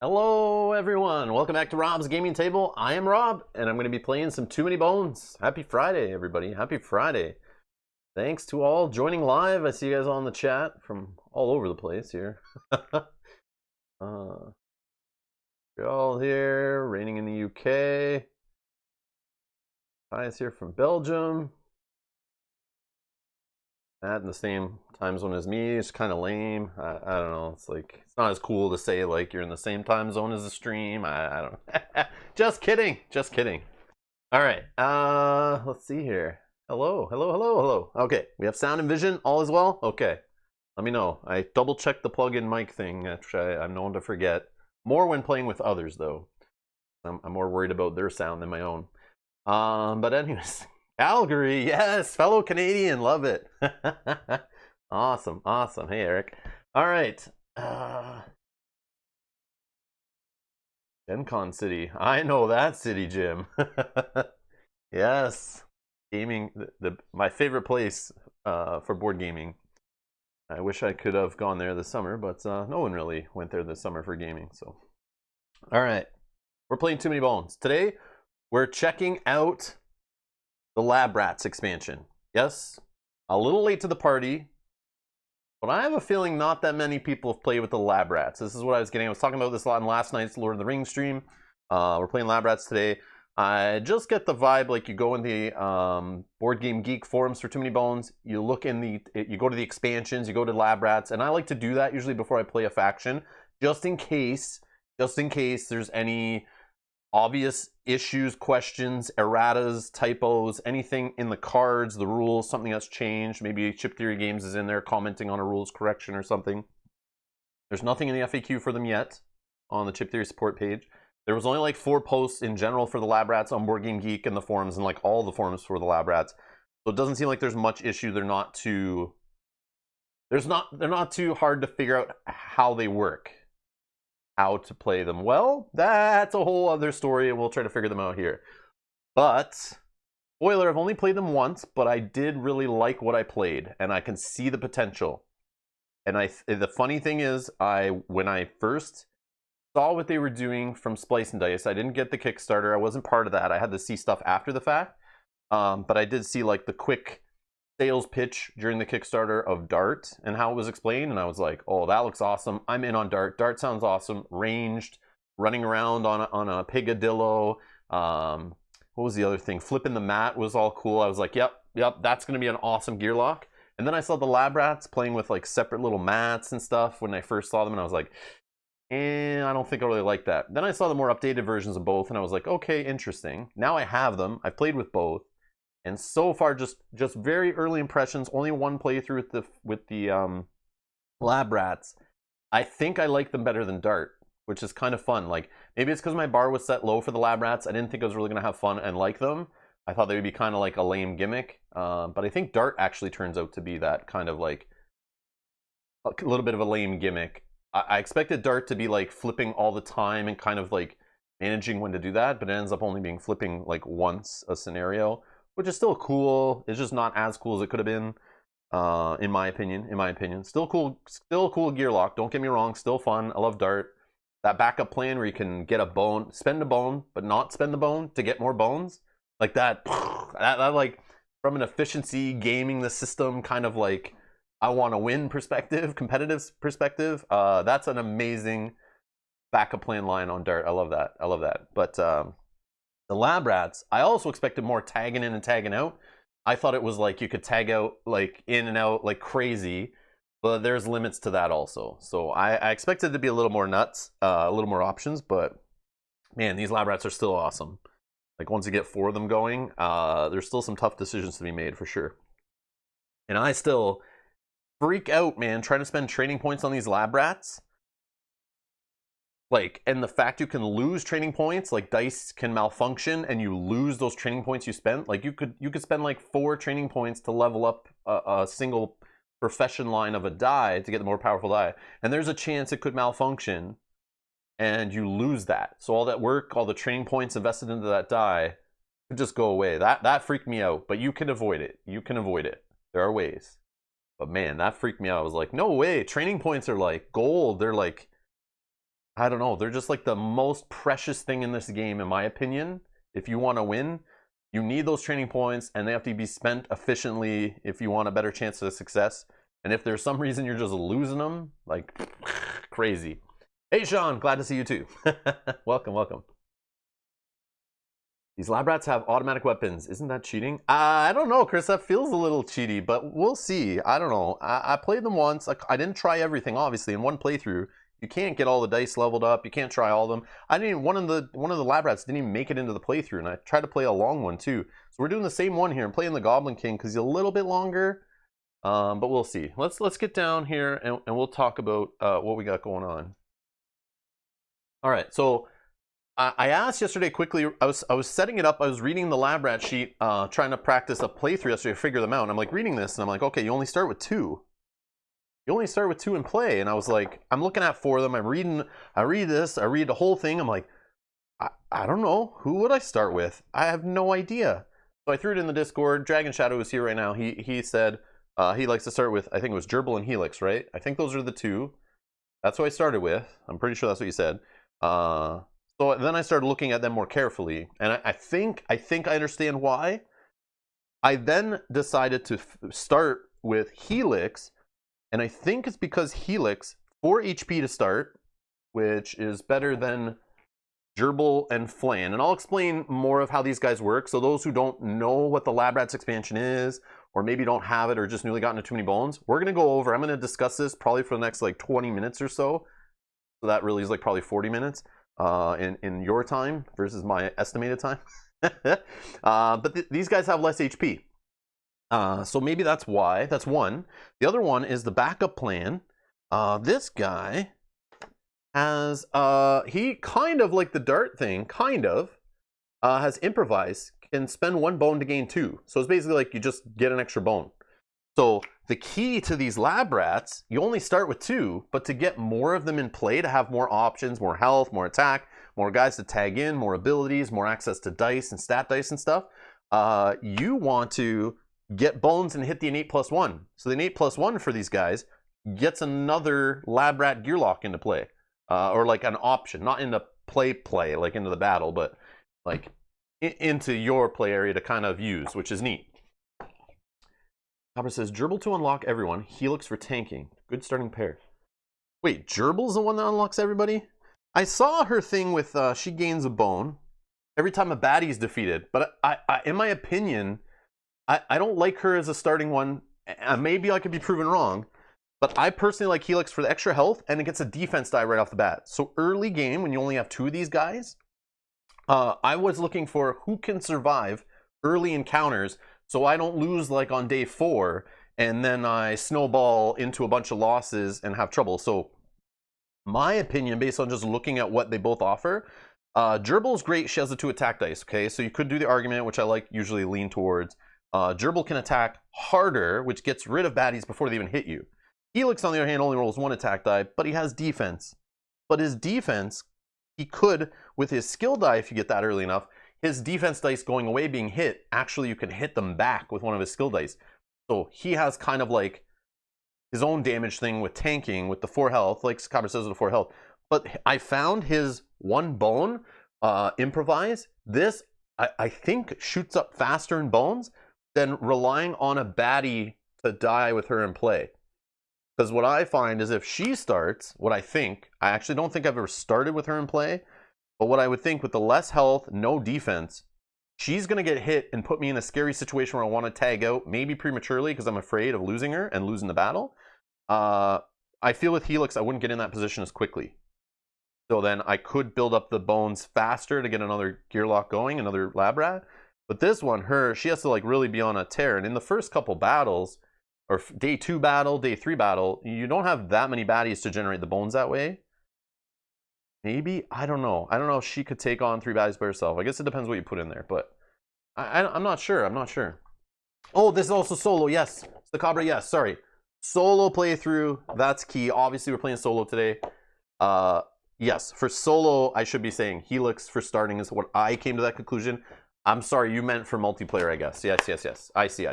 Hello everyone, welcome back to Rob's Gaming Table. I am Rob, and I'm going to be playing some Too Many Bones. Happy Friday, everybody. Happy Friday. Thanks to all joining live. I see you guys all in the chat from all over the place here. You're all here, raining in the UK. Ty's here from Belgium. Matt in the same time zone as me. It's kind of lame. I don't know. It's like, it's not as cool to say like you're in the same time zone as the stream. I don't know. Just kidding. Just kidding. All right. Let's see here. Hello. Okay, we have sound and vision. All is well? Okay. Let me know. I double checked the plug-in mic thing, which I'm known to forget. More when playing with others, though. I'm more worried about their sound than my own. But anyways, Calgary, yes, fellow Canadian, love it. Awesome. Hey, Eric. All right. Gen Con City. I know that city, Jim. Yes. Gaming, my favorite place for board gaming. I wish I could have gone there this summer, but no one really went there this summer for gaming. So, all right. We're playing Too Many Bones. Today, we're checking out the Lab Rats expansion. Yes, a little late to the party, but I have a feeling not that many people have played with the Lab Rats. This is what I was getting. I was talking about this a lot in last night's Lord of the Rings stream. We're playing Lab Rats today. I just get the vibe like you go in the Board Game Geek forums for Too Many Bones. You look in you go to the expansions, you go to Lab Rats, and I like to do that usually before I play a faction, just in case there's any obvious issues, questions, erratas, typos, anything in the cards, the rules, something that's changed. Maybe Chip Theory Games is in there commenting on a rules correction or something. There's nothing in the FAQ for them yet on the Chip Theory support page. There was only like 4 posts in general for the Lab Rats on Board Game Geek and the forums, and like all the forums for the Lab Rats. So it doesn't seem like there's much issue. They're not too hard to figure out how they work. How to play them well, that's a whole other story, and we'll try to figure them out here. But, spoiler, I've only played them once, but I did really like what I played, and I can see the potential. And the funny thing is, when I first saw what they were doing from Splice and Dice, I didn't get the Kickstarter, I wasn't part of that, I had to see stuff after the fact. But I did see like the quick sales pitch during the Kickstarter of Dart and how it was explained, and I was like, oh, that looks awesome. I'm in on Dart. Dart sounds awesome. Ranged, running around on a Pigadillo. What was the other thing? Flipping the mat was all cool. I was like, yep, that's going to be an awesome gear lock. And then I saw the Lab Rats playing with like separate little mats and stuff when I first saw them, and I was like, I don't think I really like that. Then I saw the more updated versions of both, and I was like, okay, interesting. Now I have them. I've played with both. And so far, just very early impressions. Only one playthrough with the Lab Rats. I think I like them better than Dart, which is kind of fun. Like, maybe it's because my bar was set low for the Lab Rats. I didn't think I was really going to have fun and like them. I thought they would be kind of like a lame gimmick. But I think Dart actually turns out to be that kind of like a little bit of a lame gimmick. I expected Dart to be like flipping all the time and kind of like managing when to do that, but it ends up only being flipping like once a scenario, which is still cool. It's just not as cool as it could have been, in my opinion. Still cool gear lock. Don't get me wrong. Still fun. I love Dart. That backup plan where you can get a bone, spend a bone, but not spend the bone to get more bones. Like that, that like, from an efficiency, gaming the system, kind of like, I want to win perspective, competitive perspective. That's an amazing backup plan line on Dart. I love that. But the Lab Rats, I also expected more tagging in and tagging out. I thought it was like you could tag out like in and out like crazy, but there's limits to that also. So I expected it to be a little more nuts, a little more options, but man, these Lab Rats are still awesome. Like once you get 4 of them going, there's still some tough decisions to be made for sure. And I still freak out, man, trying to spend training points on these Lab Rats. Like, and the fact you can lose training points, like dice can malfunction and you lose those training points you spent. Like you could spend like 4 training points to level up a single profession line of a die to get the more powerful die. And there's a chance it could malfunction and you lose that. So all that work, all the training points invested into that die could just go away. That freaked me out, but you can avoid it. There are ways. But man, that freaked me out. I was like, no way. Training points are like gold. They're like I don't know. They're just like the most precious thing in this game, in my opinion. If you want to win, you need those training points, and they have to be spent efficiently if you want a better chance of success. And if there's some reason you're just losing them, like crazy. Hey, Sean, glad to see you too. Welcome, welcome. These lab rats have automatic weapons. Isn't that cheating? I don't know, Chris. That feels a little cheaty, but we'll see. I don't know. I played them once. I didn't try everything, obviously, in one playthrough. You can't get all the dice leveled up. You can't try all of them. I didn't even, one of the lab rats didn't even make it into the playthrough, and I tried to play a long one too. So we're doing the same one here. I'm playing the Goblin King because he's a little bit longer, but we'll see. Let's get down here and we'll talk about what we got going on. All right, so I asked yesterday quickly. I was setting it up. I was reading the lab rat sheet, trying to practice a playthrough yesterday to figure them out. And I'm like reading this, and I'm like, okay, you only start with 2. You only start with 2 in play. And I was like, I'm looking at 4 of them. I read this. I read the whole thing. I'm like, I don't know. Who would I start with? I have no idea. So I threw it in the Discord. Dragon Shadow is here right now. He said he likes to start with, I think it was Gerbil and Helix, right? I think those are the 2. That's what I started with. I'm pretty sure that's what you said. So then I started looking at them more carefully, and I think I understand why. I then decided to start with Helix, and I think it's because Helix, 4 HP to start, which is better than Gerbil and Flan. And I'll explain more of how these guys work. So those who don't know what the Lab Rats expansion is, or maybe don't have it, or just newly gotten to Too Many Bones, we're going to go over, I'm going to discuss this probably for the next like 20 minutes or so. So that really is like probably 40 minutes. In your time versus my estimated time. But these guys have less HP. So maybe that's why. That's one. The other one is the backup plan. This guy has, he kind of like the dart thing, has improvise, can spend 1 bone to gain 2. So it's basically like you just get an extra bone. So the key to these lab rats, you only start with 2, but to get more of them in play, to have more options, more health, more attack, more guys to tag in, more abilities, more access to dice and stat dice and stuff, you want to get bones and hit the innate +1. So the innate +1 for these guys gets another lab rat gear lock into play, or like an option, not into play, like into the battle, but like into your play area to kind of use, which is neat. Copper says, Gerbil to unlock everyone, Helix for tanking. Good starting pair. Wait, Gerbil's the one that unlocks everybody? I saw her thing with, she gains a bone every time a baddie is defeated. But I in my opinion, I don't like her as a starting one. Maybe I could be proven wrong. But I personally like Helix for the extra health, and it gets a defense die right off the bat. So early game, when you only have 2 of these guys, I was looking for who can survive early encounters, so I don't lose like on day 4, and then I snowball into a bunch of losses and have trouble. So my opinion, based on just looking at what they both offer, Gerbil's great. She has the 2 attack dice, okay? So you could do the argument, which I like usually lean towards. Gerbil can attack harder, which gets rid of baddies before they even hit you. Helix, on the other hand, only rolls 1 attack die, but he has defense. But his defense, he could, with his skill die, if you get that early enough, his defense dice going away being hit, actually you can hit them back with one of his skill dice. So he has kind of like his own damage thing with tanking with the 4 health, like Copper says with the 4 health. But I found his 1 bone, improvise. This, I think, shoots up faster in bones than relying on a baddie to die with her in play. Because what I find is if she starts, what I actually don't think I've ever started with her in play, but what I would think with the less health, no defense, she's going to get hit and put me in a scary situation where I want to tag out, maybe prematurely because I'm afraid of losing her and losing the battle. I feel with Helix, I wouldn't get in that position as quickly. So then I could build up the bones faster to get another gear lock going, another lab rat. But this one, she has to like really be on a tear. And in the first couple battles, or day 2 battle, day 3 battle, you don't have that many baddies to generate the bones that way. Maybe, I don't know. I don't know if she could take on 3 baddies by herself. I guess it depends what you put in there, but I'm not sure. I'm not sure. Oh, this is also solo. Yes, the Cabra. Yes, sorry. Solo playthrough. That's key. Obviously, we're playing solo today. Yes, for solo, I should be saying Helix for starting is what I came to that conclusion. I'm sorry, you meant for multiplayer, I guess. Yes. I see.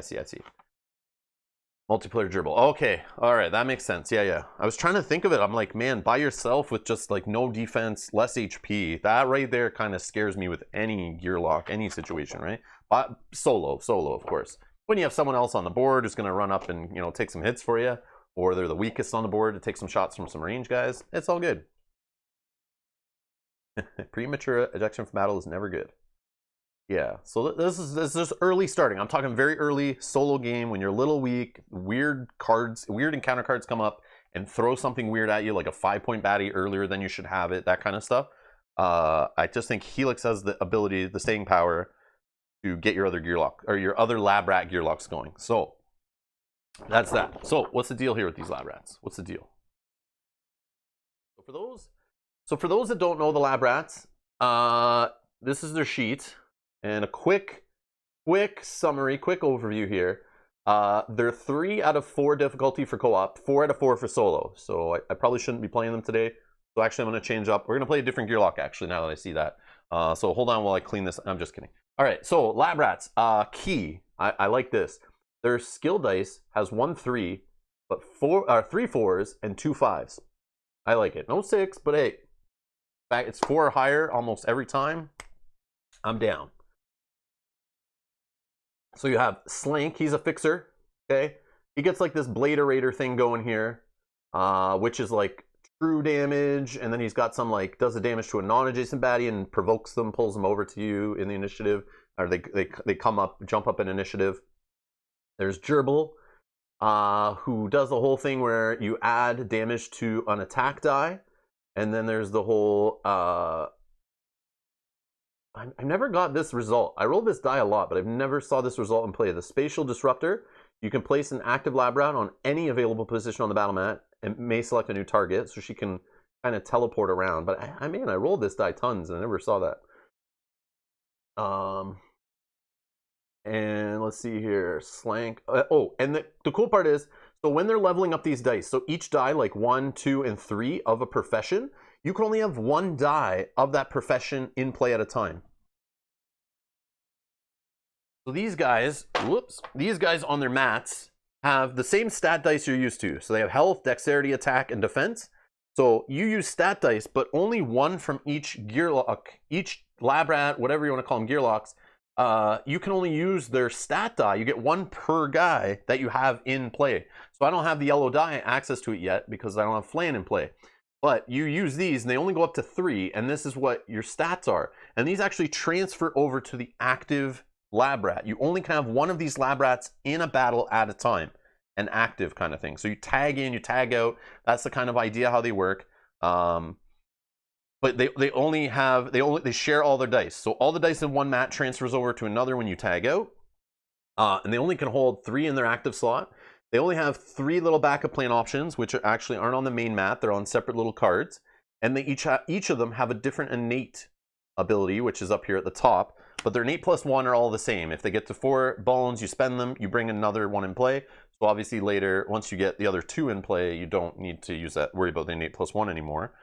Multiplayer gerbil. Okay, all right, that makes sense. Yeah, yeah. I was trying to think of it. I'm like, man, by yourself with just like no defense, less HP. That right there kind of scares me with any gear lock, any situation, right? But solo, of course. When you have someone else on the board who's going to run up and take some hits for you, or they're the weakest on the board to take some shots from some range guys, it's all good. Premature ejection from battle is never good. Yeah, so this is early starting. I'm talking very early solo game when you're a little weak, weird encounter cards come up and throw something weird at you, like a 5-point baddie earlier than you should have it, that kind of stuff. I just think Helix has the ability, the staying power to get your other gear lock or your other lab rat gear locks going. So that's that. So what's the deal here with these lab rats? What's the deal? So for those that don't know the lab rats, this is their sheet. And a quick summary, quick overview here. They're 3 out of 4 difficulty for co-op, 4 out of 4 for solo. So I probably shouldn't be playing them today. So actually I'm going to change up. We're going to play a different gear lock actually now that I see that. So hold on while I clean this. I'm just kidding. All right, so lab rats, key. I like this. Their skill dice has 1 3, but 3 4s and 2 5s. I like it. No 6, but hey, in fact, it's 4 or higher almost every time. I'm down. So you have Slank, he's a fixer, okay? He gets like this Bladerator thing going here, which is like true damage, and then he's got some like, does the damage to a non-adjacent baddie and provokes them, pulls them over to you in the initiative, or they come up, jump up in initiative. There's Gerbil, who does the whole thing where you add damage to an attack die, and then there's the whole, I never got this result. I rolled this die a lot, but I've never saw this result in play. The Spatial Disruptor. You can place an active lab rat on any available position on the battle mat and may select a new target, so she can kind of teleport around. But I rolled this die tons and I never saw that. And let's see here, Slank. And the cool part is, so when they're leveling up these dice, so each die, like 1, 2, and 3 of a profession, you can only have 1 die of that profession in play at a time. So these guys, these guys on their mats have the same stat dice you're used to. So they have health, dexterity, attack, and defense. So you use stat dice, but only 1 from each gear lock, each lab rat, whatever you want to call them, gear locks. You can only use their stat die. You get 1 per guy that you have in play. So I don't have the yellow die access to it yet because I don't have Flan in play. But you use these and they only go up to 3, and this is what your stats are. And these actually transfer over to the active lab rat. You only can have 1 of these lab rats in a battle at a time, an active kind of thing. So you tag in, you tag out. That's the kind of idea how they work. But they share all their dice. So all the dice in one mat transfers over to another when you tag out. And they only can hold 3 in their active slot. They only have 3 little backup plan options, which actually aren't on the main mat. They're on separate little cards. And they each of them have a different innate ability, which is up here at the top. But their innate plus 1 are all the same. If they get to 4 bones, you spend them, you bring another 1 in play. So obviously later, once you get the other 2 in play, you don't need to worry about the innate plus 1 anymore.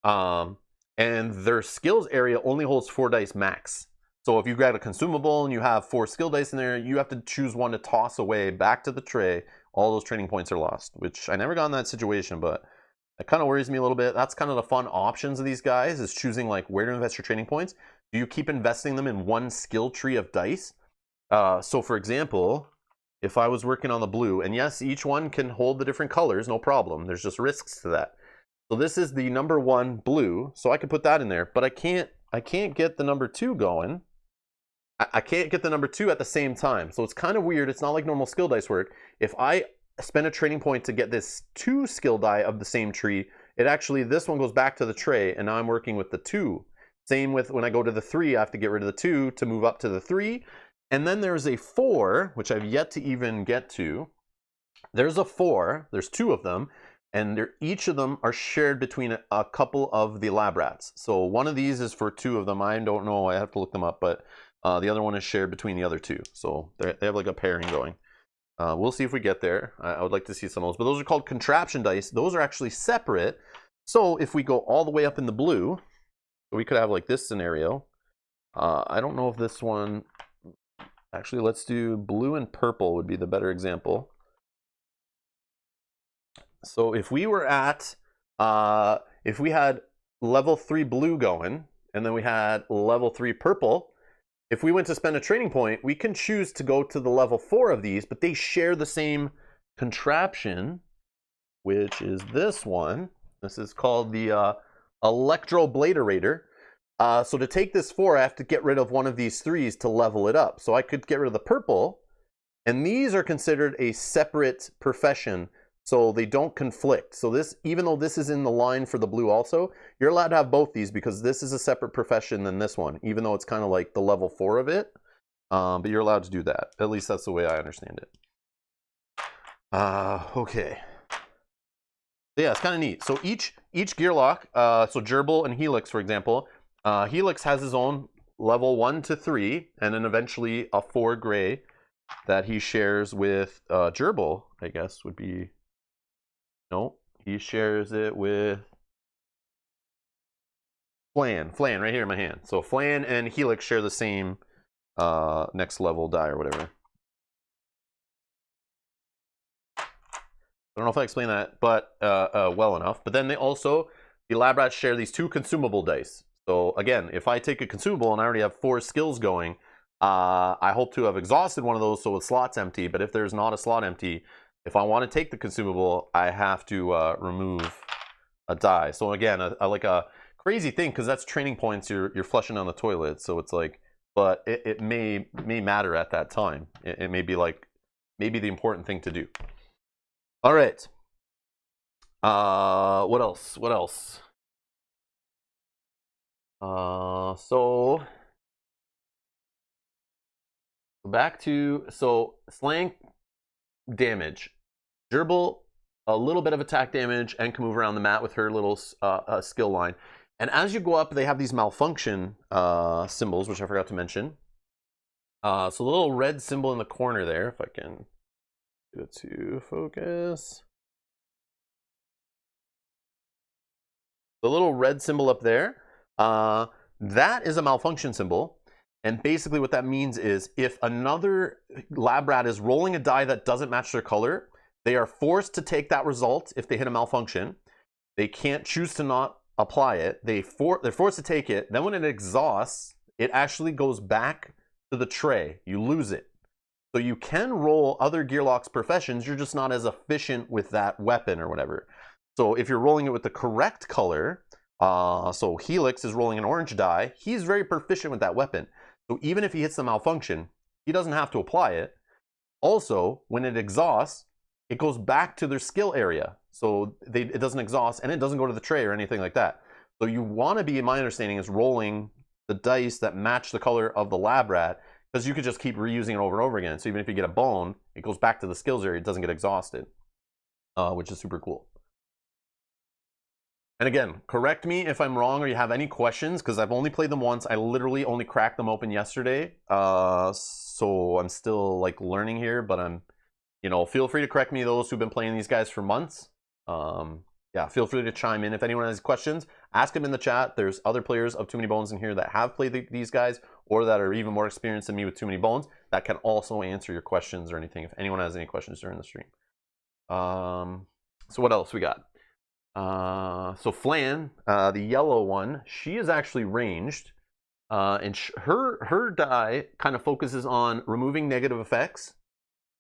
And their skills area only holds 4 dice max. So if you grab a consumable and you have 4 skill dice in there, you have to choose 1 to toss away back to the tray. All those training points are lost, which I never got in that situation, but it kind of worries me a little bit. That's kind of the fun options of these guys, is choosing like where to invest your training points. Do you keep investing them in 1 skill tree of dice? So for example, if I was working on the blue, and yes, each one can hold the different colors, no problem. There's just risks to that. So this is the number 1 blue, so I could put that in there, but I can't get the number 2 going. I can't get the number 2 at the same time. So it's kind of weird. It's not like normal skill dice work. If I spend a training point to get this 2 skill die of the same tree, this one goes back to the tray, and now I'm working with the 2. Same with when I go to the 3, I have to get rid of the 2 to move up to the 3. And then there's a 4, which I've yet to even get to. There's a 4, there's 2 of them, and each of them are shared between a couple of the lab rats. So one of these is for 2 of them. I don't know, I have to look them up, but the other one is shared between the other 2. So they have like a pairing going. We'll see if we get there. I would like to see some of those, but those are called contraption dice. Those are actually separate. So if we go all the way up in the blue, we could have like this scenario. I don't know if this one, actually let's do blue and purple would be the better example. So if we were at, if we had level 3 blue going, and then we had level 3 purple, if we went to spend a training point, we can choose to go to the level 4 of these, but they share the same contraption, which is this one. This is called the Electrobladerator. So to take this 4, I have to get rid of one of these 3s to level it up. So I could get rid of the purple, and these are considered a separate profession, so they don't conflict. So this, even though this is in the line for the blue also, you're allowed to have both these because this is a separate profession than this one, even though it's kind of like the level 4 of it. But you're allowed to do that. At least that's the way I understand it. Okay. Yeah, it's kind of neat. So each gearlock, so Gerbil and Helix, for example, Helix has his own level 1 to 3, and then eventually a 4 gray that he shares with Gerbil, I guess would be, no, he shares it with Flan right here in my hand. So Flan and Helix share the same next level die or whatever. I don't know if I explained that but well enough. But then they also, the lab rats share these 2 consumable dice. So again, if I take a consumable and I already have 4 skills going, I hope to have exhausted one of those so the slot's empty. But if there's not a slot empty, if I want to take the consumable, I have to remove a die. So again, like a crazy thing, because that's training points you're flushing down the toilet. So it's like, but it may matter at that time. It may be like maybe the important thing to do. All right. What else? What else? So back to, so slang damage. Gerbil, a little bit of attack damage and can move around the mat with her little skill line. And as you go up, they have these malfunction symbols, which I forgot to mention. So the little red symbol in the corner there, if I can get it to focus. The little red symbol up there, that is a malfunction symbol. And basically what that means is if another lab rat is rolling a die that doesn't match their color, they are forced to take that result if they hit a malfunction. They can't choose to not apply it. They're forced to take it. Then when it exhausts, it actually goes back to the tray. You lose it. So you can roll other Gearlock's professions, you're just not as efficient with that weapon or whatever. So if you're rolling it with the correct color, so Helix is rolling an orange die, he's very proficient with that weapon. So even if he hits the malfunction, he doesn't have to apply it. Also, when it exhausts, it goes back to their skill area. So it doesn't exhaust and it doesn't go to the tray or anything like that. So you want to be, in my understanding, is rolling the dice that match the color of the lab rat, because you could just keep reusing it over and over again. So even if you get a bone, it goes back to the skills area, it doesn't get exhausted, which is super cool. And again, correct me if I'm wrong or you have any questions, because I've only played them once. I literally only cracked them open yesterday. So I'm still like learning here, but I'm, feel free to correct me, those who've been playing these guys for months. Yeah, feel free to chime in. If anyone has questions, ask them in the chat. There's other players of Too Many Bones in here that have played these guys or that are even more experienced than me with Too Many Bones that can also answer your questions or anything if anyone has any questions during the stream. So what else we got? So Flan, the yellow one, she is actually ranged, and her die kind of focuses on removing negative effects,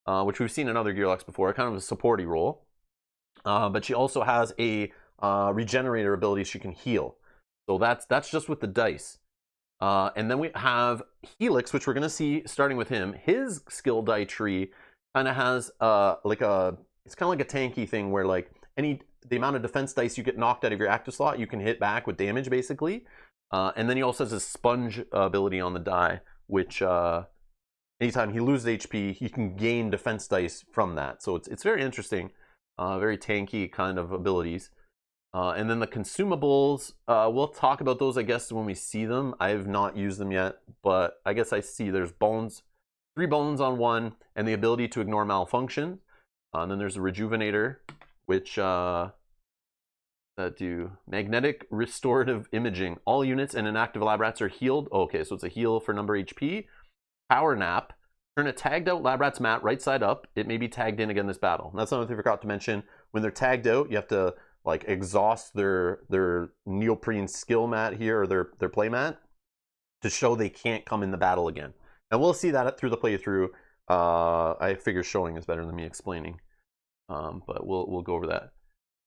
which we've seen in other Gearlocks before, kind of a supporty role. But she also has a regenerator ability. She can heal, so that's just with the dice. And then we have Helix, which we're gonna see starting with him. His skill die tree kind of has it's kind of like a tanky thing where like the amount of defense dice you get knocked out of your active slot, you can hit back with damage, basically. And then he also has a sponge ability on the die, which anytime he loses HP, he can gain defense dice from that. So it's very interesting, very tanky kind of abilities. And then the consumables, we'll talk about those, I guess, when we see them. I have not used them yet, but I guess I see there's bones, 3 bones on one, and the ability to ignore malfunction. And then there's a rejuvenator, which that do magnetic restorative imaging. All units and inactive lab rats are healed. Okay, so it's a heal for number HP. Power nap. Turn a tagged out lab rat's mat right side up. It may be tagged in again this battle. And that's another thing I forgot to mention. when they're tagged out, you have to like exhaust their neoprene skill mat here, or their play mat, to show they can't come in the battle again. And we'll see that through the playthrough. I figure showing is better than me explaining, but we'll go over that.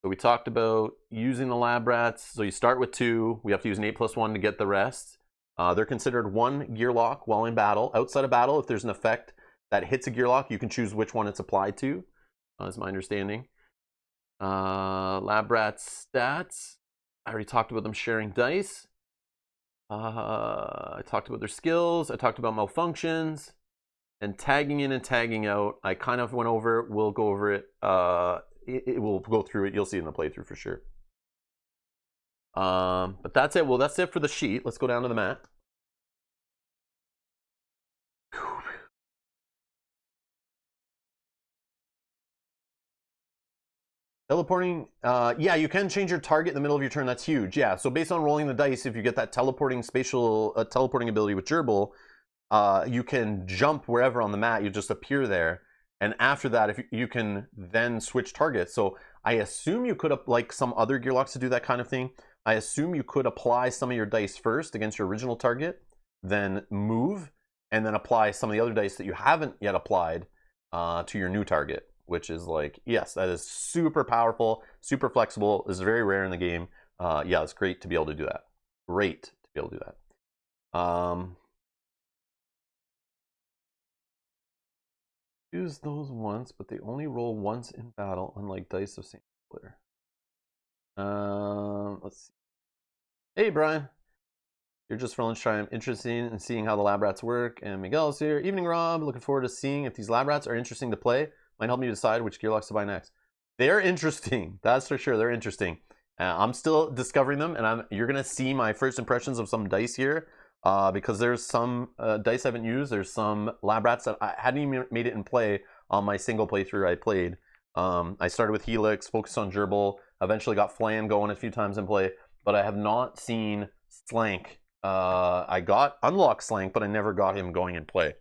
So we talked about using the lab rats. So you start with 2. We have to use an 8+1 to get the rest. They're considered 1 gear lock while in battle. Outside of battle, if there's an effect that hits a gear lock, you can choose which one it's applied to, is my understanding. Lab rats stats. I already talked about them sharing dice. I talked about their skills. I talked about malfunctions. And tagging in and tagging out, I kind of went over it. We'll go over it. It will go through it. You'll see it in the playthrough for sure. But that's it. Well, that's it for the sheet. Let's go down to the mat. Teleporting, yeah, you can change your target in the middle of your turn. That's huge. Yeah, so based on rolling the dice, if you get that teleporting teleporting ability with Gerbil, you can jump wherever on the mat. You just appear there. And after that, if you can then switch targets. So I assume you could, like some other gearlocks to do that kind of thing, I assume you could apply some of your dice first against your original target, then move, and then apply some of the other dice that you haven't yet applied to your new target, which is like, yes, that is super powerful, super flexible. This is very rare in the game. Yeah, it's great to be able to do that. Great to be able to do that. Use those once, but they only roll once in battle, unlike dice of same player. Let's see. Hey, Brian. You're just for lunchtime. I'm interested in seeing how the lab rats work. And Miguel's here. Evening, Rob. Looking forward to seeing if these lab rats are interesting to play. Might help me decide which gearlocks to buy next. They're interesting. That's for sure. They're interesting. I'm still discovering them, and you're going to see my first impressions of some dice here. Because there's some dice I haven't used. There's some lab rats that I hadn't even made it in play on my single playthrough I played. I started with Helix, focused on Gerbil, eventually got Flan going a few times in play, but I have not seen Slank. I got unlocked Slank, but I never got him going in play.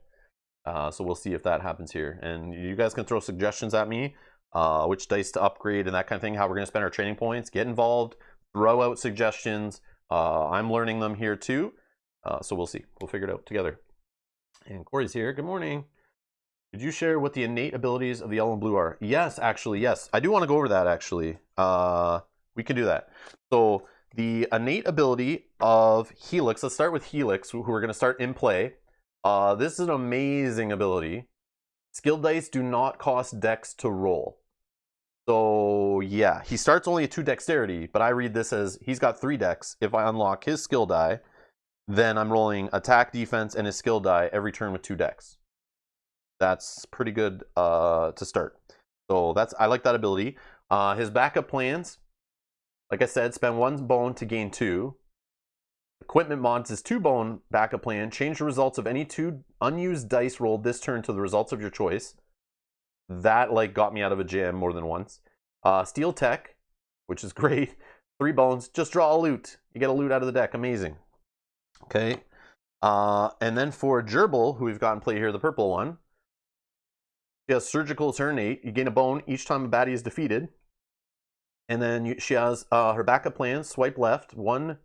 So we'll see if that happens here. And you guys can throw suggestions at me, which dice to upgrade and that kind of thing, how we're going to spend our training points. Get involved, throw out suggestions. I'm learning them here too. So we'll see. We'll figure it out together. And Corey's here. Good morning. Could you share what the innate abilities of the yellow and blue are? Yes, actually, yes. I do want to go over that, actually. We can do that. So the innate ability of Helix, let's start with Helix, who we're going to start in play. This is an amazing ability. Skill dice do not cost dex to roll. So yeah, he starts only at 2 dexterity, but I read this as he's got 3 dex. If I unlock his skill die, then I'm rolling attack, defense, and his skill die every turn with 2 dex. That's pretty good to start. So I like that ability. His backup plans, like I said, spend 1 bone to gain 2. Equipment mods is 2 bone backup plan. Change the results of any 2 unused dice rolled this turn to the results of your choice. That like got me out of a jam more than once. Steel tech, which is great. 3 bones. Just draw a loot. You get a loot out of the deck. Amazing. Okay, and then for Gerbil, who we've got in play here, the purple one, she has surgical as her innate. You gain a bone each time a baddie is defeated. And then she has her backup plan, swipe left, 1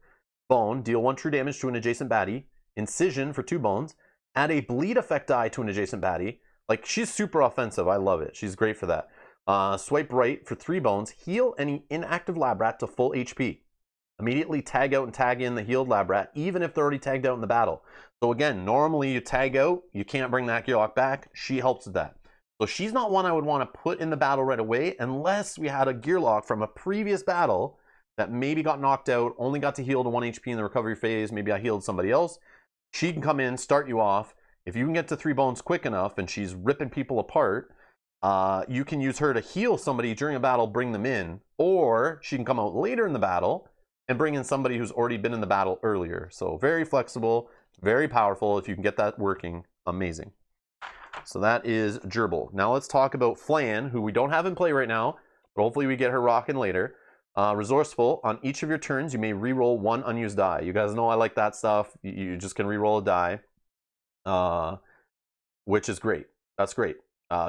bone, deal 1 true damage to an adjacent baddie, incision for 2 bones, add a bleed effect die to an adjacent baddie. Like, she's super offensive. I love it. She's great for that. Swipe right for 3 bones, heal any inactive lab rat to full HP. Immediately tag out and tag in the healed lab rat, even if they're already tagged out in the battle. So again, normally you tag out, you can't bring that gearlock back. She helps with that. So she's not one I would want to put in the battle right away unless we had a gearlock from a previous battle that maybe got knocked out, only got to heal to 1 HP in the recovery phase. Maybe I healed somebody else. She can come in, start you off. If you can get to 3 bones quick enough and she's ripping people apart, you can use her to heal somebody during a battle, bring them in. Or she can come out later in the battle and bring in somebody who's already been in the battle earlier. So very flexible, very powerful. If you can get that working, amazing. So that is Gerbil. Now let's talk about Flan, who we don't have in play right now, but hopefully we get her rocking later. Resourceful. On each of your turns, you may reroll 1 unused die. You guys know I like that stuff. You just can reroll a die, which is great. That's great.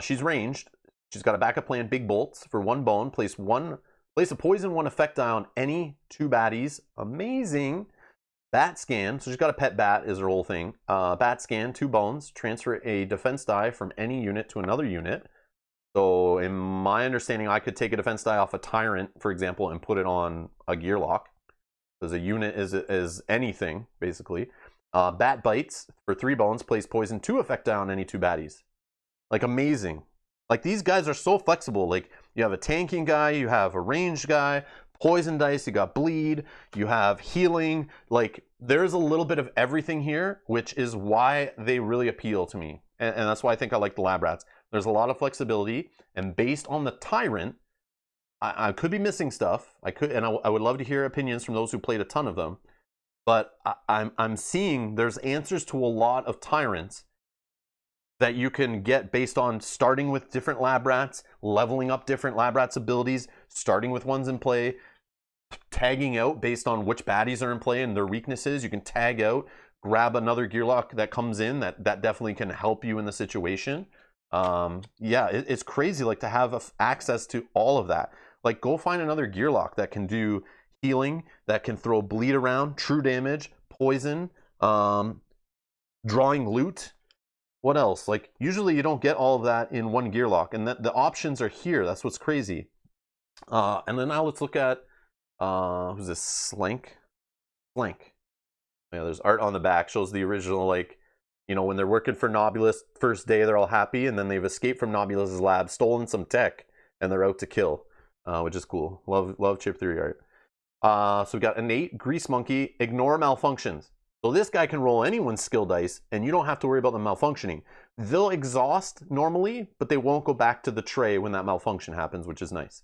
She's ranged. She's got a backup plan, Big Bolts, for 1 bone. Place a poison 1 effect die on any 2 baddies. Amazing. Bat Scan, so she's got a pet bat is her whole thing. Bat Scan, 2 bones. Transfer a defense die from any unit to another unit. So in my understanding, I could take a defense die off a Tyrant, for example, and put it on a Gearlock. Because a unit is anything, basically. Bat Bites, for 3 bones. Place poison 2 effect die on any 2 baddies. Like, amazing. Like, these guys are so flexible. Like, you have a tanking guy, you have a ranged guy, poison dice, you got bleed, you have healing. Like, there's a little bit of everything here, which is why they really appeal to me. And that's why I think I like the Lab Rats. There's a lot of flexibility, and based on the Tyrant, I could be missing stuff. I would love to hear opinions from those who played a ton of them. But I'm seeing there's answers to a lot of Tyrants that you can get based on starting with different Lab Rats, leveling up different Lab Rats abilities, starting with ones in play, tagging out based on which baddies are in play and their weaknesses. You can tag out, grab another Gearlock that comes in that definitely can help you in the situation. Yeah, it's crazy, like, to have access to all of that. Like, go find another Gearlock that can do healing, that can throw bleed around, true damage, poison, drawing loot. What else? Like, usually you don't get all of that in one Gearlock, and the options are here. That's what's crazy. And then now let's look at who's this? Slank. Yeah, there's art on the back, shows the original, like, you know, when they're working for Nobulus, first day they're all happy, and then they've escaped from Nobulus's lab, stolen some tech, and they're out to kill, which is cool. Love Chip Theory art. So we got Innate, Grease Monkey, Ignore Malfunctions. So this guy can roll anyone's skill dice, and you don't have to worry about them malfunctioning. They'll exhaust normally, but they won't go back to the tray when that malfunction happens, which is nice.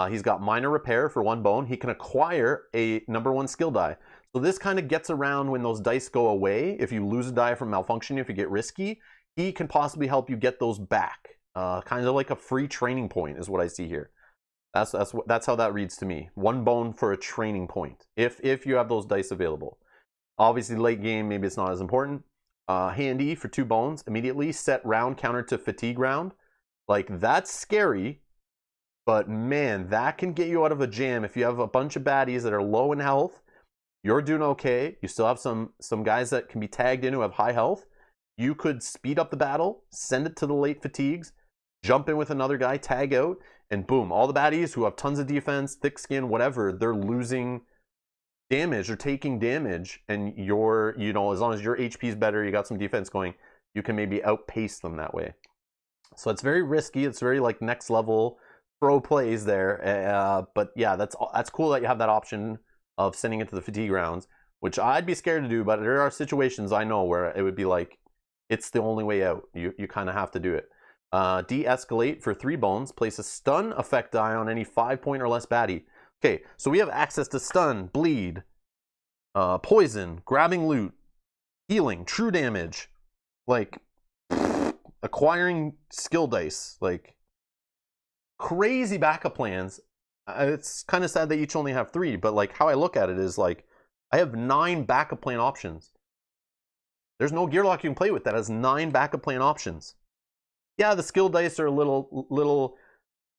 He's got Minor Repair for 1 bone. He can acquire a #1 skill die. So this kind of gets around when those dice go away. If you lose a die from malfunctioning, if you get risky, he can possibly help you get those back. Kind of like a free training point is what I see here. That's how that reads to me. 1 bone for a training point, if you have those dice available. Obviously, late game, maybe it's not as important. Handy for 2 bones. Immediately set round counter to fatigue round. Like, that's scary, but man, that can get you out of a jam. If you have a bunch of baddies that are low in health, you're doing okay. You still have some guys that can be tagged in who have high health. You could speed up the battle, send it to the late fatigues, jump in with another guy, tag out, and boom, all the baddies who have tons of defense, thick skin, whatever, they're losing damage or taking damage, and you're, you know, as long as your HP is better, you got some defense going, you can maybe outpace them that way. So it's very risky. It's very, like, next level pro plays there. But yeah, that's cool that you have that option of sending it to the fatigue rounds, which I'd be scared to do, but there are situations I know where it would be like, it's the only way out. You kind of have to do it. De-escalate for 3 bones. Place a stun effect die on any 5-point or less baddie. Okay, so we have access to stun, bleed, poison, grabbing loot, healing, true damage, like, acquiring skill dice, like, crazy backup plans. It's kind of sad they each only have 3, but, like, how I look at it is, like, I have 9 backup plan options. There's no Gearlock you can play with that has 9 backup plan options. Yeah, the skill dice are a little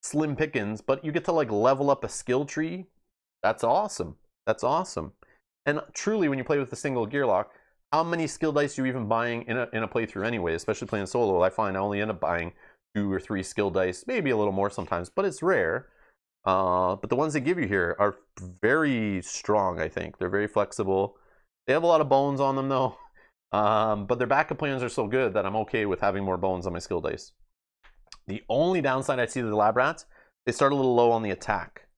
slim pickings, but you get to, like, level up a skill tree. That's awesome. That's awesome. And truly, when you play with a single Gearlock, how many skill dice are you even buying in a playthrough anyway? Especially playing solo, I find I only end up buying 2 or 3 skill dice, maybe a little more sometimes, but it's rare. But the ones they give you here are very strong, I think. They're very flexible. They have a lot of bones on them, though. But their backup plans are so good that I'm okay with having more bones on my skill dice. The only downside I see to the Lab Rats, they start a little low on the attack.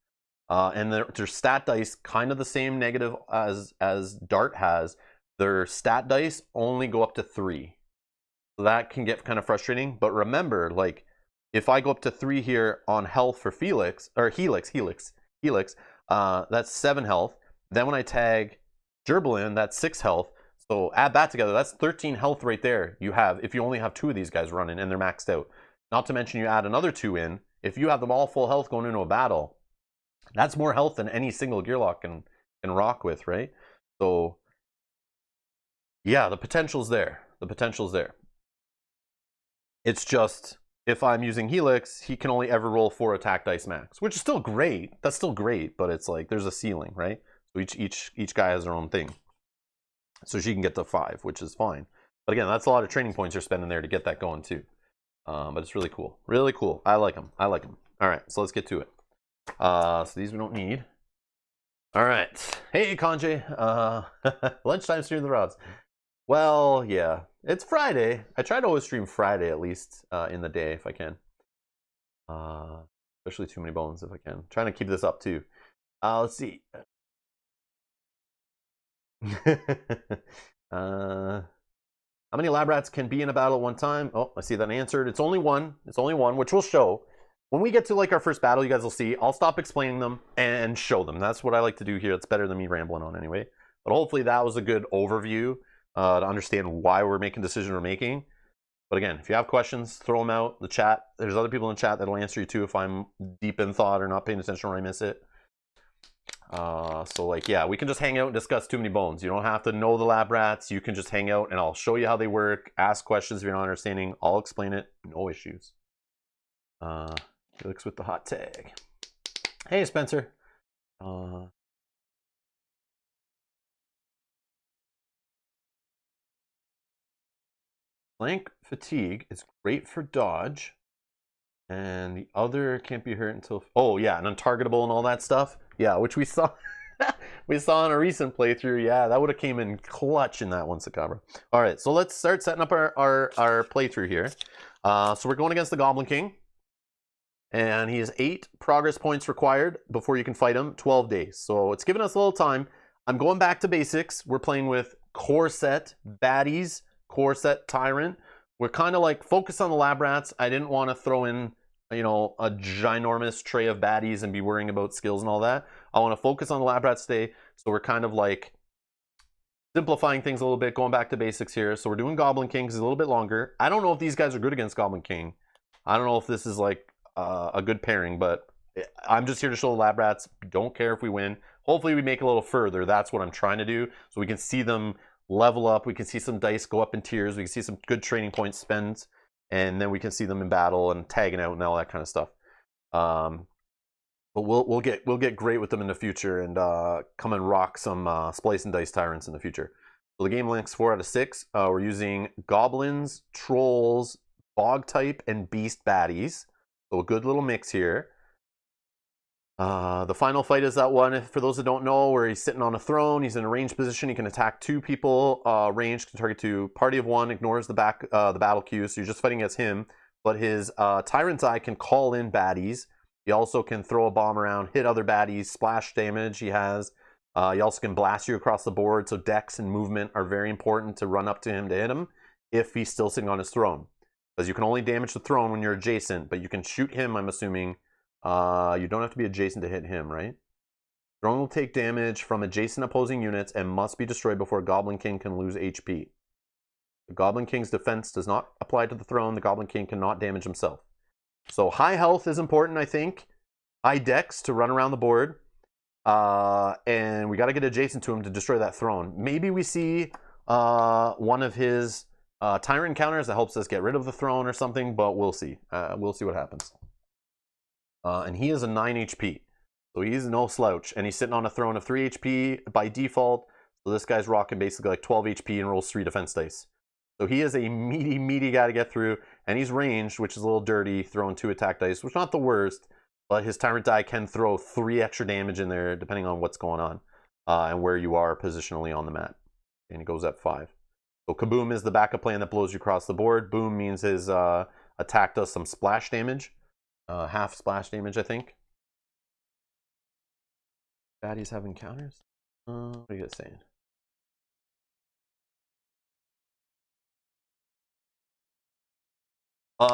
And their stat dice, kind of the same negative as Dart has. Their stat dice only go up to 3. So that can get kind of frustrating. But remember, like, if I go up to 3 here on health for Helix, that's 7 health. Then when I tag Gerbil in, that's 6 health. So add that together, that's 13 health right there you have if you only have 2 of these guys running and they're maxed out. Not to mention you add another 2 in. If you have them all full health going into a battle, that's more health than any single Gearlock can rock with, right? So yeah, the potential's there. The potential's there. It's just, if I'm using Helix, he can only ever roll 4 attack dice max, which is still great. That's still great, but it's like there's a ceiling, right? So each guy has their own thing. So she can get to 5, which is fine. But again, that's a lot of training points you're spending there to get that going too. But it's really cool. Really cool. I like them. I like them. All right, so let's get to it. So these we don't need. All right. Hey, Kanji. Lunchtime stream the rods. Well, yeah. It's Friday. I try to always stream Friday at least in the day if I can. Especially Too Many Bones if I can. Trying to keep this up too. Let's see. How many lab rats can be in a battle at one time? Oh, I see that answered. It's only one. It's only one, which we'll show. When we get to like our first battle, you guys will see. I'll stop explaining them and show them. That's what I like to do here. It's better than me rambling on anyway. But hopefully that was a good overview to understand why we're making the decision we're making. But again, if you have questions, throw them out. The chat. There's other people in the chat that'll answer you too if I'm deep in thought or not paying attention or I miss it. So like, yeah, we can just hang out and discuss Too Many Bones. You don't have to know the lab rats. You can just hang out and I'll show you how they work. Ask questions if you're not understanding. I'll explain it. No issues. Felix with the hot tag. Hey, Spencer. Flank fatigue is great for dodge. And the other can't be hurt until... Oh, yeah, and untargetable and all that stuff. Yeah, which we saw we saw in a recent playthrough. Yeah, that would have came in clutch in that one, Sakabra. All right, so let's start setting up our playthrough here. So we're going against the Goblin King. And he has 8 progress points required before you can fight him, 12 days. So it's given us a little time. I'm going back to basics. We're playing with core set baddies, core set Tyrant. We're kind of like focused on the lab rats. I didn't want to throw in, you know, a ginormous tray of baddies and be worrying about skills and all that. I want to focus on the lab rats today. So we're kind of like simplifying things a little bit, going back to basics here. So we're doing Goblin King because it's a little bit longer. I don't know if these guys are good against Goblin King. I don't know if this is like a good pairing, but I'm just here to show the lab rats. Don't care if we win. Hopefully we make it a little further. That's what I'm trying to do. So we can see them level up. We can see some dice go up in tiers. We can see some good training points spent. And then we can see them in battle and tagging out and all that kind of stuff. But we'll get great with them in the future and come and rock some Splice and Dice Tyrants in the future. So the game length's 4 out of 6. We're using Goblins, Trolls, Bog type, and Beast baddies. So a good little mix here. The final fight is that one, for those that don't know, where he's sitting on a throne. He's in a ranged position. He can attack 2 people. Ranged can target 2. Party of 1 ignores the battle queue, so you're just fighting against him. But his Tyrant's Eye can call in baddies. He also can throw a bomb around, hit other baddies, splash damage he has. He also can blast you across the board, so dex and movement are very important to run up to him to hit him if he's still sitting on his throne. Because you can only damage the throne when you're adjacent, but you can shoot him, I'm assuming. You don't have to be adjacent to hit him, right? Throne will take damage from adjacent opposing units and must be destroyed before Goblin King can lose HP. The Goblin King's defense does not apply to the throne. The Goblin King cannot damage himself. So high health is important, I think. High dex to run around the board. And we got to get adjacent to him to destroy that throne. Maybe we see one of his Tyrant counters that helps us get rid of the throne or something, but we'll see. We'll see what happens. And he is a 9 HP. So he's no slouch. And he's sitting on a throne of 3 HP by default. So this guy's rocking basically like 12 HP and rolls 3 defense dice. So he is a meaty guy to get through. And he's ranged, which is a little dirty, throwing 2 attack dice, which is not the worst. But his Tyrant die can throw 3 extra damage in there, depending on what's going on. And where you are positionally on the mat. And he goes at 5. So Kaboom is the backup plan that blows you across the board. Boom means his attack does some splash damage. Half splash damage, I think. Baddies have encounters? What are you guys saying?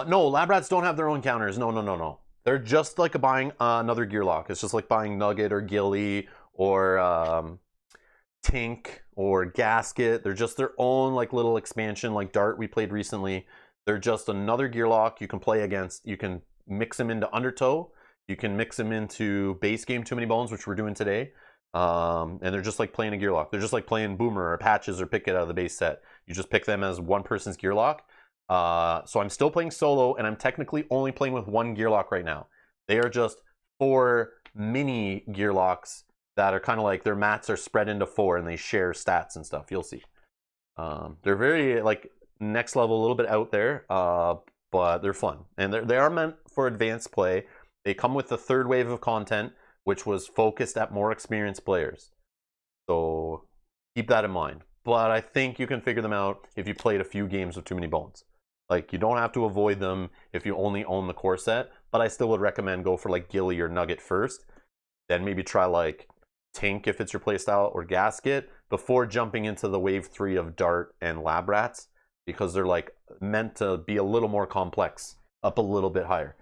No, lab rats don't have their own counters. No. They're just like buying another Gearlock. It's just like buying Nugget or Gilly or Tink or Gasket. They're just their own like little expansion, like Dart we played recently. They're just another Gearlock you can play against. You can mix them into Undertow. You can mix them into base game Too Many Bones, which we're doing today. And they're just like playing a Gearlock. They're just like playing Boomer or Patches or Picket out of the base set. You just pick them as one person's Gearlock. So I'm still playing solo, and I'm technically only playing with one gear lock right now. They are just 4 mini gear locks that are kind of like their mats are spread into 4, and they share stats and stuff. You'll see. They're very like next level, a little bit out there, but they're fun, and they are meant for advanced play. They come with the 3rd wave of content, which was focused at more experienced players. So keep that in mind. But I think you can figure them out if you played a few games with Too Many Bones. Like, you don't have to avoid them if you only own the core set, but I still would recommend go for like Gilly or Nugget first. Then maybe try like Tank if it's your playstyle, or Gasket, before jumping into the wave 3 of Dart and Lab Rats, because they're like meant to be a little more complex, up a little bit higher.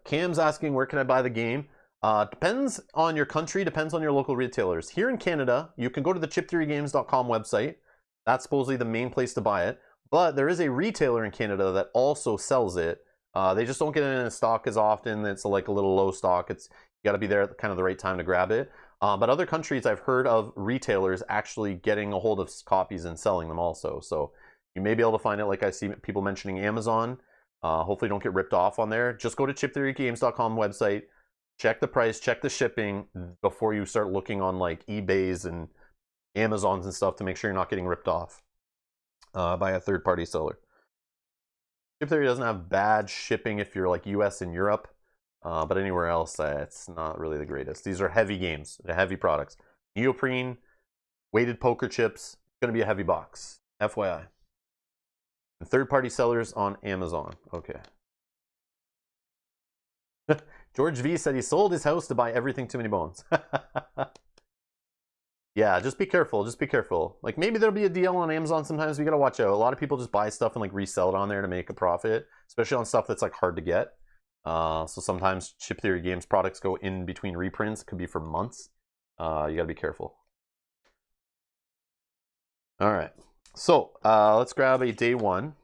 Cam's asking, where can I buy the game? Depends on your country, depends on your local retailers. Here in Canada, you can go to the chip3games.com website. That's supposedly the main place to buy it. But there is a retailer in Canada that also sells it. They just don't get it in stock as often. It's like a little low stock. You got to be there at kind of the right time to grab it. But other countries, I've heard of retailers actually getting a hold of copies and selling them also. So you may be able to find it, like I see people mentioning Amazon. Hopefully don't get ripped off on there. Just go to chip3games.com website, check the price, check the shipping before you start looking on like eBays and Amazons and stuff to make sure you're not getting ripped off by a third-party seller. Chip Theory doesn't have bad shipping if you're like US and Europe, but anywhere else, it's not really the greatest. These are heavy games, they're heavy products. Neoprene, weighted poker chips, going to be a heavy box, FYI. And third-party sellers on Amazon. Okay. George V said he sold his house to buy everything Too Many Bones. Yeah, just be careful. Just be careful. Like, maybe there'll be a deal on Amazon sometimes. We got to watch out. A lot of people just buy stuff and like resell it on there to make a profit, especially on stuff that's like hard to get. So sometimes Chip Theory Games products go in between reprints. It could be for months. You got to be careful. All right. So let's grab a day 1.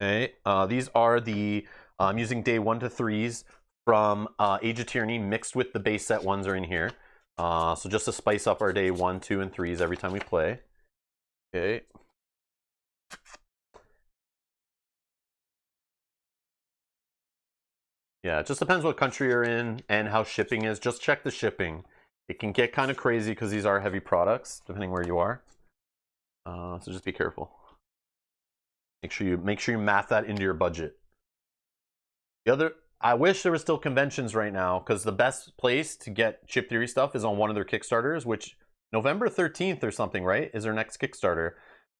Okay. These are the, I'm using day 1 to 3s from Age of Tyranny mixed with the base set ones are in here. So just to spice up our day 1, 2, and 3s every time we play. Okay. Yeah, it just depends what country you're in and how shipping is. Just check the shipping. It can get kind of crazy because these are heavy products, depending where you are. So just be careful. Make sure you math that into your budget. I wish there were still conventions right now, because the best place to get Chip Theory stuff is on one of their Kickstarters, which November 13th or something, right, is their next Kickstarter.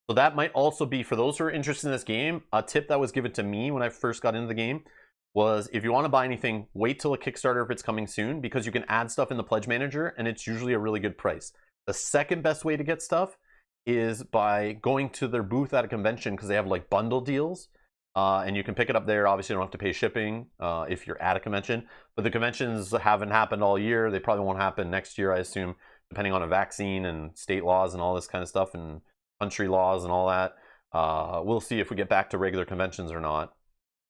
So that might also be, for those who are interested in this game, a tip that was given to me when I first got into the game was, if you want to buy anything, wait till a Kickstarter if it's coming soon, because you can add stuff in the Pledge Manager, and it's usually a really good price. The second best way to get stuff is by going to their booth at a convention, because they have like bundle deals. And you can pick it up there. Obviously, you don't have to pay shipping if you're at a convention. But the conventions haven't happened all year. They probably won't happen next year, I assume, depending on a vaccine and state laws and all this kind of stuff, and country laws and all that. We'll see if we get back to regular conventions or not.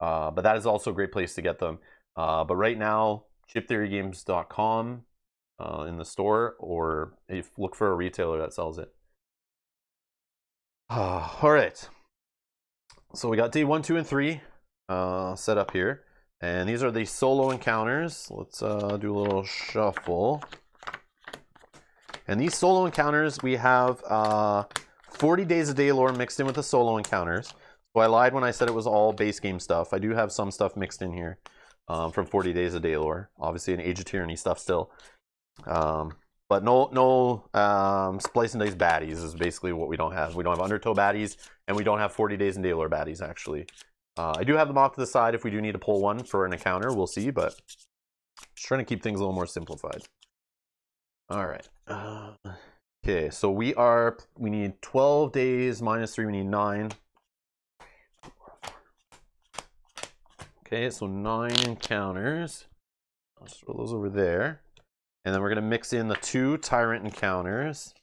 But that is also a great place to get them. But right now, chiptheorygames.com in the store, or if look for a retailer that sells it. All right. So we got day 1, 2, and 3 set up here. And these are the solo encounters. Let's do a little shuffle. And these solo encounters, we have 40 Days of Daylore mixed in with the solo encounters. So I lied when I said it was all base game stuff. I do have some stuff mixed in here from 40 Days of Daylore. Obviously an Age of Tyranny stuff still. But no Splice and Dice baddies is basically what we don't have. We don't have Undertow baddies, and we don't have 40 Days in Daylore baddies, actually. I do have them off to the side if we do need to pull one for an encounter. We'll see, but just trying to keep things a little more simplified. All right. Okay, so we need 12 days minus 3, we need 9. Okay, so 9 encounters. I'll just throw those over there. And then we're going to mix in the 2 Tyrant encounters.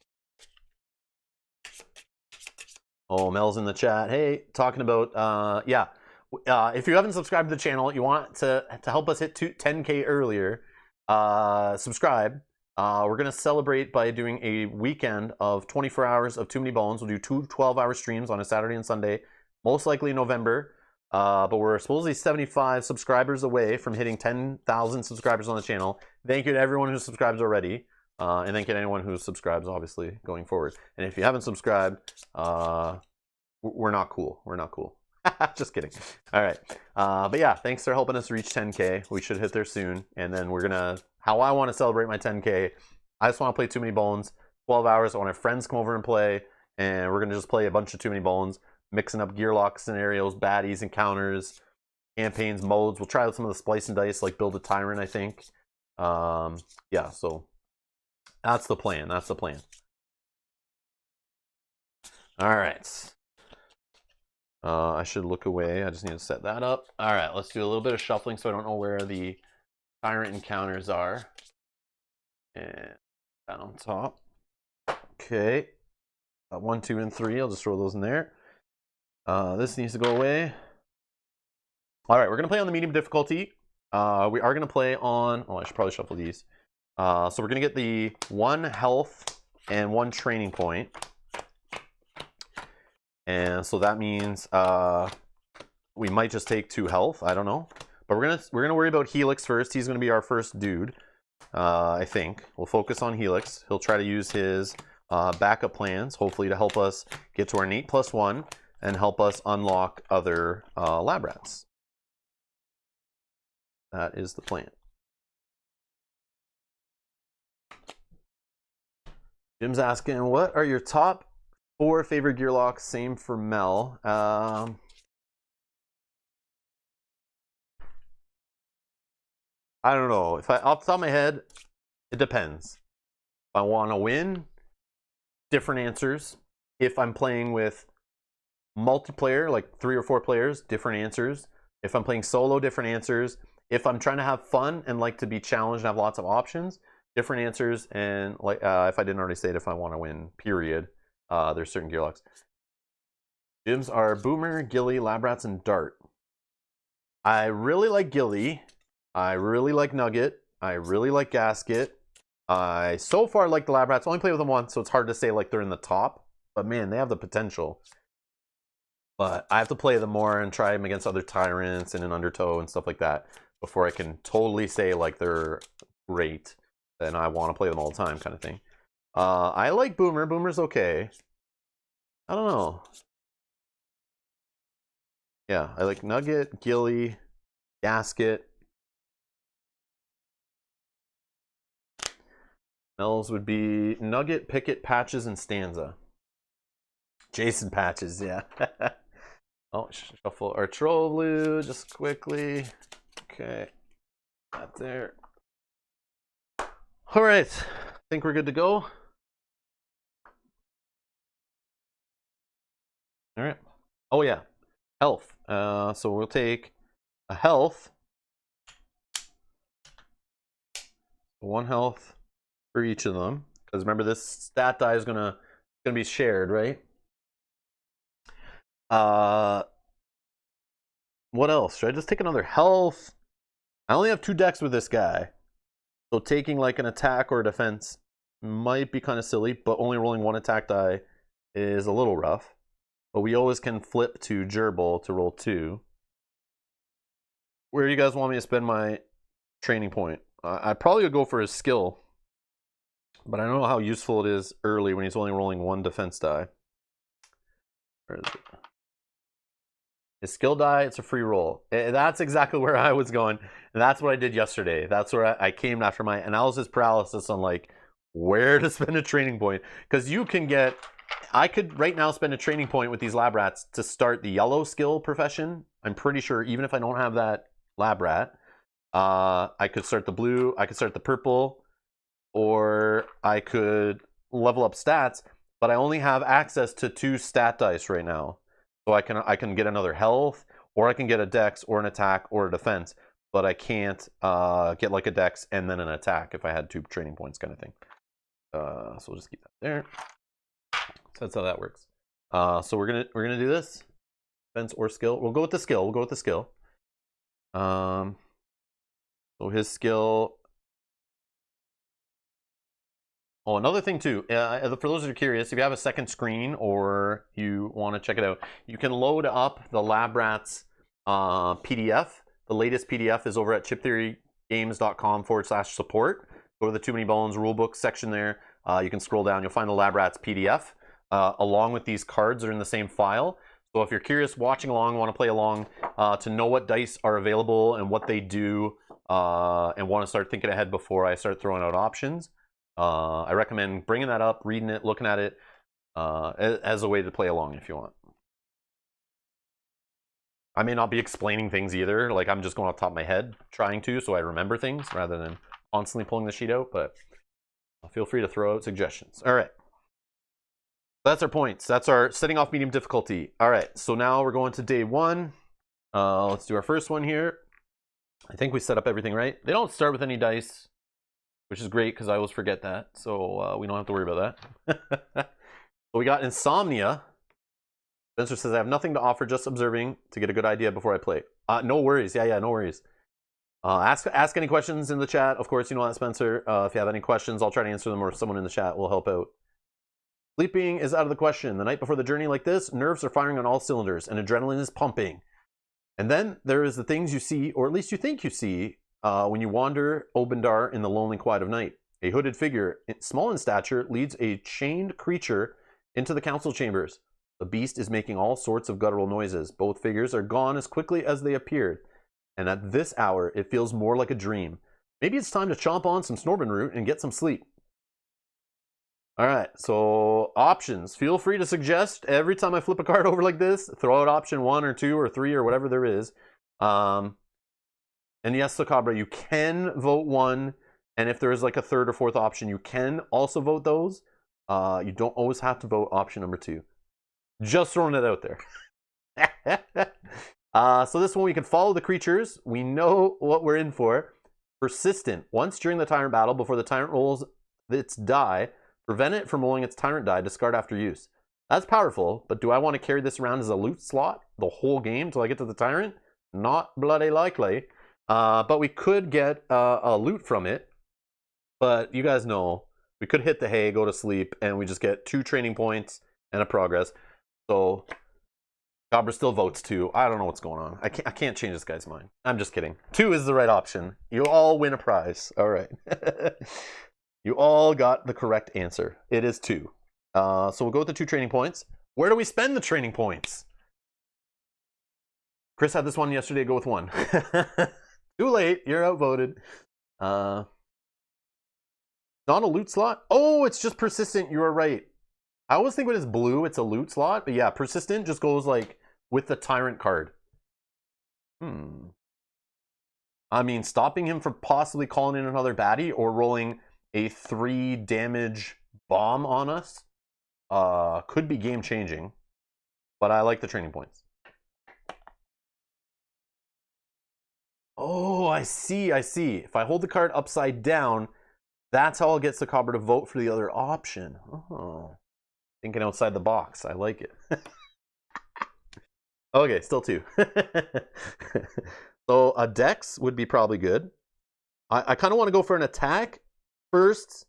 Oh, Mel's in the chat. Hey, talking about, yeah. If you haven't subscribed to the channel, you want to help us hit 10K earlier, subscribe. We're going to celebrate by doing a weekend of 24 hours of Too Many Bones. We'll do two 12-hour streams on a Saturday and Sunday, most likely in November. But we're supposedly 75 subscribers away from hitting 10,000 subscribers on the channel. Thank you to everyone who subscribes already. And thank you to anyone who subscribes, obviously, going forward. And if you haven't subscribed, we're not cool. We're not cool. Just kidding. All right. But yeah, thanks for helping us reach 10K. We should hit there soon. And then we're going to, how I want to celebrate my 10K, I just want to play Too Many Bones, 12 hours. I want to have friends come over and play. And we're going to just play a bunch of Too Many Bones, mixing up gear lock scenarios, baddies, encounters, campaigns, modes. We'll try out some of the splice and dice, like build a Tyrant, I think. Yeah, so that's the plan. That's the plan. All right. I should look away. I just need to set that up. All right, let's do a little bit of shuffling so I don't know where the Tyrant encounters are. And that on top. Okay. 1, 2, and 3. I'll just throw those in there. This needs to go away. All right, we're going to play on the medium difficulty. We are going to play on... Oh, I should probably shuffle these. So we're going to get the 1 health and 1 training point. And so that means we might just take 2 health. I don't know. But we're gonna worry about Helix first. He's gonna be our first dude. I think. We'll focus on Helix. He'll try to use his backup plans, hopefully to help us get to our Nate +1 and help us unlock other lab rats. That is the plan. Jim's asking, what are your top 4 favorite gear locks? Same for Mel. I don't know. If off the top of my head, it depends. If I want to win, different answers. If I'm playing with multiplayer, like 3 or 4 players, different answers. If I'm playing solo, different answers. If I'm trying to have fun and like to be challenged and have lots of options, different answers. And like if I didn't already say it, if I want to win, period, there's certain gear locks. Gyms are Boomer, Gilly, Lab Rats, and Dart. I really like Gilly. I really like Nugget. I really like Gasket. I so far like the Lab Rats. Only played with them once, so it's hard to say like they're in the top. But man, they have the potential. But I have to play them more and try them against other Tyrants and an Undertow and stuff like that before I can totally say like they're great and I want to play them all the time kind of thing. I like Boomer. Boomer's okay. I don't know. Yeah, I like Nugget, Gilly, Gasket. Mel's would be Nugget, Picket, Patches, and Stanza. Jason Patches, yeah. Oh, shuffle our Troll Blue just quickly. Okay, that there. All right, I think we're good to go. All right. Oh yeah, health. So we'll take a health. 1 health for each of them, because remember this stat die is gonna be shared, right? What else? Should I just take another health? I only have 2 decks with this guy, so taking like an attack or a defense might be kind of silly, but only rolling 1 attack die is a little rough. But we always can flip to Gerbil to roll 2. Where do you guys want me to spend my training point? I'd probably go for his skill, but I don't know how useful it is early when he's only rolling 1 defense die. Where is it? His skill die, it's a free roll. That's exactly where I was going. And that's what I did yesterday. That's where I came after my analysis paralysis on like where to spend a training point. Because you can get, I could right now spend a training point with these lab rats to start the yellow skill profession. I'm pretty sure even if I don't have that lab rat, I could start the blue, I could start the purple, or I could level up stats, but I only have access to 2 stat dice right now. So I can get another health, or I can get a dex or an attack or a defense, but I can't get like a dex and then an attack if I had 2 training points kind of thing. So we'll just keep that there. So that's how that works. So we're gonna do this. Defense or skill. We'll go with the skill. We'll go with the skill. So his skill Oh, another thing too, for those who are curious, if you have a second screen or you want to check it out, you can load up the Lab Rats PDF. The latest PDF is over at chiptheorygames.com/support. Go to the Too Many Bones rulebook section there. You can scroll down, you'll find the Lab Rats PDF. Along with these cards are in the same file. So if you're curious, watching along, want to play along, to know what dice are available and what they do, and want to start thinking ahead before I start throwing out options, I recommend bringing that up, reading it, looking at it, as a way to play along if you want. I may not be explaining things either, like I'm just going off the top of my head trying to, so I remember things rather than constantly pulling the sheet out, but feel free to throw out suggestions. All right. That's our points. That's our setting off medium difficulty. All right, so now we're going to day one. Let's do our first one here. I think we set up everything right. They don't start with any dice, which is great because I always forget that. So we don't have to worry about that. So we got Insomnia. Spencer says, I have nothing to offer, just observing to get a good idea before I play. No worries. Yeah, no worries. Ask any questions in the chat. Of course, you know that, Spencer. If you have any questions, I'll try to answer them, or someone in the chat will help out. Sleeping is out of the question. The night before the journey like this, nerves are firing on all cylinders and adrenaline is pumping. And then there is the things you see, or at least you think you see, when you wander Obendar in the lonely quiet of night. A hooded figure, small in stature, leads a chained creature into the council chambers. The beast is making all sorts of guttural noises. Both figures are gone as quickly as they appeared. And at this hour, it feels more like a dream. Maybe it's time to chomp on some Snorbin root and get some sleep. All right, so options. Feel free to suggest every time I flip a card over like this, throw out option 1 or 2 or 3 or whatever there is. And yes, Socabra, you can vote 1. And if there is like a third or fourth option, you can also vote those. You don't always have to vote option number 2. Just throwing it out there. So this one, we can follow the creatures. We know what we're in for. Persistent. Once during the Tyrant battle, before the Tyrant rolls its die, prevent it from rolling its Tyrant die, discard after use. That's powerful, but do I want to carry this around as a loot slot the whole game until I get to the Tyrant? Not bloody likely. But we could get a loot from it. But you guys know, we could hit the hay, go to sleep, and we just get 2 training points and a progress. So Cobra still votes 2. I don't know what's going on. I can't change this guy's mind. I'm just kidding. 2 is the right option. You all win a prize. All right. You all got the correct answer. It is 2. So we'll go with the 2 training points. Where do we spend the training points? Chris had this one yesterday. Go with 1. Too late. You're outvoted. Not a loot slot? Oh, it's just persistent. You are right. I always think when it's blue, it's a loot slot. But yeah, persistent just goes like with the Tyrant card. I mean, stopping him from possibly calling in another baddie or rolling a 3 damage bomb on us could be game changing. But I like the training points. Oh, I see. If I hold the card upside down, that's how I'll get Socabra to vote for the other option. Oh, thinking outside the box. I like it. Okay, still 2. So a Dex would be probably good. I kind of want to go for an attack first.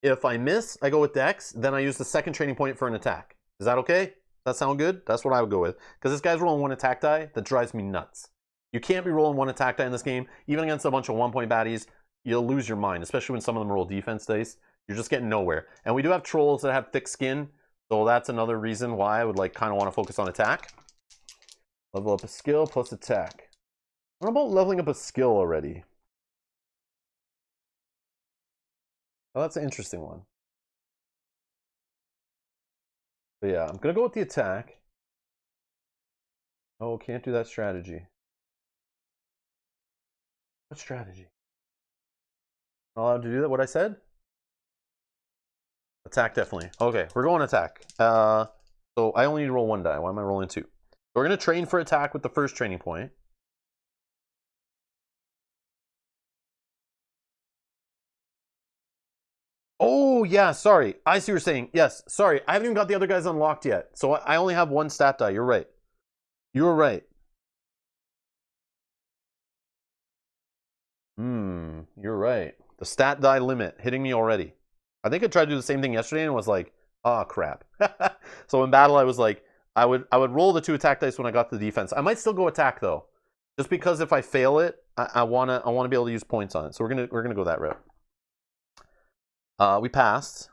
If I miss, I go with Dex. Then I use the second training point for an attack. Is that okay? That sound good? That's what I would go with. Because this guy's rolling 1 attack die. That drives me nuts. You can't be rolling 1 attack die in this game. Even against a bunch of 1-point baddies, you'll lose your mind. Especially when some of them roll defense dice. You're just getting nowhere. And we do have trolls that have thick skin. So that's another reason why I would kind of want to focus on attack. Level up a skill plus attack. What about leveling up a skill already? Oh, that's an interesting one. But yeah, I'm going to go with the attack. Oh, can't do that strategy. What strategy? Not allowed to do that? What I said? Attack, definitely. Okay, we're going attack. So I only need to roll 1 die. Why am I rolling 2? So we're going to train for attack with the first training point. Oh, yeah, sorry. I see what you're saying. Yes, sorry. I haven't even got the other guys unlocked yet. So I only have 1 stat die. You're right. You're right. You're right. The stat die limit hitting me already. I think I tried to do the same thing yesterday and was like, oh crap. So in battle I was like, I would roll the 2 attack dice when I got the defense. I might still go attack though. Just because if I fail it, I wanna be able to use points on it. So we're gonna go that route. We passed.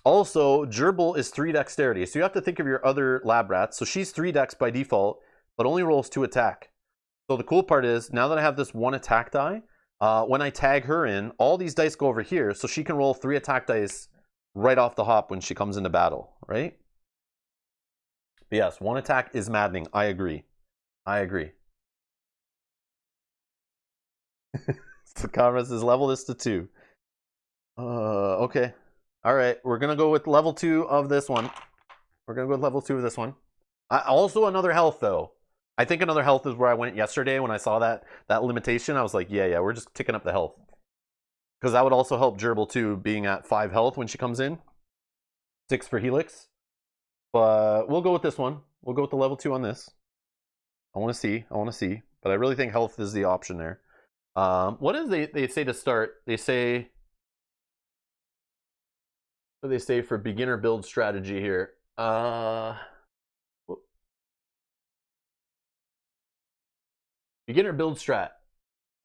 Also, Gerbil is 3 dexterity, so you have to think of your other lab rats. So she's 3 dex by default, but only rolls 2 attack. So the cool part is, now that I have this 1 attack die, when I tag her in, all these dice go over here, so she can roll 3 attack dice right off the hop when she comes into battle, right? But yes, 1 attack is maddening. I agree. I agree. So Conference's level this to 2. Okay. All right, we're gonna go with level 2 of this one. We're gonna go with level 2 of this one. Also another health though. I think another health is where I went yesterday when I saw that limitation. I was like, yeah, we're just ticking up the health. Because that would also help Gerbil too, being at 5 health when she comes in. 6 for Helix. But we'll go with this one. We'll go with the level 2 on this. I want to see. But I really think health is the option there. What is they say to start? They say... What do they say for beginner build strategy here? Beginner build strat.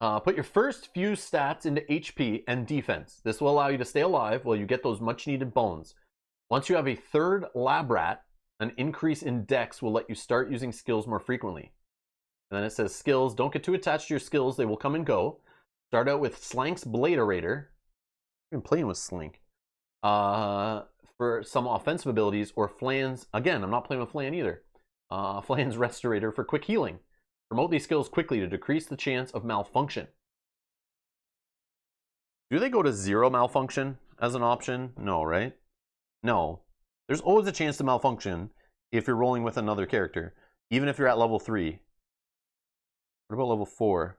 Put your first few stats into HP and defense. This will allow you to stay alive while you get those much needed bones. Once you have a 3rd lab rat, an increase in dex will let you start using skills more frequently. And then it says skills. Don't get too attached to your skills. They will come and go. Start out with Slank's Bladerator. I've been playing with Slink. For some offensive abilities, or Flan's, again, I'm not playing with Flan either. Flan's Restorator for quick healing. Promote these skills quickly to decrease the chance of malfunction. Do they go to 0 malfunction as an option? No, right? No. There's always a chance to malfunction if you're rolling with another character, even if you're at level 3. What about level 4?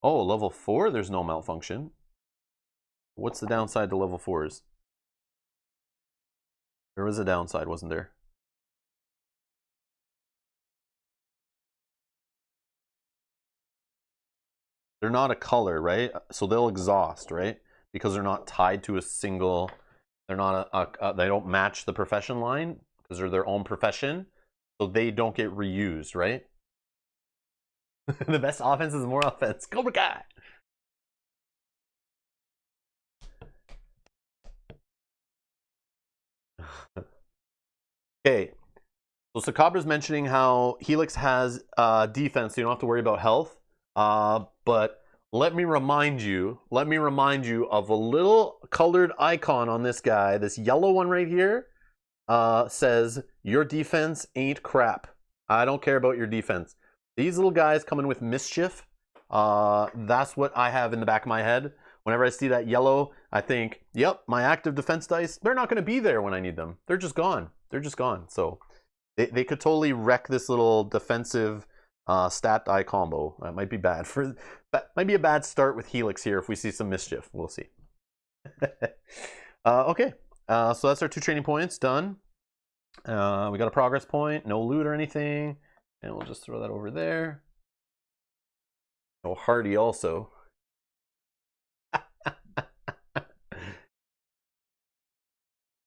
Oh, level 4, there's no malfunction. What's the downside to level 4s? There was a downside, wasn't there? They're not a color, right? So they'll exhaust, right? Because they're not tied to a single... They're not they don't match the profession line because they're their own profession. So they don't get reused, right? The best offense is more offense. Cobra Kai! Okay, so Sacabra's mentioning how Helix has defense, so you don't have to worry about health. But let me remind you of a little colored icon on this guy. This yellow one right here says, your defense ain't crap. I don't care about your defense. These little guys come in with mischief. That's what I have in the back of my head. Whenever I see that yellow, I think, yep, my active defense dice, they're not going to be there when I need them. They're just gone. They're just gone. So they could totally wreck this little defensive stat die combo. That might be bad. Might be a bad start with Helix here if we see some mischief. We'll see. Okay, so that's our 2 training points done. We got a progress point, no loot or anything. And we'll just throw that over there. No Hardy also.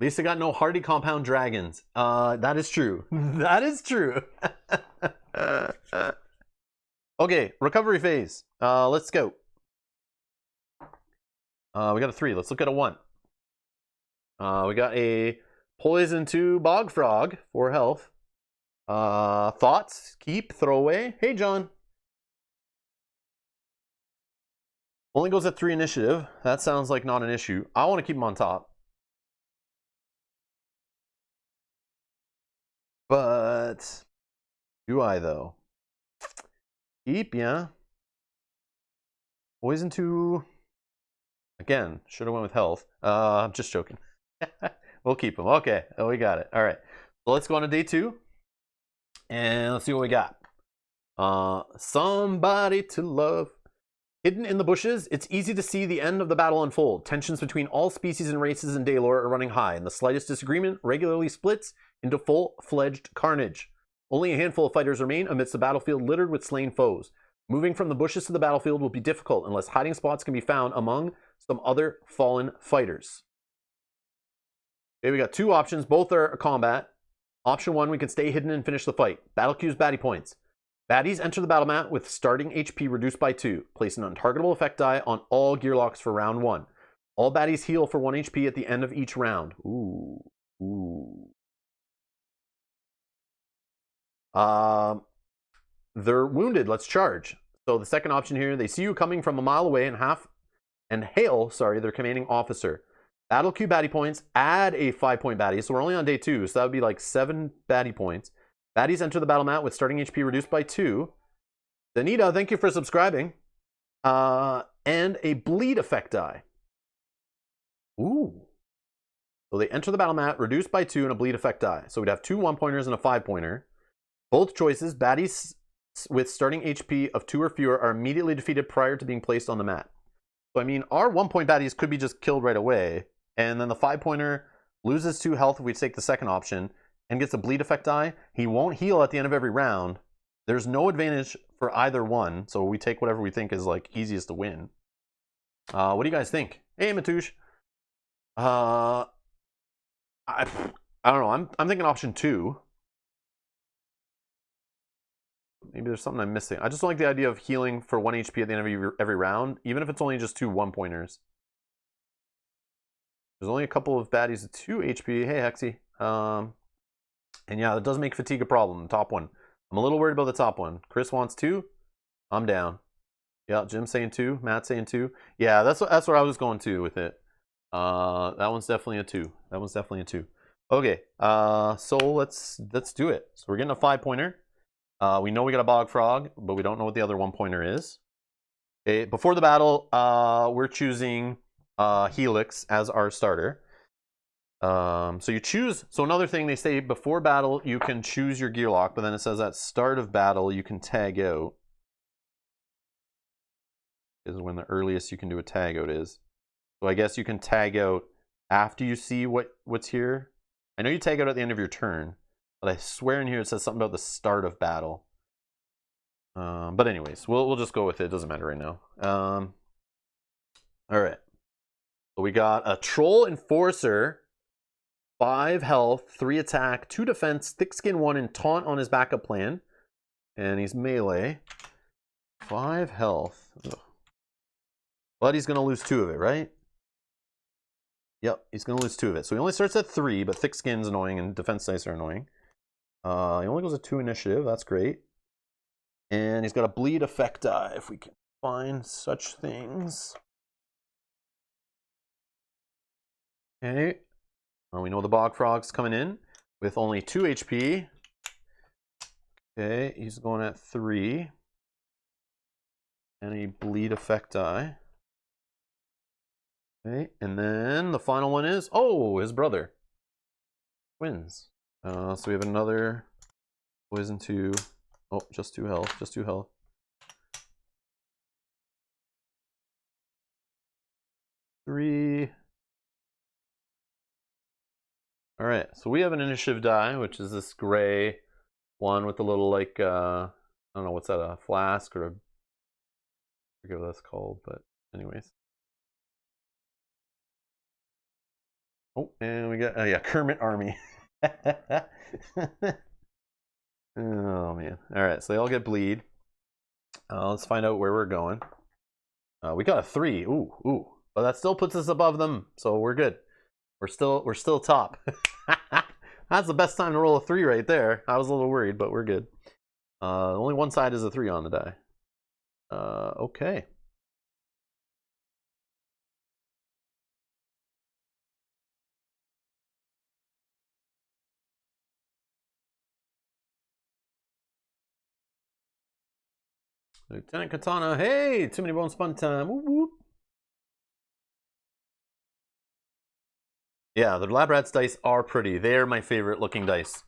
At least I got no Hardy compound dragons. That is true. That is true. Okay, recovery phase. Let's go. We got a 3. Let's look at a 1. We got a poison to Bog Frog for health. Thoughts, keep, throw away. Hey, John. Only goes at 3 initiative. That sounds like not an issue. I want to keep him on top. But do I though? Keep, yeah. Poison to... Again, should have went with health. I'm just joking. We'll keep him. Okay, oh, we got it. All right. So let's go on to day 2. And let's see what we got. Somebody to love. Hidden in the bushes, it's easy to see the end of the battle unfold. Tensions between all species and races in Daylor are running high, and the slightest disagreement regularly splits into full-fledged carnage. Only a handful of fighters remain amidst a battlefield littered with slain foes. Moving from the bushes to the battlefield will be difficult unless hiding spots can be found among some other fallen fighters. Okay, we got two options. Both are combat. Option 1, we can stay hidden and finish the fight. Battle cues, baddie points. Baddies enter the battle mat with starting HP reduced by 2. Place an untargetable effect die on all gear locks for round 1. All baddies heal for 1 HP at the end of each round. Ooh. They're wounded. Let's charge. So the second option here, they see you coming from a mile away and hail, their commanding officer. Battle queue baddie points, add a 5-point baddie. So we're only on day 2, so that would be like 7 baddie points. Baddies enter the battle mat with starting HP reduced by 2. Danita, thank you for subscribing. And a bleed effect die. Ooh. So they enter the battle mat, reduced by 2, and a bleed effect die. So we'd have 2 1-pointers and a 5-pointer. Both choices, baddies with starting HP of 2 or fewer are immediately defeated prior to being placed on the mat. So I mean, our 1-point baddies could be just killed right away. And then the 5-pointer loses 2 health if we take the second option and gets a bleed effect die. He won't heal at the end of every round. There's no advantage for either one, so we take whatever we think is like easiest to win. What do you guys think? Hey, Matouche. I don't know. I'm thinking option 2. Maybe there's something I'm missing. I just don't like the idea of healing for 1 HP at the end of every round, even if it's only just 2 1-pointers. There's only a couple of baddies at 2 HP. Hey, Hexy. And yeah, that does make fatigue a problem. The top one. I'm a little worried about the top one. Chris wants 2. I'm down. Yeah, Jim's saying 2. Matt's saying 2. Yeah, that's where I was going to with it. That one's definitely a 2. That one's definitely a 2. Okay, so let's do it. So we're getting a 5-pointer. We know we got a Bog Frog, but we don't know what the other 1-pointer is. Okay, before the battle, we're choosing Helix as our starter. So you choose. So another thing they say before battle, you can choose your gear lock, but then it says at start of battle you can tag out. Is when the earliest you can do a tag out is. So I guess you can tag out after you see what's here. I know you tag out at the end of your turn, but I swear in here it says something about the start of battle. But anyways, we'll just go with it. It doesn't matter right now. All right. So we got a Troll Enforcer, 5 health, 3 attack, 2 defense, thick skin 1, and taunt on his backup plan. And he's melee. 5 health. Ugh. But he's going to lose 2 of it, right? Yep, he's going to lose 2 of it. So he only starts at 3, but thick skin's annoying and defense dice are annoying. He only goes at 2 initiative. That's great. And he's got a bleed effect die, if we can find such things. Okay. We know the Bog Frog's coming in with only 2 HP. Okay, he's going at 3. And a bleed effect die. Okay, and then the final one is, oh, his brother. Twins. So we have another poison 2. Oh, just 2 health, just 2 health. 3. All right, so we have an initiative die, which is this gray one with a little like, I don't know, what's that, a flask or a, I forget what that's called, but anyways. Oh, and we got, yeah, Kermit Army. Oh, man. All right, so they all get bleed. Let's find out where we're going. We got a 3. Ooh. But that still puts us above them, so we're good. We're still top. That's the best time to roll a 3 right there. I was a little worried, but we're good. Only one side is a 3 on the die. Okay. Lieutenant Katana, hey, too many bones fun time. Whoop, whoop. Yeah, the Lab Rats dice are pretty. They're my favorite looking dice.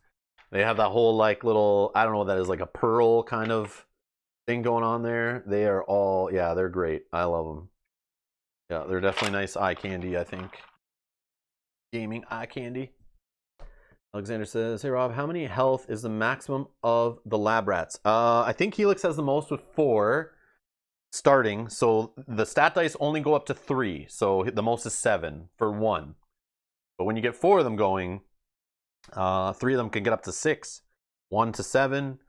They have that whole like little, I don't know what that is, like a pearl kind of thing going on there. They are all, yeah, they're great. I love them. Yeah, they're definitely nice eye candy, I think. Gaming eye candy. Alexander says, hey Rob, how many health is the maximum of the lab rats? I think Helix has the most with 4 starting. So the stat dice only go up to 3. So the most is 7 for 1. But when you get 4 of them going, 3 of them can get up to 6. 1 to 7.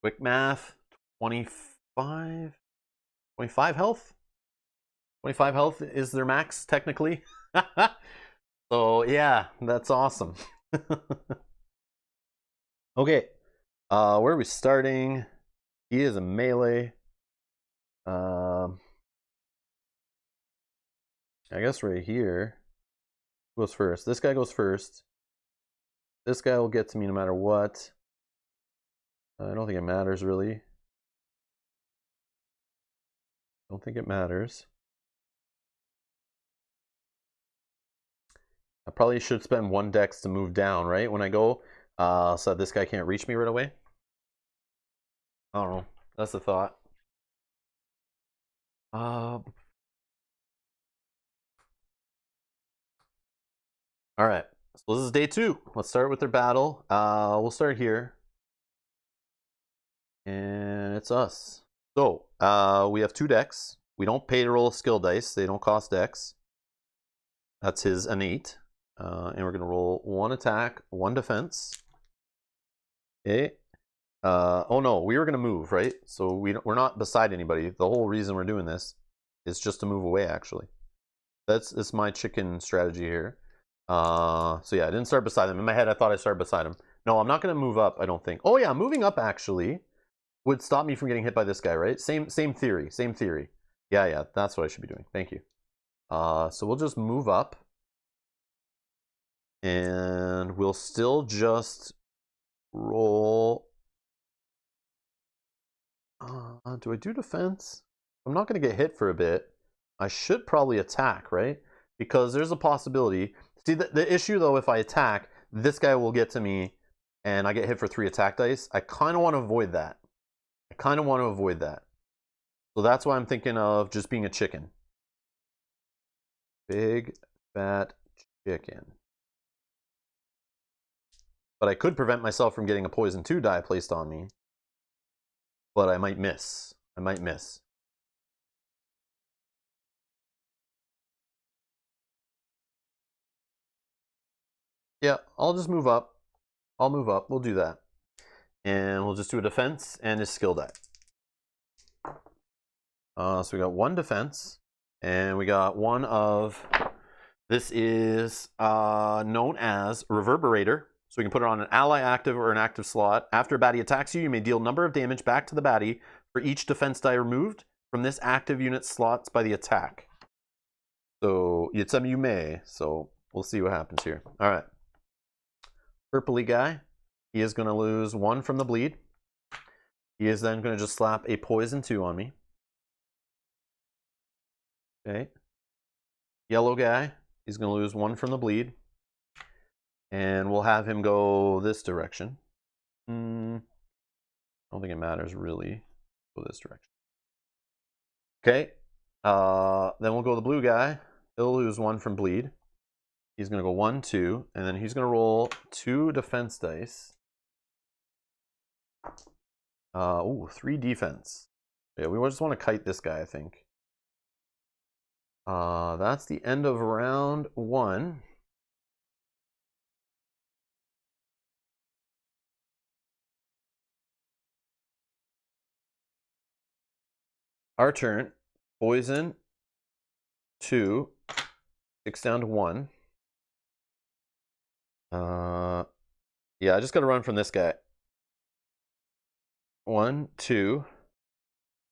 Quick math. 25 health. 25 health is their max technically. So yeah, that's awesome. Okay, where are we starting? He is a melee. I guess right here goes first. This guy goes first. This guy will get to me no matter what. I don't think it matters really. Don't think it matters. I probably should spend 1 dex to move down, right? When I go, so that this guy can't reach me right away. I don't know. That's the thought. All right. So this is day 2. Let's start with their battle. We'll start here. And it's us. So, we have 2 decks. We don't pay to roll skill dice. They don't cost dex. That's his innate. And we're going to roll 1 attack, 1 defense. Okay. Oh no, we were going to move, right? So we're not beside anybody. The whole reason we're doing this is just to move away, actually. That's my chicken strategy here. So yeah, I didn't start beside him. In my head, I thought I started beside him. No, I'm not going to move up, I don't think. Oh yeah, moving up, actually, would stop me from getting hit by this guy, right? Same theory, same theory. Yeah, that's what I should be doing. Thank you. So we'll just move up. And we'll still just roll. Do I do defense? I'm not going to get hit for a bit. I should probably attack, right? Because there's a possibility. See, the issue, though, if I attack, this guy will get to me, and I get hit for 3 attack dice. I kind of want to avoid that. So that's why I'm thinking of just being a chicken. Big, fat chicken. But I could prevent myself from getting a poison 2 die placed on me. But I might miss. Yeah, I'll just move up. I'll move up. We'll do that. And we'll just do a defense and a skill die. So we got 1 defense. And we got 1 of... This is known as Reverberator. So we can put it on an ally active or an active slot. After a baddie attacks you, you may deal number of damage back to the baddie for each defense die removed from this active unit slots by the attack. So you may. So we'll see what happens here. All right. Purpley guy. He is going to lose 1 from the bleed. He is then going to just slap a poison 2 on me. Okay. Yellow guy. He's going to lose 1 from the bleed. And we'll have him go this direction. I don't think it matters really. Go this direction. Okay. Then we'll go the blue guy. He'll lose 1 from bleed. He's going to go 1, 2. And then he's going to roll 2 defense dice. 3 defense. Yeah, we just want to kite this guy, I think. That's the end of round 1. Our turn. Poison 2. 6 down to 1. Yeah, I just got to run from this guy. 1, 2.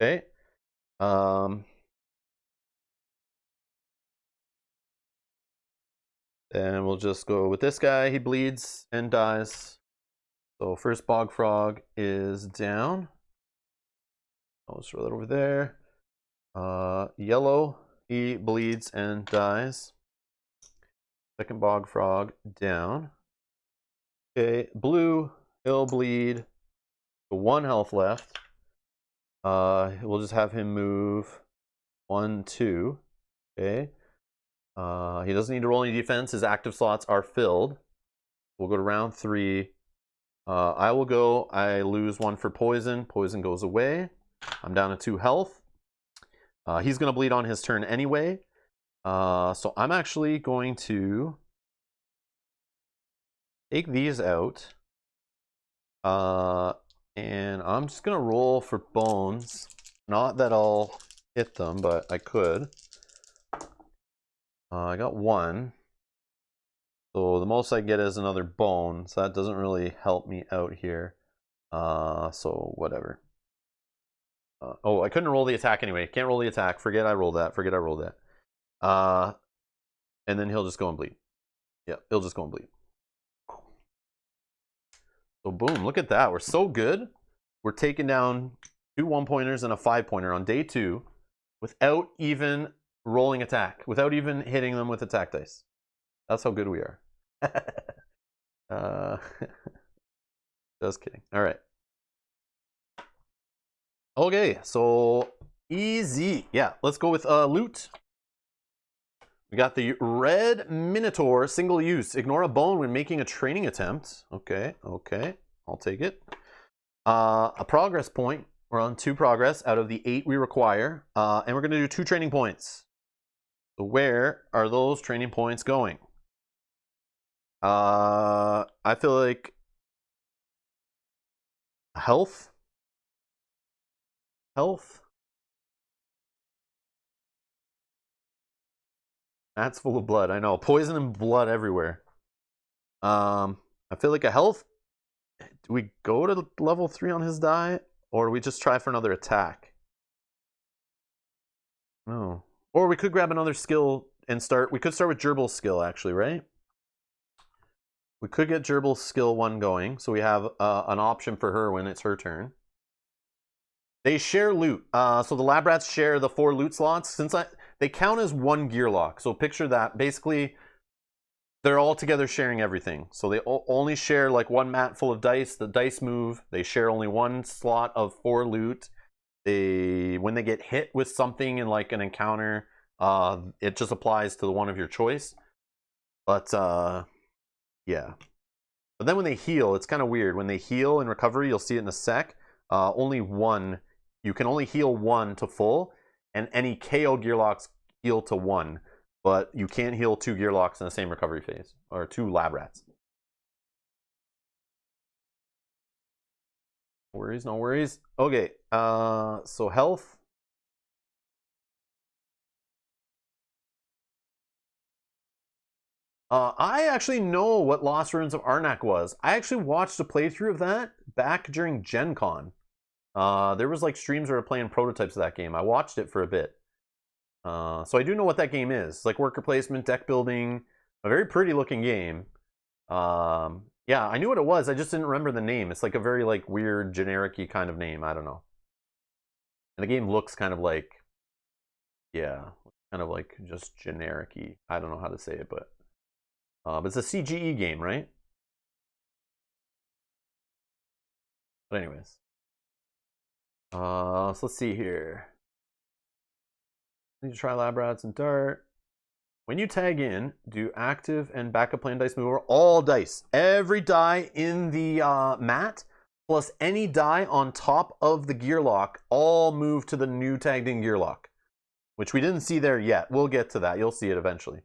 Okay. And we'll just go with this guy. He bleeds and dies. So first Bog Frog is down. I'll just throw that over there. Yellow, he bleeds and dies. Second Bog Frog down. Okay, blue, he'll bleed. 1 health left. We'll just have him move 1, 2. Okay. He doesn't need to roll any defense. His active slots are filled. We'll go to round 3. I will go. I lose 1 for poison. Poison goes away. I'm down to 2 health. He's going to bleed on his turn anyway. So I'm actually going to take these out. And I'm just going to roll for bones. Not that I'll hit them, but I could. I got 1. So the most I get is another bone. So that doesn't really help me out here. So whatever. Oh, I couldn't roll the attack anyway. Can't roll the attack. Forget I rolled that. Forget I rolled that. And then he'll just go and bleed. Yeah, he'll just go and bleed. So boom, look at that. We're so good. We're taking down 2 1-pointers and a 5-pointer on day 2 without even rolling attack, without even hitting them with attack dice. That's how good we are. Just kidding. All right. Okay, so easy. Yeah, let's go with loot. We got the Red Minotaur single use. Ignore a bone when making a training attempt. Okay, I'll take it. A progress point. We're on 2 progress out of the 8 we require. And we're going to do 2 training points. So where are those training points going? I feel like health. That's full of blood. I know. Poison and blood everywhere. I feel like a health. Do we go to level 3 on his die? Or do we just try for another attack? No. Or we could grab another skill and start. We could start with Gerbil's skill, actually, right? We could get Gerbil's skill 1 going. So we have an option for her when it's her turn. They share loot. So the lab rats share the 4 loot slots. They count as 1 gear lock. So picture that. Basically, they're all together sharing everything. So they only share like 1 mat full of dice. The dice move. They share only 1 slot of 4 loot. When they get hit with something in like an encounter, it just applies to the one of your choice. But yeah. But then when they heal, it's kind of weird. When they heal in recovery, you'll see it in a sec. Only 1. You can only heal 1 to full, and any KO gear locks heal to 1. But you can't heal 2 gear locks in the same recovery phase, or 2 lab rats. No worries, no worries. Okay, so health. I actually know what Lost Ruins of Arnak was. I actually watched a playthrough of that back during Gen Con. There was like streams that were playing prototypes of that game. I watched it for a bit. So I do know what that game is. It's like worker placement, deck building, a very pretty looking game. Yeah, I knew what it was. I just didn't remember the name. It's like a very like weird generic-y kind of name. I don't know. And the game looks kind of like, yeah, kind of like just generic-y. I don't know how to say it, but it's a CGE game, right? But anyways. So let's see here. Need to try lab rats and dart. When you tag in, do active and backup plan dice move over all dice. Every die in the mat, plus any die on top of the gear lock, all move to the new tagged in gear lock. Which we didn't see there yet. We'll get to that. You'll see it eventually.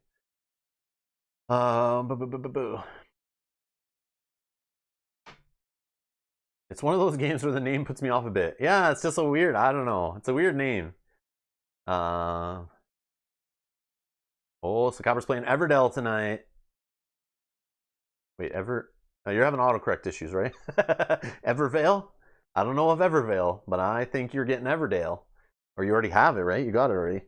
It's one of those games where the name puts me off a bit. Yeah, it's just so weird. I don't know. It's a weird name. Oh, so Copper's playing Everdell tonight. Wait, you're having autocorrect issues, right? Evervale? I don't know of Evervale, but I think you're getting Everdale. Or you already have it, right? You got it already.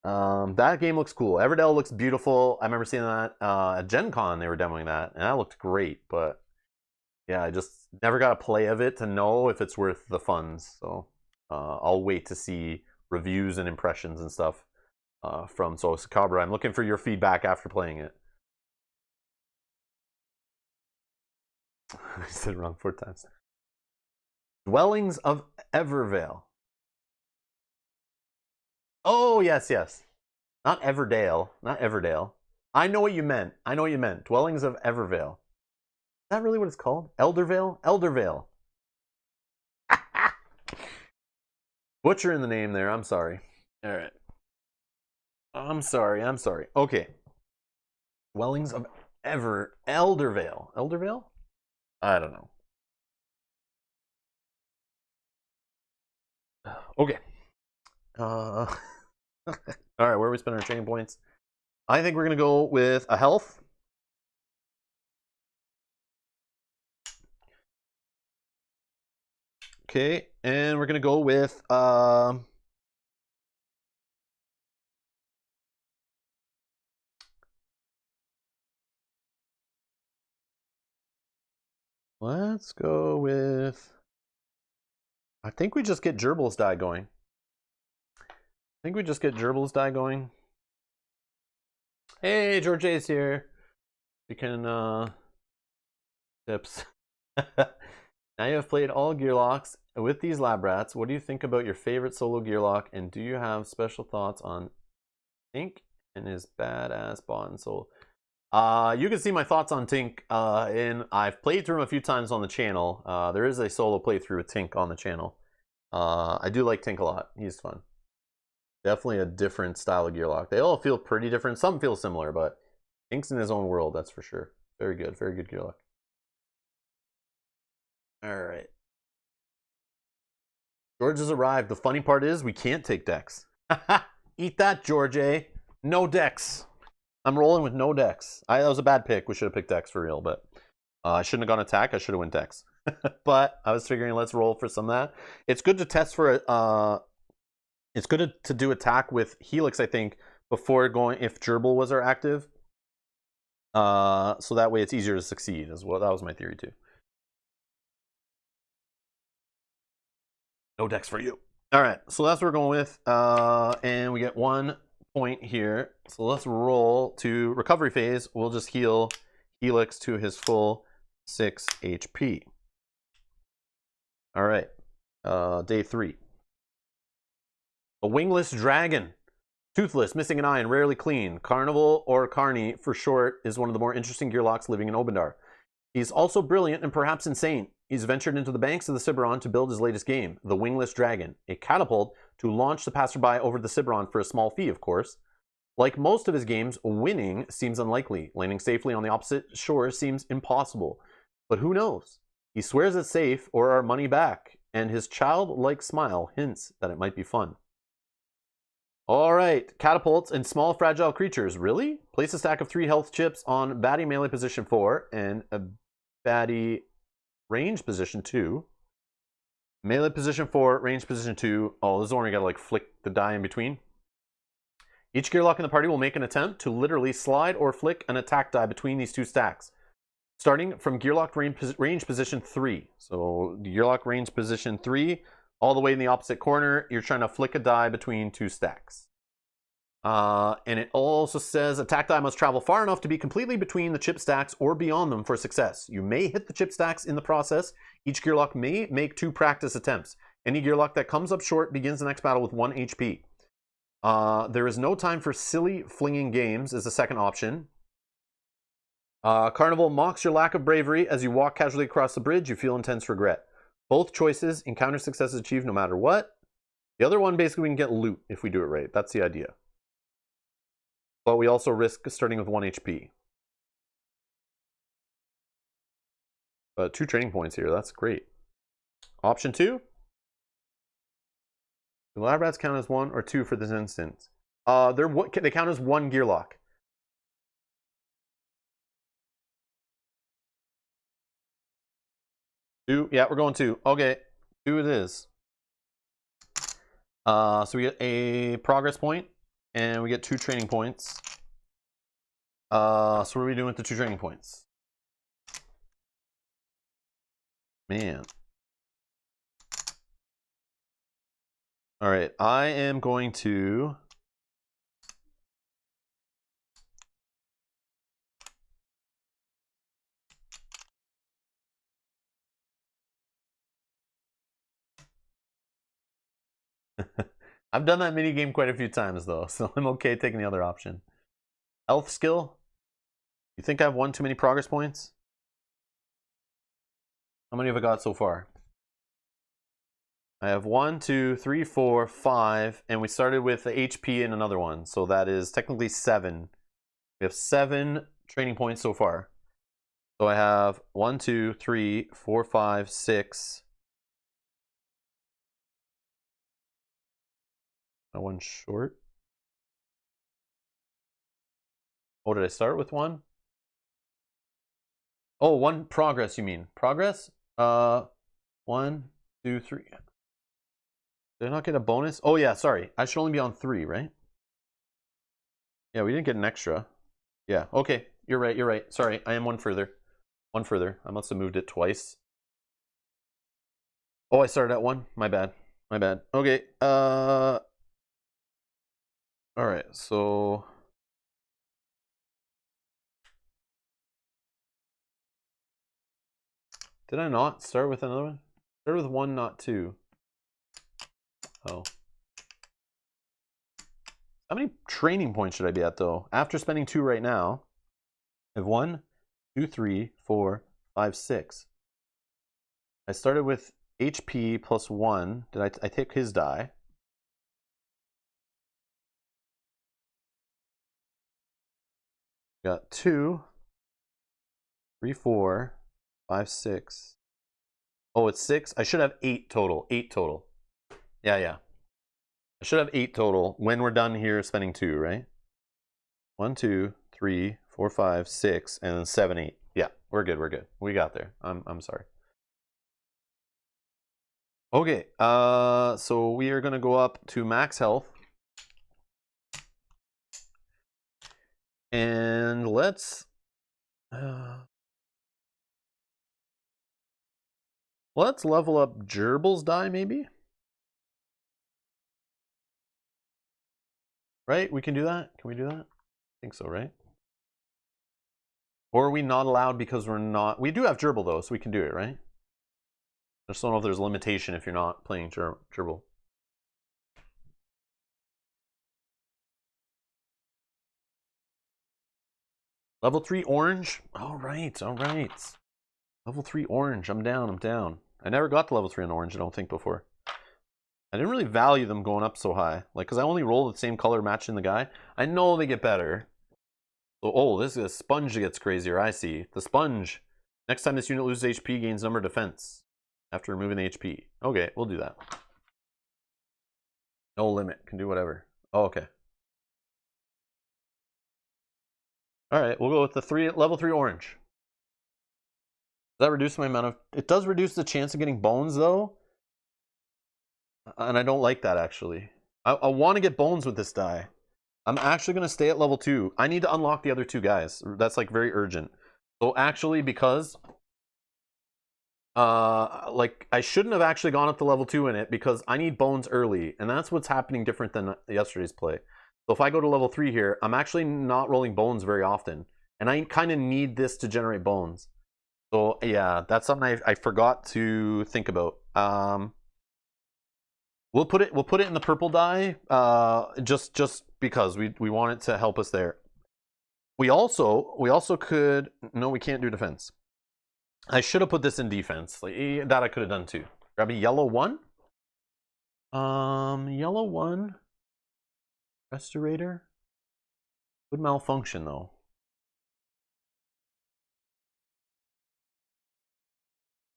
That game looks cool. Everdell looks beautiful. I remember seeing that at Gen Con. They were demoing that, and that looked great. But yeah, I just never got a play of it to know if it's worth the funds. So I'll wait to see reviews and impressions and stuff from Sakabra. I'm looking for your feedback after playing it. I said it wrong 4 times. Dwellings of Evervale. Oh, yes. Not Everdale. Not Everdale. I know what you meant. Dwellings of Evervale. that really what it's called? Eldervale? Eldervale. Butcher in the name there. I'm sorry. All right. I'm sorry. I'm sorry. Okay. Dwellings of Eldervale. Eldervale? I don't know. Okay. All right. Where are we spending our training points? I think we're gonna go with a health. Okay, and we're gonna go with let's go with, I think we just get Gerbil's die going. I think we just get Gerbil's die going. Hey, George A's here. You can tips. Now you have played all Gearlocks with these lab rats. What do you think about your favorite solo Gearlock, and do you have special thoughts on Tink and his badass bot and soul? You can see my thoughts on Tink, and I've played through him a few times on the channel. There is a solo playthrough with Tink on the channel. I do like Tink a lot. He's fun. Definitely a different style of Gearlock. They all feel pretty different. Some feel similar, but Tink's in his own world, that's for sure. Very good Gearlock. All right. George has arrived. The funny part is we can't take decks. Eat that, George A. No decks. I'm rolling with no decks. That was a bad pick. We should have picked decks for real, but I shouldn't have gone attack. I should have went decks. But I was figuring let's roll for some of that. It's good to test for it's good to do attack with Helix, I think, before going if Gerbil was our active. So that way it's easier to succeed as well. That was my theory too. No decks for you. All right, so that's what we're going with. And we get 1 point here. So let's roll to recovery phase. We'll just heal Helix to his full 6 HP. All right, day 3. A wingless dragon. Toothless, missing an eye, and rarely clean. Carnival, or Carney for short, is one of the more interesting Gearlocks living in Obendar. He's also brilliant and perhaps insane. He's ventured into the banks of the Ciberon to build his latest game, the Wingless Dragon, a catapult to launch the passerby over the Ciberon for a small fee, of course. Like most of his games, winning seems unlikely. Landing safely on the opposite shore seems impossible. But who knows? He swears it's safe or our money back, and his childlike smile hints that it might be fun. All right, catapults and small fragile creatures. Really? Place a stack of 3 health chips on baddie melee position 4 and a baddie range position 2. Melee position 4, range position 2. Oh, this is the one where you gotta like flick the die in between. Each Gearlock in the party will make an attempt to literally slide or flick an attack die between these 2 stacks, starting from Gearlock range position 3. So Gearlock range position 3, all the way in the opposite corner, you're trying to flick a die between 2 stacks. And it also says attack die must travel far enough to be completely between the chip stacks or beyond them for success. You may hit the chip stacks in the process. Each Gearlock may make 2 practice attempts. Any Gearlock that comes up short begins the next battle with 1 HP. There is no time for silly flinging games is the second option. Carnival mocks your lack of bravery. As you walk casually across the bridge, you feel intense regret. Both choices encounter successes achieved no matter what. The other one, basically, we can get loot if we do it right. That's the idea. But we also risk starting with 1 HP. 2 training points here. That's great. Option 2. Do lab rats count as 1 or 2 for this instance? They count as 1 Gearlock. 2. Yeah, we're going 2. Okay, 2 it is. So we get a progress point, and we get 2 training points. So what are we doing with the 2 training points? Man. All right, I am going to... I've done that mini game quite a few times though, so I'm okay taking the other option. Health skill. You think I've won too many progress points? How many have I got so far? I have 1, 2, 3, 4, 5, and we started with the HP in another one, so that is technically 7. We have 7 training points so far. So I have 1, 2, 3, 4, 5, 6. One short. Oh, did I start with 1? Oh, 1 progress, you mean? Progress? 1, 2, 3. Did I not get a bonus? Oh yeah, sorry. I should only be on 3, right? Yeah, we didn't get an extra. Yeah, okay. You're right, you're right. Sorry, I am 1 further. 1 further. I must have moved it twice. Oh, I started at 1? My bad. My bad. Okay, alright, so... Did I not start with another one? Start with 1, not 2. Oh. How many training points should I be at, though? After spending 2 right now, I have 1, 2, 3, 4, 5, 6. I started with HP plus 1. Did I take his die? Got 2, 3, 4, 5, 6. Oh, it's 6? I should have 8 total. 8 total. Yeah. I should have 8 total when we're done here spending 2, right? 1, 2, 3, 4, 5, 6, and then 7, 8. Yeah, we're good, we're good. We got there. I'm sorry. Okay, so we are gonna go up to max health. And let's level up Gerbil's die, maybe? Right? We can do that? Can we do that? I think so, right? Or are we not allowed because we're not... We do have Gerbil, though, so we can do it, right? I just don't know if there's a limitation if you're not playing Gerbil. Level 3 orange? Alright, alright. Level 3 orange. I'm down, I'm down. I never got to level 3 on orange, I don't think, before. I didn't really value them going up so high. Like, because I only roll the same color matching the guy. I know they get better. So, oh, this is a sponge that gets crazier, I see. The sponge. Next time this unit loses HP, gains number of defense. After removing the HP. Okay, we'll do that. No limit. Can do whatever. Oh, okay. Alright, we'll go with the level 3 orange. Does that reduce my amount of... It does reduce the chance of getting bones, though. And I don't like that, actually. I want to get bones with this die. I'm actually going to stay at level 2. I need to unlock the other 2 guys. That's, like, very urgent. So, actually, because... like, I shouldn't have actually gone up to level 2 in it because I need bones early. And that's what's happening different than yesterday's play. So if I go to level 3 here, I'm actually not rolling bones very often. And I kind of need this to generate bones. So, yeah, that's something I forgot to think about. We'll put it in the purple die, just because we want it to help us there. We also could... No, we can't do defense. I should have put this in defense. Like, that I could have done too. Grab a yellow 1. Yellow 1. Restorator. Would malfunction though.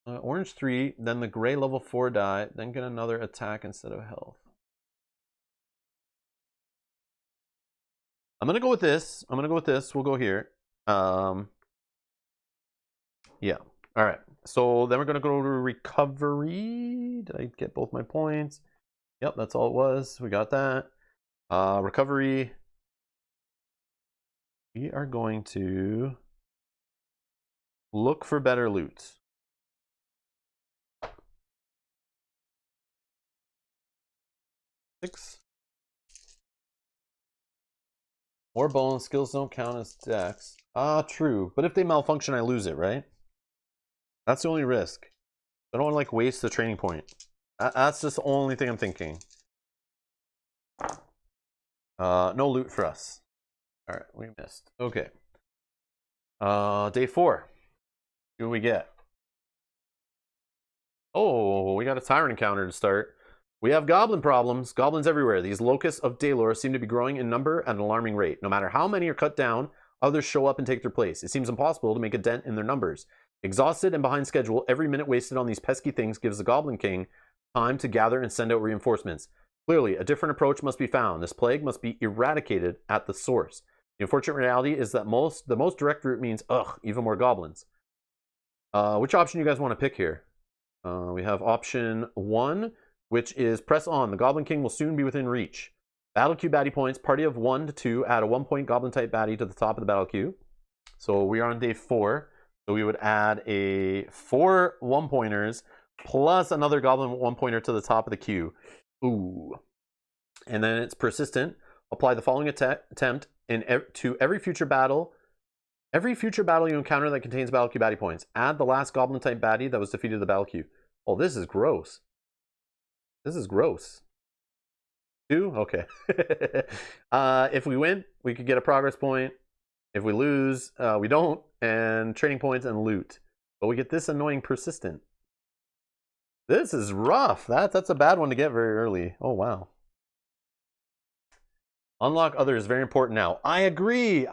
Orange 3, then the gray level 4 die, then get another attack instead of health. I'm gonna go with this. We'll go here. Yeah. All right. So then we're gonna go to recovery. Did I get both my points? Yep, that's all it was. We got that. Recovery. We are going to look for better loot. Six. More bones. Skills don't count as dex. Ah, true. But if they malfunction, I lose it, right? That's the only risk. I don't want to like waste the training point. That's just the only thing I'm thinking. No loot for us. All right, we missed. Okay. Day 4. Who do we get? Oh, we got a Tyrant encounter to start. We have goblin problems. Goblins everywhere. These locusts of Daelor seem to be growing in number at an alarming rate. No matter how many are cut down, others show up and take their place. It seems impossible to make a dent in their numbers. Exhausted and behind schedule, every minute wasted on these pesky things gives the Goblin King time to gather and send out reinforcements. Clearly, a different approach must be found. This plague must be eradicated at the source. The unfortunate reality is that the most direct route means, even more goblins. Which option you guys want to pick here? We have option 1, which is press on. The Goblin King will soon be within reach. Battle queue baddie points. Party of 1 to 2. Add a 1-point Goblin type baddie to the top of the battle queue. So we are on day 4. So we would add a 4 1-pointers plus another Goblin 1-pointer to the top of the queue. Ooh. And then it's persistent. Apply the following attempt to every future battle. Every future battle you encounter that contains battle queue baddie points. Add the last Goblin type baddie that was defeated in the battle queue. Oh, this is gross. This is gross. 2? Okay. If we win, we could get a progress point. If we lose, we don't. And training points and loot. But we get this annoying persistent. This is rough. That's a bad one to get very early. Oh, wow. Unlock others, very important now. I agree.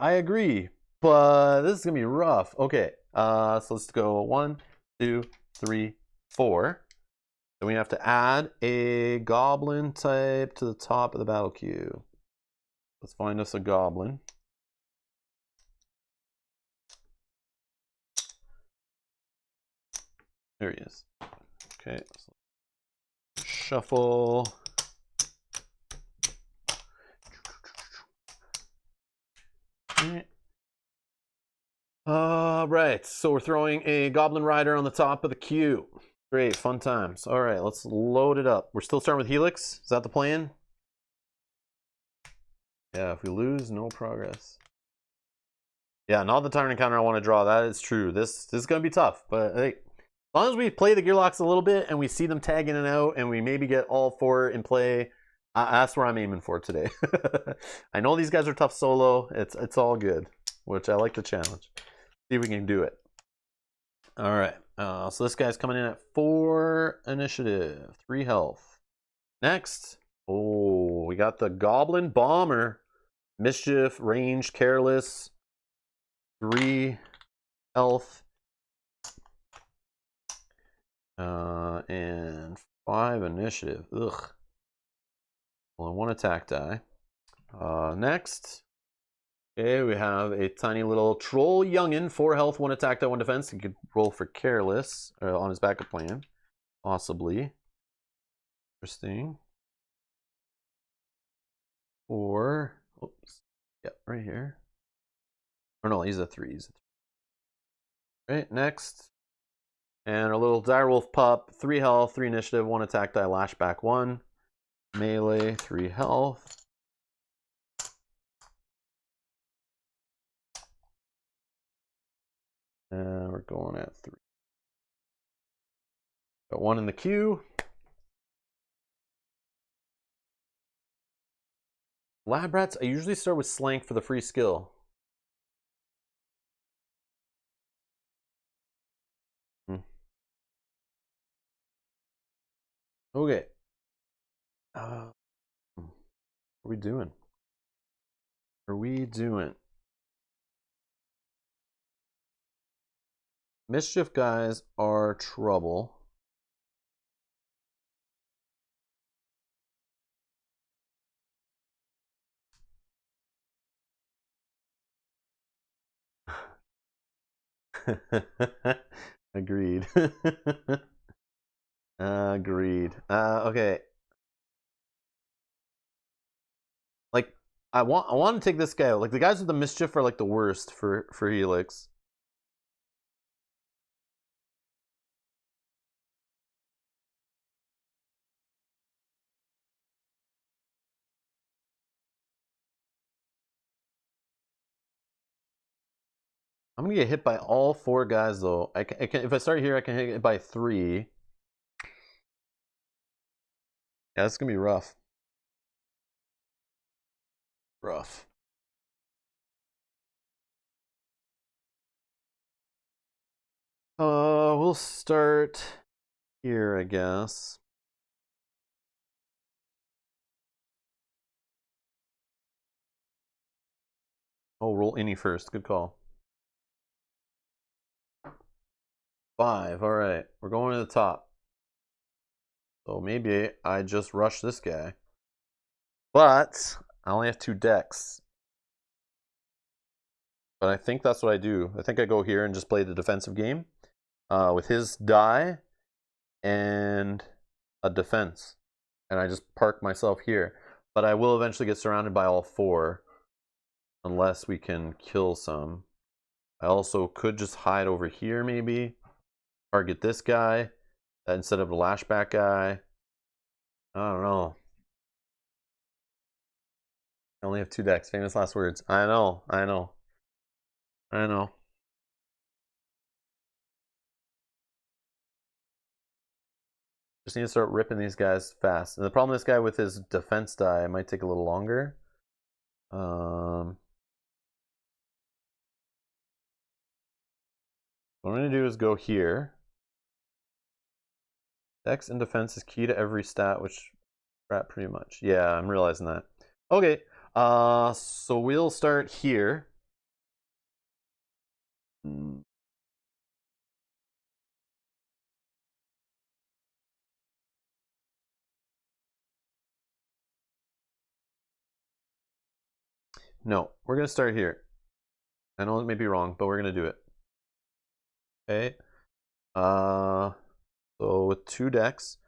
But this is going to be rough. Okay. So let's go 1, 2, 3, 4. Then we have to add a goblin type to the top of the battle queue. Let's find us a goblin. There he is. Okay. So shuffle. Right. So we're throwing a goblin rider on the top of the queue. Great, fun times. All right, let's load it up. We're still starting with Helix. Is that the plan? Yeah, if we lose, no progress. Yeah, not the Tyrant encounter I want to draw. That is true. This is going to be tough. But hey, as long as we play the Gearlocks a little bit and we see them tag in and out and we maybe get all 4 in play, that's where I'm aiming for today. I know these guys are tough solo. It's all good, which I like the challenge. See if we can do it. All right. So this guy's coming in at 4 initiative, 3 health. Next, we got the Goblin Bomber. Mischief, ranged, careless, 3 health. And 5 initiative. Ugh. Only 1 attack die. Next. Okay, we have a tiny little troll youngin, 4 health, 1 attack, 1 defense. He could roll for careless on his backup plan, possibly. Interesting. Or, oops, yeah, right here. Oh no, he's a 3. Right, next. And our little direwolf pup, 3 health, 3 initiative, 1 attack die, lashback 1. Melee, 3 health. And we're going at 3. Got 1 in the queue. Lab rats, I usually start with Slank for the free skill. Okay. What are we doing? Mischief guys are trouble. Agreed. Agreed. Okay. Like I want to take this guy out. Like the guys with the mischief are like the worst for Helix. I'm gonna get hit by all 4 guys though. I can if I start here, I can hit it by 3. Yeah, it's gonna be rough. Rough. We'll start here, I guess. Oh, roll any first. Good call. 5. All right. We're going to the top. So maybe I just rush this guy. But I only have 2 decks. But I think that's what I do. I think I go here and just play the defensive game with his die and a defense. And I just park myself here. But I will eventually get surrounded by all 4 unless we can kill some. I also could just hide over here maybe. Target this guy instead of the lashback guy. I don't know. I only have 2 decks. Famous last words. I know. I know. I know. Just need to start ripping these guys fast. And the problem with this guy with his defense die, it might take a little longer. What I'm going to do is go here. Dex and defense is key to every stat, which rat pretty much. Yeah, I'm realizing that. Okay, so we'll start here. No, we're going to start here. I know it may be wrong, but we're going to do it. Okay. So with 2 decks,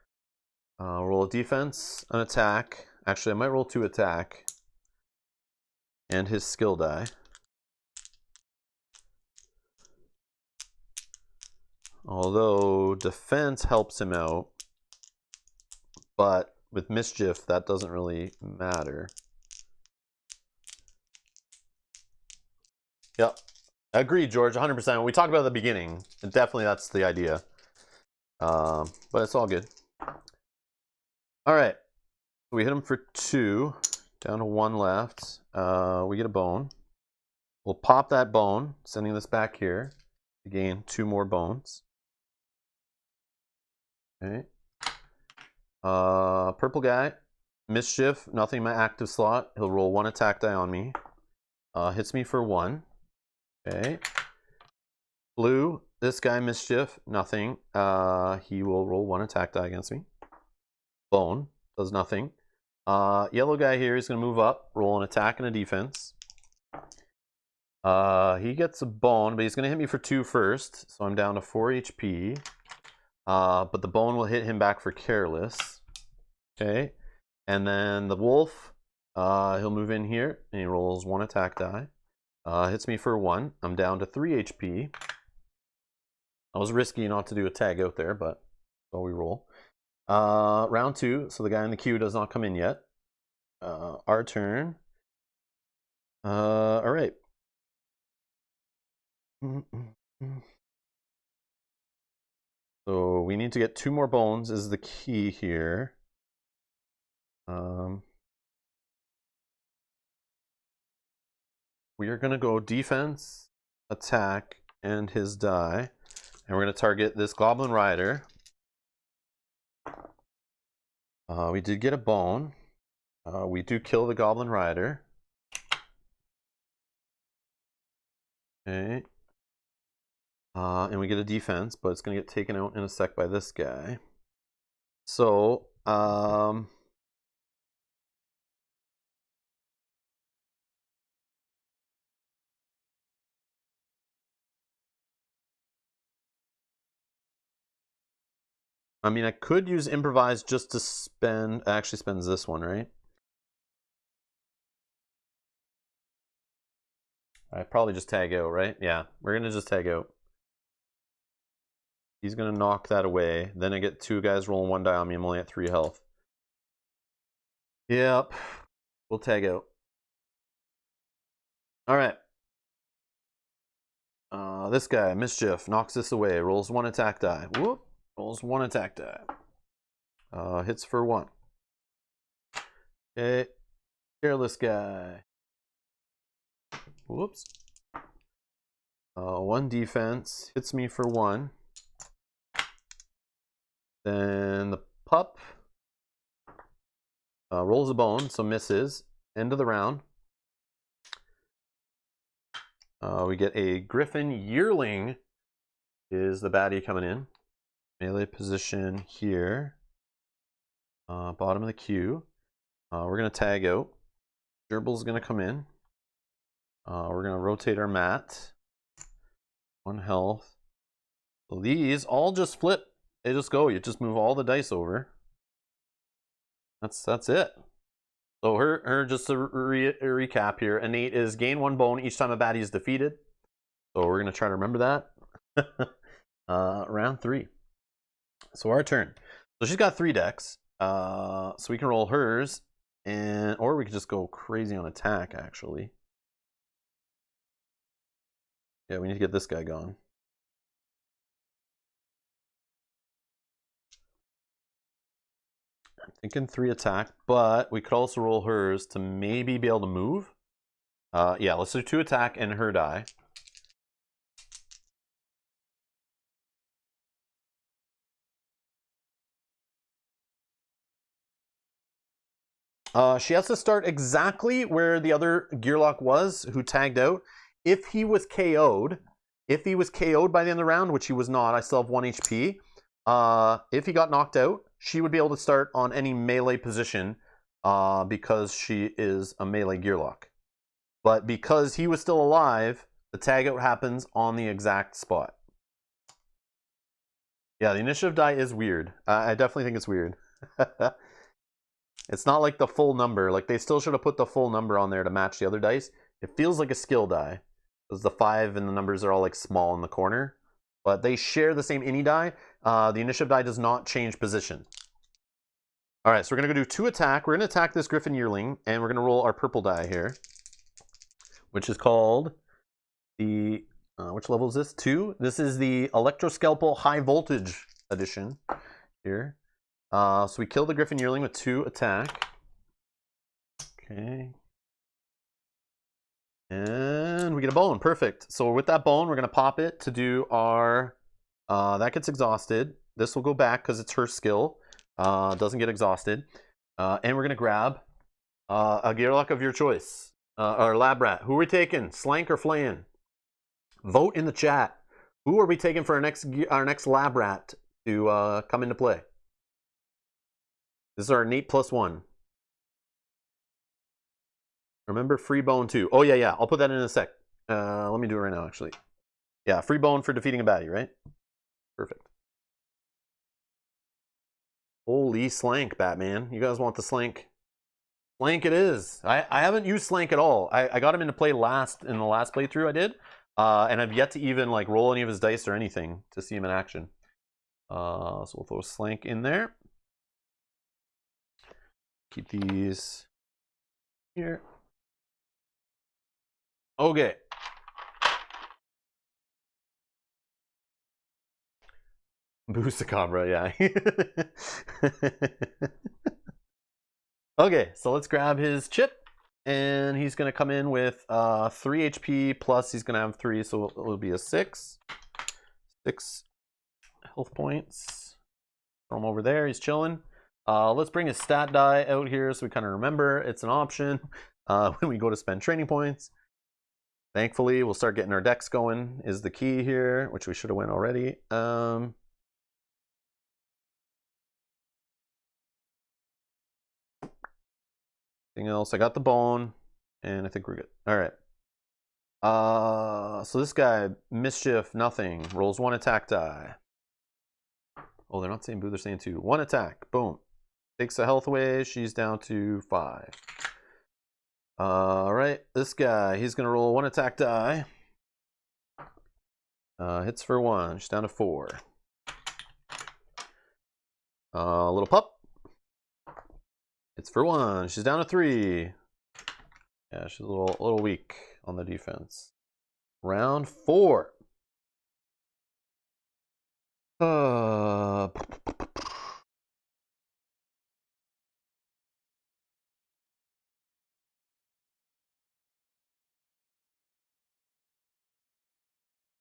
roll a defense, an attack. Actually, I might roll 2 attack and his skill die. Although defense helps him out, but with mischief, that doesn't really matter. Yep. Agreed, George, 100%. We talked about at the beginning, and definitely that's the idea. But it's all good. All right. We hit him for 2. Down to 1 left. We get a bone. We'll pop that bone, sending this back here to gain 2 more bones. Okay. Purple guy. Mischief, nothing in my active slot. He'll roll 1 attack die on me. Hits me for 1. Okay. Blue, this guy, Mischief, nothing. He will roll 1 attack die against me. Bone, does nothing. Yellow guy here is going to move up, roll an attack and a defense. He gets a bone, but he's going to hit me for 2 first, so I'm down to 4 HP. But the bone will hit him back for careless. Okay. And then the wolf, he'll move in here, and he rolls 1 attack die. Hits me for 1. I'm down to 3 HP. I was risky not to do a tag out there, but so we roll. Round 2, so the guy in the queue does not come in yet. Our turn. All right. So we need to get 2 more bones is the key here. We are going to go defense, attack, and his die. And we're going to target this Goblin Rider. We did get a bone. We do kill the Goblin Rider. Okay. And we get a defense, but it's going to get taken out in a sec by this guy. So, I mean, I could use improvise just to spend, actually spends this one, right? I probably just tag out, right? Yeah, we're going to just tag out. He's going to knock that away. Then I get 2 guys rolling 1 die on me. I'm only at 3 health. Yep. We'll tag out. All right. This guy, Mischief, knocks this away. Rolls 1 attack die. Whoop. Rolls 1 attack die. Hits for 1. Okay. Careless guy. Whoops. 1 defense. Hits me for 1. Then the pup rolls a bone, so misses. End of the round. We get a Griffin Yearling is the baddie coming in. Melee position here. Bottom of the queue. We're going to tag out. Gerbil's going to come in. We're going to rotate our mat. 1 health. So these all just flip. They just go. You just move all the dice over. That's it. So her just to recap here. Innate is gain 1 bone each time a baddie is defeated. So we're going to try to remember that. Round 3. So our turn. So she's got 3 decks. So we can roll hers, or we could just go crazy on attack, actually. Yeah, we need to get this guy going. I'm thinking 3 attack, but we could also roll hers to maybe be able to move. Yeah, let's do 2 attack and her die. She has to start exactly where the other Gearlock was, who tagged out. If he was KO'd by the end of the round, which he was not, I still have 1 HP. If he got knocked out, she would be able to start on any melee position because she is a melee Gearlock. But because he was still alive, the tag out happens on the exact spot. Yeah, the initiative die is weird. I definitely think it's weird. It's not like the full number. Like, they still should have put the full number on there to match the other dice. It feels like a skill die, because the 5 and the numbers are all like small in the corner. But they share the same ini die. The initiative die does not change position. All right, so we're going to go do 2 attack. We're going to attack this Griffin Yearling, and we're going to roll our purple die here, which is called the... which level is this? 2. This is the Electroscalpel High Voltage edition here. So we kill the Griffin Yearling with 2 attack. Okay. And we get a bone. Perfect. So with that bone, we're going to pop it to do our... that gets exhausted. This will go back because it's her skill. Doesn't get exhausted. And we're going to grab a Gearlock of your choice. Or Lab Rat. Who are we taking? Slank or Flayn? Vote in the chat. Who are we taking for our next Lab Rat to come into play? This is our innate +1. Remember, free bone too. Oh, yeah. I'll put that in a sec. Let me do it right now, actually. Yeah, free bone for defeating a baddie, right? Perfect. Holy slank, Batman. You guys want the slank? Slank it is. I haven't used slank at all. I got him into play in the last playthrough I did. And I've yet to even like roll any of his dice or anything to see him in action. So we'll throw slank in there. Keep these here. Okay. Boostacabra, yeah. Okay, so let's grab his chip. And he's going to come in with 3 HP, plus he's going to have 3, so it'll be a 6. 6 health points. Throw him over there, he's chilling. Let's bring his stat die out here so we kind of remember it's an option when we go to spend training points. Thankfully, we'll start getting our decks going, is the key here, which we should have went already. Anything else? I got the bone, and I think we're good. All right. So this guy, Mischief, nothing. Rolls 1 attack die. Oh, they're not saying boo, they're saying 2. 1 attack, boom. Takes the health away, she's down to 5. Alright, this guy, he's gonna roll 1 attack die. Hits for 1, she's down to 4. Little pup. Hits for 1, she's down to 3. Yeah, she's a little weak on the defense. Round 4.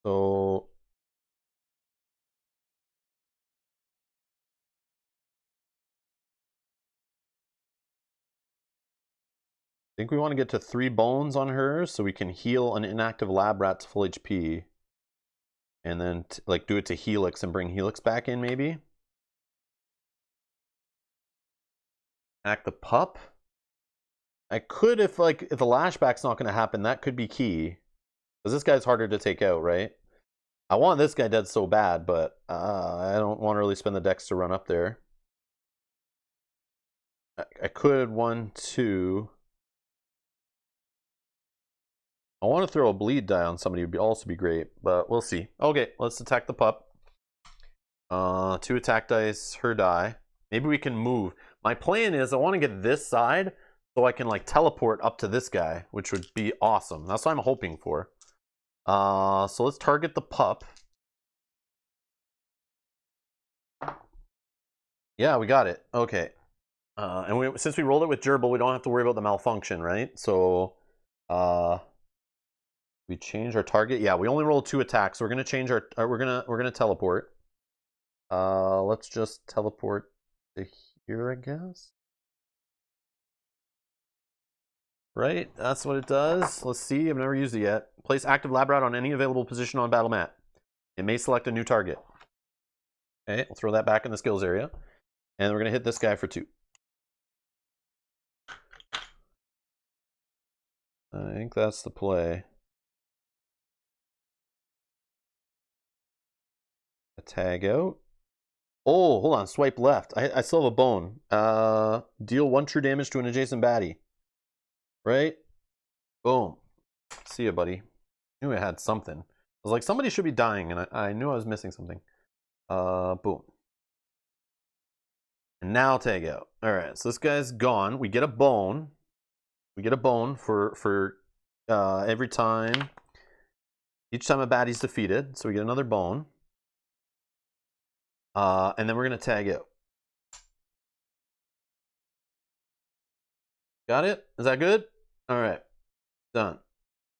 So think we want to get to 3 bones on her so we can heal an inactive lab rat to full HP. And then like do it to Helix and bring Helix back in maybe. Act the pup. I could if the lashback's not going to happen, that could be key. Because this guy's harder to take out, right? I want this guy dead so bad, but I don't want to really spend the dex to run up there. I could 1, 2. I want to throw a bleed die on somebody would also be great, but we'll see. Okay, let's attack the pup. 2 attack dice, her die. Maybe we can move. My plan is I want to get this side so I can like teleport up to this guy, which would be awesome. That's what I'm hoping for. So let's target the pup. Yeah, we got it. Okay. And since we rolled it with gerbil, we don't have to worry about the malfunction, right? So we change our target. Yeah, we only rolled 2 attacks. So we're gonna change our. We're gonna teleport. Let's just teleport to here, I guess. Right, that's what it does. Let's see. I've never used it yet. Place active lab rat on any available position on battle mat. It may select a new target. Okay, we'll throw that back in the skills area, and we're gonna hit this guy for 2. I think that's the play. A tag out. Oh, hold on. Swipe left. I still have a bone. Deal 1 true damage to an adjacent baddie. Right? Boom. See ya, buddy. Knew I had something. I was like, somebody should be dying, and I knew I was missing something. Boom. And now tag out. All right, so this guy's gone. We get a bone. We get a bone for every time. Each time a baddie's defeated, so we get another bone. And then we're gonna tag out. Got it? Is that good? All right, done.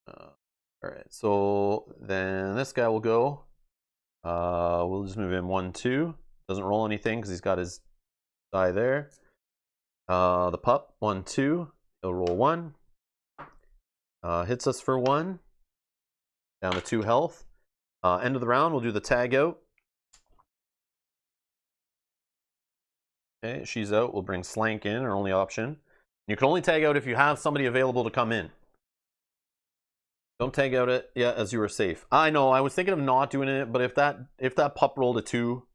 All right, so then this guy will go. We'll just move in 1, 2. Doesn't roll anything because he's got his die there. The pup 1, 2. He'll roll 1. Hits us for 1. Down to 2 health. End of the round, we'll do the tag out. Okay, she's out. We'll bring Slank in, our only option. You can only tag out if you have somebody available to come in. Don't tag out it yet, as you are safe. I know, I was thinking of not doing it, but if that pup rolled a 2,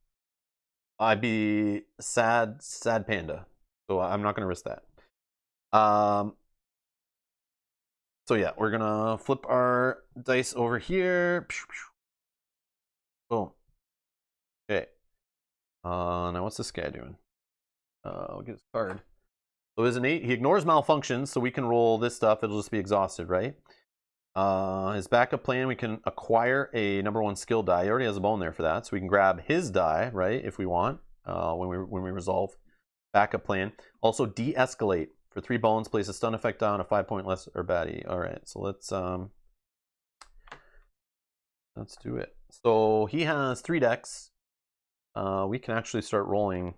I'd be sad panda. So I'm not gonna risk that. So yeah, we're gonna flip our dice over here. Boom. Okay. Now what's this guy doing? I'll get his card. So his innate, he ignores malfunctions, so we can roll this stuff. It'll just be exhausted, right? His backup plan, we can acquire a #1 skill die. He already has a bone there for that, so we can grab his die, right, if we want, when we resolve backup plan. Also, de-escalate for 3 bones. Place a stun effect on a 5-point less or baddie. All right, so let's do it. So he has 3 decks. We can actually start rolling.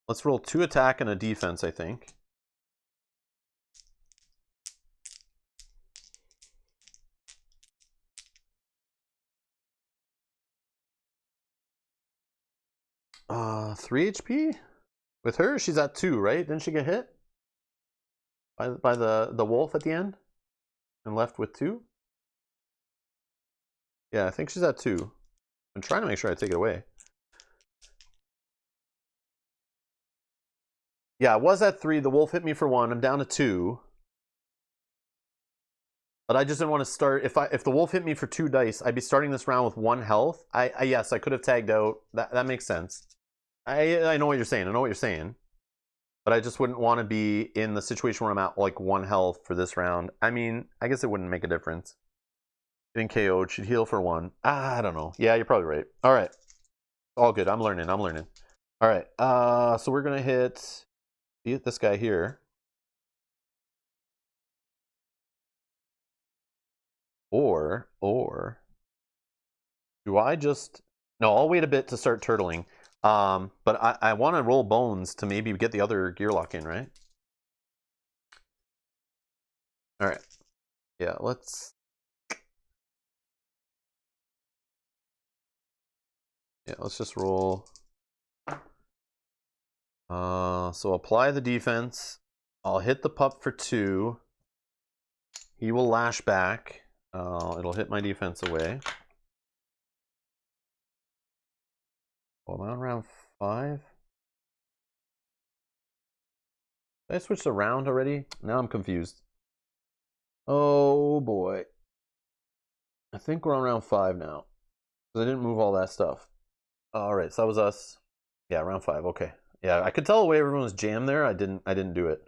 Let's roll 2 attack and a defense, I think. Uh, 3 HP? With her, she's at 2, right? Didn't she get hit? By the wolf at the end? And left with 2? Yeah, I think she's at 2. I'm trying to make sure I take it away. Yeah, I was at 3. The wolf hit me for 1. I'm down to 2. But I just didn't want to start. If the wolf hit me for 2 dice, I'd be starting this round with 1 health. Yes, I could have tagged out. That makes sense. I know what you're saying. I know what you're saying. But I just wouldn't want to be in the situation where I'm at like 1 health for this round. I mean, I guess it wouldn't make a difference. Getting KO'd should heal for 1. I don't know. Yeah, you're probably right. All right. All good. I'm learning. All right. So we're gonna hit this guy here. Or do I just... No, I'll wait a bit to start turtling. But I want to roll bones to maybe get the other gear lock in, right? All right. Yeah, let's just roll. So apply the defense. I'll hit the pup for 2. He will lash back. It'll hit my defense away. Oh, am I on round 5? Did I switch around already? Now I'm confused. Oh boy. I think we're on round 5 now. Because I didn't move all that stuff. Alright, so that was us. Yeah, round 5, okay. Yeah, I could tell the way everyone was jammed there. I didn't do it.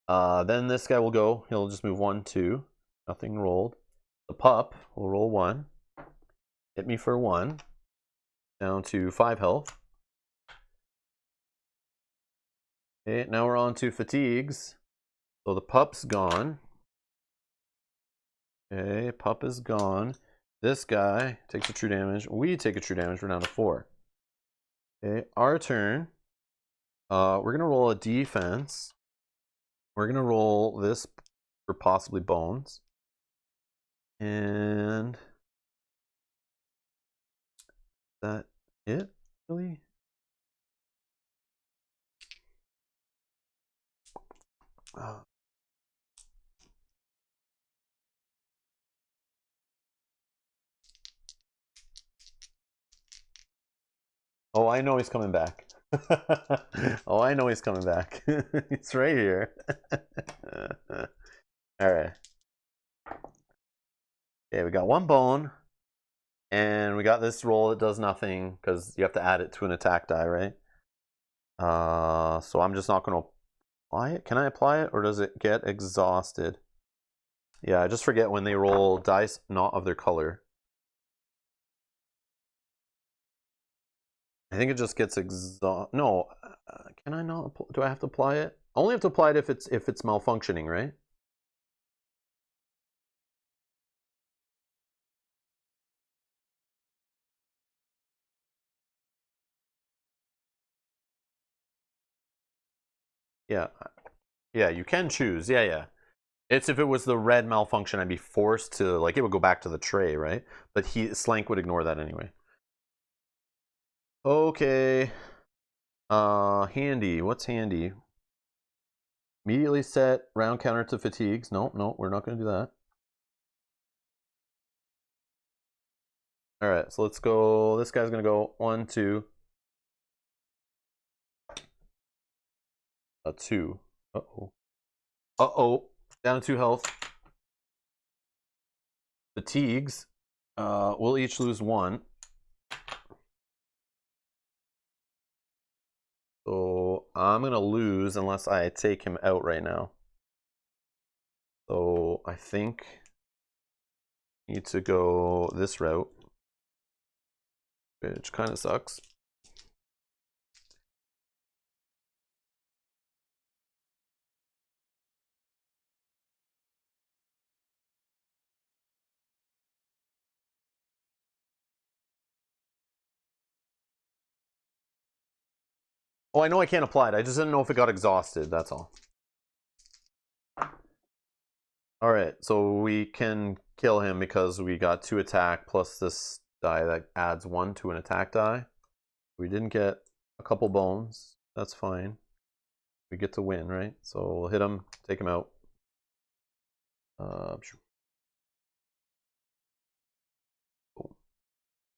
Then this guy will go. He'll just move 1, 2. Nothing rolled. The pup will roll 1. Hit me for 1. Down to 5 health. Okay, now we're on to fatigues. So the pup's gone. Okay, pup is gone. This guy takes a true damage. We take a true damage. We're down to 4. Okay, our turn. We're gonna roll a defense. We're gonna roll this for possibly bones. And is that it? Really? Oh, I know he's coming back. Oh, I know he's coming back. It's right here. All right. Okay, we got 1 bone. And we got this roll that does nothing because you have to add it to an attack die, right? So I'm just not going to apply it. Can I apply it or does it get exhausted? Yeah, I just forget when they roll dice not of their color. I think it just gets No, can I not? Do I have to apply it? I only have to apply it if it's malfunctioning, right? Yeah, yeah, you can choose. Yeah, yeah. It's if it was the red malfunction, I'd be forced to like it would go back to the tray, right? But Slank would ignore that anyway. Okay. Handy. What's handy? Immediately set round counter to fatigues. No, no, we're not going to do that. All right, so let's go. This guy's going to go 1, 2. 2. Uh-oh. Uh-oh. Down to 2 health. Fatigues. We'll each lose 1. So I'm going to lose unless I take him out right now. So I think I need to go this route, which kind of sucks. Oh, I know I can't apply it. I just didn't know if it got exhausted. That's all. All right, so we can kill him because we got 2 attack plus this die that adds 1 to an attack die. We didn't get a couple bones. That's fine. We get to win, right? So we'll hit him, take him out.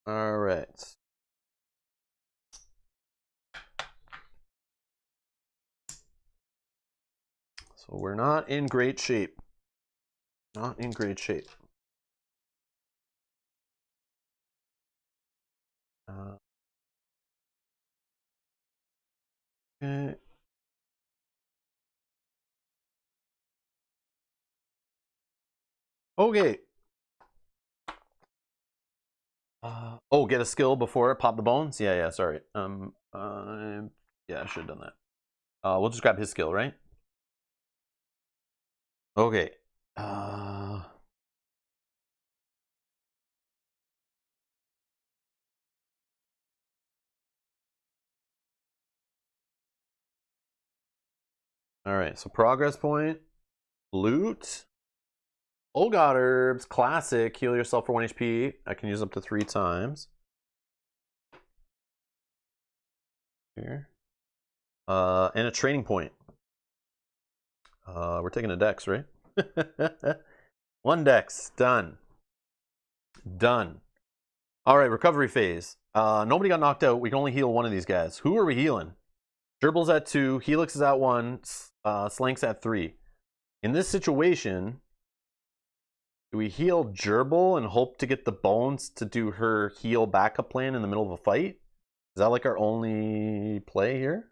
All right. So we're not in great shape. Not in great shape. Okay. Okay. Oh, get a skill before it. Pop the bones. Yeah, yeah. Sorry. Yeah, I should have done that. We'll just grab his skill, right? Okay. All right. So progress point, loot. Oh God Herbs, classic. Heal yourself for 1 HP. I can use up to 3 times. Here. And a training point. We're taking a dex, right? 1 dex. Done. Done. Alright, recovery phase. Nobody got knocked out. We can only heal one of these guys. Who are we healing? Gerbil's at 2. Helix is at 1. Slank's at 3. In this situation, do we heal Gerbil and hope to get the bones to do her heal backup plan in the middle of a fight? Is that like our only play here?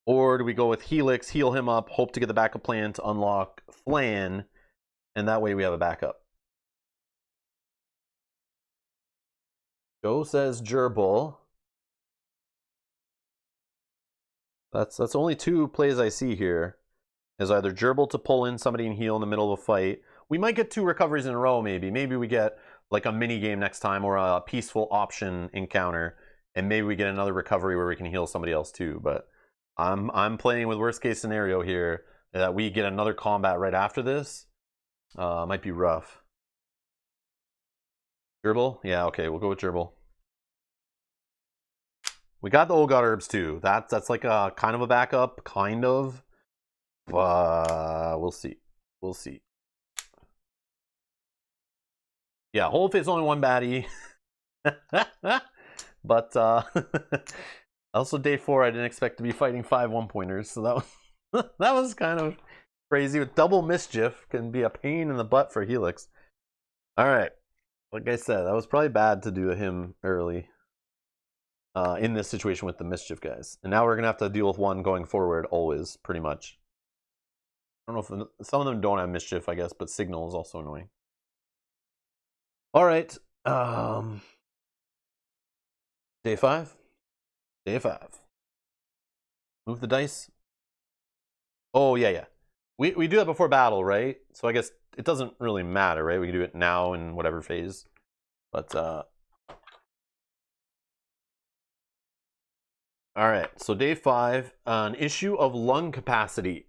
Or do we go with Helix, heal him up, hope to get the backup plan to unlock Flan, and that way we have a backup? Joe says Gerbil. That's only 2 plays I see here. Is either Gerbil to pull in somebody and heal in the middle of a fight. We might get 2 recoveries in a row, maybe. Maybe we get like a mini game next time or a peaceful option encounter, and maybe we get another recovery where we can heal somebody else too. But I'm playing with worst case scenario here that we get another combat right after this. Might be rough. Gerbil? Yeah, okay, we'll go with Gerbil. We got the Oh God Herbs too. That's like a kind of a backup, kind of. We'll see. We'll see. Yeah, whole fit's only 1 baddie. But also day 4, I didn't expect to be fighting 5 1-pointers, so that was that was kind of crazy. With double mischief can be a pain in the butt for Helix. Alright. Like I said, that was probably bad to do him early. In this situation with the mischief guys. And now we're gonna have to deal with 1 going forward always, pretty much. I don't know if some of them don't have mischief, I guess, but signal is also annoying. Alright. Day 5. Day 5. Move the dice. Oh, yeah. We do that before battle, right? So I guess it doesn't really matter, right? We can do it now in whatever phase. But, alright, so day 5. An issue of lung capacity.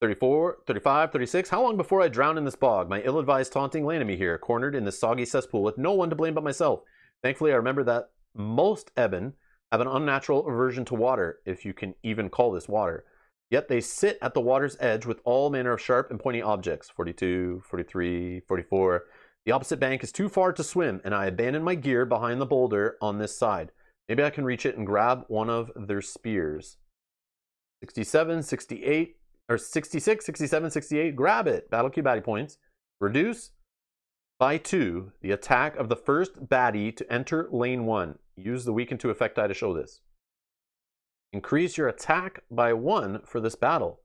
34, 35, 36. How long before I drown in this bog? My ill-advised taunting landed me here, cornered in this soggy cesspool with no one to blame but myself. Thankfully, I remember that most Eben have an unnatural aversion to water, if you can even call this water. Yet they sit at the water's edge with all manner of sharp and pointy objects. 42, 43, 44. The opposite bank is too far to swim, and I abandon my gear behind the boulder on this side. Maybe I can reach it and grab one of their spears. 67, 68. Or 66, 67, 68. Grab it. Battle Q baddie points. Reduce by 2 the attack of the first baddie to enter lane 1. Use the weaken to effect die to show this. Increase your attack by 1 for this battle.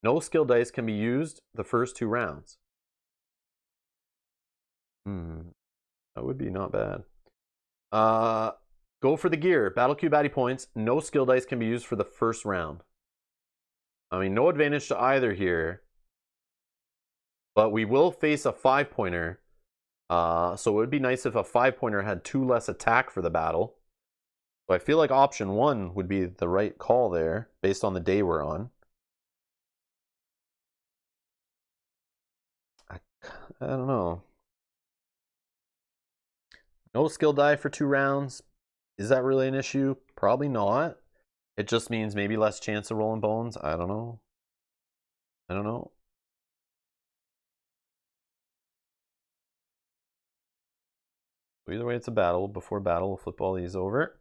No skill dice can be used the first 2 rounds. That would be not bad. Go for the gear. Battle Q baddie points. No skill dice can be used for the first round. I mean, no advantage to either here. But we will face a 5-pointer. So it would be nice if a 5-pointer had 2 less attack for the battle. So I feel like option 1 would be the right call there, based on the day we're on. I don't know. No skill die for 2 rounds. Is that really an issue? Probably not. It just means maybe less chance of rolling bones. I don't know. Either way, it's a battle. Before battle, we'll flip all these over.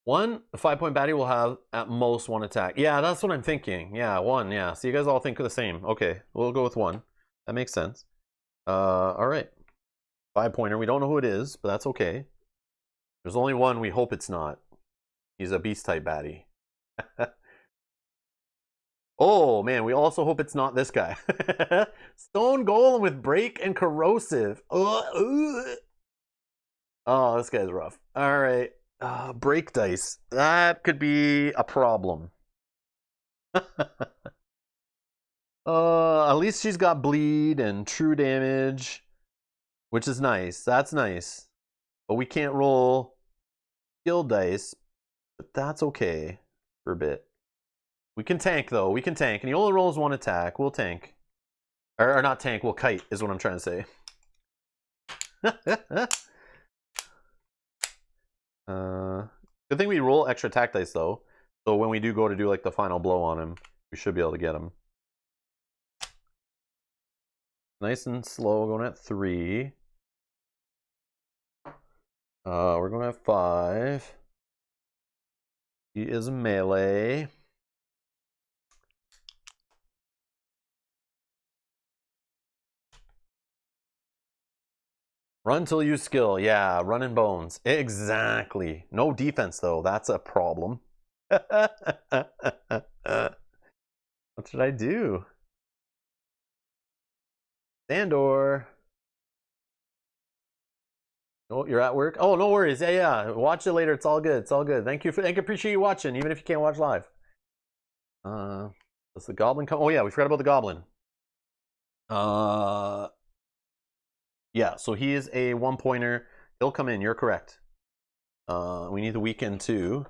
1, a 5-point baddie will have at most 1 attack. Yeah, that's what I'm thinking. Yeah, 1, yeah. So you guys all think the same. Okay, we'll go with 1. That makes sense. Alright. 5-pointer. We don't know who it is, but that's okay. There's only one we hope it's not. He's a beast type baddie. Oh man, we also hope it's not this guy. Stone Golem with break and corrosive. Oh, this guy's rough. Alright. Break dice. That could be a problem. At least she's got bleed and true damage, which is nice. That's nice. But we can't roll skill dice, but that's okay. for a bit. We can tank, though. We can tank. And he only rolls 1 attack. We'll tank. Or not tank, we'll kite, is what I'm trying to say. Good thing we roll extra attack dice, though. So when we do go to do like the final blow on him, we should be able to get him. Nice and slow, going at 3. We're going at 5. He is melee. Run till you skill. Yeah, run in bones. Exactly. No defense, though. That's a problem. What should I do? Sandor. Oh, you're at work? Oh, no worries. Yeah. Watch it later. It's all good. It's all good. Thank you. Appreciate you watching, even if you can't watch live. Does the goblin come? Oh, yeah. We forgot about the goblin. Yeah, so he is a 1-pointer. He'll come in. You're correct. We need the weekend too.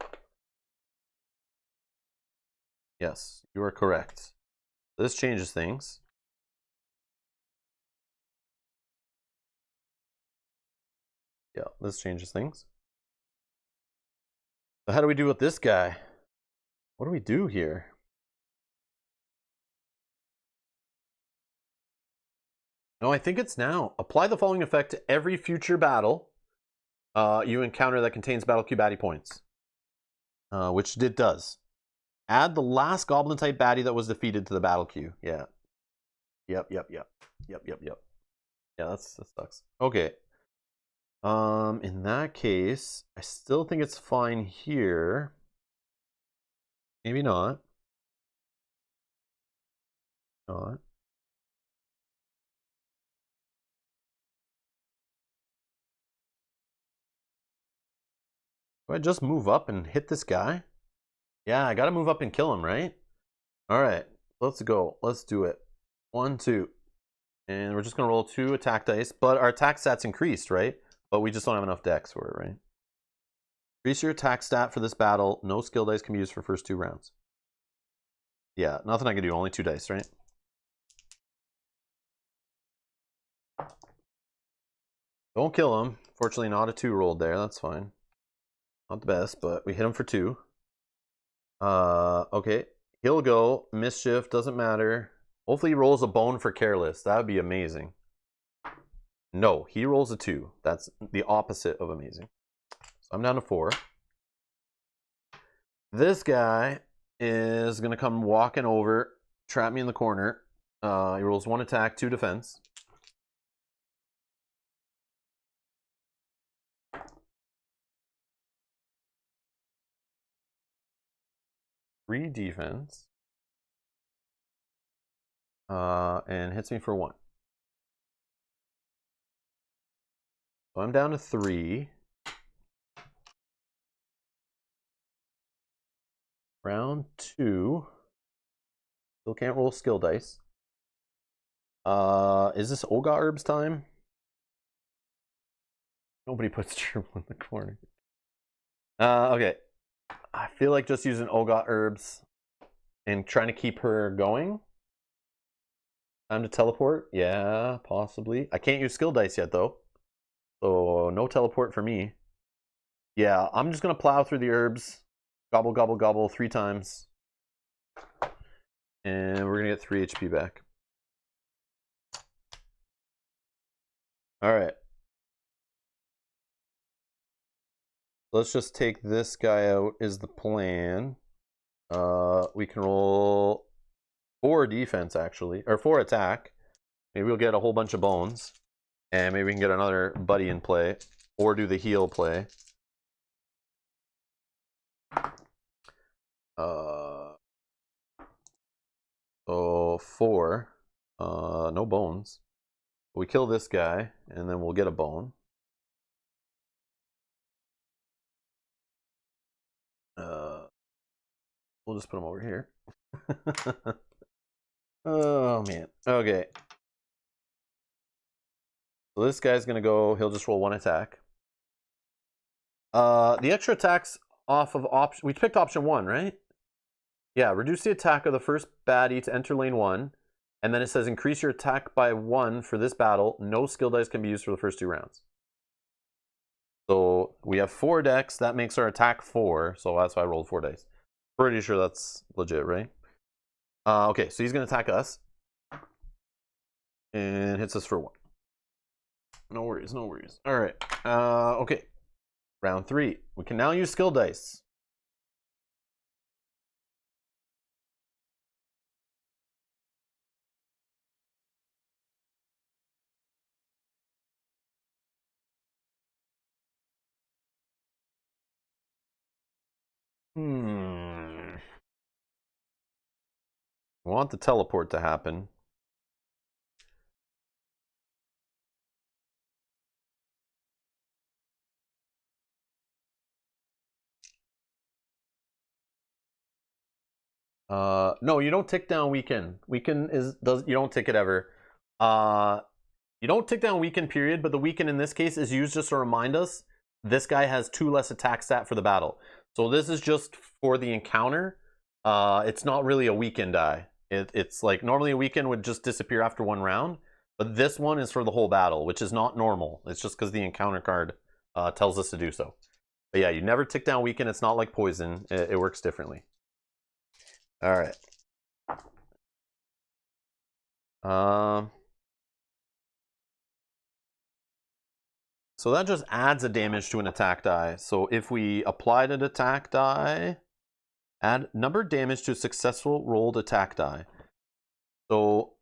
Yes, you are correct. This changes things. Yeah, this changes things. So how do we do with this guy? What do we do here? No, I think it's now. Apply the following effect to every future battle you encounter that contains battle cube baddie points. Which it does. Add the last goblin type baddie that was defeated to the battle queue. Yeah. Yep. Yeah, that sucks. Okay. In that case, I still think it's fine here. Maybe not. Not. Do I just move up and hit this guy? Yeah, I gotta move up and kill him, right? Alright, let's go. Let's do it. 1, 2. And we're just gonna roll 2 attack dice, but our attack stat's increased, right? But we just don't have enough dex for it, right? Increase your attack stat for this battle. No skill dice can be used for first 2 rounds. Yeah, nothing I can do. Only 2 dice, right? Don't kill him. Fortunately, not a 2 rolled there. That's fine. Not the best, but we hit him for 2. Okay. He'll go. Mischief, doesn't matter. Hopefully he rolls a bone for careless. That would be amazing. No, he rolls a 2. That's the opposite of amazing. So I'm down to 4. This guy is going to come walking over, trap me in the corner. He rolls 1 attack, 2 defense. Three defense. And hits me for 1. So I'm down to 3. Round 2. Still can't roll skill dice. Is this Oga Herbs time? Nobody puts gerbil in the corner. Okay. I feel like just using Oga Herbs and trying to keep her going. Time to teleport? Yeah, possibly. I can't use skill dice yet, though. So, no teleport for me. Yeah, I'm just going to plow through the herbs. Gobble, gobble, gobble 3 times. And we're going to get 3 HP back. Alright. Let's just take this guy out is the plan. We can roll 4 defense, actually. Or 4 attack. Maybe we'll get a whole bunch of bones. And maybe we can get another buddy in play. Or do the heal play. So 4. No bones. We kill this guy, and then we'll get a bone. We'll just put him over here. Oh, man. Okay. So this guy's going to go, he'll just roll 1 attack. The extra attacks off of option, we picked option 1, right? Yeah, reduce the attack of the first baddie to enter lane 1. And then it says increase your attack by 1 for this battle. No skill dice can be used for the first 2 rounds. So we have 4 decks. That makes our attack 4. So that's why I rolled 4 dice. Pretty sure that's legit, right? Okay, so he's going to attack us. And hits us for 1. No worries, no worries. All right. Okay. Round 3. We can now use skill dice. I want the teleport to happen. No, you don't tick down weaken. Weaken you don't tick it ever. You don't tick down weaken period, but the weaken in this case is used just to remind us this guy has 2 less attack stat for the battle. So this is just for the encounter. It's not really a weaken die. It's like normally a weaken would just disappear after 1 round, but this one is for the whole battle, which is not normal. It's just because the encounter card tells us to do so. But yeah, you never tick down weaken. It's not like poison. It works differently. All right. So that just adds a damage to an attack die. So if we applied an attack die, add number damage to a successful rolled attack die. So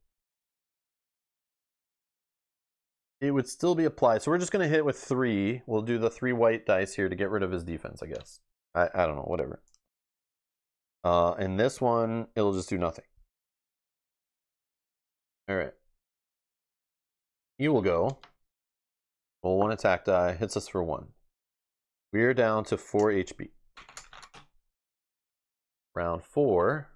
it would still be applied. So we're just going to hit with 3. We'll do the 3 white dice here to get rid of his defense, I guess. I don't know, whatever. And this one, it'll just do nothing. All right. You will go. Roll 1 attack die, hits us for 1. We're down to 4 HP. Round 4.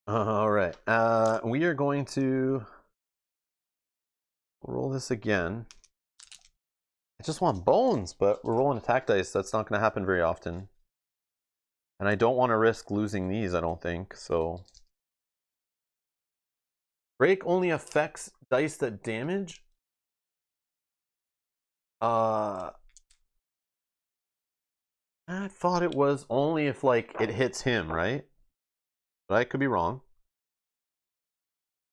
All right. We are going to roll this again. I just want bones, but we're rolling attack dice. That's not going to happen very often. And I don't want to risk losing these, I don't think. So break only affects dice that damage. I thought it was only if like it hits him, right? But I could be wrong.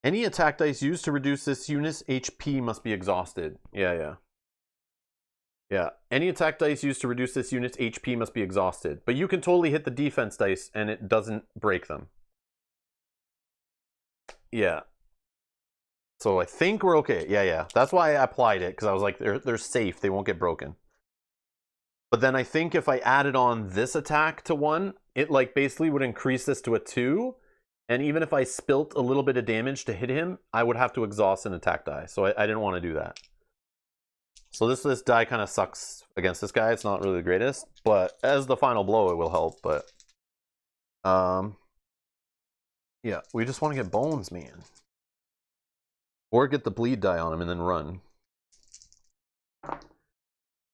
Any attack dice used to reduce this unit's HP must be exhausted. Yeah. Any attack dice used to reduce this unit's HP must be exhausted. But you can totally hit the defense dice and it doesn't break them. Yeah. So I think we're okay. Yeah. That's why I applied it, because I was like, they're safe. They won't get broken. But then I think if I added on this attack to 1, it like basically would increase this to a 2. And even if I spilt a little bit of damage to hit him, I would have to exhaust an attack die. So I didn't want to do that. So this die kind of sucks against this guy. It's not really the greatest, but as the final blow, it will help. But yeah, we just want to get bones, man, or get the bleed die on him and then run.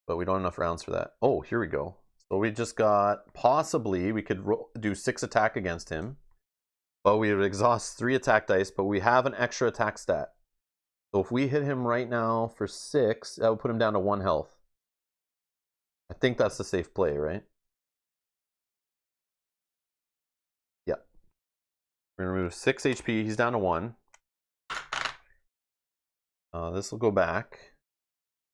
But we don't have enough rounds for that. Oh, here we go. So we just got possibly we could do 6 attack against him, but we would exhaust 3 attack dice. But we have an extra attack stat. So if we hit him right now for 6, that would put him down to 1 health. I think that's the safe play, right? Yeah. We're going to remove 6 HP. He's down to 1. This will go back.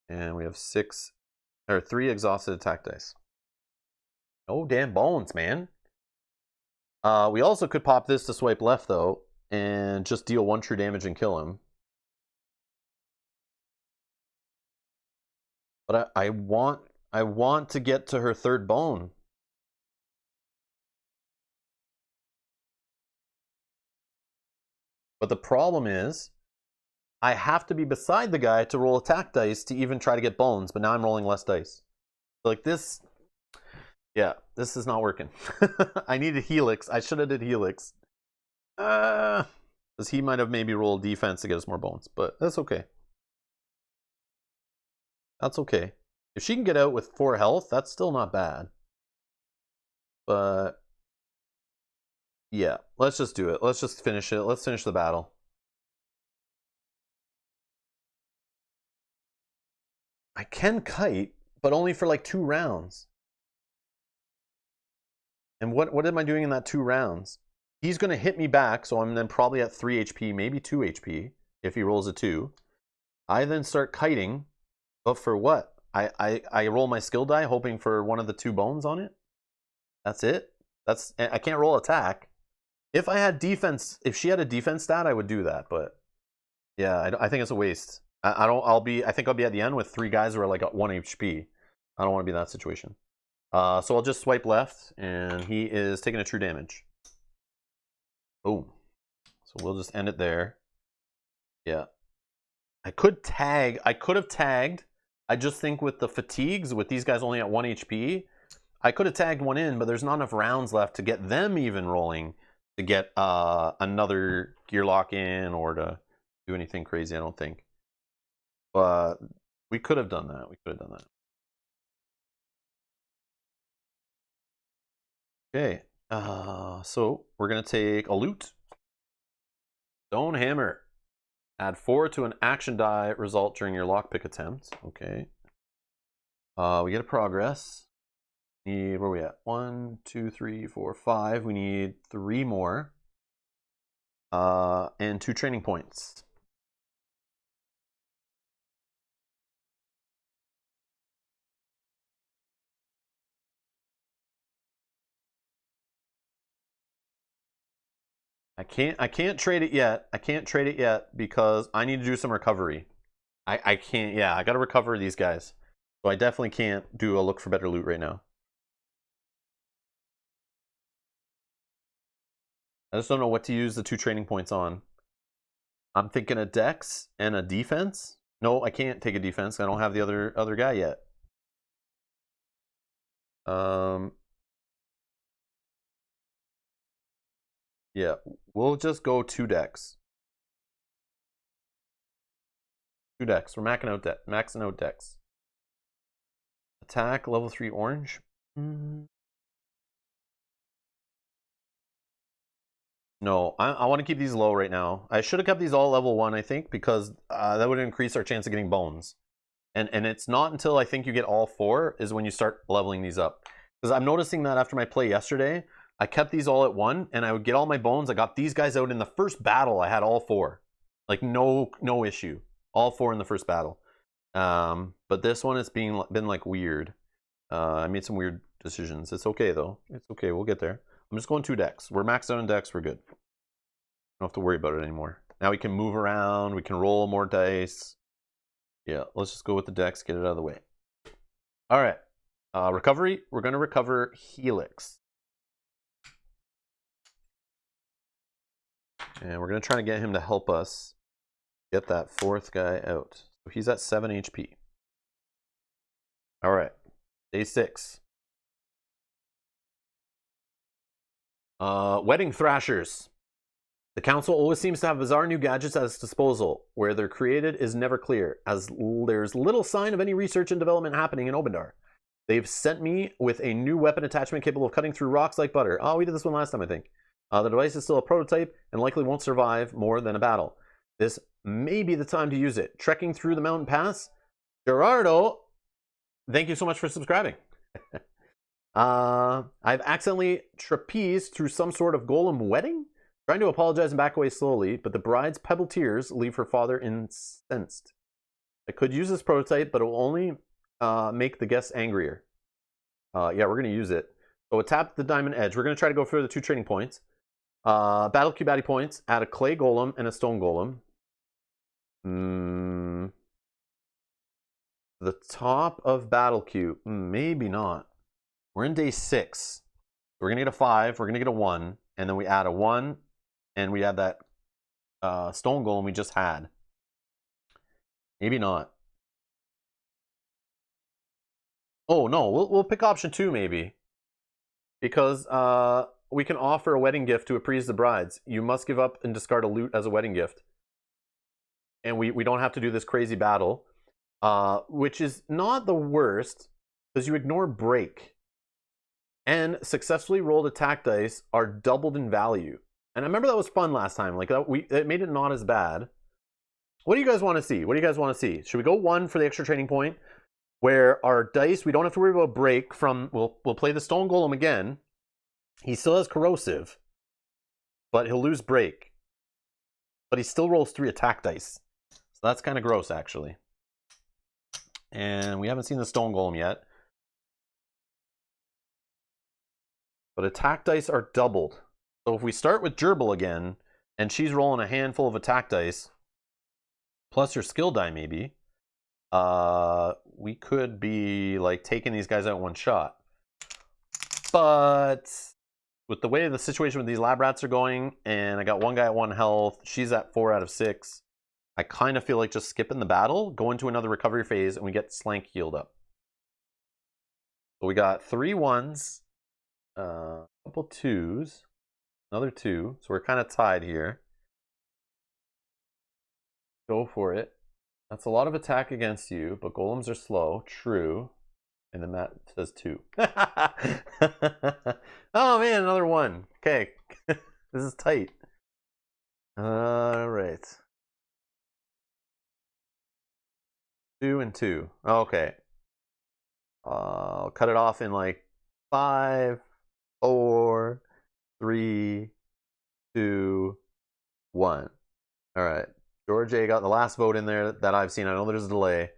And we have 3 exhausted attack dice. Oh, damn bones, man. We also could pop this to swipe left, though, and just deal 1 true damage and kill him. But I want to get to her 3rd bone. But the problem is, I have to be beside the guy to roll attack dice to even try to get bones, but now I'm rolling less dice. So like this, yeah, this is not working. I needed Helix. I should have did Helix. Because he might have maybe rolled defense to get us more bones, but that's okay. That's okay. If she can get out with 4 health, that's still not bad. But yeah, let's just do it. Let's just finish it. Let's finish the battle. I can kite, but only for like 2 rounds. And what am I doing in that 2 rounds? He's going to hit me back, so I'm then probably at 3 HP, maybe 2 HP if he rolls a 2. I then start kiting, but for what? I roll my skill die hoping for one of the 2 bones on it. That's it. I can't roll attack. If I had defense, if she had a defense stat, I would do that. But yeah, I think it's a waste. I don't. I think I'll be at the end with 3 guys who are like at 1 HP. I don't want to be in that situation. So I'll just swipe left, and he is taking a true damage. Boom. So we'll just end it there. Yeah. I could have tagged. I just think with the fatigues, with these guys only at 1 HP, I could have tagged one in, but there's not enough rounds left to get them even rolling to get another gear lock in or to do anything crazy, I don't think. But we could have done that. We could have done that. Okay. So we're going to take a loot. Stone Hammer. Add 4 to an action die result during your lockpick attempt. Okay. We get a progress. Need, where are we at? 1, 2, 3, 4, 5. We need 3 more. And 2 training points. I can't trade it yet. I can't trade it yet because I need to do some recovery. I can't, yeah, I gotta recover these guys. So I definitely can't do a look for better loot right now. I just don't know what to use the 2 training points on. I'm thinking a dex and a defense. No, I can't take a defense. I don't have the other guy yet. Yeah, we'll just go 2 decks. 2 decks. We're maxing out decks. Attack level 3 orange. No, I want to keep these low right now. I should have kept these all level 1, I think, because that would increase our chance of getting bones. And it's not until I think you get all 4 is when you start leveling these up. Because I'm noticing that after my play yesterday, I kept these all at 1, and I would get all my bones. I got these guys out in the first battle. I had all 4. Like, no issue. All 4 in the first battle. But this one has been like weird. I made some weird decisions. It's okay, though. It's okay. We'll get there. I'm just going 2 decks. We're maxed out on decks. We're good. Don't have to worry about it anymore. Now we can move around. We can roll more dice. Yeah, let's just go with the decks. Get it out of the way. All right. Recovery. We're going to recover Helix. And we're going to try to get him to help us get that 4th guy out. So he's at 7 HP. All right. Day 6. Wedding Thrashers. The council always seems to have bizarre new gadgets at its disposal. Where they're created is never clear, as there's little sign of any research and development happening in Obendar. They've sent me with a new weapon attachment capable of cutting through rocks like butter. Oh, we did this one last time, I think. The device is still a prototype and likely won't survive more than a battle. This may be the time to use it. Trekking through the mountain pass. Gerardo, thank you so much for subscribing. I've accidentally trapezed through some sort of golem wedding. Trying to apologize and back away slowly, but the bride's pebble tears leave her father incensed. I could use this prototype, but it will only make the guests angrier. Yeah, we're going to use it. So tap the diamond edge. We're going to try to go for the 2 training points. Battle cube baddie points. Add a clay golem and a stone golem. The top of battle cube. Maybe not. We're in day 6. We're going to get a 5. We're going to get a 1. And then we add a 1. And we add that stone golem we just had. Maybe not. Oh, no. We'll pick option 2, maybe. Because we can offer a wedding gift to appease the brides. You must give up and discard a loot as a wedding gift. And we don't have to do this crazy battle. Which is not the worst. Because you ignore break. and successfully rolled attack dice are doubled in value. And I remember that was fun last time. Like it made it not as bad. What do you guys want to see? What do you guys want to see? Should we go 1 for the extra training point, where our dice, we don't have to worry about break from, we'll play the Stone Golem again. He still has corrosive, but he'll lose break. But he still rolls 3 attack dice. So that's kind of gross, actually. And we haven't seen the Stone Golem yet. But attack dice are doubled. So if we start with Gerbil again, and she's rolling a handful of attack dice, plus her skill die maybe, we could be like taking these guys out one shot. But with the way the situation with these lab rats are going, and I got one guy at 1 health, she's at 4 out of 6, I kind of feel like just skipping the battle, go into another recovery phase, and we get Slank healed up. So we got 3 1s, a couple 2s, another 2, so we're kind of tied here. Go for it. That's a lot of attack against you, but golems are slow. True. And then that says 2. Oh man, another 1. Okay. This is tight. Alright. 2 and 2. Okay. I'll cut it off in like 5, 4, 3, 2, 1. Alright. George A got the last vote in there that I've seen. I know there's a delay.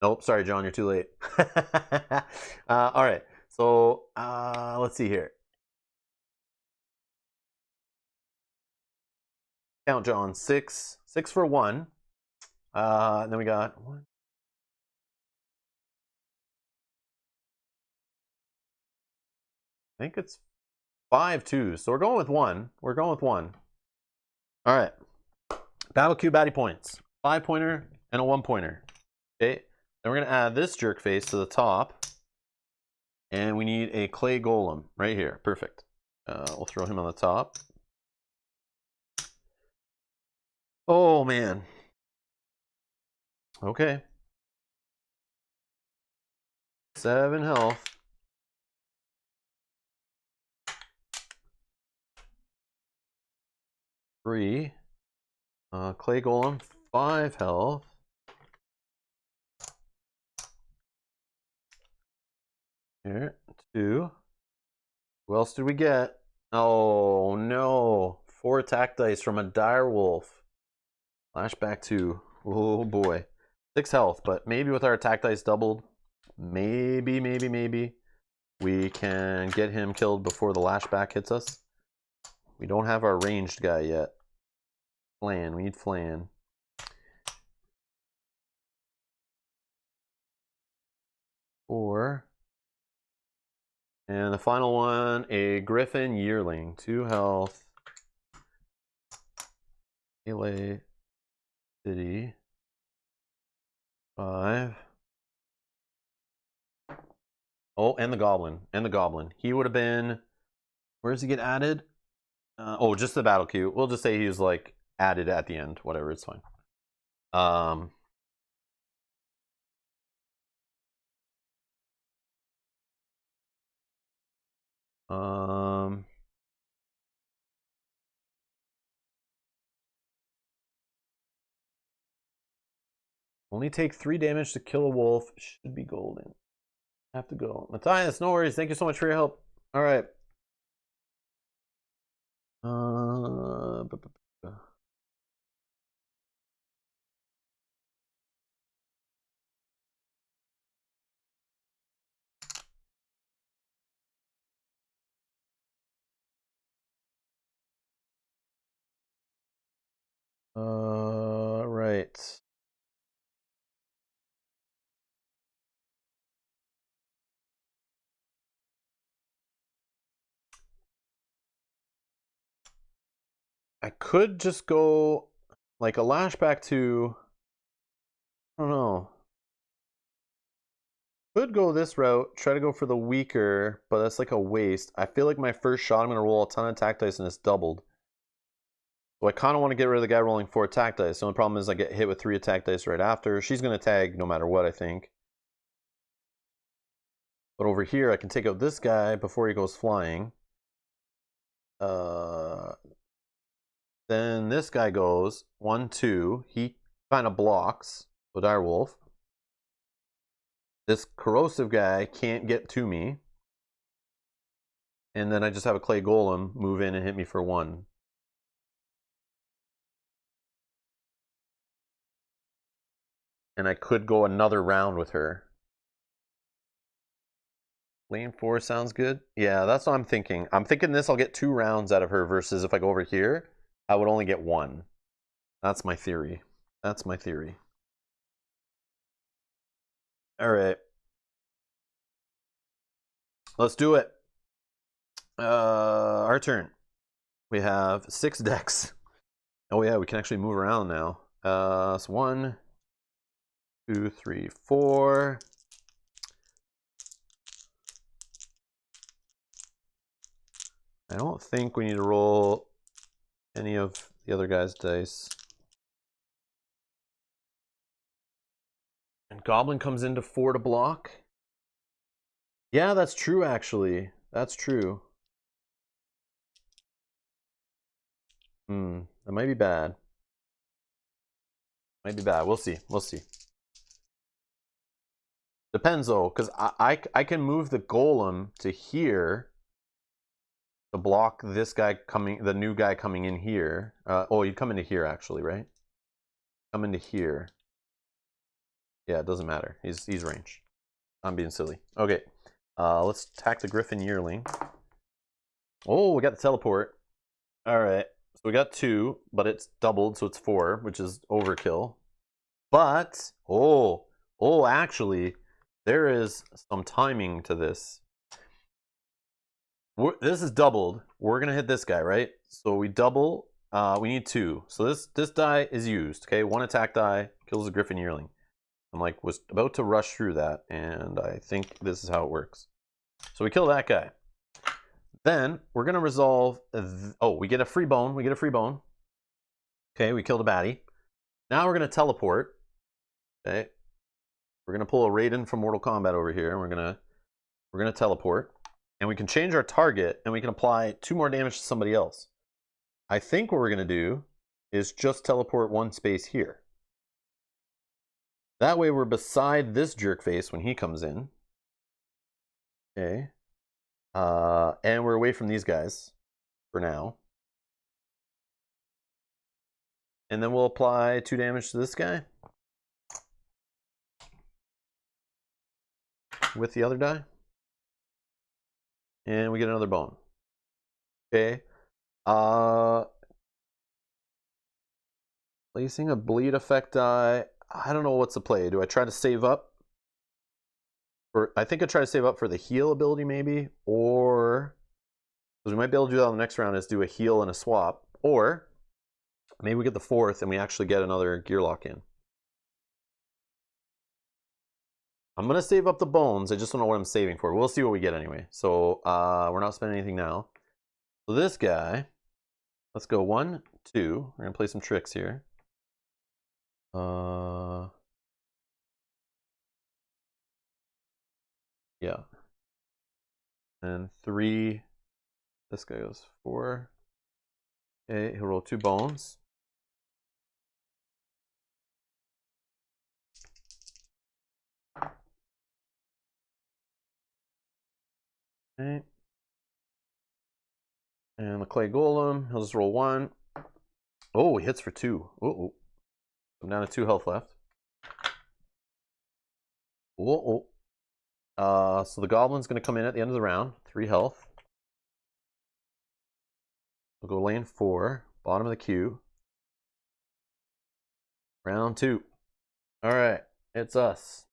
Nope, sorry, John, you're too late. All right, so let's see here. Count, John. 6 for 1. And then we got 1. I think it's 5 2s. So we're going with 1. We're going with 1. All right. Battle Cube baddie points. 5-pointer and a 1-pointer. Okay. Then we're going to add this jerk face to the top. And we need a clay golem right here. Perfect. We'll throw him on the top. Oh, man. Okay. 7 health. Three. Clay golem, 5 health. Here, 2. Who else did we get? Oh no, 4 attack dice from a dire wolf. Flashback 2. Oh boy. 6 health, but maybe with our attack dice doubled, maybe we can get him killed before the lashback hits us. We don't have our ranged guy yet. Flan, we need Flan. 4. And the final one, a Griffin Yearling. 2 health. Melee City. 5. Oh, and the Goblin. And the Goblin. He would have been... Where does he get added? Oh, just the battle queue. We'll just say he was like added at the end. Whatever, it's fine. Only take 3 damage to kill a wolf. Should be golden. Have to go. Matthias, no worries. Thank you so much for your help. All right. Right. I could just go like a lashback to, I don't know. Could go this route, try to go for the weaker, but that's like a waste. I feel like my first shot, I'm going to roll a ton of attack dice and it's doubled. So I kind of want to get rid of the guy rolling 4 attack dice. The only problem is I get hit with 3 attack dice right after. She's going to tag no matter what, I think. But over here, I can take out this guy before he goes flying. Then this guy goes 1, 2. He kind of blocks the direwolf. This corrosive guy can't get to me. And then I just have a clay golem move in and hit me for 1. And I could go another round with her. Lane 4 sounds good. Yeah, that's what I'm thinking. I'm thinking this, I'll get 2 rounds out of her versus if I go over here, I would only get 1. That's my theory. That's my theory. All right. Let's do it. Our turn. We have 6 decks. Oh yeah, we can actually move around now. So 1, 2, 3, 4. I don't think we need to roll any of the other guys' dice. And Goblin comes into 4 to block. Yeah, that's true, actually. That's true. That might be bad. Might be bad. We'll see. We'll see. Depends, though, because I can move the golem to here to block this guy coming, the new guy coming in here. Oh, you'd come into here, actually, right? Come into here. Yeah, it doesn't matter. He's range. I'm being silly. Okay. Let's attack the Griffin Yearling. Oh, we got the teleport. All right. So we got 2, but it's doubled, so it's 4, which is overkill. But, actually, there is some timing to this. This is doubled. We're going to hit this guy, right? So we double. We need 2. So this die is used, okay? 1 attack die kills the Griffin Yearling. I'm like, was about to rush through that, and I think this is how it works. So we kill that guy. Then we're going to resolve. Oh, we get a free bone. We get a free bone. Okay, we killed a baddie. Now we're going to teleport. Okay, we're going to pull a Raiden from Mortal Kombat over here. We're going to teleport, and we can change our target, and we can apply 2 more damage to somebody else. I think what we're going to do is just teleport 1 space here. That way we're beside this jerk face when he comes in. Okay. And we're away from these guys for now. And then we'll apply 2 damage to this guy with the other die. And we get another bone. Okay. Placing a bleed effect die. I don't know what's the play. Do I try to save up? I think I try to save up for the heal ability maybe, or because we might be able to do that on the next round is do a heal and a swap, or maybe we get the 4th and we actually get another gear lock in. I'm gonna save up the bones. I just don't know what I'm saving for. We'll see what we get anyway. So we're not spending anything now. So this guy, let's go 1, 2. We're gonna play some tricks here. Yeah. And 3. This guy goes 4. Okay, he'll roll 2 bones. Okay. And the clay golem, he'll just roll 1. Oh, he hits for 2. Oh, I'm down to 2 health left. So the goblin's going to come in at the end of the round, 3 health. We'll go lane 4, bottom of the queue. Round 2. All right, it's us.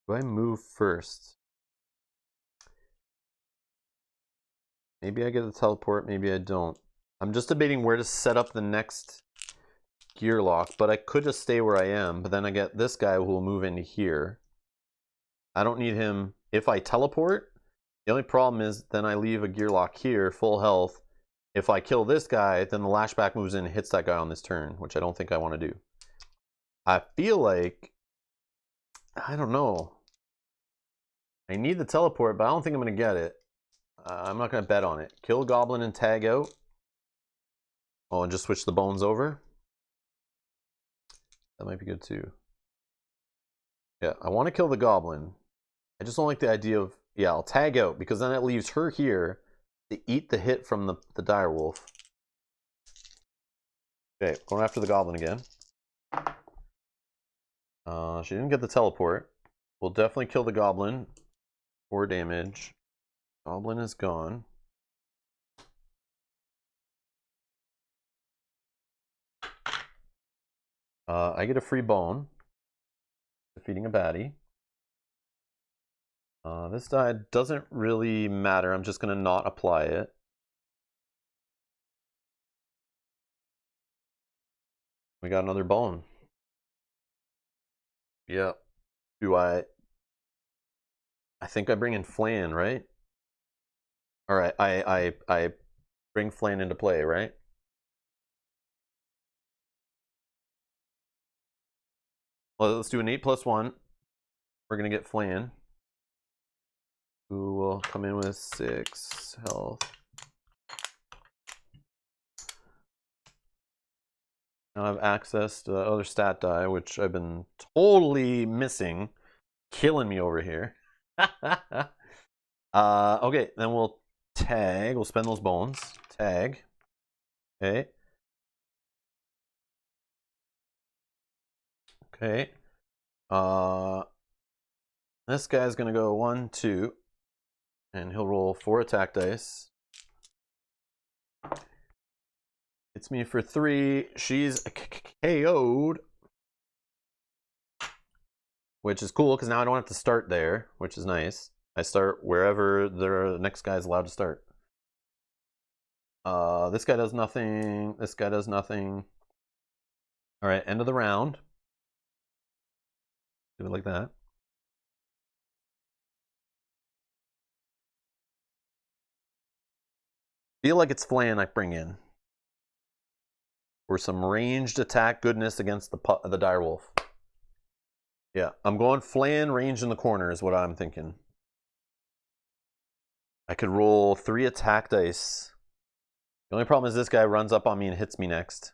Do I move first? Maybe I get the teleport, maybe I don't. I'm just debating where to set up the next gear lock, but I could just stay where I am, but then I get this guy who will move into here. I don't need him. If I teleport, the only problem is then I leave a gear lock here, full health. If I kill this guy, then the lashback moves in and hits that guy on this turn, which I don't think I want to do. I feel like, I don't know. I need the teleport, but I don't think I'm going to get it. I'm not going to bet on it. Kill Goblin and tag out. Oh, and just switch the bones over. That might be good too. Yeah, I want to kill the Goblin. I just don't like the idea of, yeah, I'll tag out because then it leaves her here to eat the hit from the direwolf. Okay, going after the Goblin again. She didn't get the teleport. We'll definitely kill the Goblin. 4 damage. Goblin is gone. I get a free bone. Defeating a baddie. This die doesn't really matter. I'm just going to not apply it. We got another bone. Yep. Do I think I bring in Flan, right? All right, I bring Flan into play, right? Well, let's do an 8+1. We're gonna get Flan, who will come in with 6 health. Now I have access to the other stat die, which I've been totally missing, killing me over here. Okay, then we'll tag. We'll spend those bones. Tag. Okay. Okay. This guy's gonna go 1, 2, and he'll roll 4 attack dice. Hits me for 3. She's KO'd, which is cool because now I don't have to start there, which is nice. I start wherever the next guy's allowed to start. This guy does nothing. This guy does nothing. All right, end of the round. Do it like that. Feel like it's Flan I bring in. Or some ranged attack goodness against the direwolf. Yeah, I'm going Flan range in the corner is what I'm thinking. I could roll 3 attack dice. The only problem is this guy runs up on me and hits me next.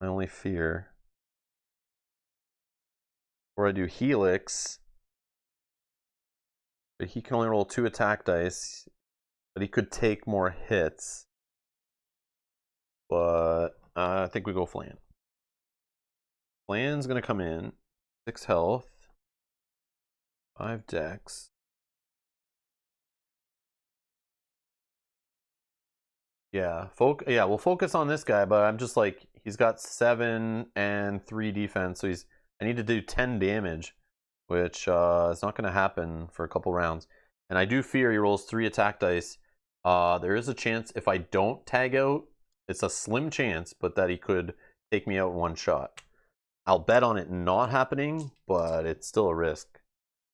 My only fear. Or I do Helix. But he can only roll 2 attack dice. But he could take more hits. But I think we go Flan. Flan's going to come in. 6 health. 5 dex. Yeah, we'll focus on this guy, but I'm just like, he's got 7 and 3 defense, so I need to do 10 damage, which is not going to happen for a couple rounds. And I do fear he rolls 3 attack dice. There is a chance if I don't tag out, it's a slim chance, but that he could take me out in one shot. I'll bet on it not happening, but it's still a risk.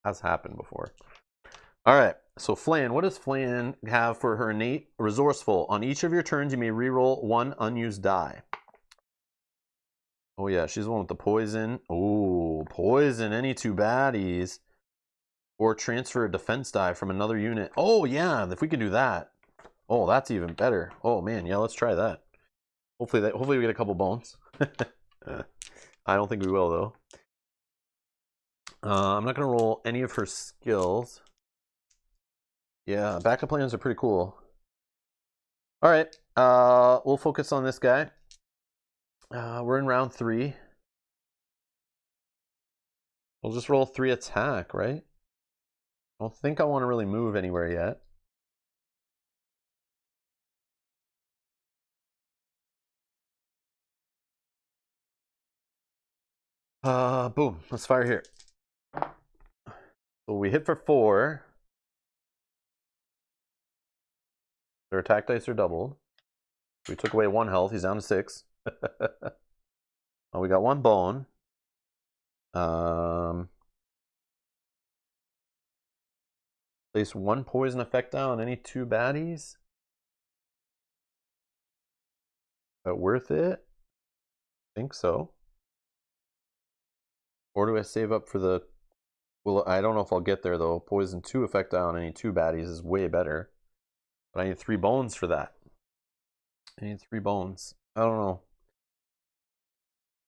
Has happened before. All right, so Flan, what does Flan have for her innate resourceful? On each of your turns, you may reroll 1 unused die. Oh yeah, she's the one with the poison. Oh, poison any 2 baddies. Or transfer a defense die from another unit. Oh yeah, if we can do that. Oh, that's even better. Oh man, yeah, let's try that. Hopefully we get a couple bones. I don't think we will though. I'm not gonna roll any of her skills. Yeah, backup plans are pretty cool. All right, we'll focus on this guy. We're in round 3. We'll just roll 3 attack, right? I don't think I want to really move anywhere yet. Boom, let's fire here. So we hit for 4. Their attack dice are doubled. We took away 1 health. He's down to 6. Oh, we got 1 bone. Place 1 poison effect down on any 2 baddies. Is that worth it? I think so. Or do I save up for the... Well, I don't know if I'll get there, though. Poison 2 effect down on any 2 baddies is way better. But I need 3 bones for that. I need 3 bones. I don't know.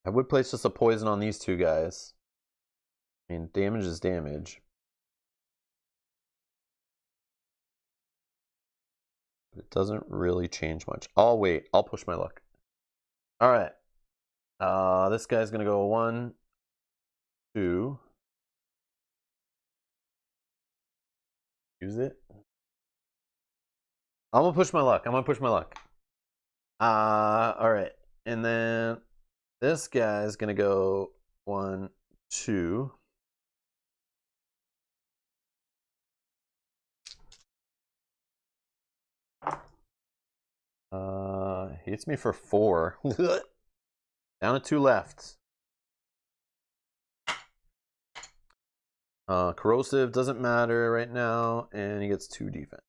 I would place just a poison on these 2 guys. I mean, damage is damage. It doesn't really change much. I'll wait. I'll push my luck. Alright. This guy's going to go 1, 2. Use it. I'm going to push my luck. Alright. And then this guy's going to go 1, 2. Hits me for 4. Down to 2 left. Corrosive doesn't matter right now, and he gets 2 defense.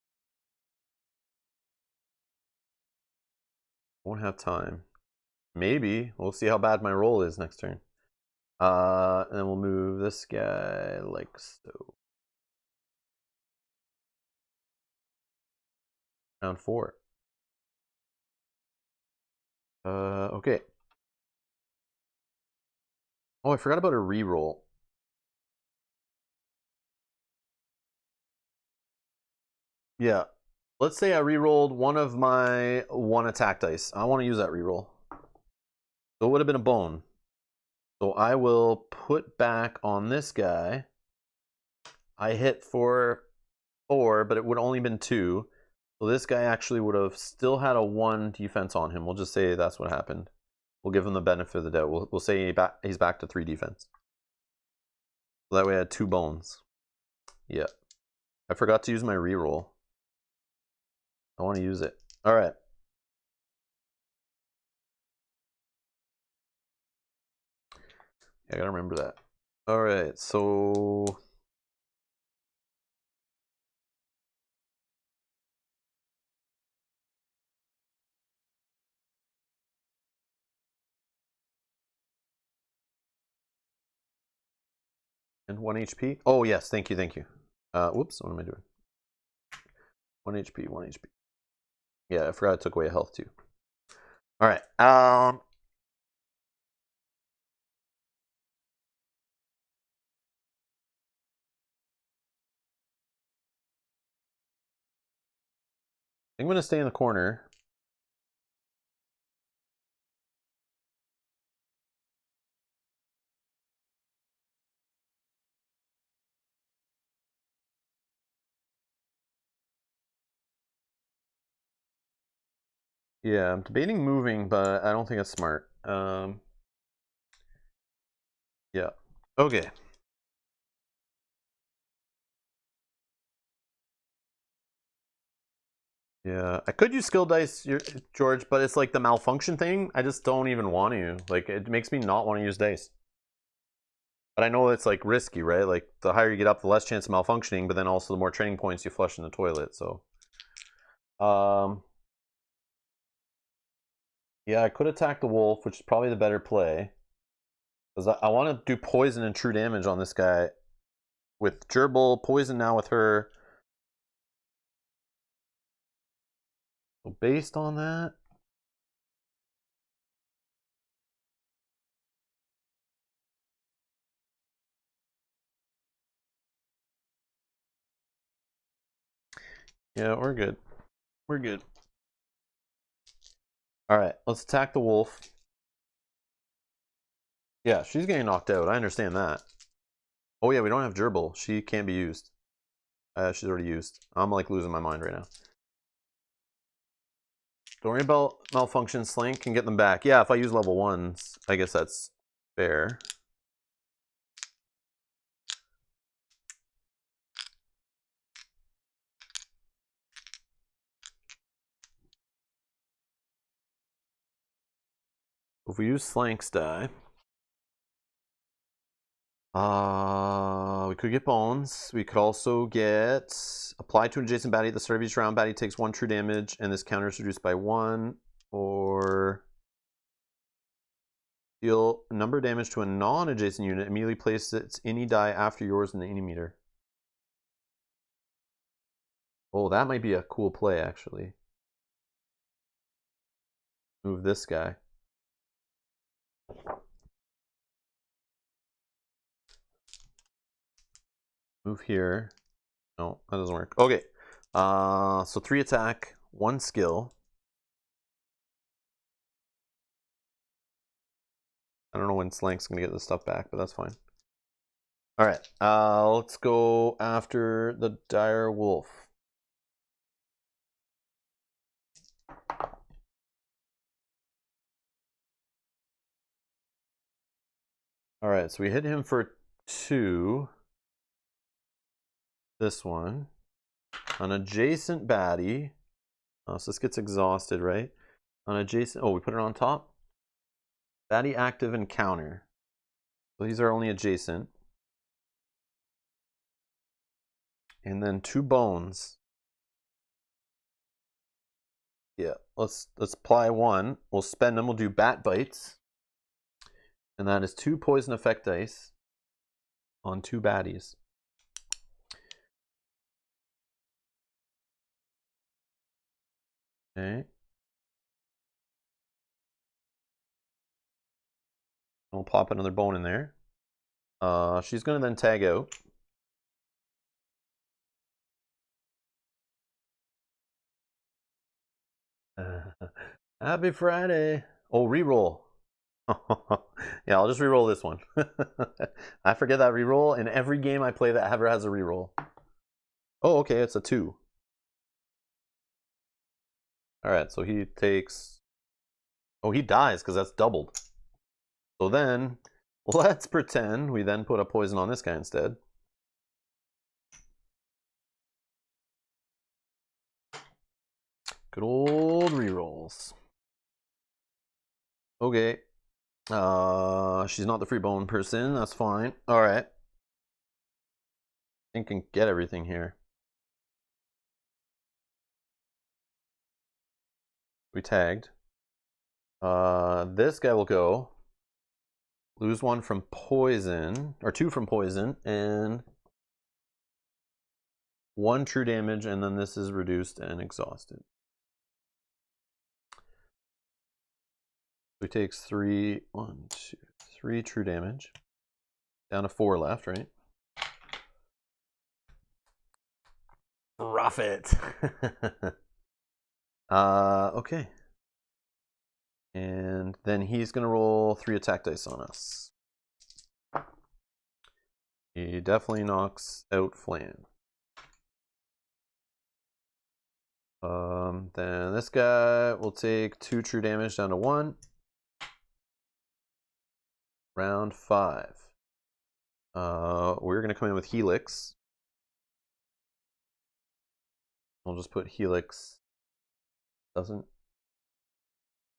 Won't have time. Maybe. We'll see how bad my roll is next turn. And then we'll move this guy like so. Round 4. Okay. Oh, I forgot about a reroll. Yeah. Let's say I rerolled one of my 1 attack dice. I want to use that reroll. So it would have been a bone. So I will put back on this guy. I hit for 4, but it would have only been 2. So this guy actually would have still had a 1 defense on him. We'll just say that's what happened. We'll give him the benefit of the doubt. We'll say he's back to 3 defense. So that way I had 2 bones. Yeah. I forgot to use my reroll. I want to use it. All right. Yeah, I gotta remember that. All right, so and 1 HP. Oh yes, thank you, thank you. Whoops, what am I doing? 1 HP, 1 HP. Yeah, I forgot I took away a health too. All right. I'm gonna stay in the corner. Yeah, I'm debating moving, but I don't think it's smart. Yeah. Okay. Yeah, I could use skill dice, George, but it's like the malfunction thing. I just don't even want to. Like, it makes me not want to use dice. But I know it's like risky, right? Like, the higher you get up, the less chance of malfunctioning, but then also the more training points you flush in the toilet, so. Yeah, I could attack the wolf, which is probably the better play. Because I want to do poison and true damage on this guy. With gerbil, poison now with her. So based on that. Yeah, we're good. We're good. Alright, let's attack the wolf. Yeah, she's getting knocked out. I understand that. Oh yeah, we don't have gerbil. She can't be used. She's already used. I'm like losing my mind right now. Don't worry about malfunction. Slink can get them back. Yeah, if I use level 1s, I guess that's fair. If we use Slank's die, we could get bones. We could also get apply to an adjacent baddie at the start of each round. Baddie takes 1 true damage, and this counter is reduced by 1. Or deal number of damage to a non-adjacent unit. Immediately place its any die after yours in the any meter. Oh, that might be a cool play, actually. Move this guy. Move here. No, that doesn't work. Okay. So 3 attack, 1 skill. I don't know when Slank's gonna get this stuff back, but that's fine. Alright, let's go after the dire wolf. Alright, so we hit him for 2. This one. An adjacent baddie. So this gets exhausted, right? An adjacent. Oh, we put it on top. Baddie active and counter. So these are only adjacent. And then 2 bones. Yeah, let's apply 1. We'll spend them. We'll do bat bites. And that is 2 poison effect dice on 2 baddies. Okay. We'll pop another bone in there. She's going to then tag out. Happy Friday. Oh, reroll. Yeah, I'll just reroll this one. I forget that reroll. In every game I play that ever has a reroll. Oh, okay, it's a 2. Alright, so he takes... Oh, he dies because that's doubled. So then, let's pretend we then put a poison on this guy instead. Good old rerolls. Okay. She's not the free bone person. That's fine. Alright. I can get everything here. We tagged. This guy will go. Lose 1 from poison, or 2 from poison, and 1 true damage, and then this is reduced and exhausted. So he takes 3, 1, 2, 3 true damage. Down to 4 left, right? Rough it. Okay. And then he's gonna roll 3 attack dice on us. He definitely knocks out Flan. Then this guy will take 2 true damage down to 1. Round 5. We're gonna come in with Helix. We'll just put Helix. Doesn't.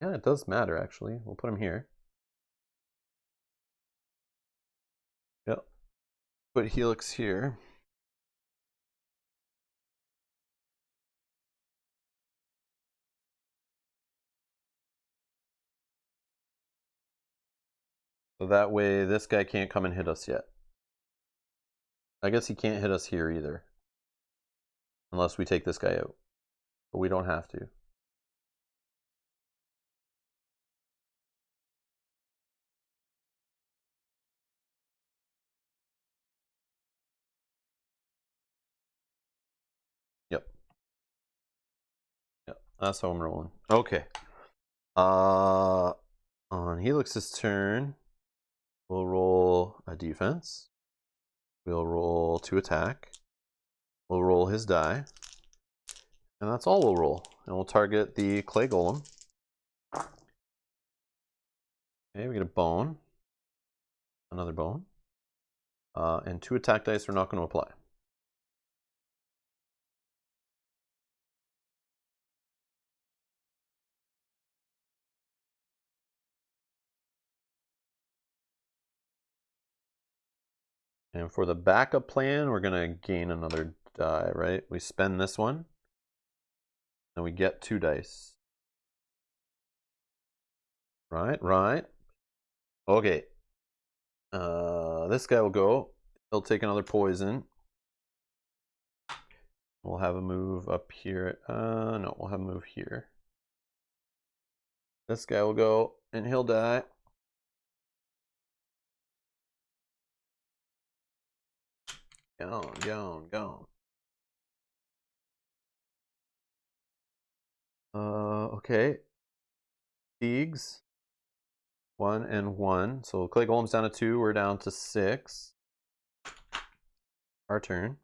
Yeah, it does matter actually. We'll put him here. Yep. Put Helix here. So that way this guy can't come and hit us yet. I guess he can't hit us here either. Unless we take this guy out. But we don't have to. Yep. Yep. That's how I'm rolling. Okay. On Helix's turn, we'll roll a defense. We'll roll 2 attack. We'll roll his die. And that's all we'll roll. And we'll target the clay golem. Okay, we get a bone. Another bone. And 2 attack dice we're not going to apply. And for the backup plan, we're going to gain another die, right? We spend this one, and we get 2 dice. Right, right. Okay. This guy will go. He'll take another poison. We'll have a move up here. No, we'll have a move here. This guy will go, and he'll die. Gone, gone, gone. Okay. Thiegs. 1 and 1. So clay golem's down to 2. We're down to 6. Our turn.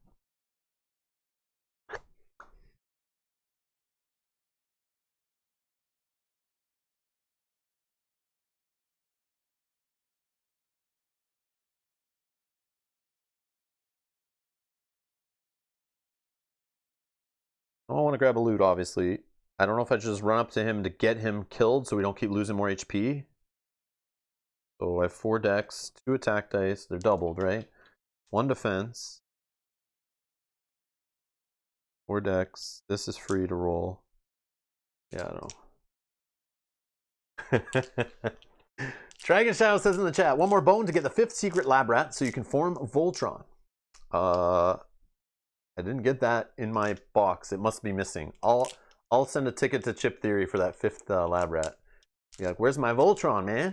I want to grab a loot, obviously. I don't know if I should just run up to him to get him killed so we don't keep losing more HP. So I have 4 decks, 2 attack dice. They're doubled, right? 1 defense. 4 decks. This is free to roll. Yeah, I know. Dragon Shadow says in the chat, 1 more bone to get the 5th secret lab rat so you can form Voltron. I didn't get that in my box. It must be missing. I'll send a ticket to Chip Theory for that 5th lab rat. Be like, where's my Voltron, man?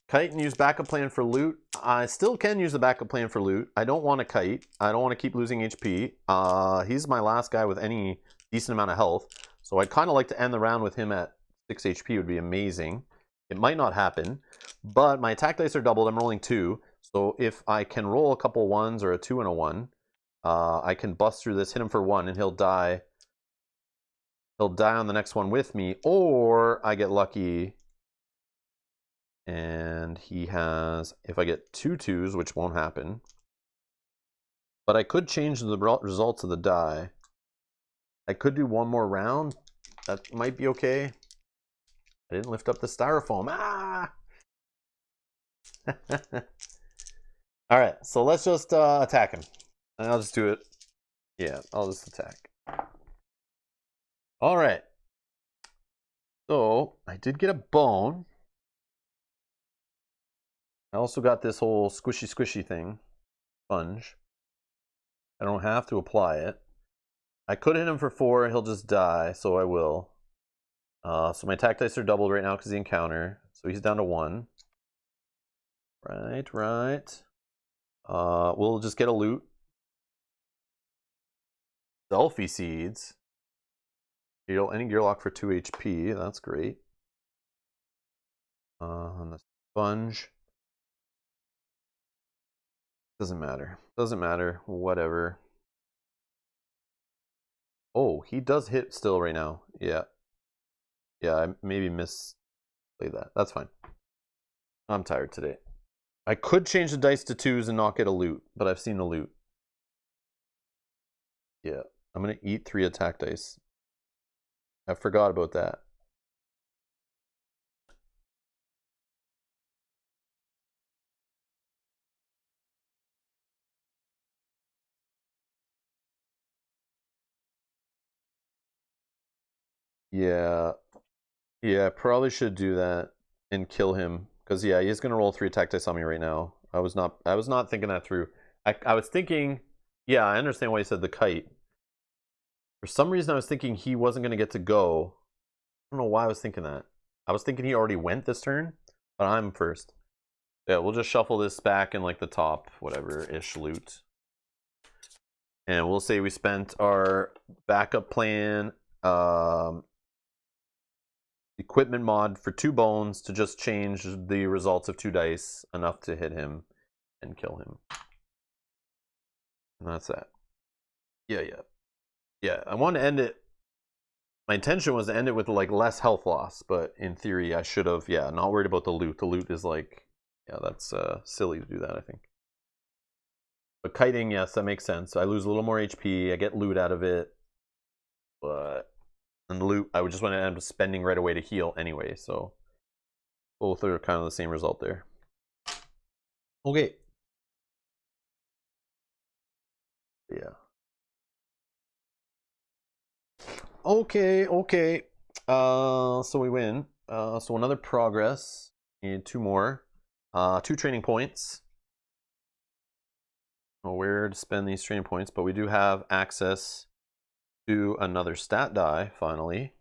Kite and use backup plan for loot. I still can use the backup plan for loot. I don't want to kite. I don't want to keep losing HP. He's my last guy with any decent amount of health. So I'd kind of like to end the round with him at 6 HP. Would be amazing. It might not happen. But my attack dice are doubled. I'm rolling 2. So if I can roll a couple 1s or a 2 and a 1, I can bust through this, hit him for 1, and he'll die. He'll die on the next one with me. Or I get lucky and he has, if I get 2 2s, which won't happen, but I could change the results of the die. I could do 1 more round. That might be okay. I didn't lift up the styrofoam. Ah! All right, so let's just attack him. And I'll just do it. Yeah, I'll just attack. All right. So I did get a bone. I also got this whole squishy thing, sponge. I don't have to apply it. I could hit him for 4, he'll just die, so I will. So my attack dice are doubled right now because the encounter. So he's down to 1. Right, right. We'll just get a loot. Selfie seeds. Heal any gearlock for 2 HP. That's great. And the sponge. Doesn't matter. Doesn't matter. Whatever. Oh, he does hit still right now. Yeah. Yeah, I maybe misplayed that. That's fine. I'm tired today. I could change the dice to 2s and not get a loot, but I've seen the loot. Yeah. I'm going to eat 3 attack dice. I forgot about that. Yeah. Yeah, probably should do that and kill him. Because yeah, he's gonna roll 3 attack dice on me right now. I was not thinking that through. I was thinking, yeah, I understand why you said the kite. For some reason I was thinking he wasn't gonna get to go. I don't know why I was thinking that. I was thinking he already went this turn, but I'm first. Yeah, we'll just shuffle this back in like the top, whatever-ish loot. And we'll say we spent our backup plan, equipment mod for 2 bones to just change the results of 2 dice enough to hit him and kill him. And that's that. Yeah, yeah. Yeah, I want to end it. My intention was to end it with like less health loss, but in theory I should have, yeah, not worried about the loot. The loot is like, yeah, that's silly to do that, I think. But kiting, yes, that makes sense. I lose a little more HP, I get loot out of it, but and the loot I would just want to end up spending right away to heal anyway, so both are kind of the same result there. Okay, Yeah. Okay, okay. So we win. So another progress. Need 2 more. 2 training points. Where to spend these training points, but we do have access to another stat die, finally.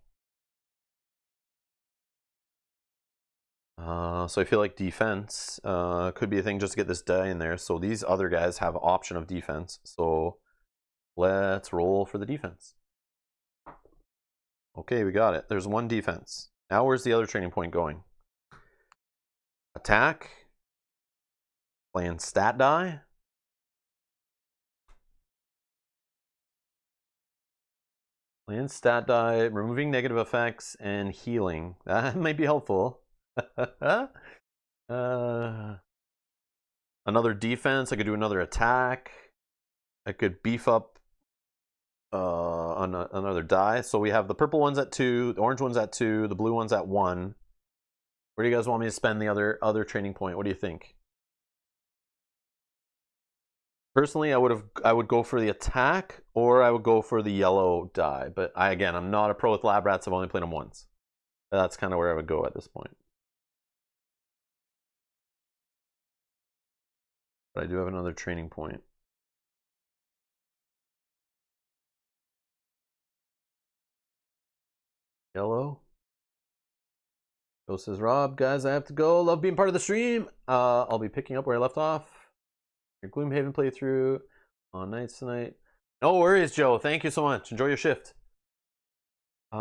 So I feel like defense could be a thing just to get this die in there. So these other guys have option of defense. So let's roll for the defense. Okay, we got it. There's 1 defense. Now where's the other training point going? Attack. Playing stat die. Playing stat die, removing negative effects, and healing. That might be helpful. Another defense. I could do another attack. I could beef up another die. So we have the purple one's at 2, the orange one's at 2, the blue one's at 1. Where do you guys want me to spend the other training point? What do you think? Personally, I would go for the attack, or I would go for the yellow die. But I'm not a pro with lab rats. I've only played them once. That's kind of where I would go at this point. But I do have another training point. Yellow. Go says Rob. Guys, I have to go. Love being part of the stream. I'll be picking up where I left off. Your Gloomhaven playthrough on nights tonight. No worries, Joe. Thank you so much. Enjoy your shift. Get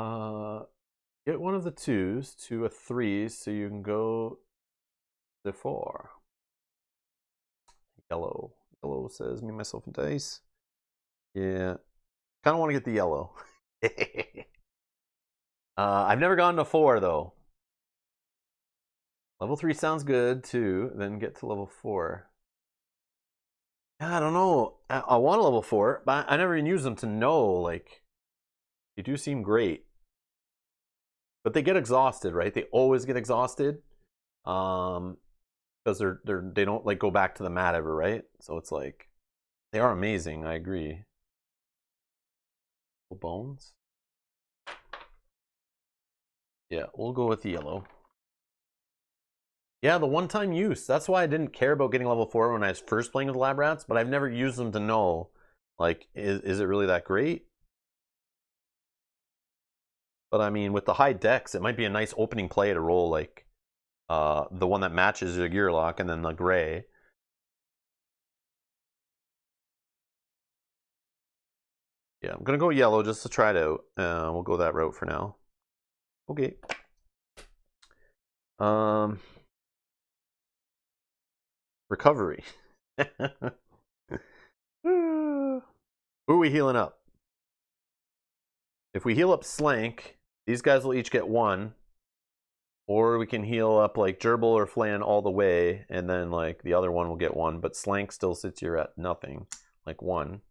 one of the 2s to a 3 so you can go to 4. Yellow. Yellow says me, myself, and dice. Yeah. Kind of want to get the yellow. I've never gone to 4 though. Level 3 sounds good too. Then get to level 4. Yeah, I don't know. I want a level 4, but I never even use them to know. Like, they do seem great, but they get exhausted, right? They always get exhausted, because they don't like go back to the mat ever, right? So it's like they are amazing. I agree. Bones. Yeah, we'll go with the yellow. Yeah, the one-time use. That's why I didn't care about getting level 4 when I was first playing with lab rats, but I've never used them to know, like, is it really that great? But I mean, with the high dex, it might be a nice opening play to roll, like, the one that matches your Gearlock and then the gray. Yeah, I'm going to go yellow just to try it out. We'll go that route for now. Okay. Recovery. Who are we healing up? If we heal up Slank, these guys will each get 1. Or we can heal up like Gerbil or Flan all the way, and then like the other one will get 1, but Slank still sits here at nothing, like 1.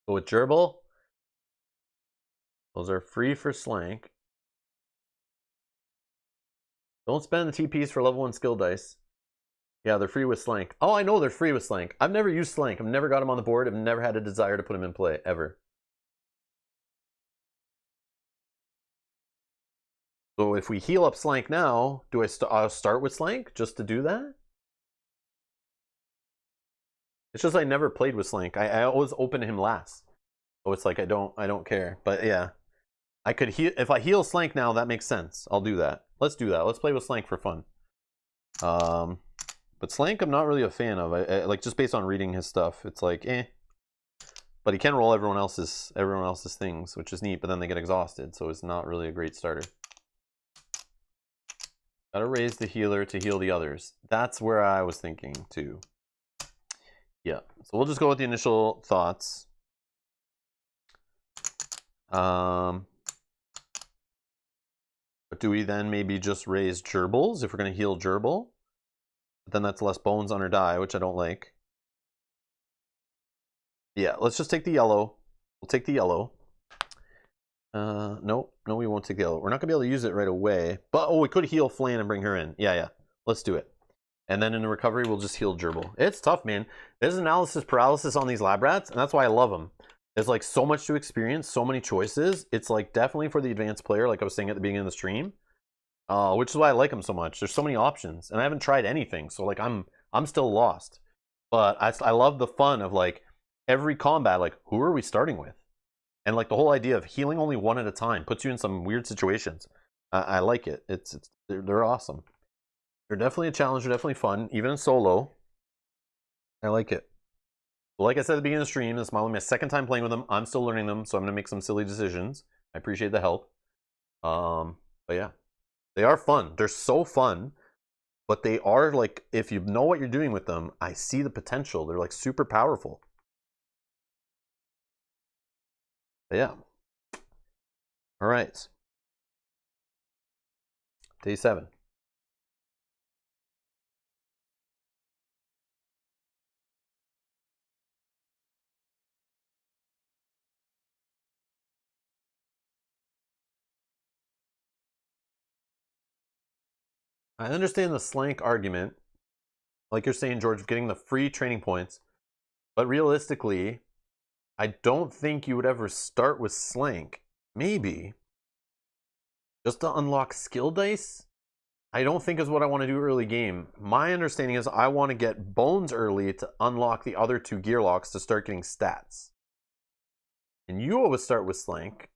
So with Gerbil, those are free for Slank. Don't spend the TPs for level 1 skill dice. Yeah, they're free with Slank. Oh, I know they're free with Slank. I've never used Slank. I've never got him on the board. I've never had a desire to put him in play, ever. So if we heal up Slank now, do I start with Slank just to do that? It's just I never played with Slank. I always open him last. So it's like I don't care. But yeah. I could heal if I heal Slank now, that makes sense. I'll do that. Let's do that. Let's play with Slank for fun. But Slank I'm not really a fan of. I like just based on reading his stuff, it's like But he can roll everyone else's things, which is neat, but then they get exhausted, so it's not really a great starter. Gotta raise the healer to heal the others. That's where I was thinking too. Yeah, so we'll just go with the initial thoughts. But do we then maybe just raise gerbils if we're going to heal gerbil? But then that's less bones on her die, which I don't like. Yeah, let's just take the yellow. We'll take the yellow. No, we won't take the yellow. We're not going to be able to use it right away. But, oh, we could heal Flan and bring her in. Yeah. Let's do it. And then in the recovery, we'll just heal Gerbil. It's tough, man. There's analysis paralysis on these lab rats, and that's why I love them. There's like so much to experience, so many choices. It's like definitely for the advanced player, like I was saying at the beginning of the stream, which is why I like them so much. There's so many options, and I haven't tried anything, so like I'm still lost. But I love the fun of like every combat, like who are we starting with? And like the whole idea of healing only one at a time puts you in some weird situations. I like it. They're awesome. They're definitely a challenge. They're definitely fun, even in solo. I like it. But like I said at the beginning of the stream, this is my second time playing with them. I'm still learning them, so I'm gonna make some silly decisions. I appreciate the help. But yeah, they are fun. They're so fun, but they are like, if you know what you're doing with them, I see the potential. They're like super powerful. But yeah. All right. Day 7. I understand the slank argument, like you're saying, George, of getting the free training points, but realistically, I don't think you would ever start with slank. Maybe just to unlock skill dice. I don't think is what I want to do early game. My understanding is I want to get bones early to unlock the other 2 gear locks to start getting stats. And you always start with slank.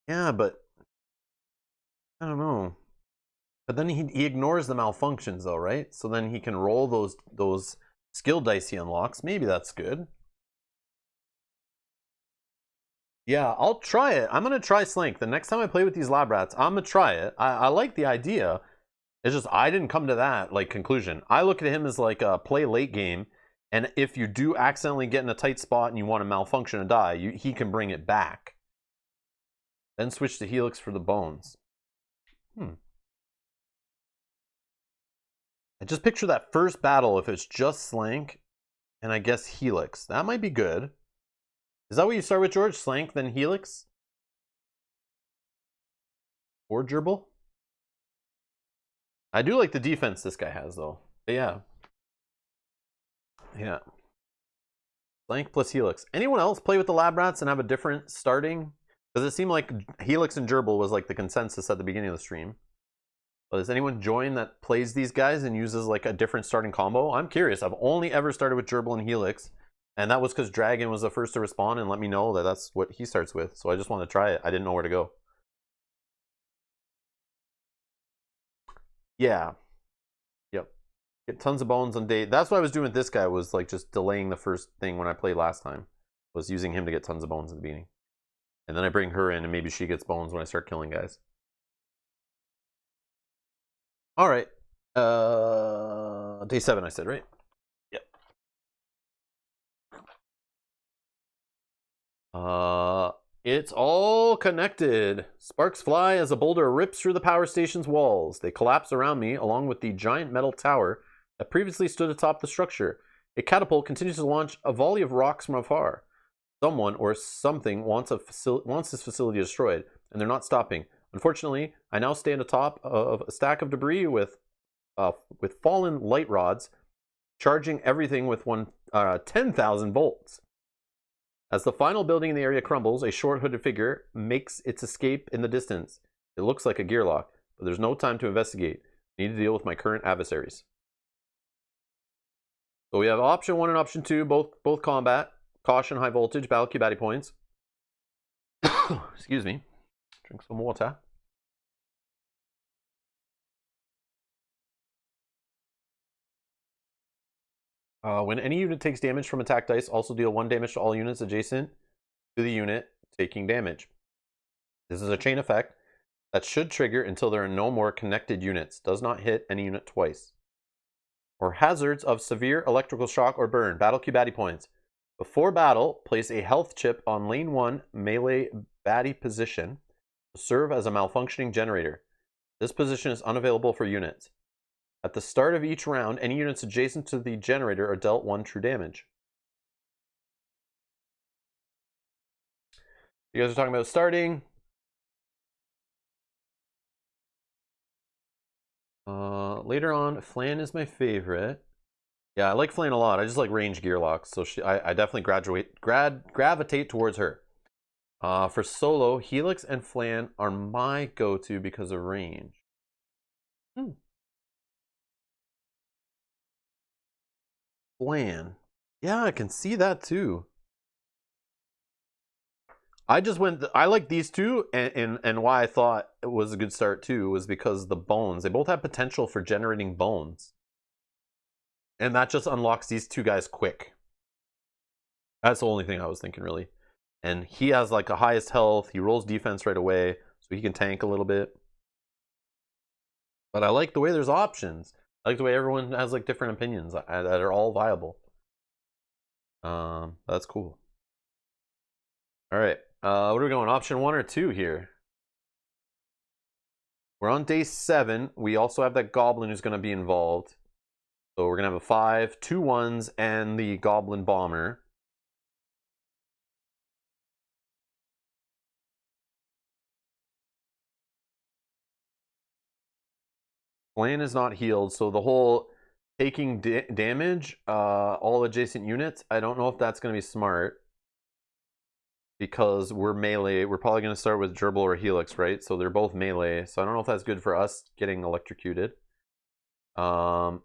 Yeah, but I don't know. But then he ignores the malfunctions though, right? So then he can roll those skill dice he unlocks. Maybe that's good. Yeah, I'll try it. I'm gonna try Slank. The next time I play with these lab rats, I'm gonna try it. I like the idea. It's just I didn't come to that like conclusion. I look at him as like a play late game, and if you do accidentally get in a tight spot and you want to malfunction and die, he can bring it back. Then switch to Helix for the bones. I just picture that first battle if it's just Slank, and I guess Helix. That might be good. Is that what you start with, George? Slank, then Helix? Or Gerbil? I do like the defense this guy has, though. But yeah. Yeah. Slank plus Helix. Anyone else play with the lab rats and have a different starting? Does it seem like Helix and Gerbil was like the consensus at the beginning of the stream? But does anyone join that plays these guys and uses like a different starting combo? I'm curious. I've only ever started with Gerbil and Helix. And that was because Dragon was the first to respond and let me know that that's what he starts with. So I just wanted to try it. I didn't know where to go. Yeah. Yep. Get tons of bones on day. That's what I was doing with this guy, was like just delaying the first thing when I played last time. Was using him to get tons of bones at the beginning. And then I bring her in and maybe she gets bones when I start killing guys. Alright. Day 7 I said, right? Yep. It's all connected. Sparks fly as a boulder rips through the power station's walls. They collapse around me, along with the giant metal tower that previously stood atop the structure. A catapult continues to launch a volley of rocks from afar. Someone or something wants this facility destroyed, and they're not stopping. Unfortunately, I now stand atop of a stack of debris with fallen light rods, charging everything with 10,000 volts. As the final building in the area crumbles, a short hooded figure makes its escape in the distance. It looks like a gearlock, but there's no time to investigate. I need to deal with my current adversaries. So we have option 1 and option 2, both combat. Caution, high voltage, battle cue, baddie points. Excuse me. Drink some water. When any unit takes damage from attack dice, also deal 1 damage to all units adjacent to the unit taking damage. This is a chain effect that should trigger until there are no more connected units. Does not hit any unit twice. Or hazards of severe electrical shock or burn. Battle cue, baddie points. Before battle, place a health chip on lane 1 melee baddie position to serve as a malfunctioning generator. This position is unavailable for units. At the start of each round, any units adjacent to the generator are dealt 1 true damage. You guys are talking about starting. Later on, Flan is my favorite. Yeah, I like Flan a lot. I just like range Gearlocks, so I definitely gravitate towards her. For solo, Helix and Flan are my go-to because of range. Flan. Yeah, I can see that too. I like these two, and why I thought it was a good start too was because the bones. They both have potential for generating bones. And that just unlocks these two guys quick. That's the only thing I was thinking, really. And he has like the highest health. He rolls defense right away, so he can tank a little bit. But I like the way there's options. I like the way everyone has like different opinions that are all viable. That's cool. All right. What are we going? Option 1 or 2 here? We're on day 7. We also have that goblin who's going to be involved. So we're going to have a 5, 2 1s, and the goblin bomber. Flan is not healed, so the whole taking damage, all adjacent units, I don't know if that's going to be smart. Because we're melee, we're probably going to start with Gerbil or Helix, right? So they're both melee, so I don't know if that's good for us getting electrocuted. But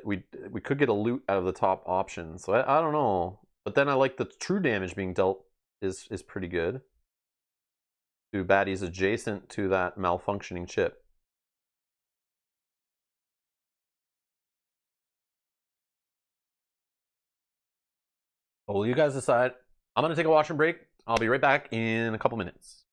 we could get a loot out of the top option, so I don't know. But then I like the true damage being dealt is pretty good. To baddies adjacent to that malfunctioning chip. Well, you guys decide. I'm going to take a washroom break. I'll be right back in a couple minutes.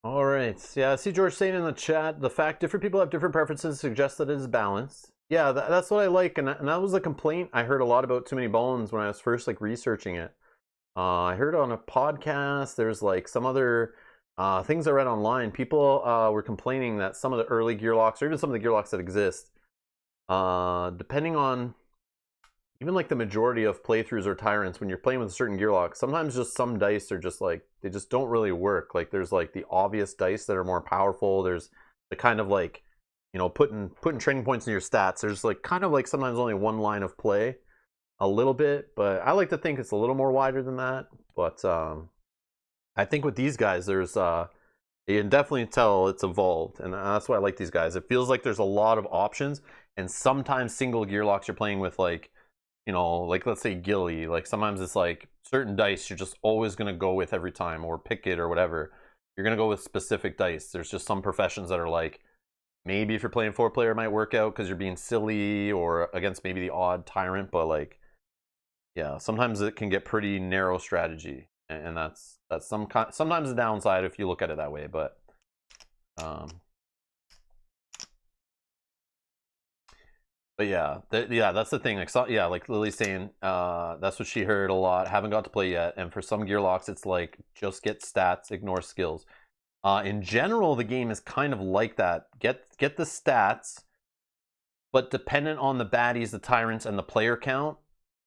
All right. Yeah, I see George saying in the chat, the fact different people have different preferences suggests that it is balanced. Yeah, that's what I like, and that was a complaint I heard a lot about Too Many Bones when I was first like researching it. I heard on a podcast. There's like some other things I read online. People were complaining that some of the early Gearlocks, or even some of the Gearlocks that exist, depending on even like the majority of playthroughs or Tyrants, when you're playing with a certain Gearlock, sometimes just some dice are just like, they just don't really work. Like there's like the obvious dice that are more powerful. There's the kind of like you know, putting training points in your stats. There's like kind of like sometimes only one line of play, a little bit, but I like to think it's a little more wider than that. But I think with these guys, there's you can definitely tell it's evolved, and that's why I like these guys. It feels like there's a lot of options, and sometimes single gear locks you're playing with, like, you know, like let's say Gilly. Like sometimes it's like certain dice you're just always gonna go with every time, or pick it or whatever. You're gonna go with specific dice. There's just some professions that are like, maybe if you're playing 4-player it might work out because you're being silly, or against maybe the odd Tyrant, but like, yeah, sometimes it can get pretty narrow strategy, and that's sometimes the downside if you look at it that way. But yeah, that's the thing. Like, so, yeah, like Lily's saying, that's what she heard a lot. Haven't got to play yet, and for some gear locks, it's like just get stats, ignore skills. In general, the game is kind of like that. Get the stats, but dependent on the baddies, the tyrants, and the player count,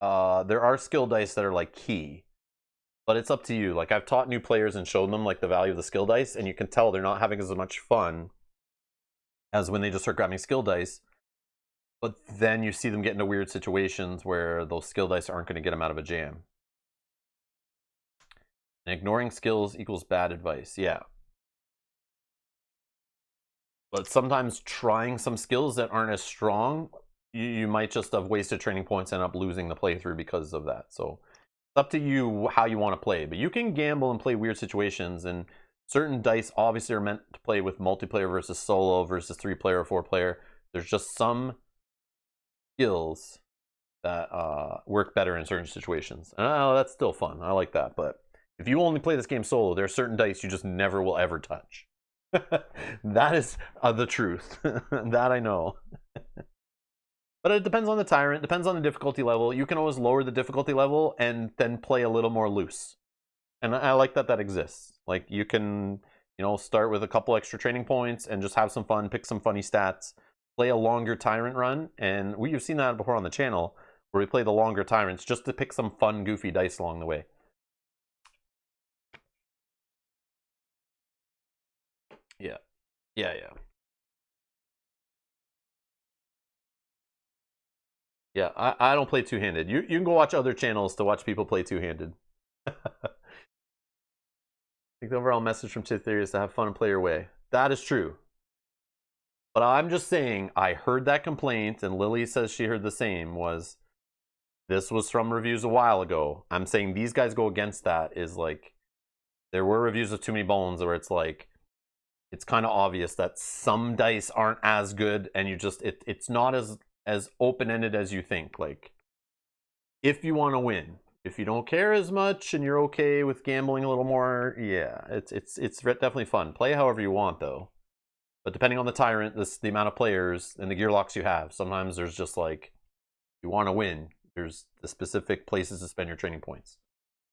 there are skill dice that are like key. But it's up to you. Like, I've taught new players and shown them like the value of the skill dice, and you can tell they're not having as much fun as when they just start grabbing skill dice. But then you see them get into weird situations where those skill dice aren't going to get them out of a jam. And ignoring skills equals bad advice. Yeah. But sometimes trying some skills that aren't as strong, you might just have wasted training points and end up losing the playthrough because of that. So it's up to you how you want to play. But you can gamble and play weird situations, and certain dice obviously are meant to play with multiplayer versus solo versus 3-player or 4-player. There's just some skills that work better in certain situations. And that's still fun. I like that. But if you only play this game solo, there are certain dice you just never will ever touch. That is the truth. That I know. But it depends on the Tyrant, depends on the difficulty level. You can always lower the difficulty level and then play a little more loose. And I like that exists. Like, you can, you know, start with a couple extra training points and just have some fun, pick some funny stats, play a longer Tyrant run. And you've seen that before on the channel, where we play the longer Tyrants just to pick some fun, goofy dice along the way. Yeah. Yeah. Yeah, I don't play two-handed. You can go watch other channels to watch people play two-handed. I think the overall message from Chit Theory is to have fun and play your way. That is true. But I'm just saying, I heard that complaint, and Lily says she heard the same, this was from reviews a while ago. I'm saying these guys go against that, is like, there were reviews of Too Many Bones where it's like, it's kind of obvious that some dice aren't as good, and you just, it's not as open-ended as you think. Like, if you want to win, if you don't care as much and you're okay with gambling a little more, yeah, it's definitely fun. Play however you want, though. But depending on the Tyrant, the amount of players and the gear locks you have, sometimes there's just like, you want to win, there's the specific places to spend your training points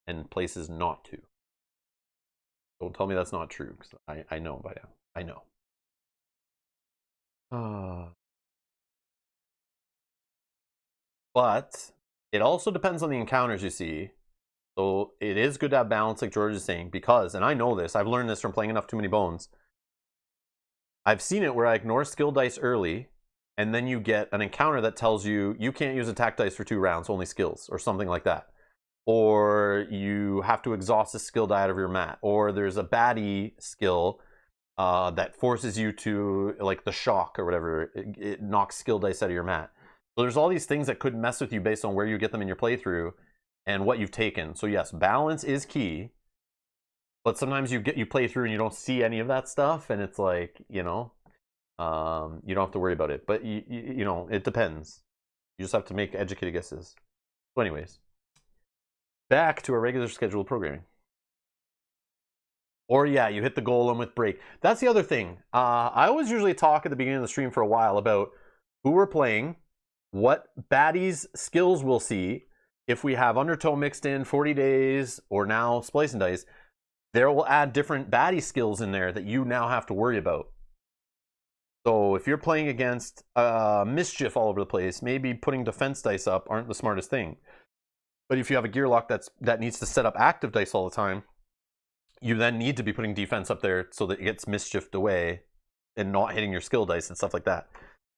and places not to. Don't tell me that's not true, because I know by now. I know. But it also depends on the encounters you see. So it is good to have balance, like George is saying, because, and I know this, I've learned this from playing enough Too Many Bones. I've seen it where I ignore skill dice early, and then you get an encounter that tells you you can't use attack dice for 2 rounds, only skills, or something like that. Or you have to exhaust a skill die out of your mat. Or there's a baddie skill that forces you to, like the shock or whatever, it knocks skill dice out of your mat. So there's all these things that could mess with you based on where you get them in your playthrough and what you've taken. So yes, balance is key. But sometimes you play through and you don't see any of that stuff, and it's like, you know, you don't have to worry about it. But you know, it depends. You just have to make educated guesses. So anyways, back to our regular scheduled programming. Or yeah, you hit the golem with break. That's the other thing. I always usually talk at the beginning of the stream for a while about who we're playing, what baddies skills we'll see. If we have Undertow mixed in, 40 days, or now Splice and Dice, there will add different baddie skills in there that you now have to worry about. So if you're playing against Mischief all over the place, maybe putting defense dice up aren't the smartest thing. But if you have a gear lock that needs to set up active dice all the time, you then need to be putting defense up there so that it gets mischiefed away. and not hitting your skill dice and stuff like that.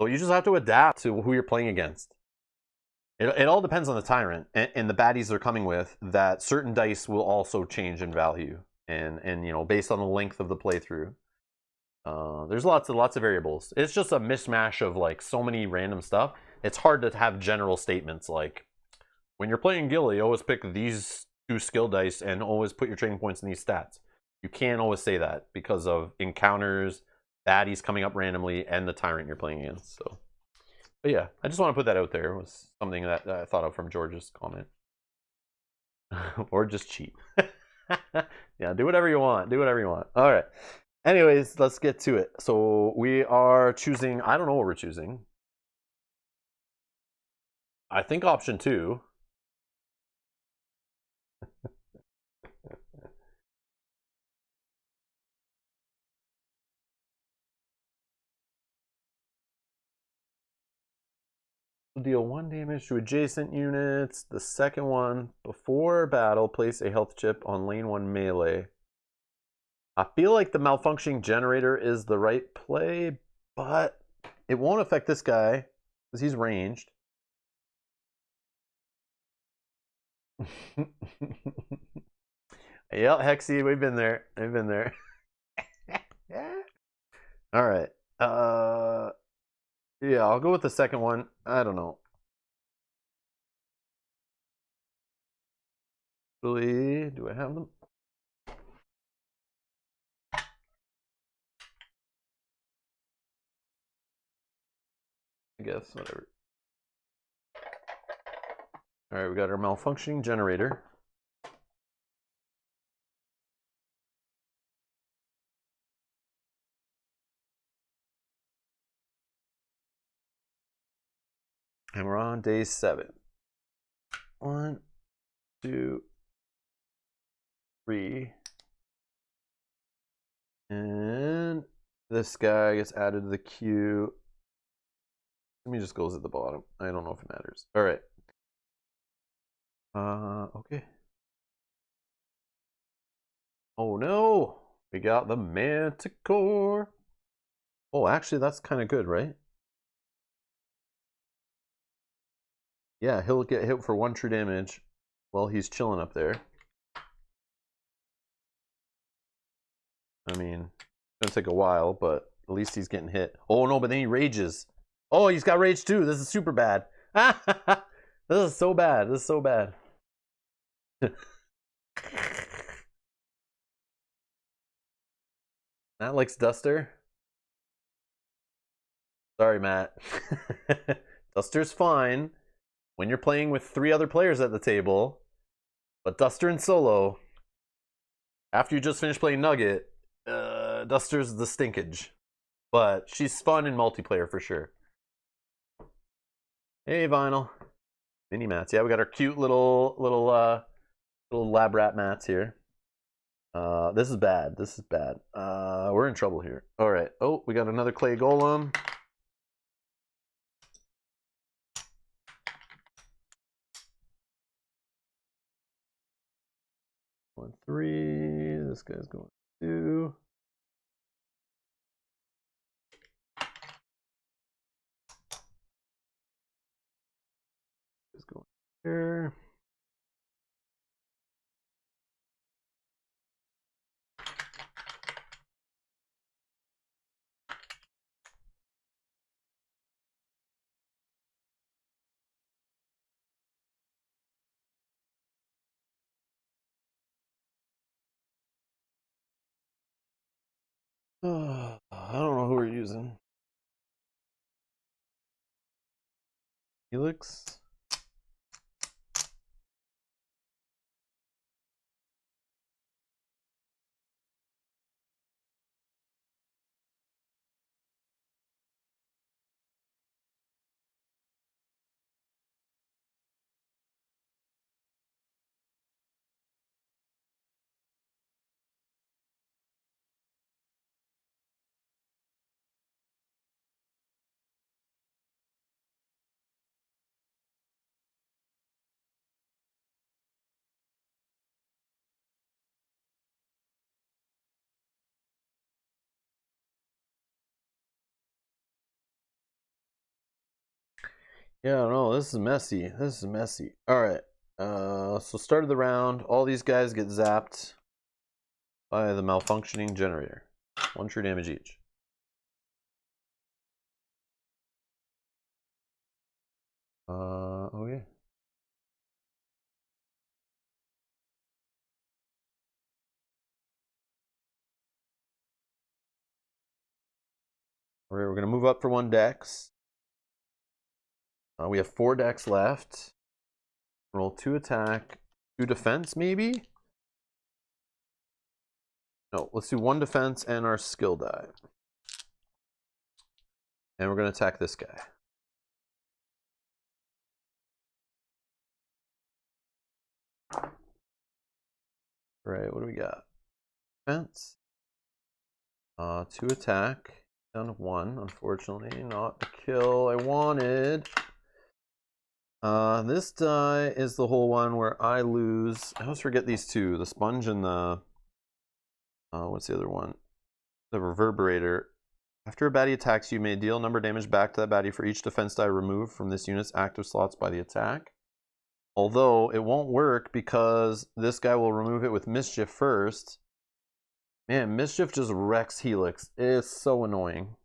So you just have to adapt to who you're playing against. It all depends on the Tyrant and the baddies they're coming with, that certain dice will also change in value. And you know, based on the length of the playthrough. There's lots of variables. It's just a mishmash of like so many random stuff. It's hard to have general statements like, when you're playing Gilly, always pick these 2 skill dice and always put your training points in these stats. You can't always say that because of encounters, baddies coming up randomly, and the Tyrant you're playing against. So, but yeah, I just want to put that out there. It was something that I thought of from George's comment. Or just cheat. Yeah, do whatever you want. Do whatever you want. All right. Anyways, let's get to it. So we are choosing, I don't know what we're choosing. I think option 2. Deal 1 damage to adjacent units. The second one, before battle, place a health chip on lane 1 melee. I feel like the malfunctioning generator is the right play, but it won't affect this guy because he's ranged. Yeah, Hexy, we've been there. We've been there. All right. Yeah, I'll go with the second one. I don't know. Really, do I have them? I guess, whatever. All right, we got our malfunctioning generator. And we're on day 7. 1, 2, 3. And this guy gets added to the queue. Let me just goes at the bottom. I don't know if it matters. All right. Okay. Oh no, we got the Manticore. Oh, actually, that's kind of good, right? Yeah, he'll get hit for 1 true damage while he's chilling up there. I mean, it's gonna take a while, but at least he's getting hit. Oh no, but then he rages. Oh, he's got rage too. This is super bad. This is so bad. This is so bad. Matt likes Duster. Sorry, Matt. Duster's fine when you're playing with 3 other players at the table, but Duster in solo, after you just finished playing Nugget, Duster's the stinkage. But she's fun in multiplayer for sure. Hey, Vinyl. Mini mats. Yeah, we got our cute little lab rat mats here. This is bad. This is bad. We're in trouble here. All right. Oh, we got another clay golem. Going 3. This guy's going 2. He's going here. I don't know who we're using. Helix. Yeah, no, this is messy. This is messy. Alright. So start of the round, all these guys get zapped by the malfunctioning generator. 1 true damage each. Okay. We're gonna move up for 1 dex. We have 4 decks left. Roll 2 attack, 2 defense, maybe? No, let's do 1 defense and our skill die. And we're gonna attack this guy. Right, what do we got? Defense. 2 attack. Down to 1, unfortunately. Not the kill I wanted. This die is the whole one where I lose. I always forget these two. The sponge and the... what's the other one? The reverberator. After a baddie attacks, you may deal number damage back to that baddie for each defense die removed from this unit's active slots by the attack. Although, it won't work because this guy will remove it with Mischief first. Man, Mischief just wrecks Helix. It's so annoying.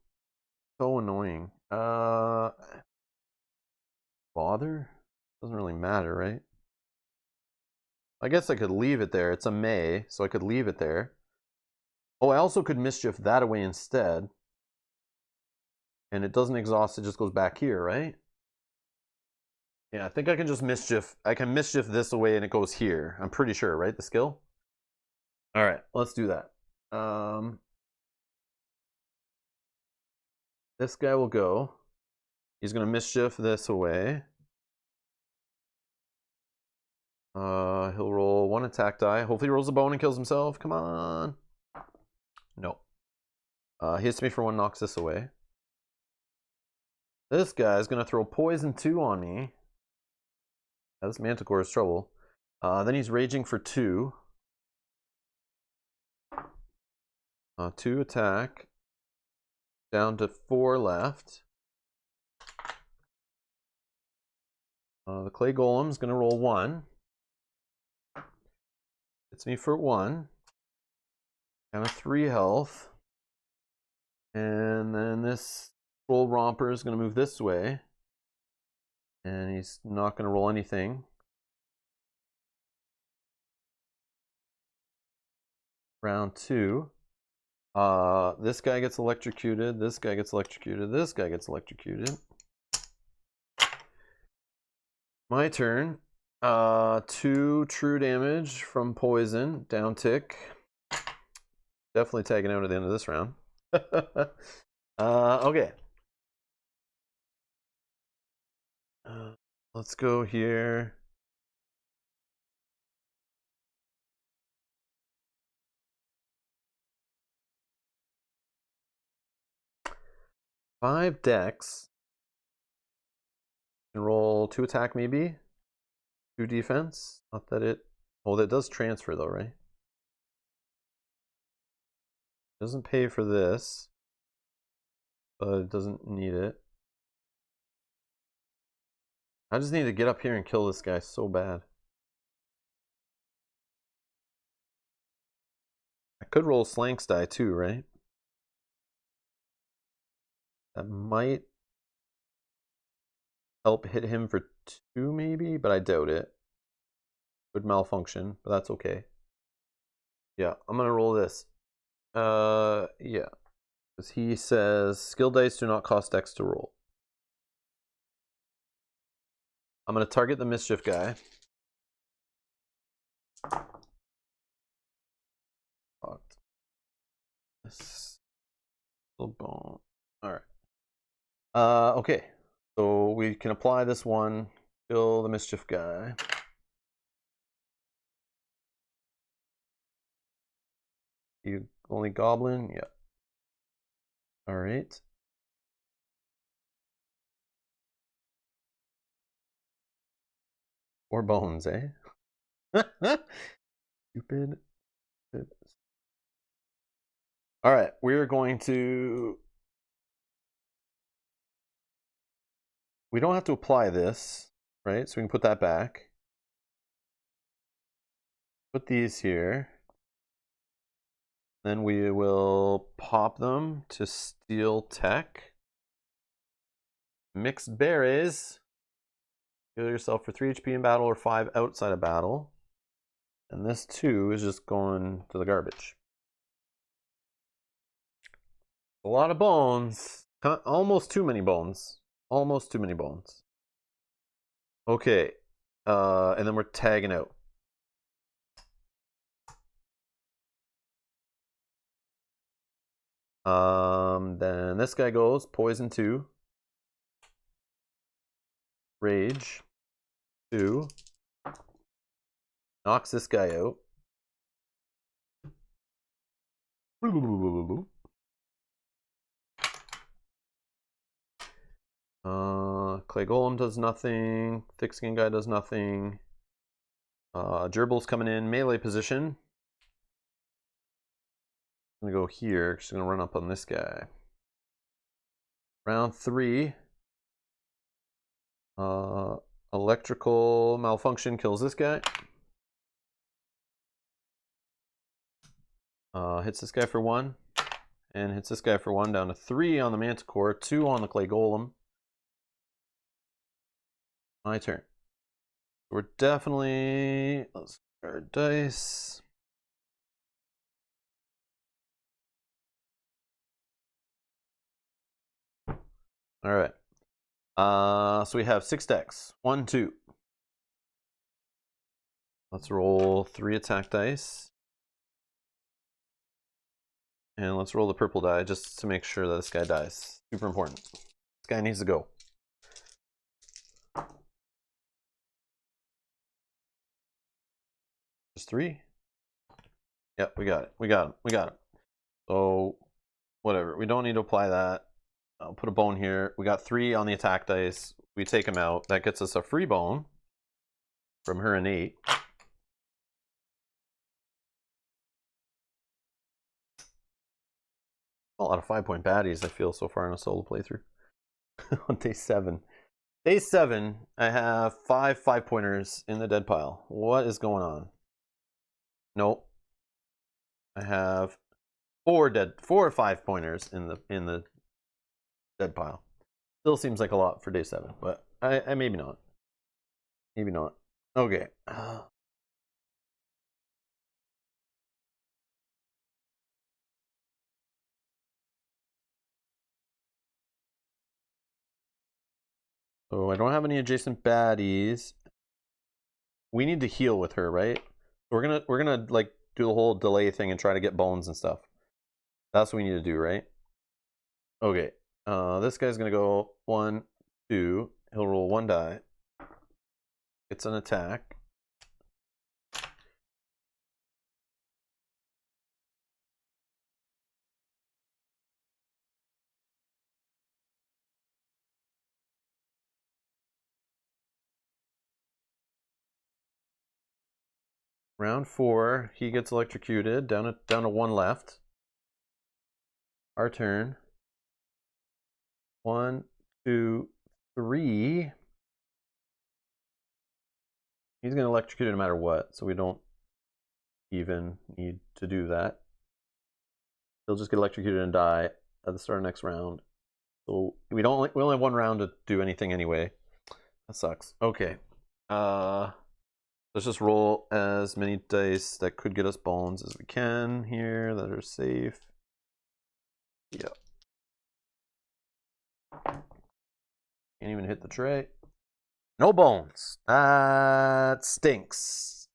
So annoying. Bother? Doesn't really matter, right? I guess I could leave it there. It's a May, so I could leave it there. Oh, I also could Mischief that away instead. And it doesn't exhaust, it just goes back here, right? Yeah, I think I can just Mischief. I can Mischief this away and it goes here. I'm pretty sure, right? The skill? Alright, let's do that. This guy will go. He's going to Mischief this away. He'll roll 1 attack die. Hopefully he rolls a bone and kills himself. Come on. No. He hits me for 1, knocks this away. This guy's going to throw poison 2 on me. Yeah, this Manticore is trouble. Then he's raging for 2. 2 attack. Down to 4 left. The clay golem's going to roll 1. Hits me for 1. Down to 3 health. And then this roll romper is going to move this way. And he's not going to roll anything. Round 2. This guy gets electrocuted. This guy gets electrocuted. This guy gets electrocuted. My turn. 2 true damage from poison. Down tick. Definitely tagging out at the end of this round. Okay. Let's go here. Five decks. And roll 2 attack maybe. 2 defense. Not that it... Oh, that does transfer though, right? Doesn't pay for this. But it doesn't need it. I just need to get up here and kill this guy so bad. I could roll Slanks die too, right? That might help hit him for 2 maybe, but I doubt it. Would malfunction, but that's okay. Yeah, I'm gonna roll this. Yeah. Because he says skill dice do not cost Dex to roll. I'm gonna target the Mischief guy. This little bone. Alright. Okay. So we can apply this one. Kill the Mischief guy. You only Goblin? Yeah. Alright. Or bones, eh? Stupid. Alright, we're going to We don't have to apply this, right? So we can put that back. Put these here. Then we will pop them to Steel Tech. Mixed berries. Heal yourself for 3 HP in battle or 5 outside of battle. And this 2 is just going to the garbage. A lot of bones. Almost too many bones. Almost too many bones. Okay. And then we're tagging out. Then this guy goes poison 2. Rage 2. Knocks this guy out. Clay Golem does nothing. Thick Skin guy does nothing. Gerbil's coming in melee position. I'm gonna go here. She's gonna run up on this guy. Round 3. Electrical malfunction kills this guy. Hits this guy for 1. And hits this guy for 1, down to 3 on the Manticore, 2 on the Clay Golem. My turn. We're definitely... Let's try our dice. Alright. So we have 6 decks. 1, 2. Let's roll 3 attack dice. And let's roll the purple die just to make sure that this guy dies. Super important. This guy needs to go. Just 3? Yep, we got it. We got him. We got him. So, whatever. We don't need to apply that. I'll put a bone here. We got 3 on the attack dice. We take him out. That gets us a free bone from her innate. A lot of 5-point baddies, I feel, so far in a solo playthrough. On day 7. Day 7, I have 5 5-pointers in the dead pile. What is going on? Nope. I have 4 5-pointers in the dead pile. Still seems like a lot for day 7, but I maybe not. Maybe not. Okay. So I don't have any adjacent baddies. We need to heal with her, right? We're gonna like do the whole delay thing and try to get bones and stuff. That's what we need to do, right? Okay. This guy's gonna go 1, 2. He'll roll 1 die. It's an attack. Round 4, he gets electrocuted. Down to 1 left. Our turn. 1, 2, 3. He's gonna electrocute it no matter what, so we don't even need to do that. He'll just get electrocuted and die at the start of next round. So we only have 1 round to do anything anyway. That sucks. Okay. Let's just roll as many dice that could get us bones as we can here that are safe. Yep. Can't even hit the tray. No bones. That stinks.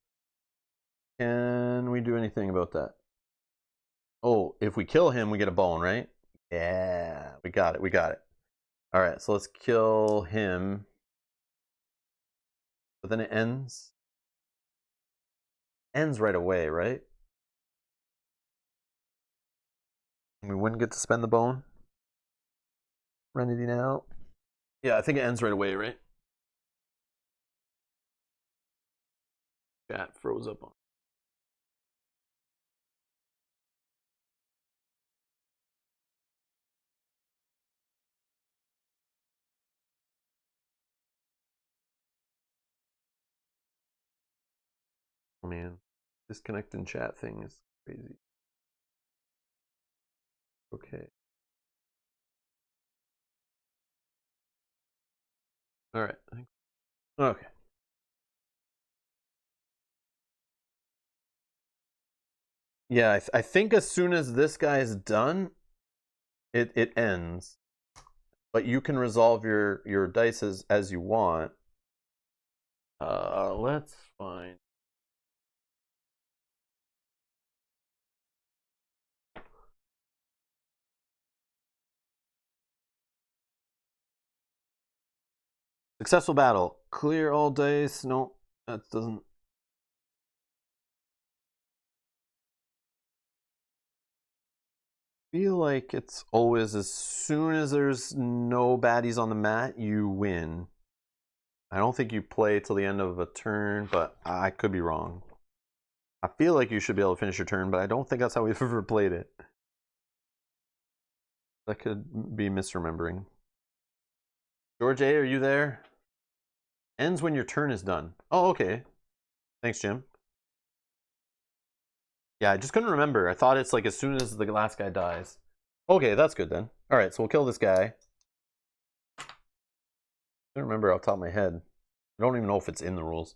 Can we do anything about that? Oh, if we kill him, we get a bone, right? Yeah, we got it. We got it. All right, so let's kill him. But then it ends. Ends right away, right? We wouldn't get to spend the bone. Renity now. Yeah, I think it ends right away, right? Chat froze up on. man. Disconnecting chat thing is crazy. Okay. All right. Okay. Yeah, I think as soon as this guy is done, it ends. But you can resolve your dice as you want. Let's find. Successful battle. Clear all dice. No, that doesn't. Feel like it's always as soon as there's no baddies on the mat, you win. I don't think you play till the end of a turn, but I could be wrong. I feel like you should be able to finish your turn, but I don't think that's how we've ever played it. That could be misremembering. George A, are you there? Ends when your turn is done. Oh, okay. Thanks, Jim. Yeah, I just couldn't remember. I thought it's like as soon as the last guy dies. Okay, that's good then. All right, so we'll kill this guy. I don't remember off the top of my head. I don't even know if it's in the rules.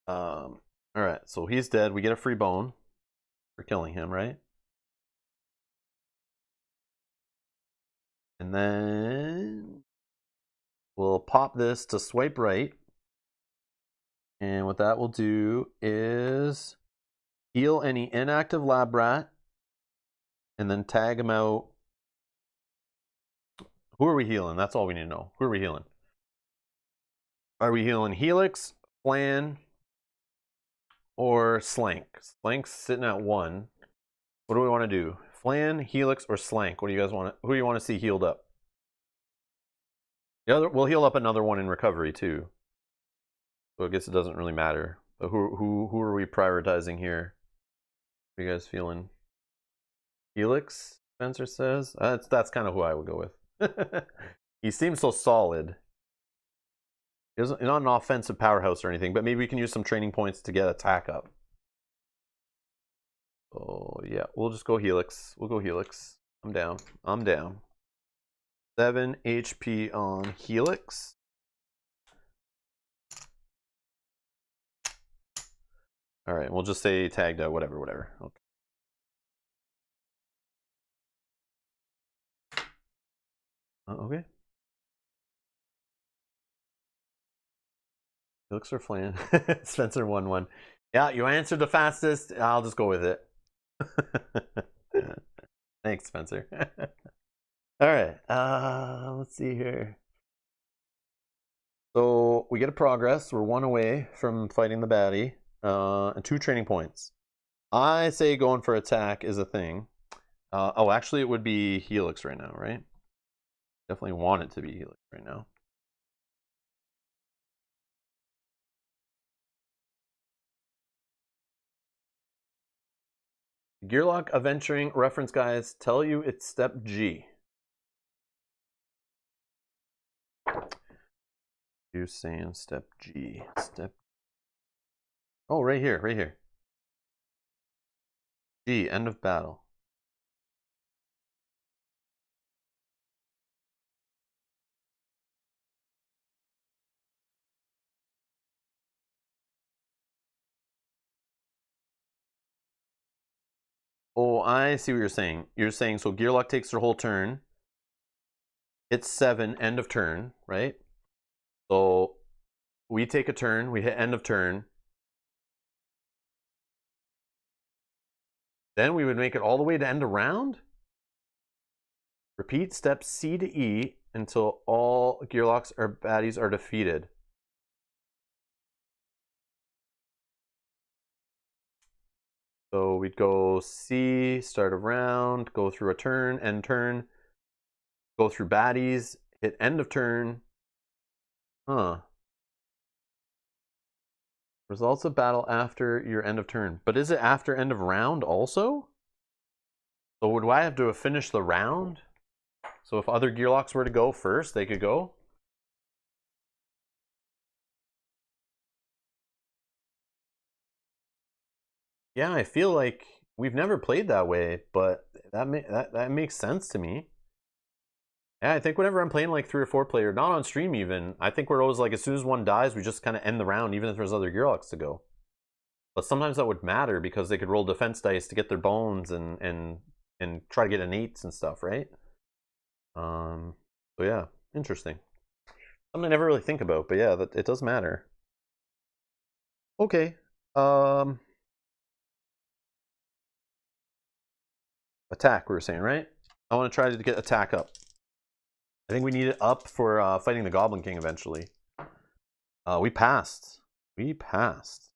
All right, so he's dead. We get a free bone for killing him, right? And then we'll pop this to swipe right. And what that will do is heal any inactive lab rat and then tag him out. Who are we healing? That's all we need to know. Who are we healing? Are we healing Helix, Flan, or Slank? Slank's sitting at 1. What do we want to do? Flan, Helix, or Slank? What do you guys want? Who do you want to see healed up? The other, we'll heal up another one in recovery too. So I guess it doesn't really matter. But who are we prioritizing here? What are you guys feeling? Helix, Spencer says. That's kind of who I would go with. He seems so solid. He's not an offensive powerhouse or anything, but maybe we can use some training points to get attack up. Oh yeah, we'll just go Helix. We'll go Helix. I'm down. I'm down. 7 HP on Helix. All right, we'll just say tagged out, whatever. Okay. Okay. Helix or Flan? Spencer 1-1. Yeah, you answered the fastest. I'll just go with it. Thanks, Spencer. All right, let's see here. So we get a progress. We're 1 away from fighting the baddie, and 2 training points. I say going for attack is a thing. Oh, actually, it would be Helix right now, right? Definitely want it to be Helix right now. Gearlock Adventuring reference guides tell you it's step G. You're saying step G. Step. Oh, right here. G, end of battle. Oh, I see what you're saying. You're saying so Gearlock takes their whole turn. It's 7, end of turn, right? So we take a turn, we hit end of turn. Then we would make it all the way to end of round. Repeat steps C to E until all Gearlocks or baddies are defeated. So we'd go C, start a round, go through a turn, end turn, go through baddies, hit end of turn. Huh. Results of battle after your end of turn. But is it after end of round also? So would I have to finish the round? So if other Gearlocks were to go first, they could go? Yeah, I feel like we've never played that way, but that makes sense to me. Yeah, I think whenever I'm playing like 3 or 4 player, not on stream even, I think we're always like, as soon as one dies, we just kind of end the round, even if there's other Gearlocks to go. But sometimes that would matter because they could roll defense dice to get their bones and try to get innates and stuff, right? So yeah, interesting. Something I never really think about, but yeah, that it does matter. Okay. Attack, we were saying, right? I want to try to get attack up. I think we need it up for fighting the Goblin King eventually. We passed. We passed.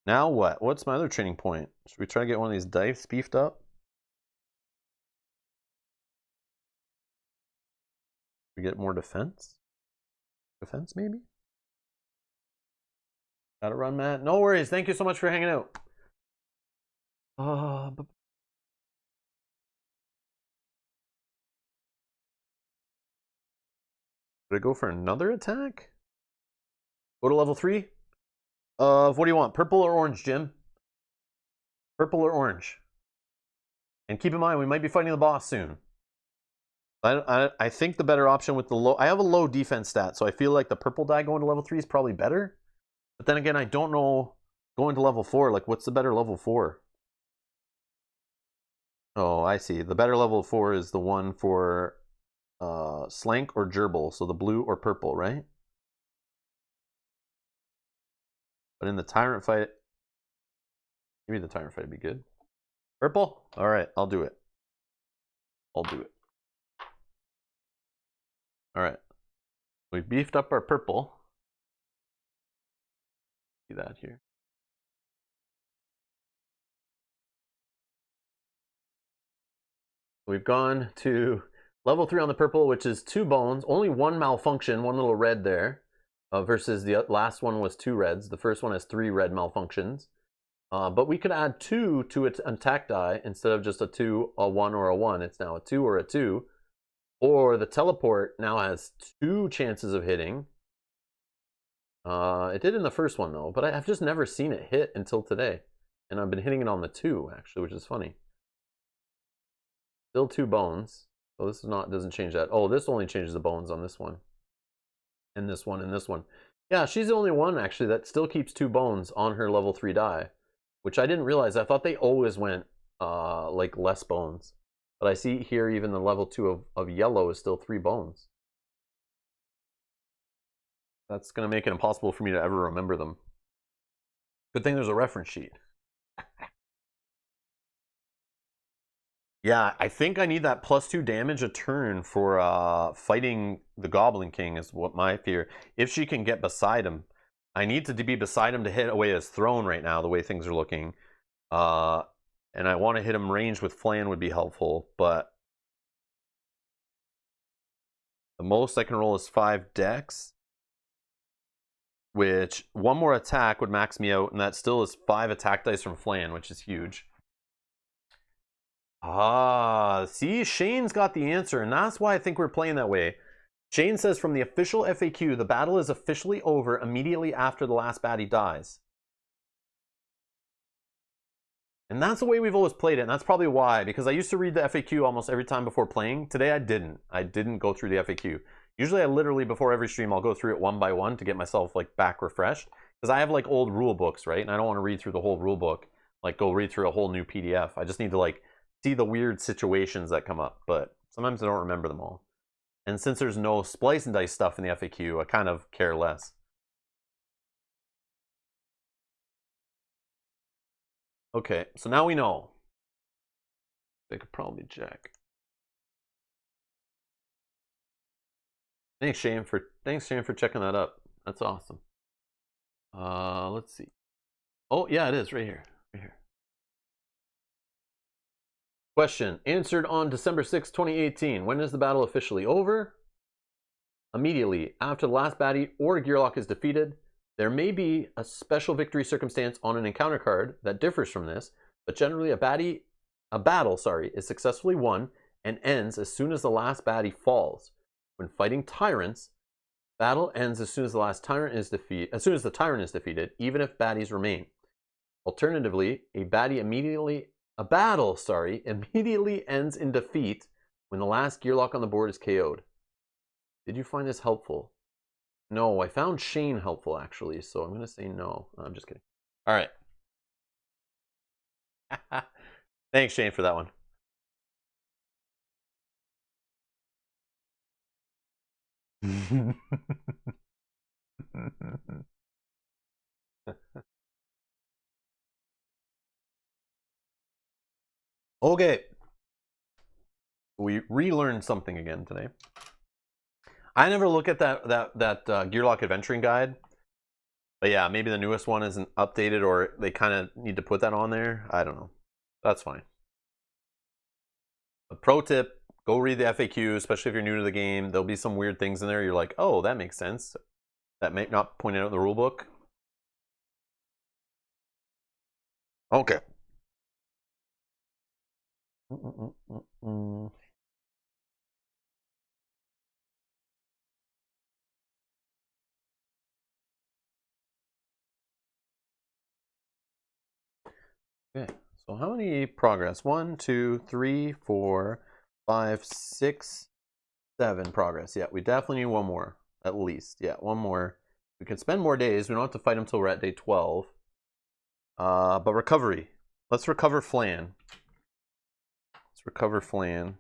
Now what? What's my other training point? Should we try to get one of these dice beefed up? We get more defense? Defense, maybe? Gotta run, Matt. No worries. Thank you so much for hanging out. Should I go for another attack? Go to level 3? What do you want? Purple or orange, Jim? Purple or orange? And keep in mind, we might be fighting the boss soon. I think the better option with the low... I have a low defense stat, so I feel like the purple die going to level 3 is probably better. But then again, I don't know going to level 4. Like, what's the better level 4? Oh, I see. The better level 4 is the one for Slank or Gerbil. So the blue or purple, right? But in the Tyrant fight... Maybe the Tyrant fight would be good. Purple? Alright, I'll do it. I'll do it. Alright. We beefed up our purple. See that here. We've gone to level 3 on the purple, which is 2 bones. Only 1 malfunction, 1 little red there. Versus the last one was 2 reds. The first one has 3 red malfunctions. But we could add 2 to its attack die instead of just a 2, a 1, or a 1. It's now a 2 or a 2. Or the teleport now has 2 chances of hitting. It did in the first one though, but I've just never seen it hit until today. And I've been hitting it on the 2 actually, which is funny. Still 2 bones. So this is not, doesn't change that. Oh, this only changes the bones on this one. And this one and this one. Yeah, she's the only one actually that still keeps 2 bones on her level 3 die. Which I didn't realize. I thought they always went like less bones. But I see here even the level 2 of yellow is still 3 bones. That's going to make it impossible for me to ever remember them. Good thing there's a reference sheet. Yeah, I think I need that +2 damage a turn for fighting the Goblin King is what my fear. If she can get beside him. I need to be beside him to hit away his throne right now, the way things are looking. And I want to hit him ranged with Flan would be helpful, but the most I can roll is 5 dex, which 1 more attack would max me out, and that still is 5 attack dice from Flan, which is huge. See, Shane's got the answer, and that's why I think we're playing that way. Shane says from the official FAQ, the battle is officially over immediately after the last baddie dies. And that's the way we've always played it, and that's probably why, because I used to read the FAQ almost every time before playing. Today I didn't. I didn't go through the FAQ. Usually I literally, before every stream, I'll go through it one by one to get myself like back refreshed. Because I have like old rule books, right? And I don't want to read through the whole rule book, like go read through a whole new PDF. I just need to like see the weird situations that come up, but sometimes I don't remember them all. And since there's no splice and dice stuff in the FAQ, I kind of care less. Okay, so now we know. They could probably check. Thanks, Shane, for checking that up. That's awesome. Let's see. Oh, yeah, it is right here. Right here. Question answered on December 6, 2018. When is the battle officially over? Immediately after the last baddie or Gearlock is defeated. There may be a special victory circumstance on an encounter card that differs from this, but generally a battle is successfully won and ends as soon as the last baddie falls. When fighting tyrants, battle ends as soon as the last tyrant is defeated, even if baddies remain. Alternatively, a battle immediately ends in defeat when the last gearlock on the board is KO'd. Did you find this helpful? No, I found Shane helpful actually, so I'm going to say no. I'm just kidding. All right. Thanks, Shane, for that one. Okay. We relearned something again today. I never look at that Gearlock Adventuring Guide. But yeah, maybe the newest one isn't updated or they kind of need to put that on there. I don't know. That's fine. A pro tip, go read the FAQ, especially if you're new to the game. There'll be some weird things in there. You're like, oh, that makes sense. That may not point out in the rule book. Okay. Okay, so how many progress? 1, 2, 3, 4, 5, 6, 7 progress. Yeah, we definitely need one more, at least. Yeah, one more. We can spend more days. We don't have to fight until we're at day 12. But recovery. Let's recover Flan. Let's recover Flan.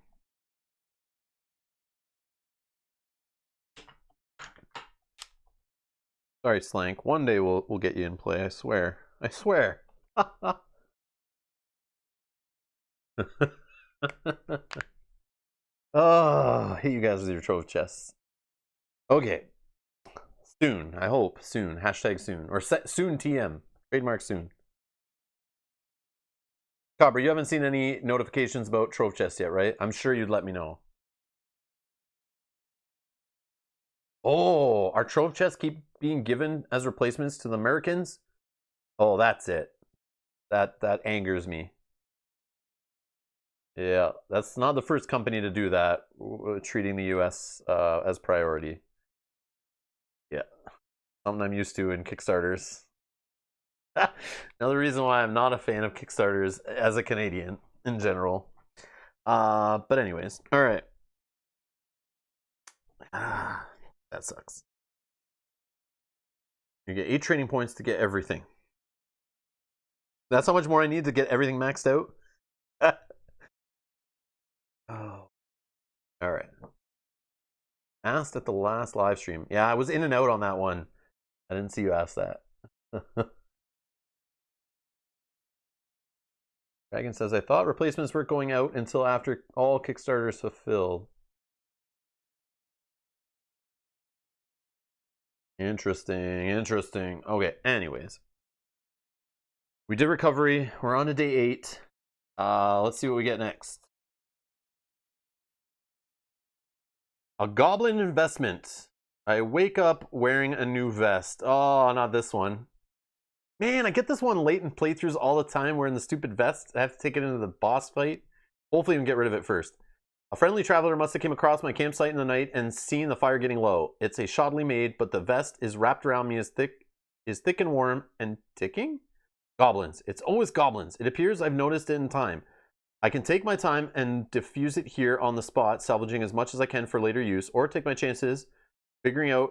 Sorry, Slank. One day we'll get you in play. I swear. I swear. Oh, I hate you guys with your trove chests. Okay. Soon. I hope. Soon. Hashtag soon. Or soon TM. Trademark soon. Cobber, you haven't seen any notifications about trove chests yet, right? I'm sure you'd let me know. Oh, our trove chests keep being given as replacements to the Americans? Oh, that's it. That angers me. Yeah, that's not the first company to do that, treating the US as priority. Yeah, something I'm used to in Kickstarters. Another reason why I'm not a fan of Kickstarters as a Canadian in general. But anyways, all right. That sucks. You get 8 training points to get everything. That's how much more I need to get everything maxed out? Oh. All right. Asked at the last live stream. Yeah, I was in and out on that one. I didn't see you ask that. Dragon says, I thought replacements weren't going out until after all Kickstarters fulfilled. Interesting, interesting. Okay, anyways. We did recovery. We're on to day 8. Let's see what we get next. A Goblin investment. I wake up wearing a new vest. Oh, not this one. Man, I get this one late in playthroughs all the time wearing the stupid vest. I have to take it into the boss fight. Hopefully, we can get rid of it first. A friendly traveler must have came across my campsite in the night and seen the fire getting low. It's a shoddily made, but the vest is wrapped around me is thick and warm and ticking? Goblins. It's always goblins. It appears I've noticed it in time. I can take my time and diffuse it here on the spot, salvaging as much as I can for later use, or take my chances figuring out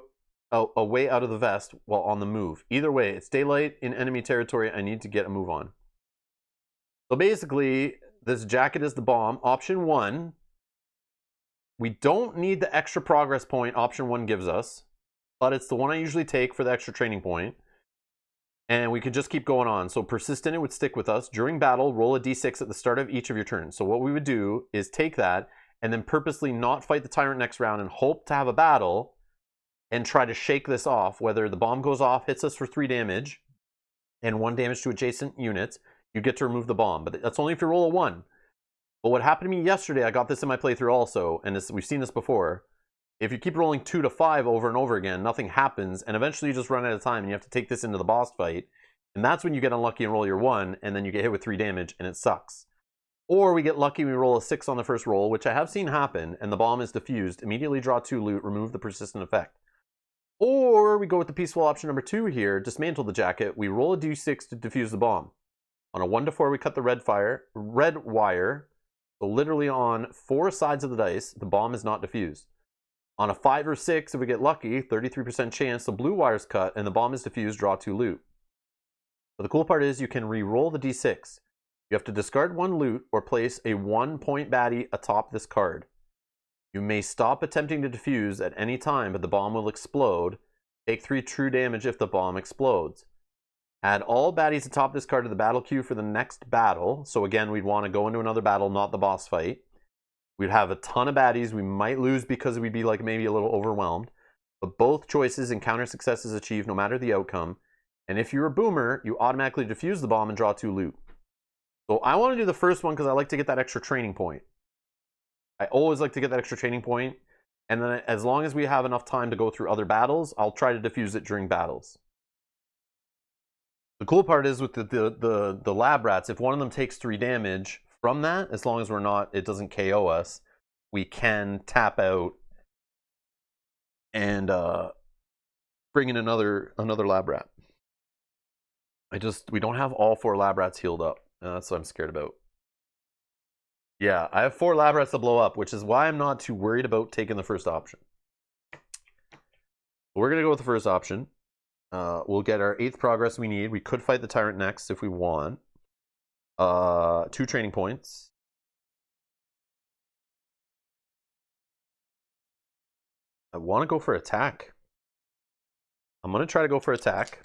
a way out of the vest while on the move. Either way, it's daylight in enemy territory. I need to get a move on. So basically, this jacket is the bomb. Option 1, we don't need the extra progress point option 1 gives us, but it's the one I usually take for the extra training point. And we could just keep going on. So persistent, it would stick with us. During battle, roll a d6 at the start of each of your turns. So what we would do is take that and then purposely not fight the Tyrant next round and hope to have a battle and try to shake this off. Whether the bomb goes off, hits us for 3 damage, and 1 damage to adjacent units, you get to remove the bomb. But that's only if you roll a 1. But what happened to me yesterday, I got this in my playthrough also, and we've seen this before. If you keep rolling 2 to 5 over and over again, nothing happens, and eventually you just run out of time, and you have to take this into the boss fight. And that's when you get unlucky and roll your 1, and then you get hit with 3 damage, and it sucks. Or we get lucky, we roll a 6 on the first roll, which I have seen happen, and the bomb is diffused. Immediately draw 2 loot, remove the persistent effect. Or we go with the peaceful option number 2 here, dismantle the jacket. We roll a d6 to defuse the bomb. On a 1 to 4, we cut the red wire. So literally on 4 sides of the dice, the bomb is not diffused. On a 5 or 6, if we get lucky, 33% chance, the blue wire's cut and the bomb is diffused, draw 2 loot. So the cool part is you can re-roll the d6. You have to discard 1 loot or place a 1-point baddie atop this card. You may stop attempting to defuse at any time, but the bomb will explode. Take 3 true damage if the bomb explodes. Add all baddies atop this card to the battle queue for the next battle. So again, we'd want to go into another battle, not the boss fight. We'd have a ton of baddies. We might lose because we'd be like maybe a little overwhelmed. But both choices encounter successes achieved no matter the outcome. And if you're a boomer, you automatically defuse the bomb and draw 2 loot. So I want to do the first one because I like to get that extra training point. I always like to get that extra training point. And then as long as we have enough time to go through other battles, I'll try to defuse it during battles. The cool part is with the lab rats, if one of them takes 3 damage from that, as long as it doesn't KO us, we can tap out and bring in another lab rat. We don't have all 4 lab rats healed up. That's what I'm scared about. Yeah, I have 4 lab rats to blow up, which is why I'm not too worried about taking the first option. We're going to go with the first option. We'll get our 8th progress we need. We could fight the Tyrant next if we want. 2 training points. I want to go for attack. I'm going to try to go for attack.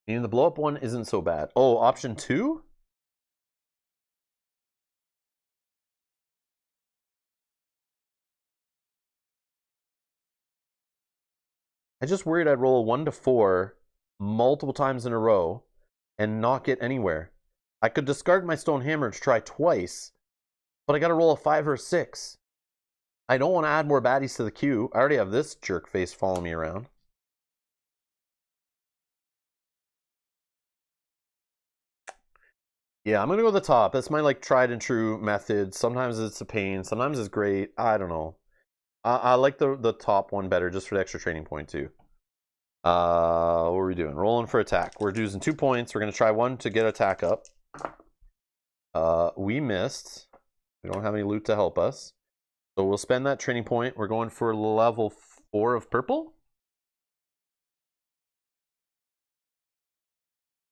And the blow up one isn't so bad. Oh, option 2? I just worried I'd roll a 1 to 4 multiple times in a row and not get anywhere. I could discard my stone hammer to try twice, but I gotta roll a 5 or a 6. I don't want to add more baddies to the queue. I already have this jerk face following me around. Yeah, I'm gonna go with the top. That's my like tried and true method. Sometimes it's a pain, sometimes it's great. I don't know. I like the top one better just for the extra training point too. What are we doing? Rolling for attack. We're using 2 points. We're gonna try 1 to get attack up. We missed. We don't have any loot to help us. So we'll spend that training point. We're going for level 4 of purple.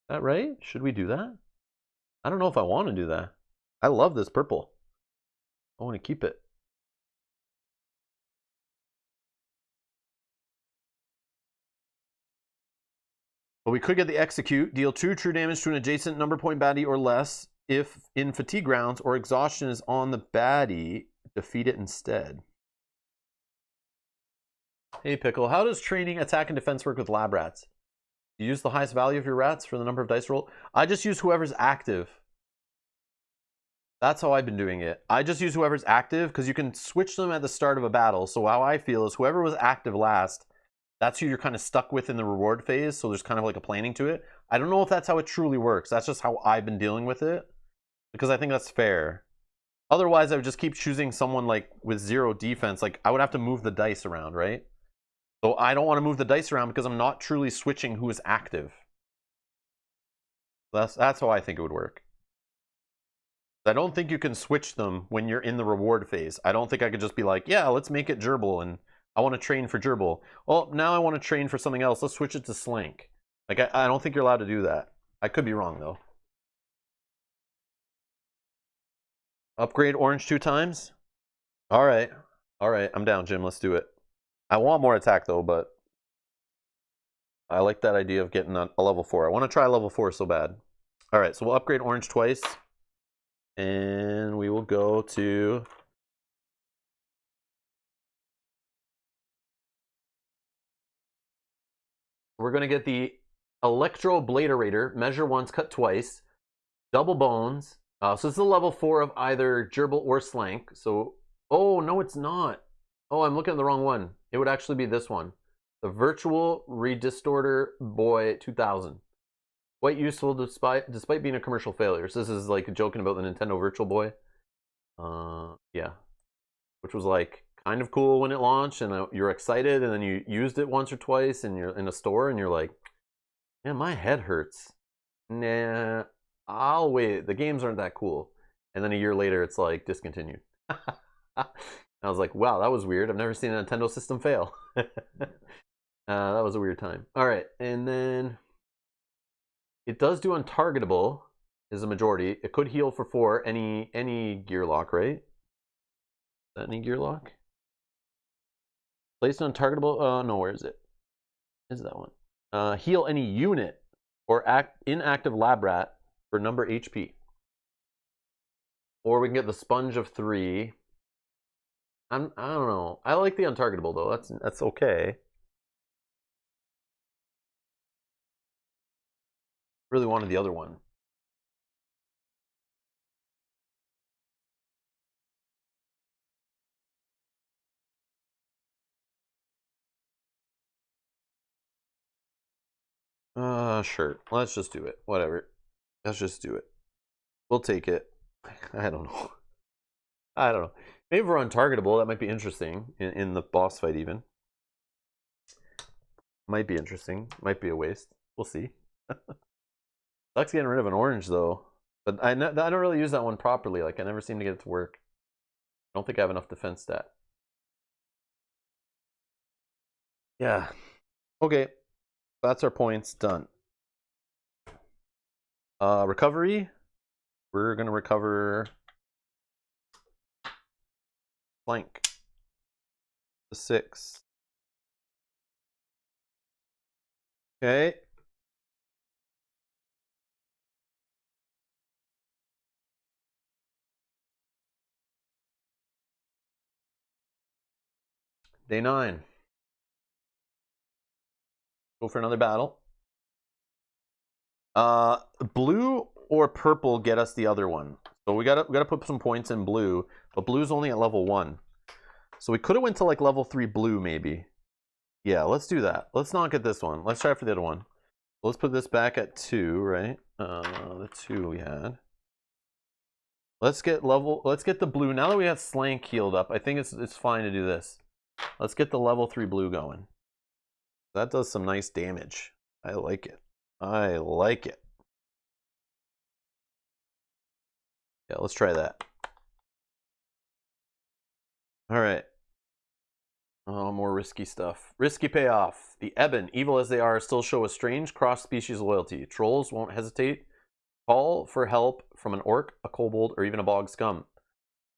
Is that right? Should we do that? I don't know if I want to do that. I love this purple. I want to keep it. But we could get the execute. Deal 2 true damage to an adjacent number point baddie or less. If in fatigue rounds or exhaustion is on the baddie, defeat it instead. Hey Pickle, how does training attack and defense work with lab rats? You use the highest value of your rats for the number of dice roll? I just use whoever's active. That's how I've been doing it. I just use whoever's active because you can switch them at the start of a battle. So how I feel is whoever was active last, that's who you're kind of stuck with in the reward phase. So there's kind of like a planning to it. I don't know if that's how it truly works. That's just how I've been dealing with it because I think that's fair. Otherwise, I would just keep choosing someone like with 0 defense. Like I would have to move the dice around, right? So I don't want to move the dice around because I'm not truly switching who is active. That's how I think it would work. I don't think you can switch them when you're in the reward phase. I don't think I could just be like, yeah, let's make it gerbil and I want to train for gerbil. Well, now I want to train for something else. Let's switch it to slank. Like, I don't think you're allowed to do that. I could be wrong, though. Upgrade orange 2 times? All right. All right, I'm down, Jim. Let's do it. I want more attack, though, but I like that idea of getting a level 4. I want to try level 4 so bad. All right, so we'll upgrade orange twice. And we will go to... We're going to get the Electro Bladerator, measure once, cut twice, double bones. So this is a level 4 of either gerbil or slank. So, oh, no, it's not. Oh, I'm looking at the wrong one. It would actually be this one. The Virtual Redistorter Boy 2000. Quite useful despite being a commercial failure. So this is like joking about the Nintendo Virtual Boy. Yeah. Which was like kind of cool when it launched and you're excited and then you used it once or twice and you're in a store and you're like, Man, my head hurts. Nah, I'll wait. The games aren't that cool. And then a year later, it's like discontinued. I was like, wow, that was weird. I've never seen a Nintendo system fail. That was a weird time. All right, and then it does do untargetable, is a majority. It could heal for 4, any gear lock, right? Is that any gear lock? Placed on targetable. No, where is it? Is that one? Heal any unit or inactive lab rat for number HP. Or we can get the sponge of 3. I don't know. I like the untargetable though. That's okay. Really wanted the other one. Sure. Let's just do it. Whatever. Let's just do it. We'll take it. I don't know. I don't know. Maybe we're untargetable. That might be interesting in the boss fight even. Might be interesting. Might be a waste. We'll see. Sucks getting rid of an orange though. But I don't really use that one properly. Like I never seem to get it to work. I don't think I have enough defense stat. Yeah. Okay. That's our points done. Recovery. We're gonna recover flank. 6. Okay. Day 9. Go for another battle. Blue or purple get us the other one. So we gotta put some points in blue, but blue's only at level 1. So we could have went to like level 3 blue maybe. Yeah, let's do that. Let's not get this one. Let's try for the other one. Let's put this back at 2, right? The 2 we had. Let's get the blue. Now that we have Slank healed up, I think it's fine to do this. Let's get the level 3 blue going. That does some nice damage. I like it. I like it. Yeah, let's try that. All right. Oh, more risky stuff. Risky payoff. The Ebon, evil as they are, still show a strange cross-species loyalty. Trolls won't hesitate. Call for help from an orc, a kobold, or even a bog scum.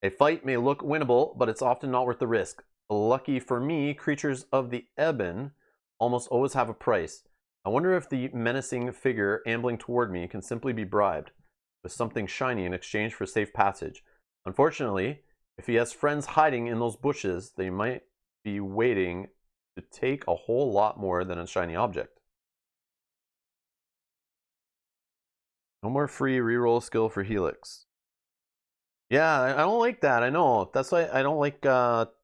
A fight may look winnable, but it's often not worth the risk. Lucky for me, creatures of the Ebon almost always have a price. I wonder if the menacing figure ambling toward me can simply be bribed with something shiny in exchange for safe passage. Unfortunately, if he has friends hiding in those bushes, they might be waiting to take a whole lot more than a shiny object. No more free reroll skill for Helix. Yeah, I don't like that. I know. That's why I don't like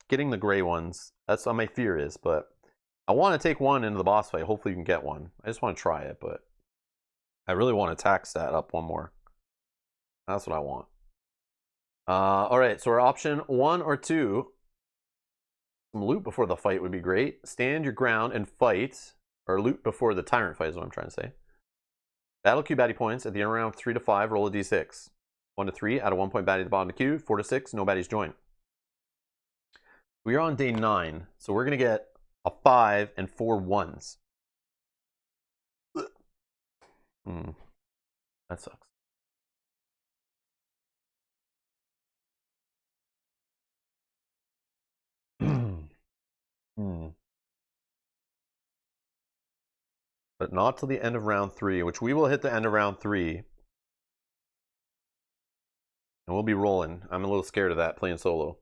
getting the gray ones. That's what my fear is. But I want to take one into the boss fight. Hopefully you can get one. I just want to try it, but I really want attack stat up one more. That's what I want. All right, so our option 1 or 2. Some loot before the fight would be great. Stand your ground and fight. Or loot before the Tyrant fight is what I'm trying to say. Battle queue baddie points at the end of round 3 to 5. Roll a d6. 1 to 3, add a 1 point baddie at the bottom of the queue. 4 to 6, no baddies join. We are on day 9, so we're going to get a 5 and 4 1s. That sucks. But not till the end of round 3, which we will hit the end of round 3. And we'll be rolling. I'm a little scared of that, playing solo.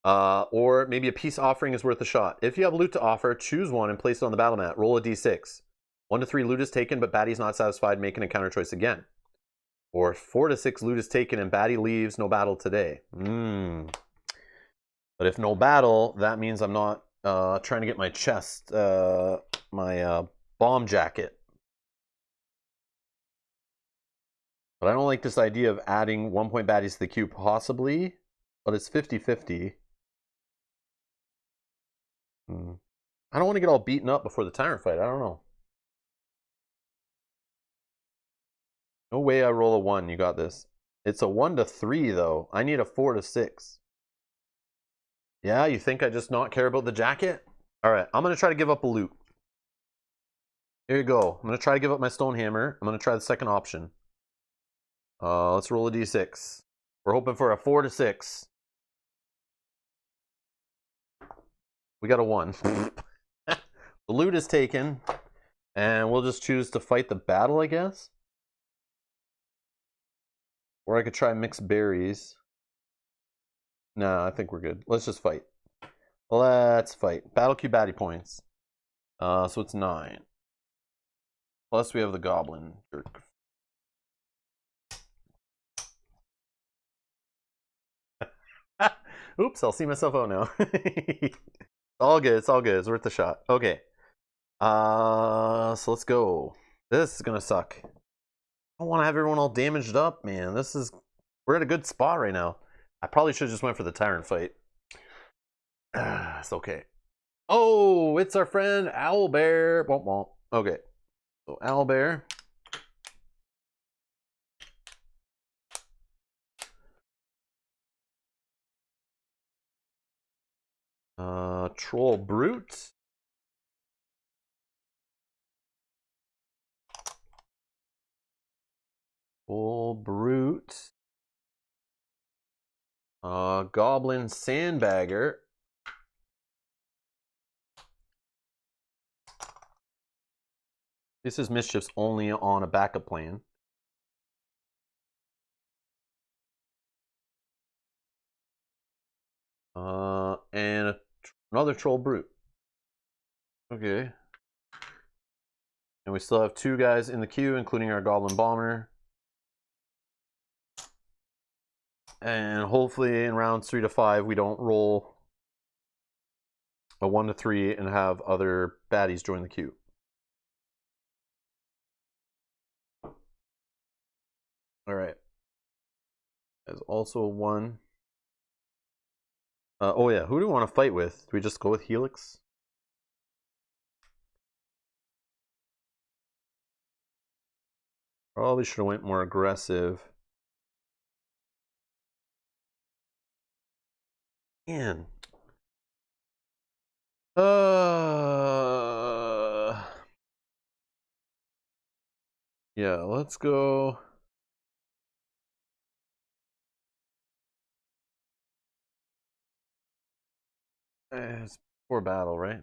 Or maybe a peace offering is worth a shot. If you have loot to offer, choose one and place it on the battle mat. Roll a d6. 1 to 3 loot is taken, but baddie's not satisfied, make an encounter choice again. Or 4 to 6 loot is taken and baddie leaves, no battle today. But if no battle, that means I'm not trying to get my chest, my bomb jacket. But I don't like this idea of adding 1 point baddies to the queue, possibly. But it's 50-50. I don't want to get all beaten up before the Tyrant fight. I don't know. No way I roll a 1. You got this. It's a 1 to 3, though. I need a 4 to 6. Yeah, you think I just not care about the jacket? Alright, I'm going to try to give up a loot. Here you go. I'm going to try to give up my stone hammer. I'm going to try the second option. Let's roll a d6. We're hoping for a 4 to 6. We got a 1. The loot is taken. And we'll just choose to fight the battle, I guess. Or I could try mixed berries. No, I think we're good. Let's just fight. Let's fight. Battle Q baddie points. So it's 9. Plus we have the goblin. Jerk. Oops, I'll see myself out now. It's all good, it's all good. It's worth the shot. Okay. So let's go. This is gonna suck. I don't want to have everyone all damaged up, man. We're at a good spot right now. I probably should have just went for the Tyrant fight. It's okay. Oh, it's our friend Owlbear. Womp womp. Okay. So Owlbear. Troll Brute. Troll Brute. Goblin Sandbagger. This is Mischief's only on a backup plan. And another Troll Brute. Okay. And we still have 2 guys in the queue, including our Goblin Bomber. And hopefully in rounds 3 to 5, we don't roll a 1 to 3 and have other baddies join the queue. Alright. There's also a 1. Oh yeah, who do we want to fight with? Do we just go with Helix? Probably should have went more aggressive. Man. Yeah, let's go. It's before battle, right?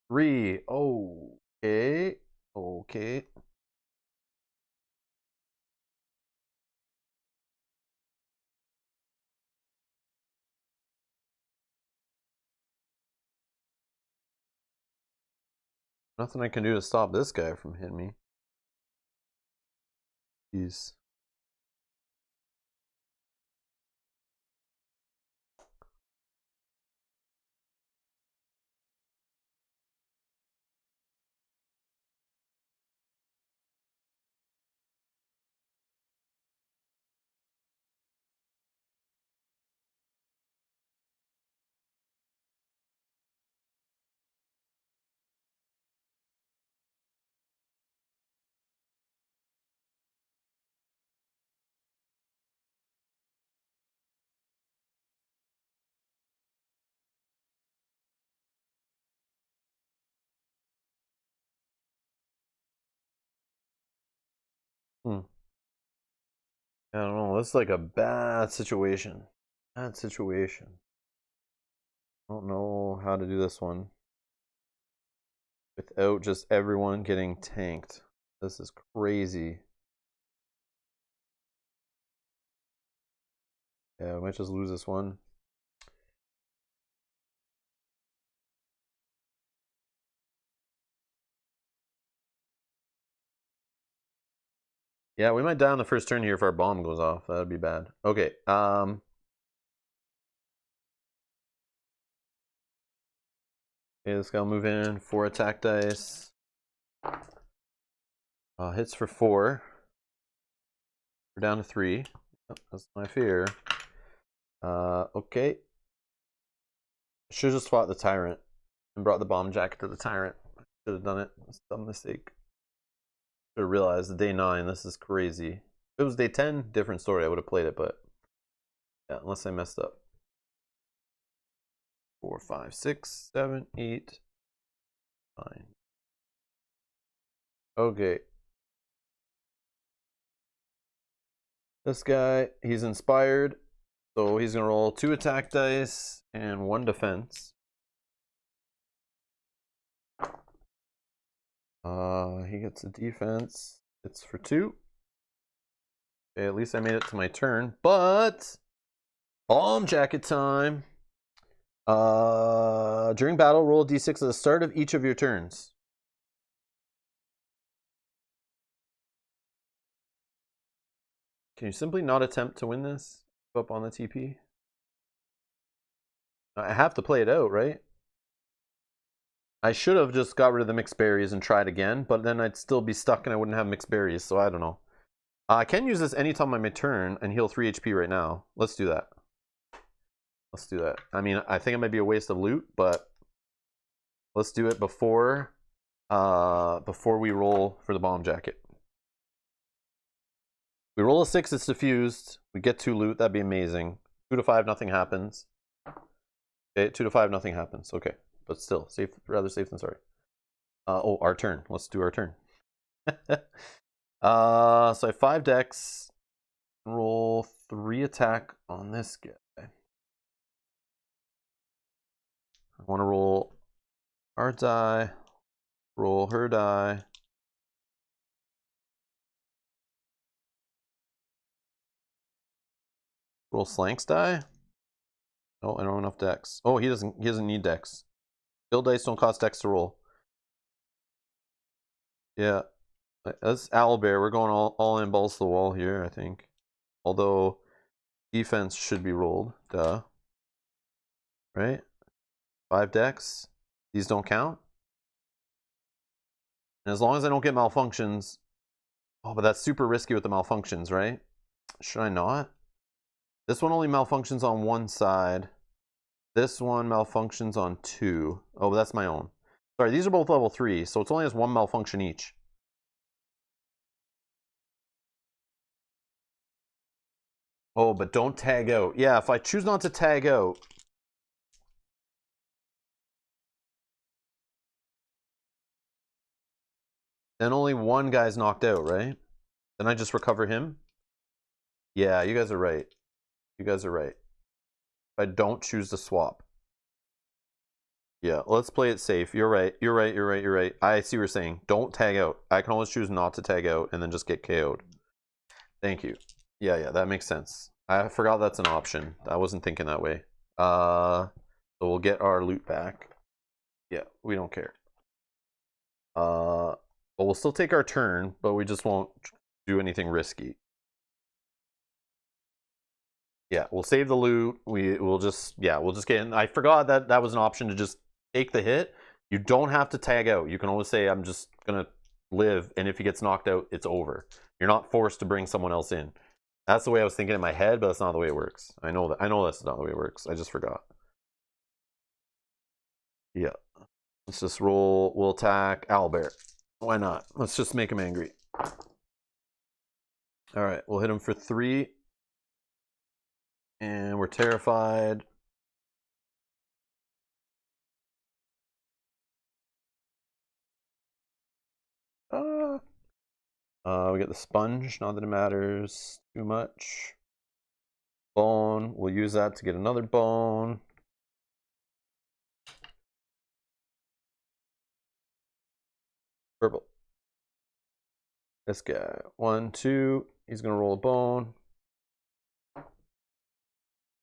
3. Okay. Okay. Nothing I can do to stop this guy from hitting me. He's... I don't know. This is like a bad situation. Bad situation. I don't know how to do this one without just everyone getting tanked. This is crazy. Yeah, I might just lose this one. Yeah, we might die on the first turn here if our bomb goes off. That'd be bad. Okay. Okay, this guy will move in. 4 attack dice. Hits for 4. We're down to 3. Oh, that's my fear. Okay. Should have just fought the Tyrant and brought the bomb jacket to the Tyrant. Should have done it. It's a dumb mistake. Should have realized the day 9. This is crazy. If it was day 10, different story. I would have played it, but yeah, unless I messed up. 4, 5, 6, 7, 8, 9. Okay. This guy, he's inspired, so he's gonna roll 2 attack dice and 1 defense. He gets a defense. It's for 2. Okay, at least I made it to my turn, but bomb jacket time. During battle, roll a d6 at the start of each of your turns. Can you simply not attempt to win this? Up on the TP? I have to play it out, right? I should have just got rid of the mixed berries and tried again, but then I'd still be stuck and I wouldn't have mixed berries, so I don't know. I can use this anytime on my turn and heal 3 HP right now. Let's do that. Let's do that. I mean, I think it might be a waste of loot, but let's do it before we roll for the bomb jacket. We roll a 6, it's diffused. We get 2 loot, that'd be amazing. 2 to 5, nothing happens. Okay, 2 to 5, nothing happens. Okay, but still, safe, rather safe than sorry. Oh, our turn. Let's do our turn. So I have 5 decks. Roll 3 attack on this guy. I want to roll our die, roll her die. Roll Slank's die. Oh, I don't have enough decks. Oh, he doesn't need decks. Build dice don't cost decks to roll. Yeah. That's Owlbear. We're going all in balls to the wall here, I think. Although defense should be rolled. Duh. Right? 5 decks. These don't count. And as long as I don't get malfunctions. Oh, but that's super risky with the malfunctions, right? Should I not? This one only malfunctions on one side. This one malfunctions on 2. Oh, but that's my own. Sorry, these are both level 3, so it's only has 1 malfunction each. Oh, but don't tag out. Yeah, if I choose not to tag out. Then only one guy's knocked out, right? Then I just recover him? Yeah, you guys are right. You guys are right. If I don't choose to swap. Yeah, let's play it safe. You're right. You're right. You're right. You're right. I see what you're saying. Don't tag out. I can always choose not to tag out and then just get KO'd. Thank you. Yeah, that makes sense. I forgot that's an option. I wasn't thinking that way. So we'll get our loot back. Yeah, we don't care. But we'll still take our turn, but we just won't do anything risky. Yeah, we'll save the loot. We'll just get in. I forgot that was an option to just take the hit. You don't have to tag out. You can always say, I'm just gonna live, and if he gets knocked out, it's over. You're not forced to bring someone else in. That's the way I was thinking in my head, but that's not the way it works. I know that's not the way it works. I just forgot. Yeah. Let's just roll. We'll attack Owlbear. Why not? Let's just make him angry. Alright, we'll hit him for 3. And we're terrified. We get the sponge, not that it matters too much. Bone, we'll use that to get another bone. Purple. This guy, 1, 2, he's gonna roll a bone.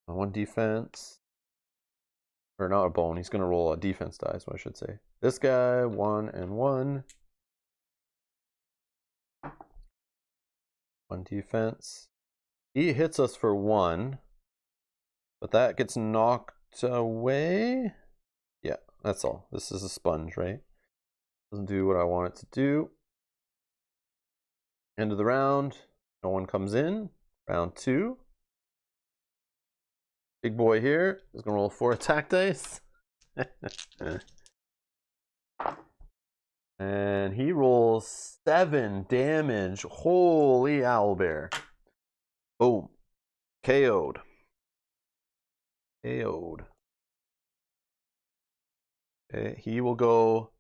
1 defense. Or not a bone, he's gonna roll a defense die, is what I should say. This guy, 1 and 1. 1 defense. He hits us for 1. But that gets knocked away. Yeah, that's all. This is a sponge, right? Doesn't do what I want it to do. End of the round. No one comes in. Round 2. Big boy here is going to roll 4 attack dice. And he rolls 7 damage. Holy owlbear. Boom. KO'd. KO'd. Okay, he will go.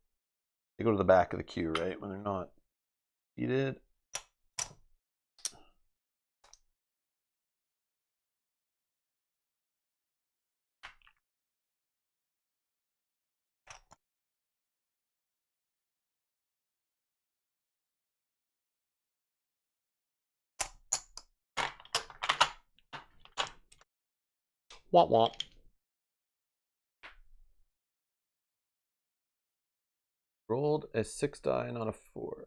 They go to the back of the queue, right? When they're not seated. Womp womp. Rolled a 6 die, not a 4.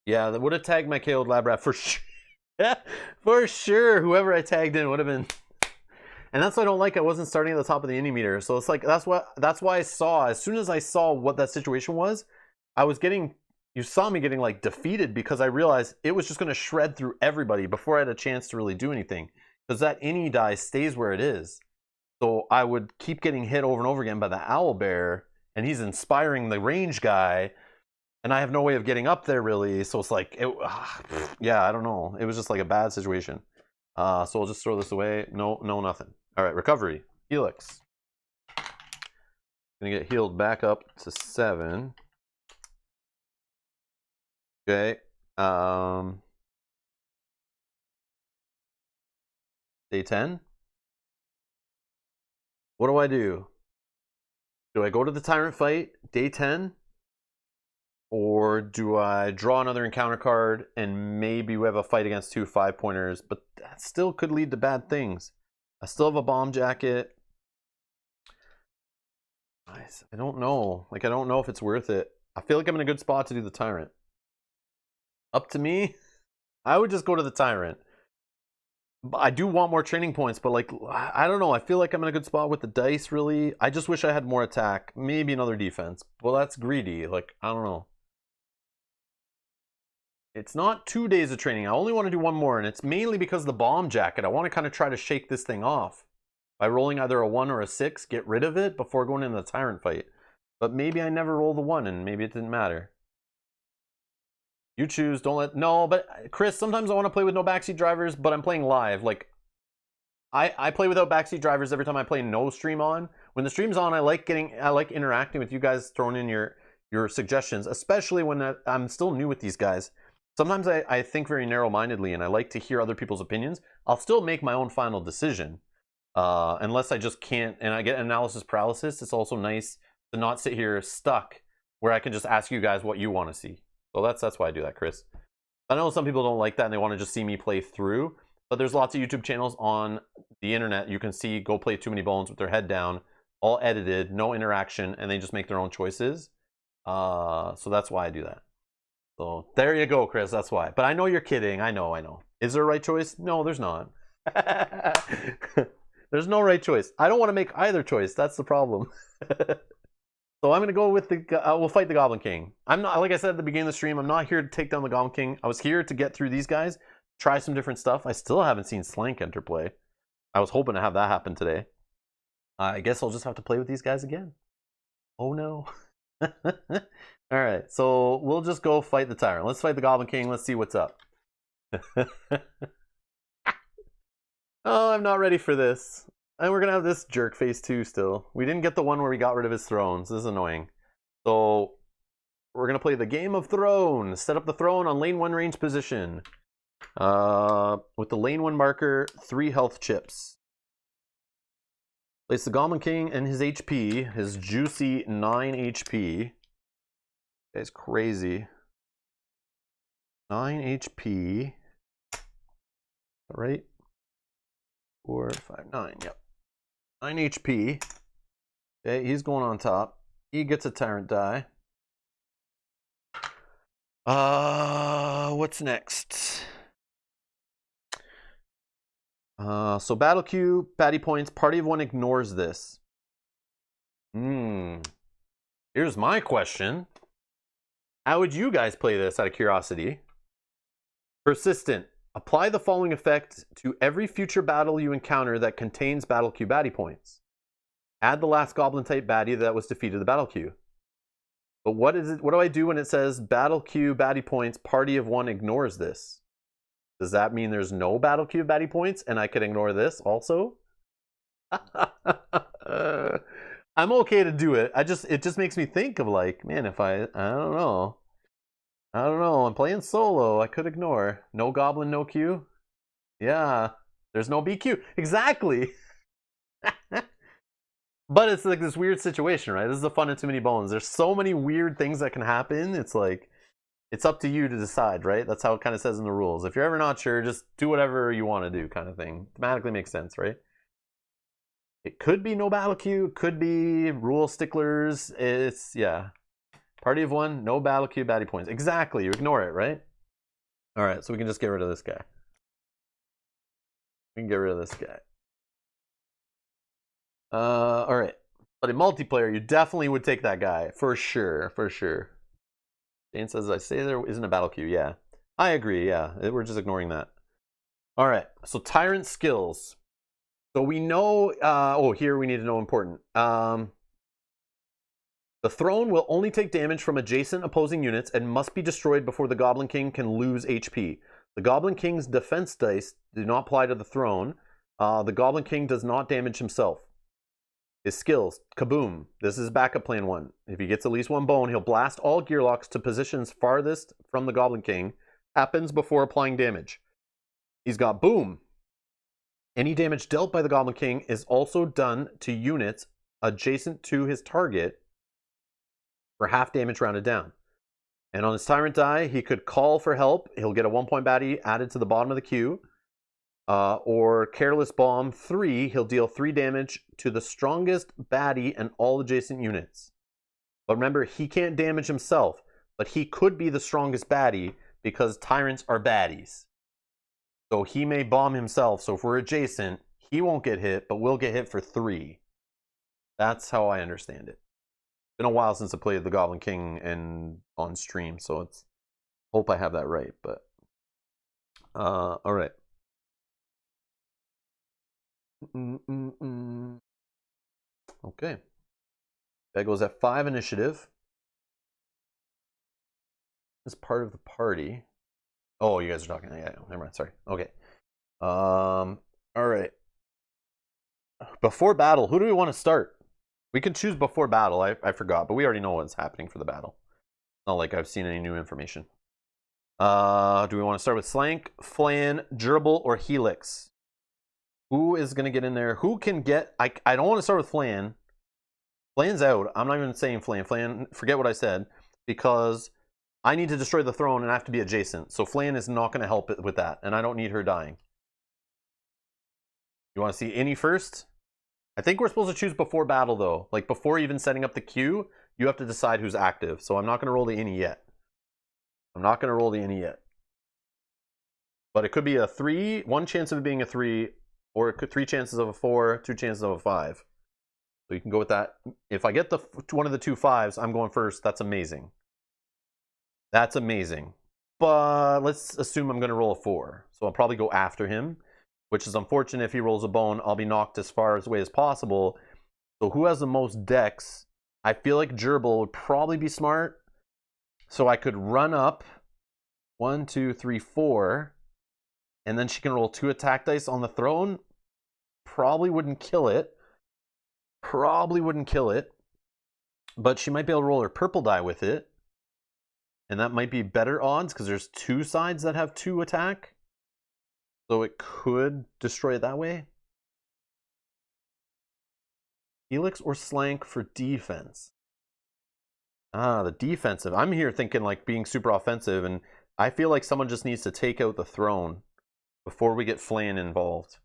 Yeah, that would have tagged my KO'd lab rat for sure. For sure. Whoever I tagged in would have been. And that's what I don't like. I wasn't starting at the top of the indie meter. So it's like that's why I saw, as soon as I saw what that situation was, I was getting, you saw me getting like defeated because I realized it was just going to shred through everybody before I had a chance to really do anything. Because that indie die stays where it is. So I would keep getting hit over and over again by the owlbear, and he's inspiring the range guy, and I have no way of getting up there really. So it's like, yeah, I don't know. It was just like a bad situation. So we'll just throw this away. No, nothing. All right, recovery. Helix. Gonna get healed back up to 7. Okay. Day 10. What do I do? Do I go to the Tyrant fight, day 10? Or do I draw another encounter card and maybe we have a fight against 2 5-pointers? But that still could lead to bad things. I still have a bomb jacket. I don't know. Like, I don't know if it's worth it. I feel like I'm in a good spot to do the Tyrant. Up to me, I would just go to the Tyrant. But I do want more training points, but like, I don't know. I feel like I'm in a good spot with the dice, really. I just wish I had more attack. Maybe another defense. Well, that's greedy. Like, I don't know. It's not 2 days of training. I only want to do 1 more, and it's mainly because of the bomb jacket. I want to kind of try to shake this thing off by rolling either a 1 or a 6, get rid of it before going into the Tyrant fight. But maybe I never roll the 1, and maybe it didn't matter. You choose. Don't let... No, but Chris, sometimes I want to play with no backseat drivers, but I'm playing live. Like, I play without backseat drivers every time I play no stream on. When the stream's on, I like interacting with you guys, throwing in your suggestions, especially when I'm still new with these guys. Sometimes I think very narrow-mindedly, and I like to hear other people's opinions. I'll still make my own final decision, unless I just can't, and I get analysis paralysis. It's also nice to not sit here stuck, where I can just ask you guys what you want to see. So that's why I do that, Chris. I know some people don't like that, and they want to just see me play through, but there's lots of YouTube channels on the internet you can see go play Too Many Bones with their head down, all edited, no interaction, and they just make their own choices. So that's why I do that. So there you go, Chris. That's why. But I know you're kidding. I know. Is there a right choice? No, there's not. There's no right choice. I don't want to make either choice. That's the problem. So I'm going to go with we'll fight the Goblin King. I'm not, like I said at the beginning of the stream, I'm not here to take down the Goblin King. I was here to get through these guys, try some different stuff. I still haven't seen Slank enter play. I was hoping to have that happen today. I guess I'll just have to play with these guys again. Oh no. All right, so we'll just go fight the Tyrant. Let's fight the Goblin King. Let's see what's up. Oh, I'm not ready for this. And we're going to have this jerk face too still. We didn't get the one where we got rid of his thrones. This is annoying. So we're going to play the Game of Thrones. Set up the throne on lane 1 range position. With the lane 1 marker, 3 health chips. Place the Goblin King and his HP, his juicy 9 HP. It's crazy. 9 HP. Right? 4, 5, 9. Yep. 9 HP. Okay, he's going on top. He gets a Tyrant die. What's next? So battle queue, patty points, party of 1 ignores this. Here's my question. How would you guys play this out of curiosity? Persistent. Apply the following effect to every future battle you encounter that contains battle queue baddie points. Add the last goblin type baddie that was defeated in the battle queue. But what is it? What do I do when it says battle queue baddie points, party of one ignores this? Does that mean there's no battle queue baddie points and I could ignore this also? I'm okay to do it. It just makes me think of like, man, if I don't know. I don't know. I'm playing solo. I could ignore. No goblin, no queue. Yeah. There's no BQ. Exactly. But it's like this weird situation, right? This is the fun of Too Many Bones. There's so many weird things that can happen. It's like, it's up to you to decide, right? That's how it kind of says in the rules. If you're ever not sure, just do whatever you want to do, kind of thing. Thematically makes sense, right? It could be no battle queue. It could be rule sticklers. It's, yeah. Party of one, no battle queue baddie points. Exactly. You ignore it, right? All right, so we can just get rid of this guy. We can get rid of this guy. All right. But in multiplayer, you definitely would take that guy. For sure, for sure. Dane says, I say there isn't a battle queue. Yeah. I agree, yeah. We're just ignoring that. All right, so Tyrant skills. So we know, here we need to know important. The throne will only take damage from adjacent opposing units and must be destroyed before the Goblin King can lose HP. The Goblin King's defense dice do not apply to the throne. The Goblin King does not damage himself. His skills, kaboom. This is backup plan 1. If he gets at least 1 bone, he'll blast all gearlocks to positions farthest from the Goblin King. Happens before applying damage. He's got boom. Any damage dealt by the Goblin King is also done to units adjacent to his target for half damage rounded down. And on his Tyrant die, he could call for help. He'll get a 1-point baddie added to the bottom of the queue. Or Careless Bomb 3, he'll deal 3 damage to the strongest baddie and all adjacent units. But remember, he can't damage himself, but he could be the strongest baddie because Tyrants are baddies. So he may bomb himself, so if we're adjacent, he won't get hit, but we'll get hit for 3. That's how I understand it. It's been a while since I played the Goblin King and on stream, so it's hope I have that right, but all right. Okay. That goes at 5 initiative. As part of the party. Oh, you guys are talking. Yeah, never mind. Sorry. Okay. All right. Before battle, who do we want to start? We can choose before battle. I forgot, but we already know what's happening for the battle. Not like I've seen any new information. Do we want to start with Slank, Flan, Gerbil, or Helix? Who is going to get in there? Who can get... I don't want to start with Flan. Flan's out. I'm not even saying Flan. Flan, forget what I said. Because I need to destroy the throne and I have to be adjacent. So Flan is not going to help with that. And I don't need her dying. You want to see Innie first? I think we're supposed to choose before battle, though. Like, before even setting up the queue, you have to decide who's active. So I'm not going to roll the Innie yet. I'm not going to roll the Innie yet. But it could be a 3. 1 chance of it being a 3... Or 3 chances of a 4, 2 chances of a 5. So you can go with that. If I get one of the 2 5s, I'm going first. That's amazing. That's amazing. But let's assume I'm going to roll a 4. So I'll probably go after him, which is unfortunate. If he rolls a bone, I'll be knocked as far away as possible. So who has the most dex? I feel like Gerbil would probably be smart. So I could run up 1, 2, 3, 4. And then she can roll 2 attack dice on the throne. Probably wouldn't kill it. Probably wouldn't kill it. But she might be able to roll her purple die with it. And that might be better odds because there's 2 sides that have 2 attack. So it could destroy it that way. Helix or Slank for defense? The defensive. I'm here thinking like being super offensive. And I feel like someone just needs to take out the throne before we get Flan involved.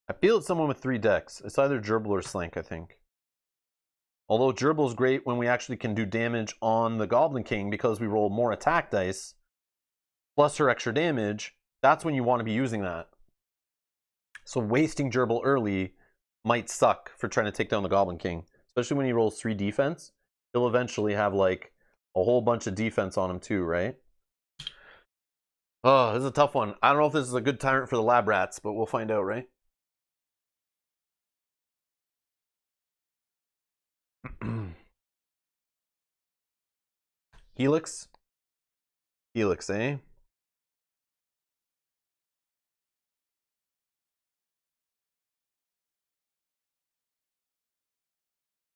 I feel it's someone with 3 decks. It's either Gerbil or Slank, I think. Although Gerbil is great when we actually can do damage on the Goblin King because we roll more attack dice plus her extra damage. that's when you want to be using that. So wasting Gerbil early might suck for trying to take down the Goblin King. Especially when he rolls 3 defense. He'll eventually have like a whole bunch of defense on him too, right? Oh, this is a tough one. I don't know if this is a good Tyrant for the lab rats, but we'll find out, right? Helix? Helix, eh?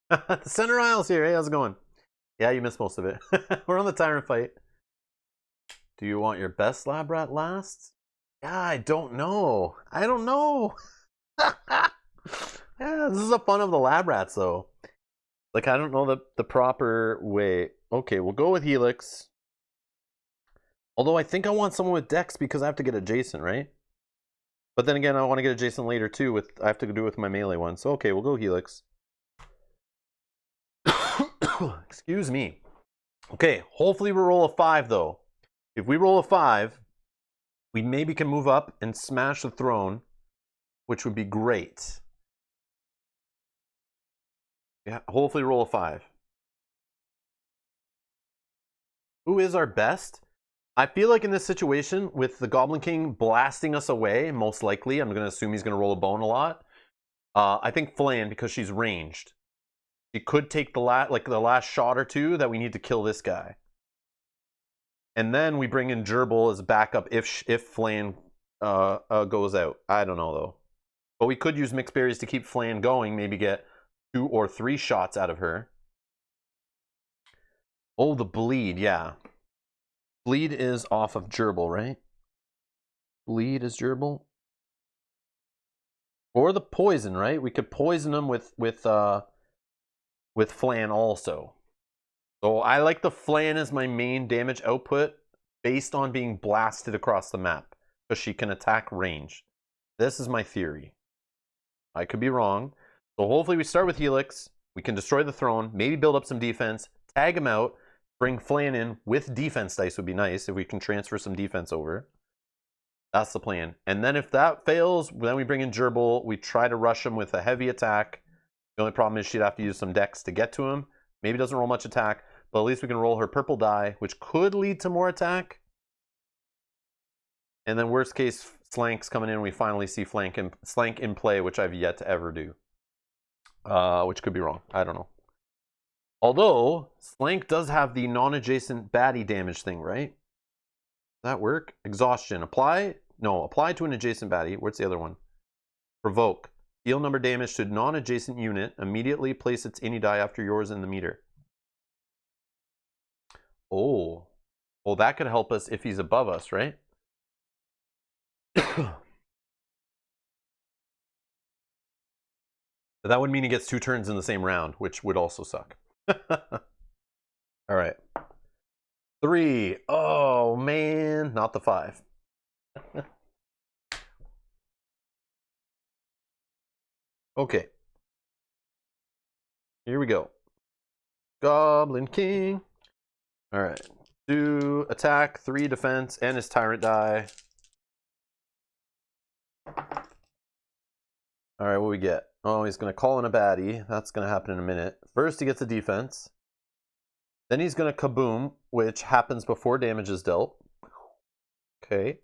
The center aisle's here. Hey, how's it going? Yeah, you missed most of it. We're on the Tyrant fight. Do you want your best lab rat last? Yeah, I don't know. I don't know. Yeah, this is the fun of the lab rats, though. Like, I don't know the proper way. Okay, we'll go with Helix. Although I think I want someone with Dex because I have to get adjacent, right? But then again, I want to get adjacent later too. I have to do it with my melee one. So okay, we'll go Helix. Excuse me. Okay, hopefully we roll a 5 though. If we roll a 5, we maybe can move up and smash the throne, which would be great. Yeah, hopefully roll a 5. Who is our best? I feel like in this situation, with the Goblin King blasting us away, most likely, I'm going to assume he's going to roll a bone a lot. I think Flan, because she's ranged. She could take the last shot or two that we need to kill this guy. And then we bring in Gerbil as backup if Flan goes out. I don't know, though. But we could use mixed berries to keep Flan going, maybe get 2 or 3 shots out of her. Oh, the bleed, yeah. Bleed is off of Gerbil, right? Bleed is Gerbil. Or the poison, right? We could poison them with Flan also. So I like the Flan as my main damage output based on being blasted across the map because she can attack range. This is my theory. I could be wrong. So hopefully we start with Helix. We can destroy the throne, maybe build up some defense, tag him out, bring Flan in with defense dice would be nice if we can transfer some defense over. That's the plan. And then if that fails, then we bring in Gerbil. We try to rush him with a heavy attack. The only problem is she'd have to use some dex to get to him. Maybe doesn't roll much attack, but at least we can roll her purple die, which could lead to more attack. And then worst case, Slank's coming in. We finally see Slank in play, which I've yet to ever do. Which could be wrong. I don't know. Although, Slank does have the non-adjacent baddie damage thing, right? Does that work? Exhaustion. Apply? No, apply to an adjacent baddie. Where's the other one? Provoke. Deal number damage to non-adjacent unit. Immediately place its any die after yours in the meter. Oh. Well, that could help us if he's above us, right? But that would mean he gets 2 turns in the same round, which would also suck. All right. 3. Oh, man. Not the 5. Okay. Here we go. Goblin King. All right. 2 attack, 3 defense, and his Tyrant die. All right, what do we get? Oh, he's going to call in a baddie. That's going to happen in a minute. First, he gets a defense. Then he's going to kaboom, which happens before damage is dealt. Okay.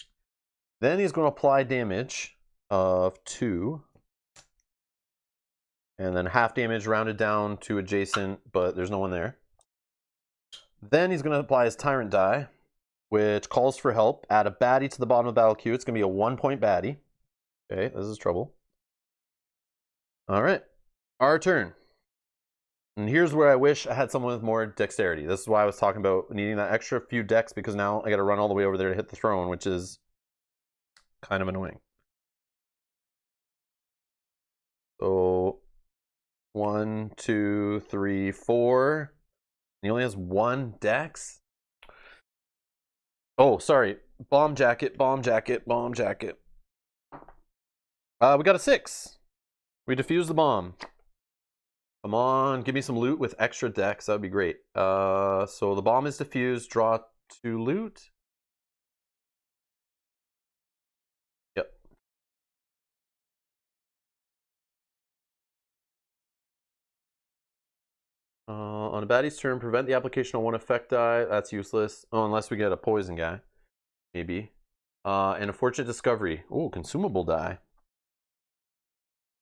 Then he's going to apply damage of 2. And then half damage rounded down to adjacent, but there's no one there. Then he's going to apply his Tyrant die, which calls for help. Add a baddie to the bottom of the battle queue. It's going to be a 1-point baddie. Okay, this is trouble. All right, our turn. And here's where I wish I had someone with more dexterity. This is why I was talking about needing that extra few dex, because now I got to run all the way over there to hit the throne, which is kind of annoying. So 1, 2, 3, 4. He only has 1 dex. Oh, sorry. Bomb jacket, bomb jacket, bomb jacket. We got a 6. We defuse the bomb. Come on, give me some loot with extra dex. That would be great. So the bomb is defused. Draw 2 loot. On a baddie's turn, prevent the application of one effect die. That's useless. Oh, unless we get a poison guy. Maybe. And a fortunate discovery. Oh, consumable die.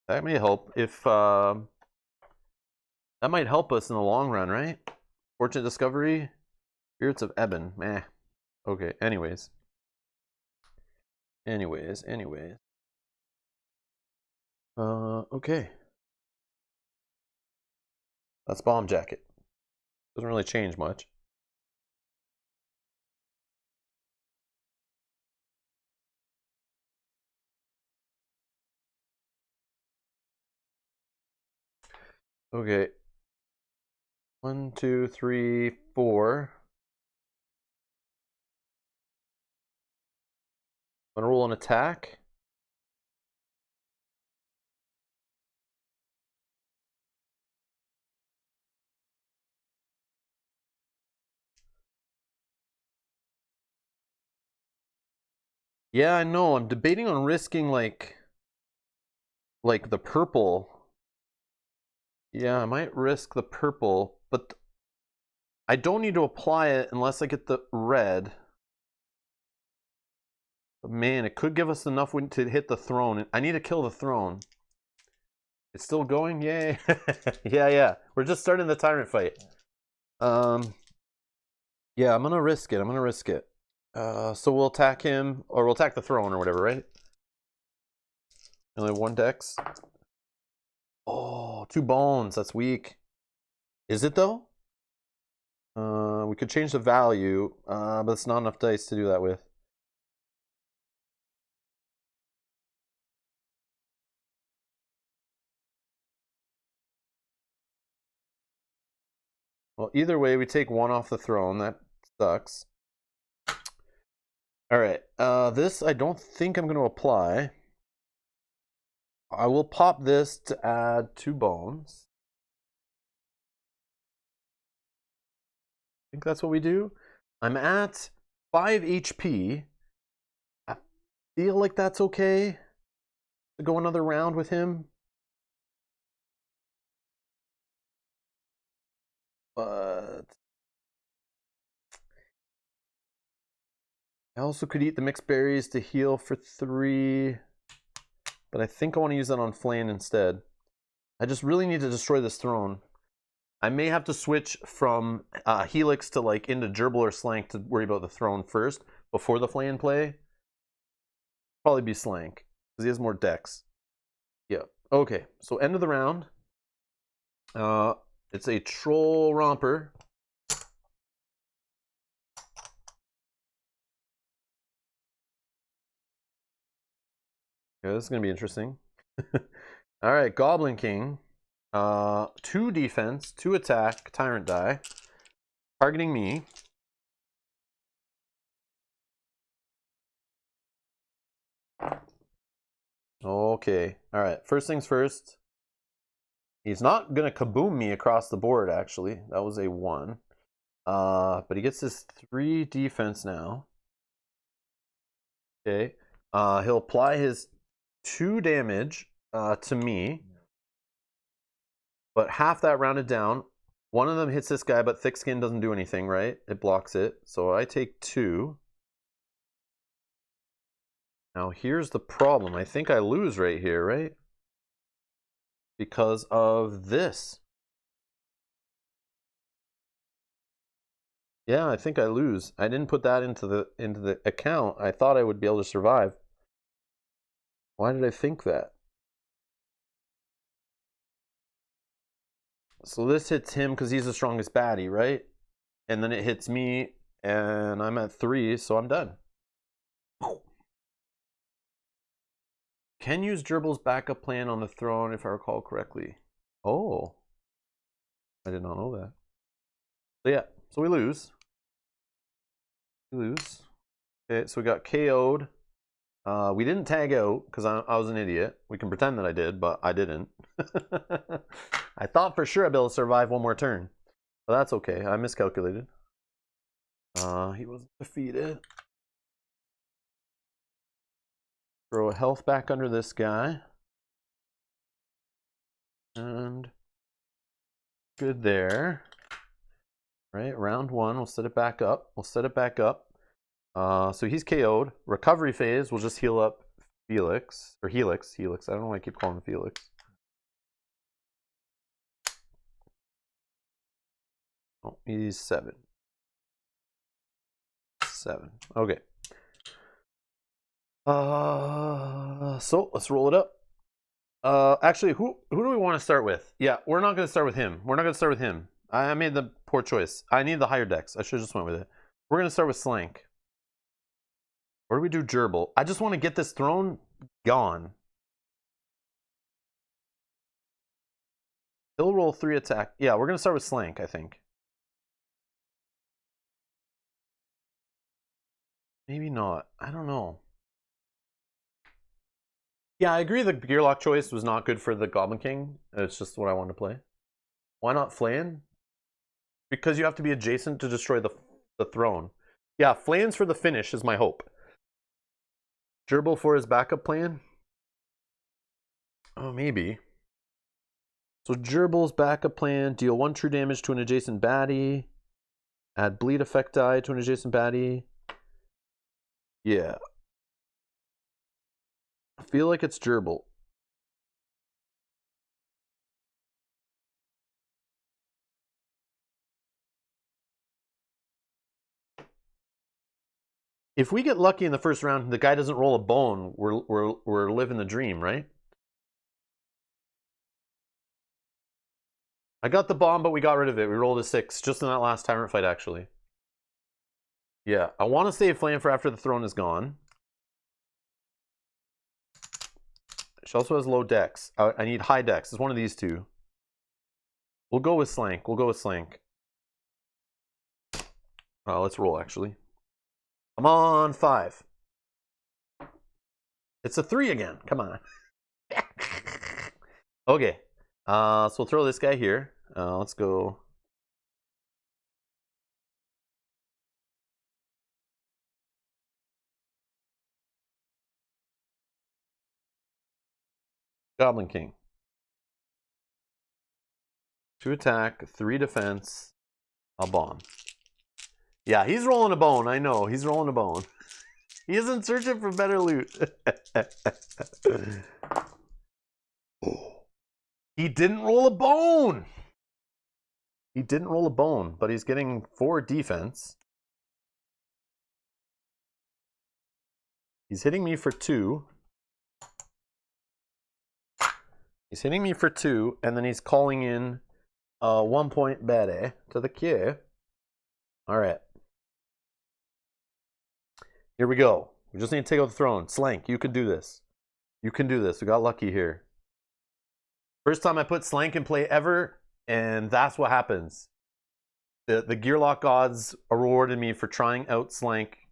That may help if... that might help us in the long run, right? Fortunate discovery. Spirits of Ebon. Meh. Okay, anyways. Anyways. Okay. That's Bomb Jacket. Doesn't really change much. Okay. 1, 2, 3, 4. I'm gonna roll an attack. Yeah, I know. I'm debating on risking like the purple. Yeah, I might risk the purple, but I don't need to apply it unless I get the red. But man, it could give us enough to hit the throne. I need to kill the throne. It's still going? Yay. Yeah. We're just starting the Tyrant fight. Yeah, I'm gonna risk it. So we'll attack him, or we'll attack the throne or whatever, right? Only have 1 dex. Oh, 2 bones. That's weak. Is it though? We could change the value, but it's not enough dice to do that with. Well, either way, we take 1 off the throne. That sucks. All right. This I don't think I'm going to apply. I will pop this to add 2 bones. I think that's what we do. I'm at 5 HP. I feel like that's okay to go another round with him. But I also could eat the mixed berries to heal for 3. But I think I want to use that on Flan instead. I just really need to destroy this throne. I may have to switch from Helix to like into Gerbil or Slank to worry about the throne first before the Flan play. Probably be Slank because he has more dex. Yeah. Okay. So end of the round. It's a Troll Romper. Yeah, this is gonna be interesting. All right, Goblin King. 2 defense, 2 attack, Tyrant die, targeting me. Okay. All right. First things first. He's not gonna kaboom me across the board. Actually, that was a 1. But he gets his 3 defense now. Okay. He'll apply his 2 damage to me, but half that rounded down. One of them hits this guy, but Thick Skin doesn't do anything, right? It blocks it. So I take 2. Now here's the problem. I think I lose right here, right? Because of this. Yeah, I think I lose. I didn't put that into the account. I thought I would be able to survive. Why did I think that? So this hits him because he's the strongest baddie, right? And then it hits me, and I'm at 3, so I'm done. Can use Gerbil's backup plan on the throne, if I recall correctly. Oh. I did not know that. So yeah, so we lose. Okay, so we got KO'd. We didn't tag out because I was an idiot. We can pretend that I did, but I didn't. I thought for sure I'd be able to survive 1 more turn. But that's okay. I miscalculated. He was defeated. Throw a health back under this guy. And Good there. Right, round one, we'll set it back up. So he's KO'd. Recovery phase, we'll just heal up Felix, or Helix. I don't know why I keep calling him Felix. Oh, he's 7. Okay. So let's roll it up. Actually, who do we want to start with? Yeah, we're not going to start with him. I made the poor choice. I need the higher decks. I should have just went with it. We're going to start with Slank. Or do we do Gerbil? I just want to get this throne gone. He'll roll 3 attack. Yeah, we're going to start with Slank, I think. Maybe not. I don't know. Yeah, I agree the Gearlock choice was not good for the Goblin King. It's just what I wanted to play. Why not Flan? Because you have to be adjacent to destroy the throne. Yeah, Flan's for the finish is my hope. Gerbil for his backup plan? Oh, maybe. So Gerbil's backup plan, deal 1 true damage to an adjacent baddie. Add bleed effect die to an adjacent baddie. Yeah. I feel like it's Gerbil. If we get lucky in the first round, the guy doesn't roll a bone, we're living the dream, right? I got the bomb, but we got rid of it. We rolled a 6 just in that last Tyrant fight, actually. Yeah, I want to save Flame for after the throne is gone. She also has low dex. I need high dex. It's one of these two. We'll go with Slank. Let's roll, actually. I'm on 5. It's a 3 again. Come on. Okay. So we'll throw this guy here. Let's go. Goblin King. 2 attack, 3 defense. I'll bomb. Yeah, he's rolling a bone. I know. He's rolling a bone. He isn't searching for better loot. He didn't roll a bone. But he's getting 4 defense. He's hitting me for 2. And then he's calling in 1 point baddie to the queue. All right. Here we go. We just need to take out the throne. Slank, you can do this. We got lucky here. First time I put Slank in play ever, and that's what happens. The Gearlock gods rewarded me for trying out Slank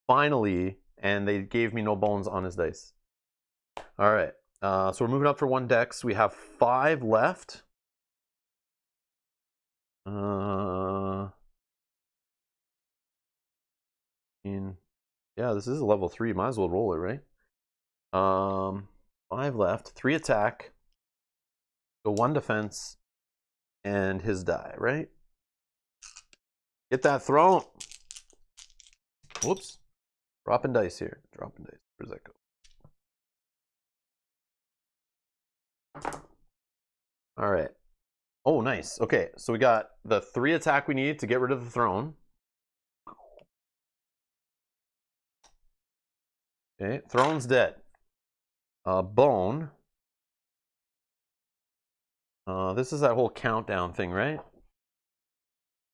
finally, and they gave me no bones on his dice. All right. So we're moving up for 1 dex. We have 5 left. Yeah, this is a level 3. Might as well roll it, right? 5 left. 3 attack. Go 1 defense. And his die, right? Get that throne. Whoops. Dropping dice here. Where's that go? All right. Oh, nice. Okay, so we got the 3 attack we need to get rid of the throne. Okay, throne's dead. Bone. This is that whole countdown thing, right?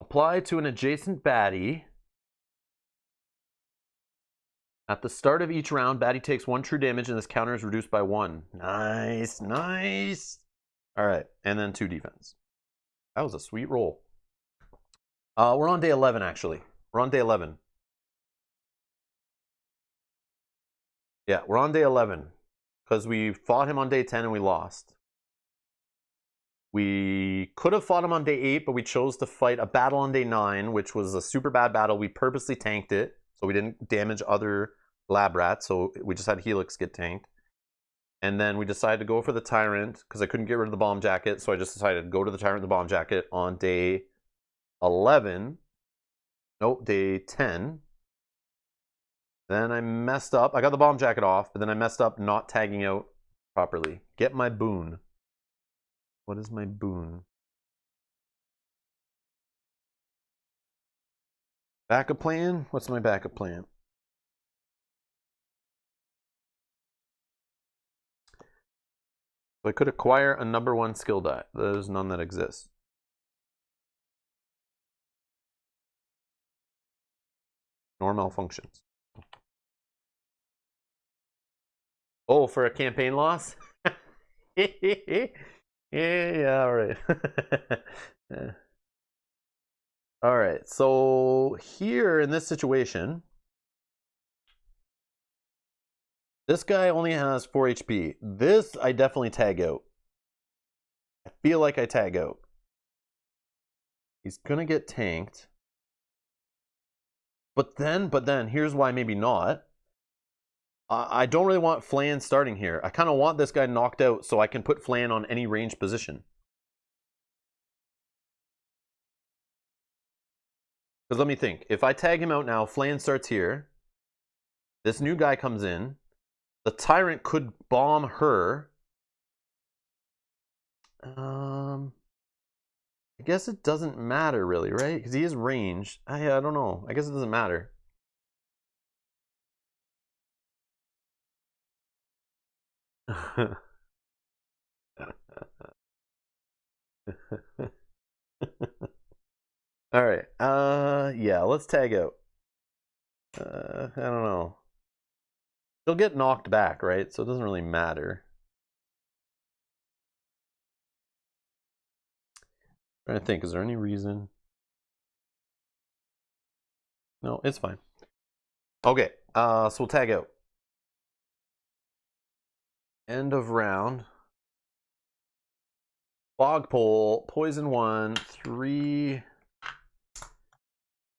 Apply to an adjacent baddie. At the start of each round, baddie takes 1 true damage and this counter is reduced by 1. Nice. All right, and then 2 defense. That was a sweet roll. We're on day 11, actually. Yeah, we're on day 11 because we fought him on day 10 and we lost. We could have fought him on day 8, but we chose to fight a battle on day 9, which was a super bad battle. We purposely tanked it, so we didn't damage other lab rats, so we just had Helix get tanked. And then we decided to go for the Tyrant because I couldn't get rid of the bomb jacket. So I just decided to go to the Tyrant, the bomb jacket on day 11. Nope, day 10. Then I messed up. I got the bomb jacket off, but then I messed up not tagging out properly. Get my boon. What is my boon? Backup plan? What's my backup plan? So I could acquire a number 1 skill die. There's none that exists. Nor malfunctions. Oh, for a campaign loss? Yeah, all right. Yeah. All right, so here in this situation, this guy only has 4 HP. This I definitely tag out. I feel like I tag out. He's gonna get tanked. But then, here's why maybe not. I don't really want Flan starting here. I kind of want this guy knocked out so I can put Flan on any range position. Because let me think. If I tag him out now, Flan starts here. This new guy comes in. The Tyrant could bomb her. I guess it doesn't matter really, right? Because he is ranged. I don't know. I guess it doesn't matter. All right. Yeah, let's tag out. I don't know. She'll get knocked back, right? So it doesn't really matter. I'm trying to think, is there any reason? No, it's fine. Okay, so we'll tag out. End of round. Fogpole, poison 1, 3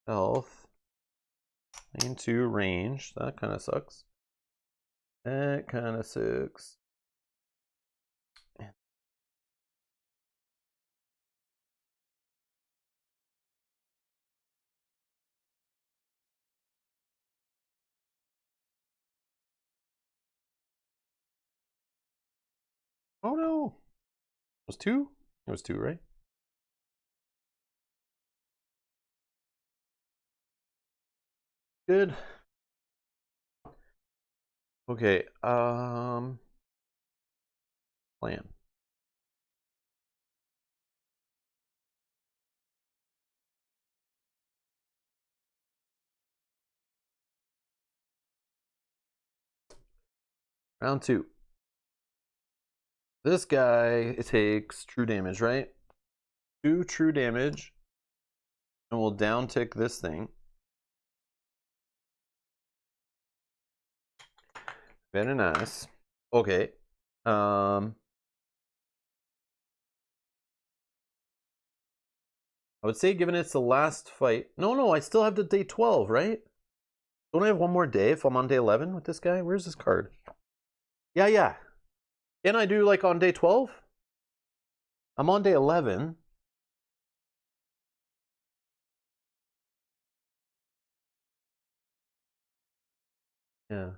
health. Lane 2 range. That kind of sucks. That kind of sucks. Oh no. It was 2? It was 2, right? Good. Okay, plan. Round 2. This guy takes true damage, right? 2 true damage. And we'll down tick this thing. Very nice. Okay. I would say given it's the last fight. No, I still have the day 12, right? Don't I have one more day if I'm on day 11 with this guy? Where's this card? Yeah. Can I do like on day 12? I'm on day 11. Yeah.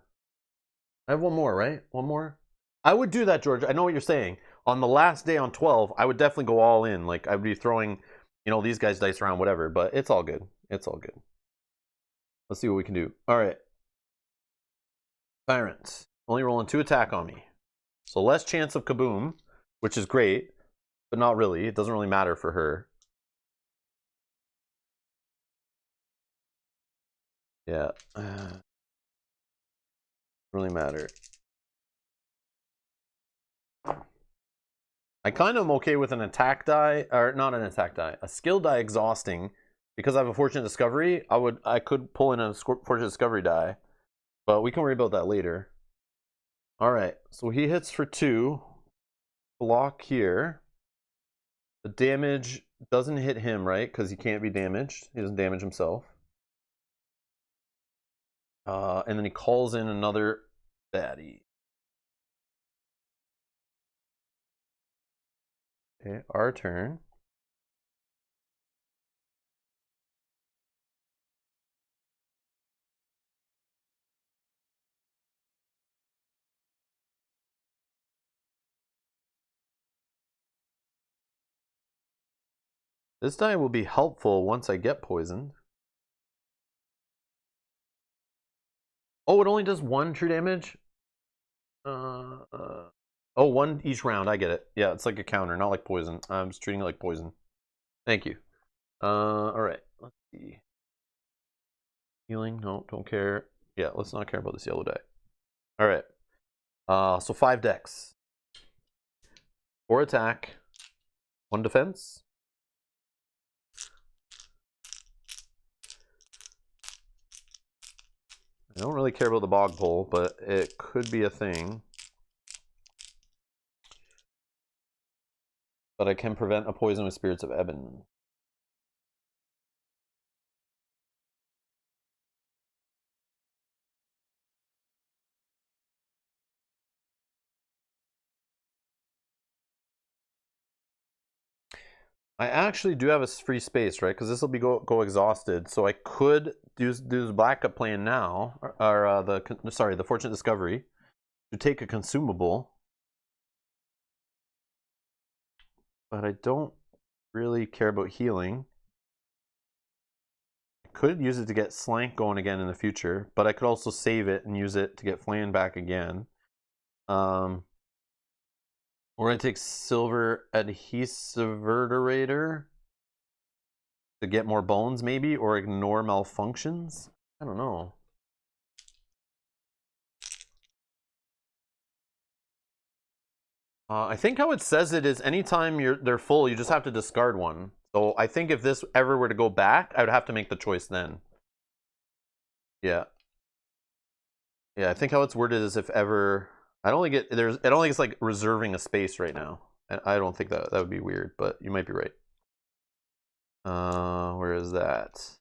I have one more, right? One more? I would do that, George. I know what you're saying. On the last day on 12, I would definitely go all in. Like, I'd be throwing, these guys' dice around, whatever. But it's all good. It's all good. Let's see what we can do. All right. Tyrant. Only rolling 2 attack on me. So less chance of kaboom, which is great. But not really. It doesn't really matter for her. Yeah. Doesn't really matter. I kind of am okay with an attack die, or not an attack die, a skill die exhausting. Because I have a Fortunate Discovery, I could pull in a Fortunate Discovery die. But we can worry about that later. Alright, so he hits for 2. Block here. The damage doesn't hit him, right? Because he can't be damaged. He doesn't damage himself. And then he calls in another baddie. Okay, our turn. This die will be helpful once I get poisoned. Oh, it only does 1 true damage? Oh, 1 each round. I get it. Yeah, it's like a counter, not like poison. I'm just treating it like poison. Thank you. Alright. Let's see. Healing? No, don't care. Yeah, let's not care about this yellow die. Alright. So 5 decks. 4 attack. 1 defense. I don't really care about the bog pole, but it could be a thing. But I can prevent a poison with Spirits of Ebon. I actually do have a free space, right? Because this will be go exhausted, so I could do the backup plan now, or the Fortunate Discovery, to take a consumable. But I don't really care about healing. I could use it to get Slank going again in the future, but I could also save it and use it to get Flan back again. We're going to take Silver Adhesivator to get more bones, maybe, or ignore malfunctions. I don't know. I think how it says it is anytime they're full, you just have to discard one. So I think if this ever were to go back, I would have to make the choice then. Yeah. Yeah, I think how it's worded is if ever. I don't think I don't think it's like reserving a space right now. I don't think that would be weird, but you might be right. Where is that?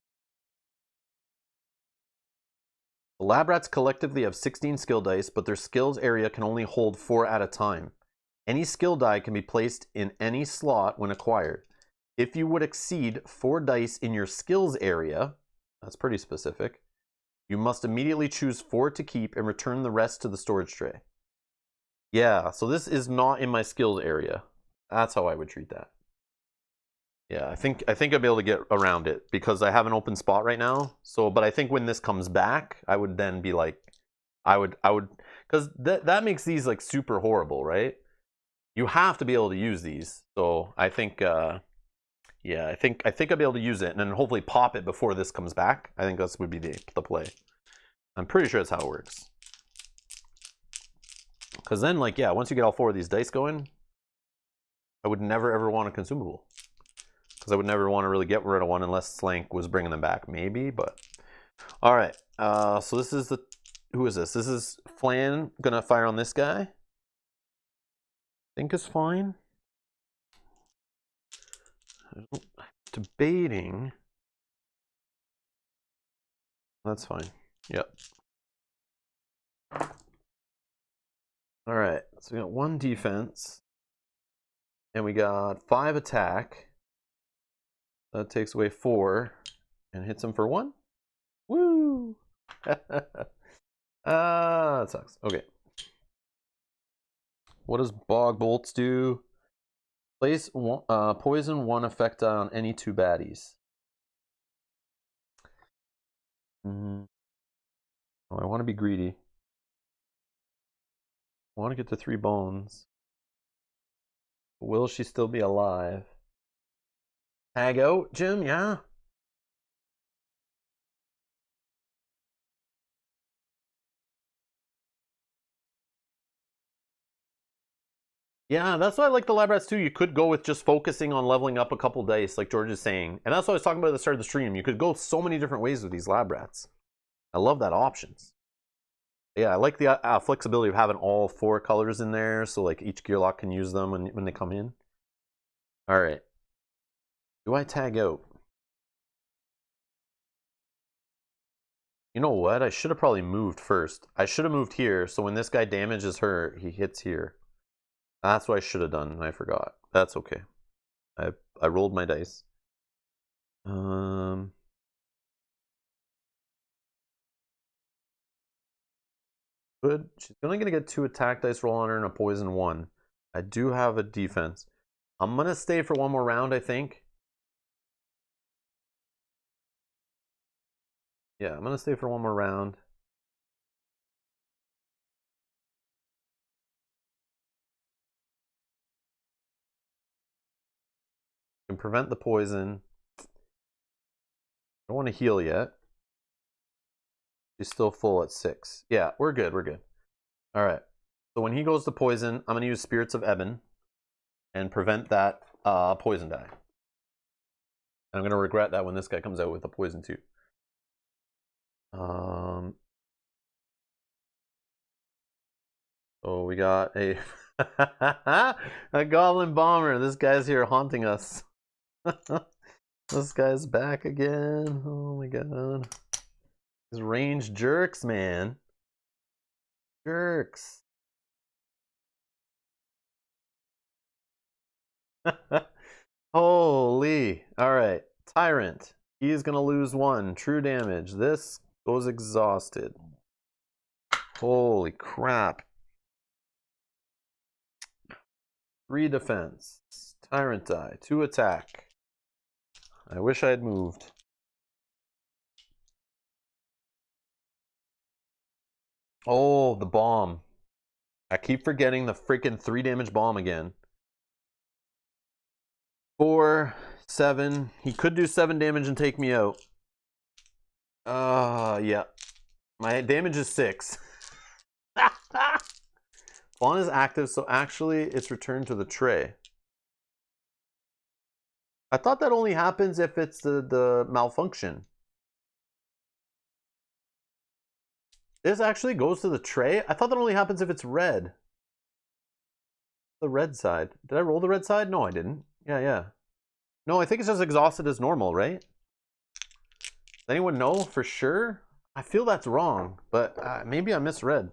The lab rats collectively have 16 skill dice, but their skills area can only hold 4 at a time. Any skill die can be placed in any slot when acquired. If you would exceed 4 dice in your skills area, that's pretty specific, you must immediately choose 4 to keep and return the rest to the storage tray. Yeah, so this is not in my skills area. That's how I would treat that. Yeah, I think I'd be able to get around it because I have an open spot right now. So, but I think when this comes back, I would then be like, I would, because that makes these like super horrible, right? You have to be able to use these. So I think, yeah, I think I'd be able to use it and then hopefully pop it before this comes back. I think this would be the play. I'm pretty sure that's how it works. Because then, like, yeah, once you get all 4 of these dice going, I would never ever want a consumable. Because I would never want to really get rid of one unless Slank was bringing them back, maybe. But all right, so this is who is this? This is Flan gonna fire on this guy. I think is fine. Debating. That's fine. Yep. All right, so we got 1 defense, and we got 5 attack. That takes away 4 and hits him for 1. Woo! That sucks. Okay. What does Bog Bolts do? Place poison 1 effect on any 2 baddies. Oh, I want to be greedy. I want to get to 3 bones. Will she still be alive? Tag out, Jim? Yeah. Yeah, that's why I like the lab rats too. You could go with just focusing on leveling up a couple dice, like George is saying. And that's what I was talking about at the start of the stream. You could go so many different ways with these lab rats. I love that options. Yeah, I like the flexibility of having all 4 colors in there, so like each gear lock can use them when they come in. All right. Do I tag out? You know what? I should have probably moved first. I should have moved here, so when this guy damages her, he hits here. That's what I should have done, and I forgot. That's okay. I rolled my dice. Good. She's only gonna get 2 attack dice roll on her and a poison 1. I do have a defense. I'm gonna stay for one more round, I think. Yeah, I'm gonna stay for one more round. Can prevent the poison. Don't want to heal yet. She's still full at 6. Yeah, we're good. We're good. All right. So when he goes to poison, I'm gonna use Spirits of Ebon and prevent that poison die. And I'm gonna regret that when this guy comes out with a poison too. So we got a a goblin bomber. This guy's here haunting us. This guy's back again. Oh my god. These range jerks, man. Jerks. Holy. Alright. Tyrant. He's gonna lose 1. True damage. This goes exhausted. Holy crap. 3 defense. Tyrant die. 2 attack. I wish I had moved. Oh, the bomb. I keep forgetting the freaking 3 damage bomb again. 4, 7. He could do 7 damage and take me out. Yeah. My damage is 6. Fawn is active, so actually it's returned to the tray. I thought that only happens if it's the malfunction. This actually goes to the tray? I thought that only happens if it's red. The red side. Did I roll the red side? No, I didn't. Yeah. No, I think it's just exhausted as normal, right? Does anyone know for sure? I feel that's wrong, but maybe I misread.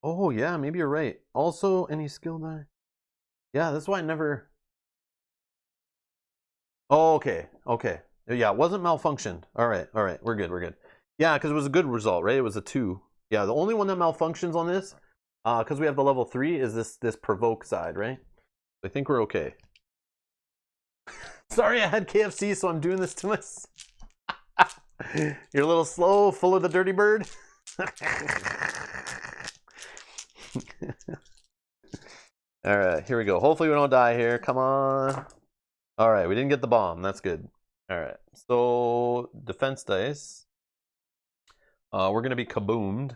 Oh, yeah, maybe you're right. Also, any skill die? Yeah, that's why I never... Oh, okay. Yeah, it wasn't malfunctioned. All right. We're good. Yeah, because it was a good result, right? It was a 2. Yeah, the only one that malfunctions on this, because we have the level 3, is this provoke side, right? I think we're okay. Sorry, I had KFC, so I'm doing this to us. You're a little slow, full of the dirty bird. All right, here we go. Hopefully we don't die here. Come on. All right, we didn't get the bomb. That's good. All right, so defense dice. We're gonna be kaboomed.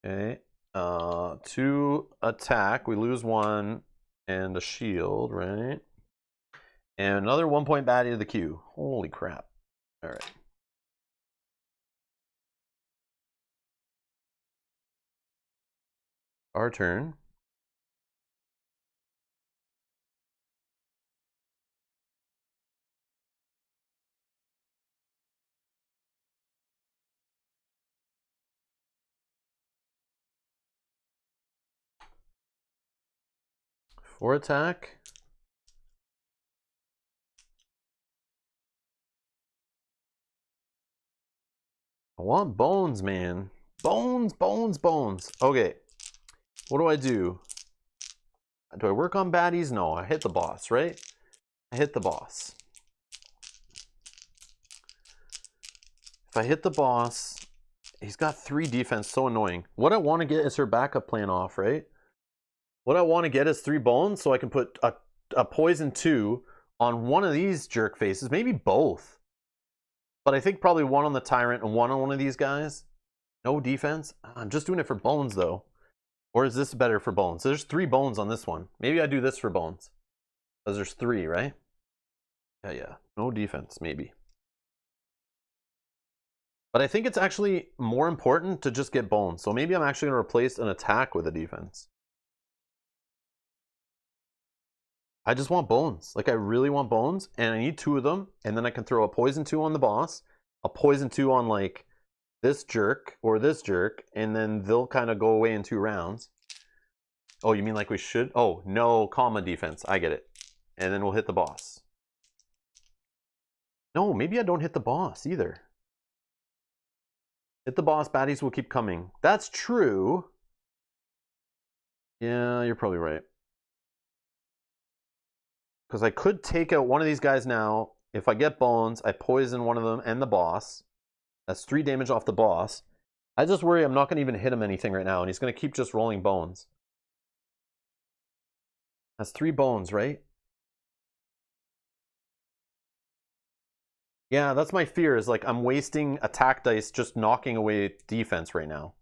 Okay. 2 attack. We lose 1 and a shield, right? And another 1 point baddie to the queue. Holy crap. All right. Our turn. For attack. I want bones, man. Bones. Okay. What do I do? Do I work on baddies? No, I hit the boss, right? I hit the boss. If I hit the boss, he's got 3 defense, so annoying. What I want to get is her backup plan off, right? What I want to get is 3 bones so I can put a poison 2 on one of these jerk faces, maybe both. But I think probably 1 on the Tyrant and 1 on one of these guys. No defense. I'm just doing it for bones though. Or is this better for bones? There's 3 bones on this one. Maybe I do this for bones. Because there's 3, right? Yeah. No defense, maybe. But I think it's actually more important to just get bones. So maybe I'm actually going to replace an attack with a defense. I just want bones. Like, I really want bones, and I need 2 of them, and then I can throw a poison 2 on the boss, a poison 2 on, like, this jerk or this jerk, and then they'll kind of go away in 2 rounds. Oh, you mean like we should? Oh, no comma defense. I get it. And then we'll hit the boss. No, maybe I don't hit the boss either. Hit the boss, baddies will keep coming. That's true. Yeah, you're probably right. Because I could take out one of these guys now. If I get bones, I poison one of them and the boss. That's 3 damage off the boss. I just worry I'm not going to even hit him anything right now, and he's going to keep just rolling bones. That's 3 bones, right? Yeah, that's my fear, is like I'm wasting attack dice just knocking away defense right now.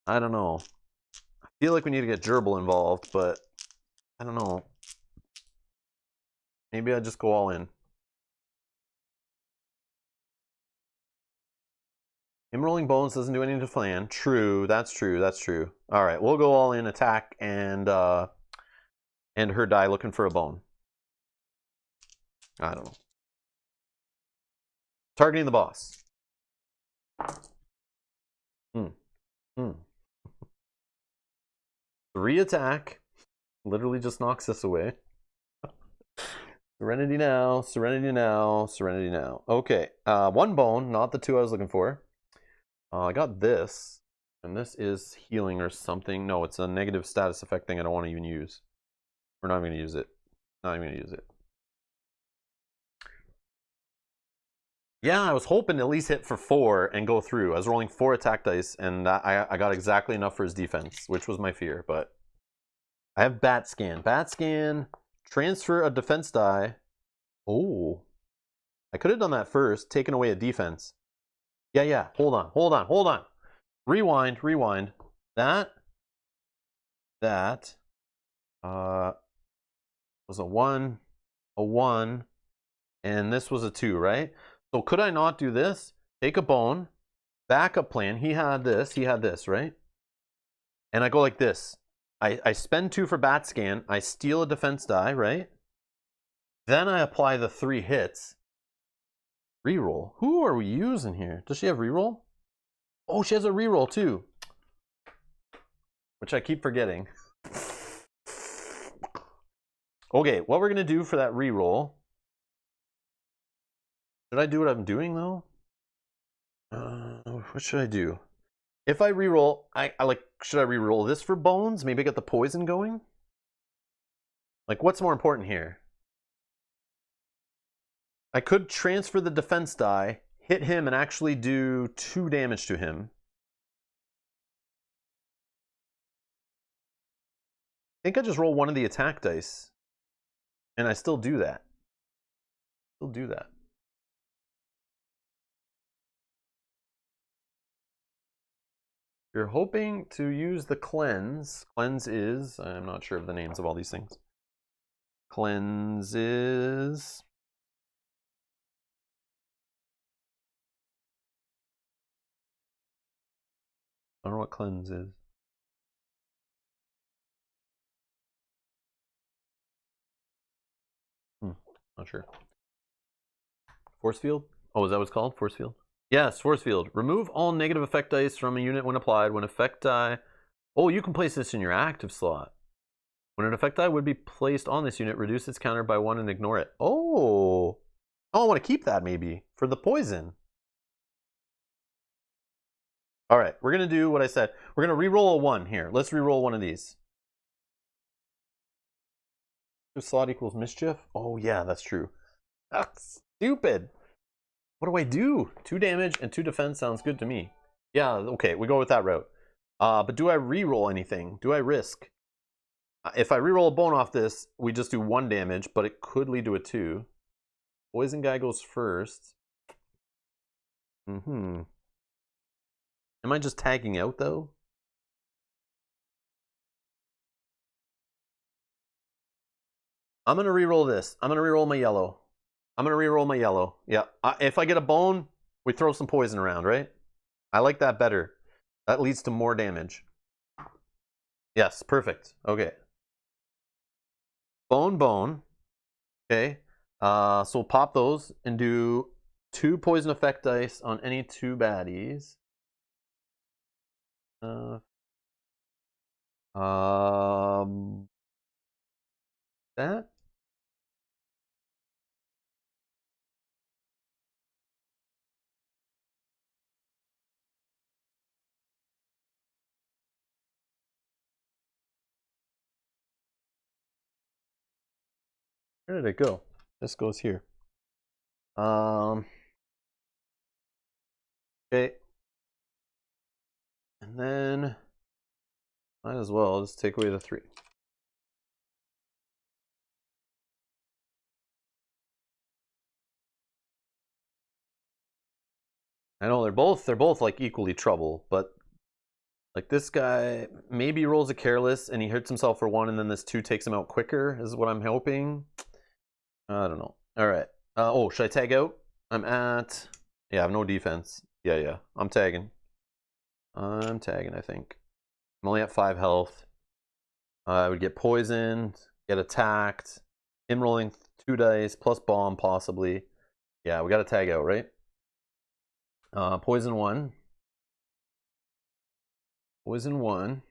I don't know. I feel like we need to get Gerbil involved, but I don't know. Maybe I just go all in. Him rolling bones doesn't do anything to plan. True, that's true, that's true. All right, we'll go all in attack and her die looking for a bone. I don't know. Targeting the boss. 3 attack. Literally just knocks this away. Serenity now, serenity now, serenity now. Okay, 1 bone, not the 2 I was looking for. I got this, and this is healing or something. No, it's a negative status effect thing I don't want to even use. We're not even going to use it. Not even going to use it. Yeah, I was hoping to at least hit for 4 and go through. I was rolling 4 attack dice, and I got exactly enough for his defense, which was my fear. But I have Bat Scan. Bat Scan, transfer a defense die. Oh, I could have done that first, taken away a defense. Yeah. Hold on. Rewind. That was a 1, and this was a 2, right? So could I not do this? Take a bone, backup plan. He had this, right? And I go like this. I spend 2 for Bat Scan. I steal a defense die, right? Then I apply the 3 hits. Reroll. Who are we using here? Does she have reroll? Oh, she has a reroll too. Which I keep forgetting. Okay, what we're going to do for that reroll. Should I do what I'm doing though? What should I do? If I reroll, I like, should I reroll this for bones? Maybe get the poison going? Like, what's more important here? I could transfer the defense die, hit him, and actually do 2 damage to him. I think I just roll 1 of the attack dice. And I still do that. You're hoping to use the cleanse. Cleanse is, I'm not sure of the names of all these things. Cleanse is... I don't know what cleanse is. Not sure. Force field? Oh, is that what it's called? Force field? Yes, force field. Remove all negative effect dice from a unit when applied. When effect die... Oh, you can place this in your active slot. When an effect die would be placed on this unit, reduce its counter by 1 and ignore it. Oh! Oh, I want to keep that maybe for the poison. All right, we're going to do what I said. We're going to re-roll a 1 here. Let's re-roll one of these. Slot equals mischief? Oh, yeah, that's true. That's stupid. What do I do? 2 damage and 2 defense sounds good to me. Yeah, okay, we go with that route. But do I re-roll anything? Do I risk? If I re-roll a bone off this, we just do 1 damage, but it could lead to a 2. Poison guy goes first. Am I just tagging out, though? I'm going to re-roll this. I'm going to re-roll my yellow. Yeah. If I get a bone, we throw some poison around, right? I like that better. That leads to more damage. Yes, perfect. Okay. Bone. Okay. So we'll pop those and do 2 poison effect dice on any 2 baddies. That. Where did it go? This goes here. Okay. And then might as well just take away the 3. I know they're both like equally trouble, but like this guy maybe rolls a careless and he hurts himself for 1 and then this 2 takes him out quicker is what I'm hoping. I don't know. All right. Oh, should I tag out? I'm at, yeah, I have no defense. Yeah. I'm tagging, I think. I'm only at 5 health. I would get poisoned, get attacked, him rolling 2 dice plus bomb possibly. Yeah, we got to tag out, right? Poison 1. Poison 1.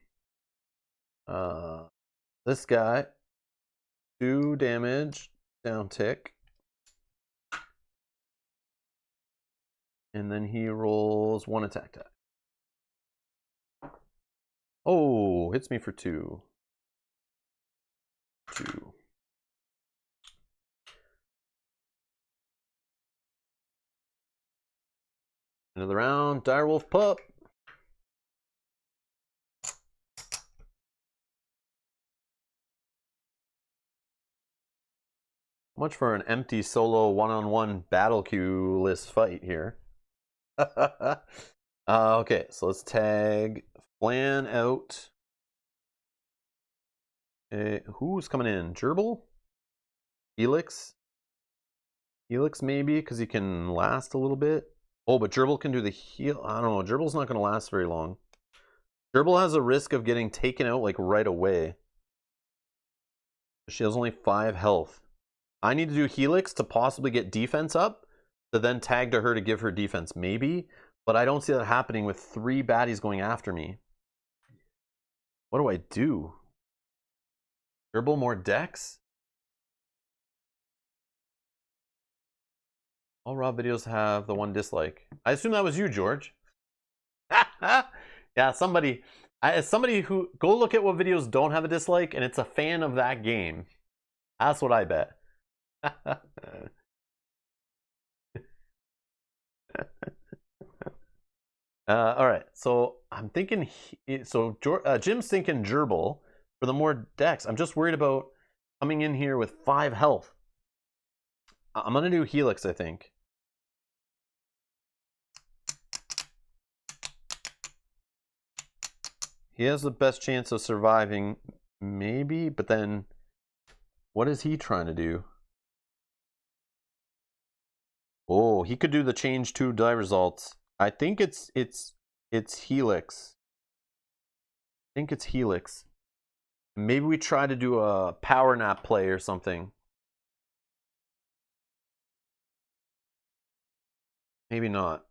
This guy, 2 damage, down tick. And then he rolls 1 attack die. Oh, hits me for 2. 2. End of the round, Direwolf Pup. Much for an empty solo one-on-one battle queue list fight here. Okay, so let's tag Flan out. Who's coming in? Gerbil? Helix? Helix maybe, because he can last a little bit. Oh, but Gerbil can do the heal. I don't know. Gerbil's not going to last very long. Gerbil has a risk of getting taken out like right away. She has only 5 health. I need to do Helix to possibly get defense up, to then tag to her to give her defense, maybe. But I don't see that happening with 3 baddies going after me. What do I do? Gerbil more dex? All raw videos have the 1 dislike. I assume that was you, George. Yeah, somebody who, go look at what videos don't have a dislike, and it's a fan of that game. That's what I bet. All right, so I'm thinking, Jim's thinking Gerbil for the more dex. I'm just worried about coming in here with 5 health. I'm gonna do Helix, I think. He has the best chance of surviving, maybe, but then what is he trying to do? Oh, he could do the change 2 die results. I think it's Helix. I think it's Helix. Maybe we try to do a power nap play or something. Maybe not.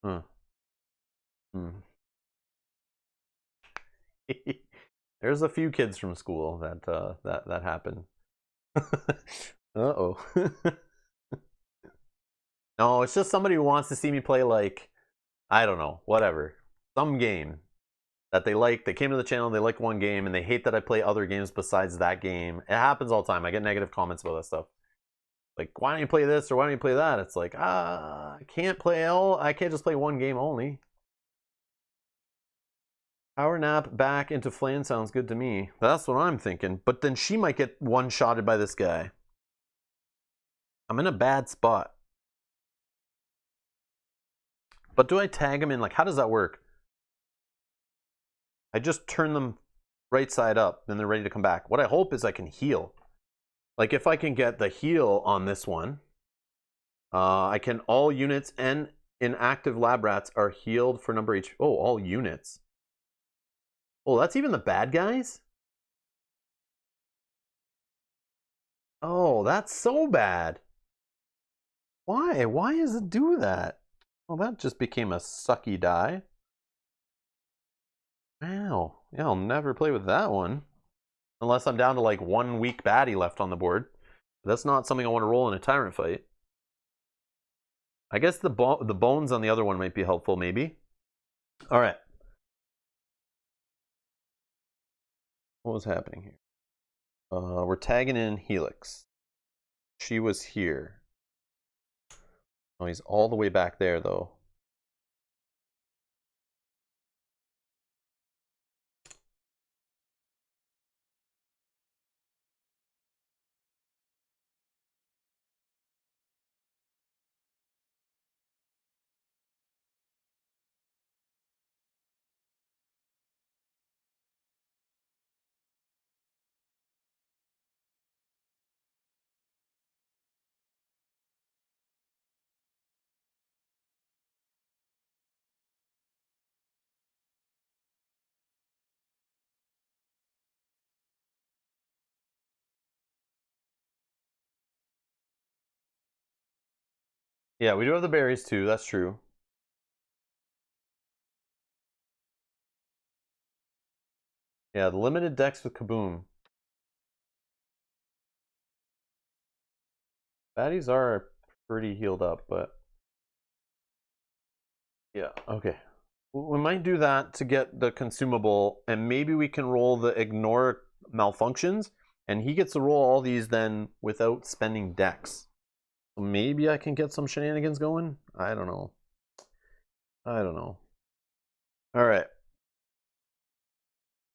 Huh. There's a few kids from school that happened. Uh-oh. No, it's just somebody who wants to see me play, like, I don't know, whatever. Some game that they like. They came to the channel, they like one game, and they hate that I play other games besides that game. It happens all the time. I get negative comments about that stuff. Like, why don't you play this or why don't you play that? It's like, I can't play I can't just play one game only. Power nap back into Flan sounds good to me. That's what I'm thinking. But then she might get one-shotted by this guy. I'm in a bad spot. But do I tag him in? Like, how does that work? I just turn them right side up, then they're ready to come back. What I hope is I can heal. Like, if I can get the heal on this one, I can all units and inactive lab rats are healed for number HP. Oh, all units. Oh, that's even the bad guys? Oh, that's so bad. Why? Why does it do that? Well, that just became a sucky die. Wow. Yeah, I'll never play with that one. Unless I'm down to like 1 weak baddie left on the board. That's not something I want to roll in a Tyrant fight. I guess the bones on the other one might be helpful, maybe. All right. What was happening here? We're tagging in Helix. She was here. Oh, he's all the way back there, though. Yeah, we do have the berries, too. That's true. Yeah, the limited decks with Kaboom. Baddies are pretty healed up, but... Yeah, okay. We might do that to get the consumable, and maybe we can roll the ignore malfunctions, and he gets to roll all these then without spending decks. So maybe I can get some shenanigans going? I don't know. I don't know. Alright.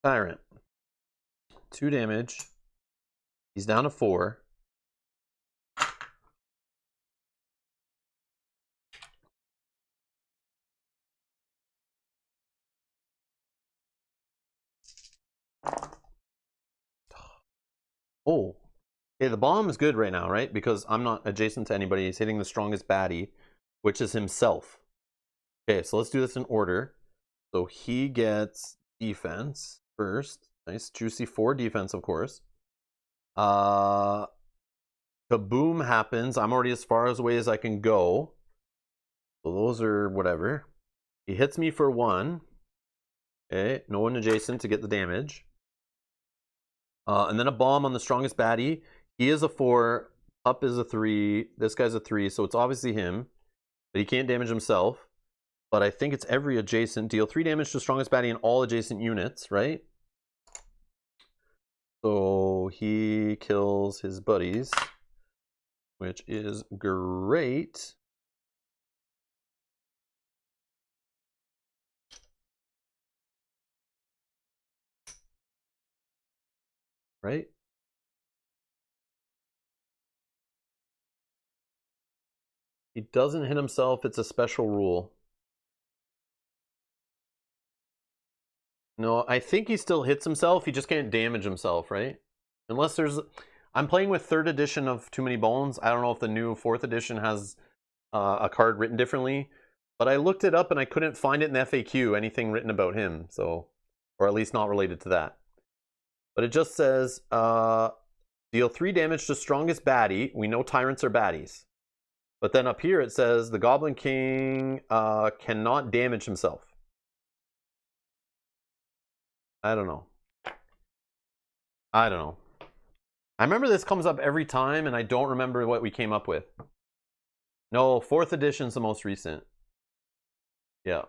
Tyrant. 2 damage. He's down to 4. Oh. Okay, the bomb is good right now, right? Because I'm not adjacent to anybody. He's hitting the strongest baddie, which is himself. Okay, so let's do this in order. So he gets defense first. Nice, juicy 4 defense, of course. Kaboom happens. I'm already as far away as I can go. So those are whatever. He hits me for 1. Okay, no one adjacent to get the damage. And then a bomb on the strongest baddie. He is a 4. Up is a 3. This guy's a 3, so it's obviously him. But he can't damage himself. But I think it's every adjacent. Deal 3 damage to strongest baddie in all adjacent units, right? So he kills his buddies, which is great. Right? He doesn't hit himself. It's a special rule. No, I think he still hits himself. He just can't damage himself, right? Unless there's... I'm playing with 3rd edition of Too Many Bones. I don't know if the new 4th edition has a card written differently. But I looked it up and I couldn't find it in the FAQ, anything written about him. So, or at least not related to that. But it just says, deal 3 damage to strongest baddie. We know tyrants are baddies. But then up here it says, the Goblin King cannot damage himself. I don't know. I don't know. I remember this comes up every time, and I don't remember what we came up with. No, 4th edition's the most recent. Yeah.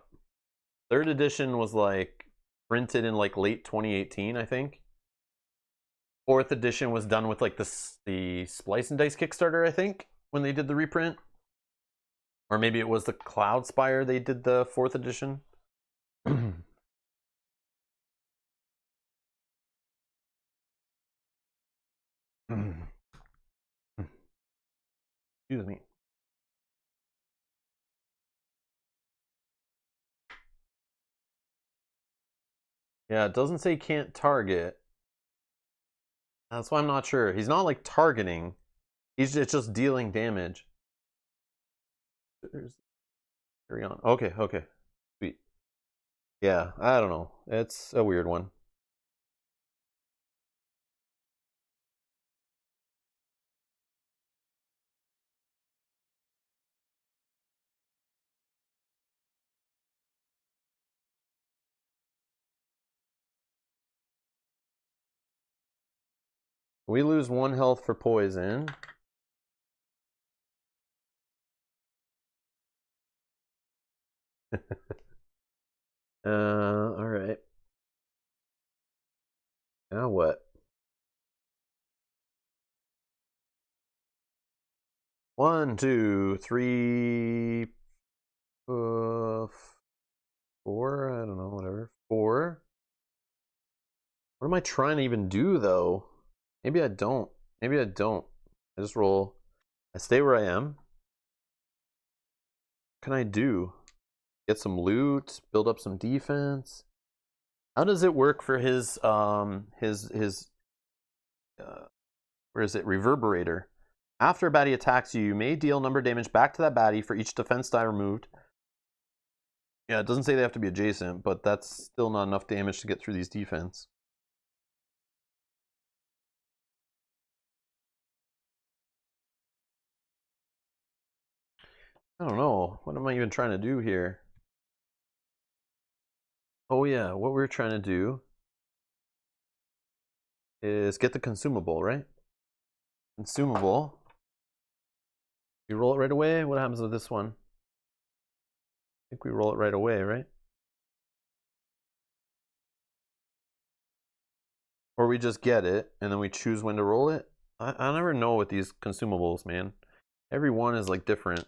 3rd edition was like printed in like late 2018, I think. 4th edition was done with like the Splice and Dice Kickstarter, I think, when they did the reprint. Or maybe it was the Cloud Spire they did the 4th edition. Excuse me. Yeah, it doesn't say can't target. That's why I'm not sure. He's not like targeting. It's just dealing damage. Carry on. Okay, okay. Sweet. Yeah, I don't know. It's a weird one. We lose 1 health for poison. Alright. Now what? 1, 2, 3, 4. I don't know, whatever. 4. What am I trying to even do, though? Maybe I don't. Maybe I don't. I just roll. I stay where I am. What can I do? Get some loot, build up some defense. How does it work for his where is it? Reverberator. After a baddie attacks you, you may deal number damage back to that baddie for each defense die removed. Yeah, it doesn't say they have to be adjacent, but that's still not enough damage to get through these defense. I don't know. What am I even trying to do here? Oh yeah, what we're trying to do is get the consumable, right? Consumable. You roll it right away. What happens with this one? I think we roll it right away, right? Or we just get it and then we choose when to roll it. I never know with these consumables, man. Every one is like different.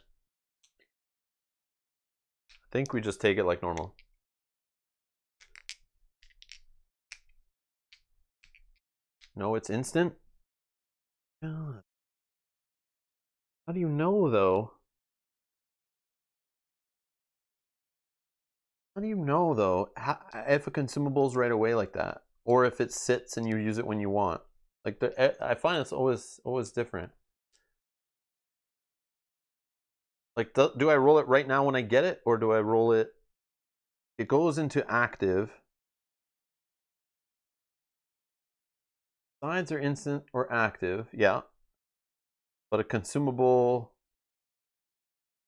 I think we just take it like normal. No, it's instant? God. How do you know, though? How do you know, though, if a consumable's right away like that? Or if it sits and you use it when you want? Like, I find it's always different. Like, do I roll it right now when I get it? Or do I roll it... It goes into active. Sides are instant or active, yeah. But a consumable...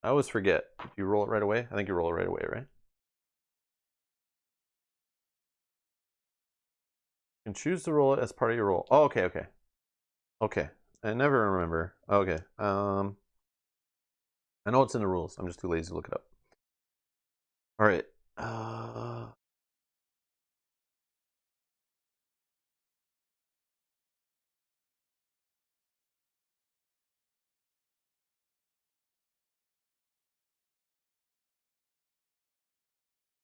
I always forget. Do you roll it right away? I think you roll it right away, right? You can choose to roll it as part of your roll. Oh, okay, okay. Okay. I never remember. Okay. I know it's in the rules. I'm just too lazy to look it up. All right.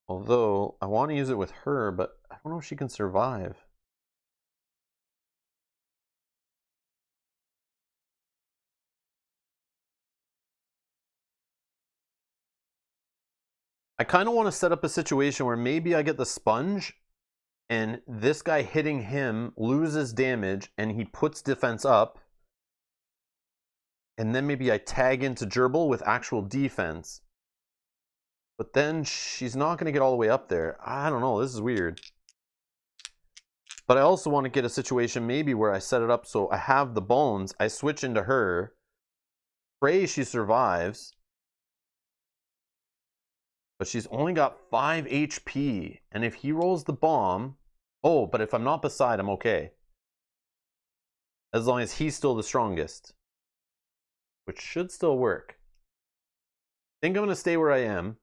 Although I want to use it with her, but I don't know if she can survive. I kind of want to set up a situation where maybe I get the sponge and this guy hitting him loses damage and he puts defense up. And then maybe I tag into Gerbil with actual defense. But then she's not going to get all the way up there. I don't know. This is weird. But I also want to get a situation maybe where I set it up so I have the bones. I switch into her. Pray she survives. But she's only got 5 HP. And if he rolls the bomb... Oh, but if I'm not beside, I'm okay. As long as he's still the strongest. Which should still work. I think I'm going to stay where I am.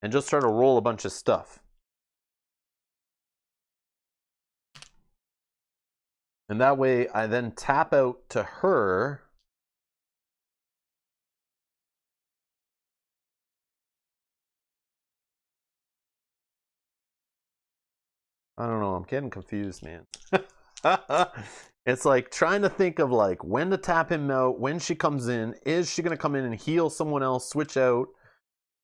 And just try to roll a bunch of stuff. And that way I then tap out to her. I don't know, I'm getting confused, man. It's like trying to think of like when to tap him out, when she comes in. Is she going to come in and heal someone else, switch out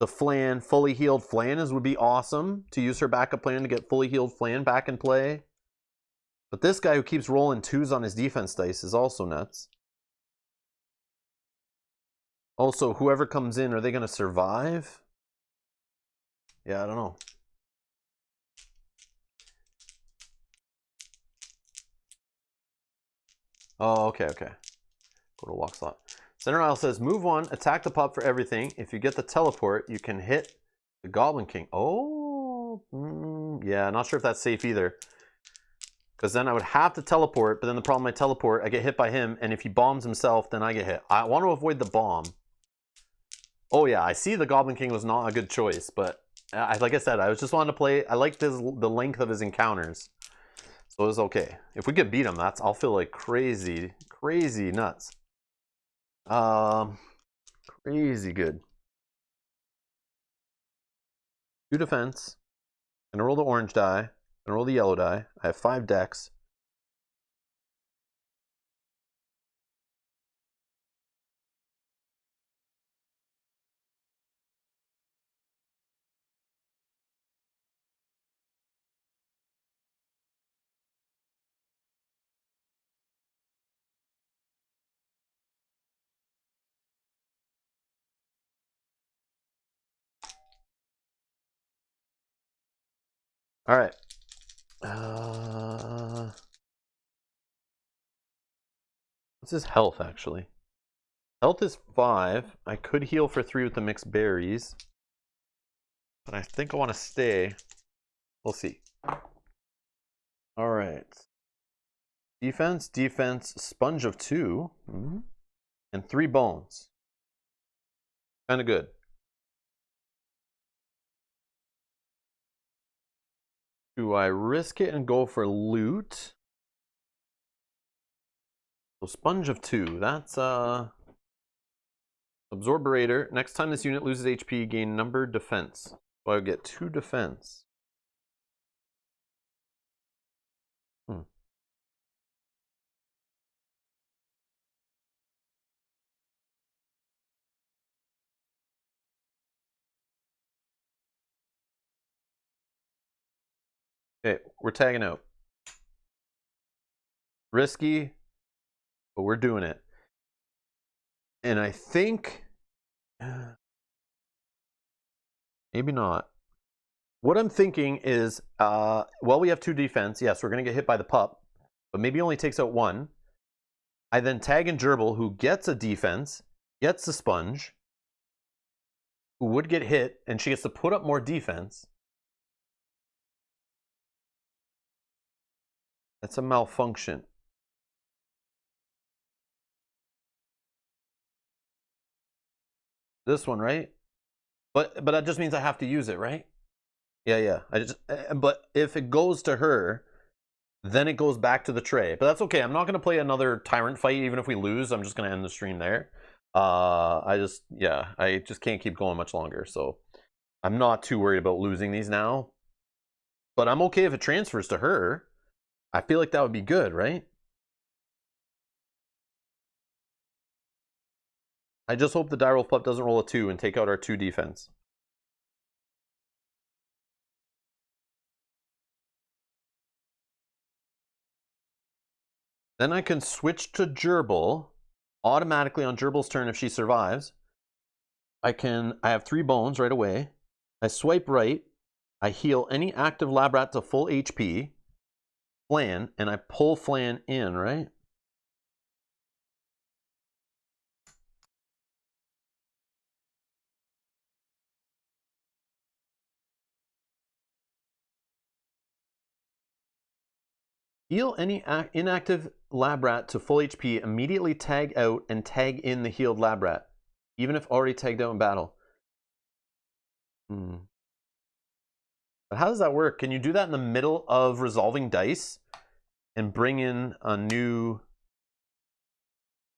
the Flan, fully healed Flan would be awesome to use her backup plan to get fully healed Flan back in play. But this guy who keeps rolling 2s on his defense dice is also nuts. Also, whoever comes in, are they going to survive? Yeah, I don't know. Oh, okay, okay. Go to walk slot. Center aisle says, move one, attack the pup for everything. If you get the teleport, you can hit the Goblin King. Oh, yeah, not sure if that's safe either. Because then I would have to teleport, but then the problem I teleport, I get hit by him, and if he bombs himself, then I get hit. I want to avoid the bomb. Oh yeah, I see the Goblin King was not a good choice, but like I said, I was just wanting to play. I liked the length of his encounters, so it was okay. If we could beat him, I'll feel like crazy nuts. Crazy good. 2 defense. Gonna roll the orange die. Gonna roll the yellow die. I have 5 decks. All right. What's his health actually? Health is 5. I could heal for 3 with the mixed berries, but I think I want to stay. We'll see. All right. Defense, sponge of 2, and 3 bones. Kind of good. Do I risk it and go for loot? So sponge of 2, that's Absorberator. Next time this unit loses HP, gain numbered defense. So I would get 2 defense. Okay, we're tagging out. Risky, but we're doing it. And I think maybe not. What I'm thinking is, well, we have 2 defense. Yes, we're going to get hit by the pup, but maybe only takes out 1. I then tag in Gerbil, who gets a defense, gets a sponge, who would get hit, and she gets to put up more defense. That's a malfunction. This one, right? But that just means I have to use it, right? Yeah. But if it goes to her, then it goes back to the tray. But that's okay. I'm not going to play another Tyrant fight, even if we lose. I'm just going to end the stream there. I just can't keep going much longer. So I'm not too worried about losing these now. But I'm okay if it transfers to her. I feel like that would be good, right? I just hope the Direwolf Pup doesn't roll a 2 and take out our 2 defense. Then I can switch to Gerbil automatically on Gerbil's turn if she survives. I have 3 bones right away. I swipe right. I heal any active lab rat to full HP. Flan, and I pull Flan in, right? Heal any inactive lab rat to full HP, immediately tag out and tag in the healed lab rat, even if already tagged out in battle. But how does that work? Can you do that in the middle of resolving dice and bring in a new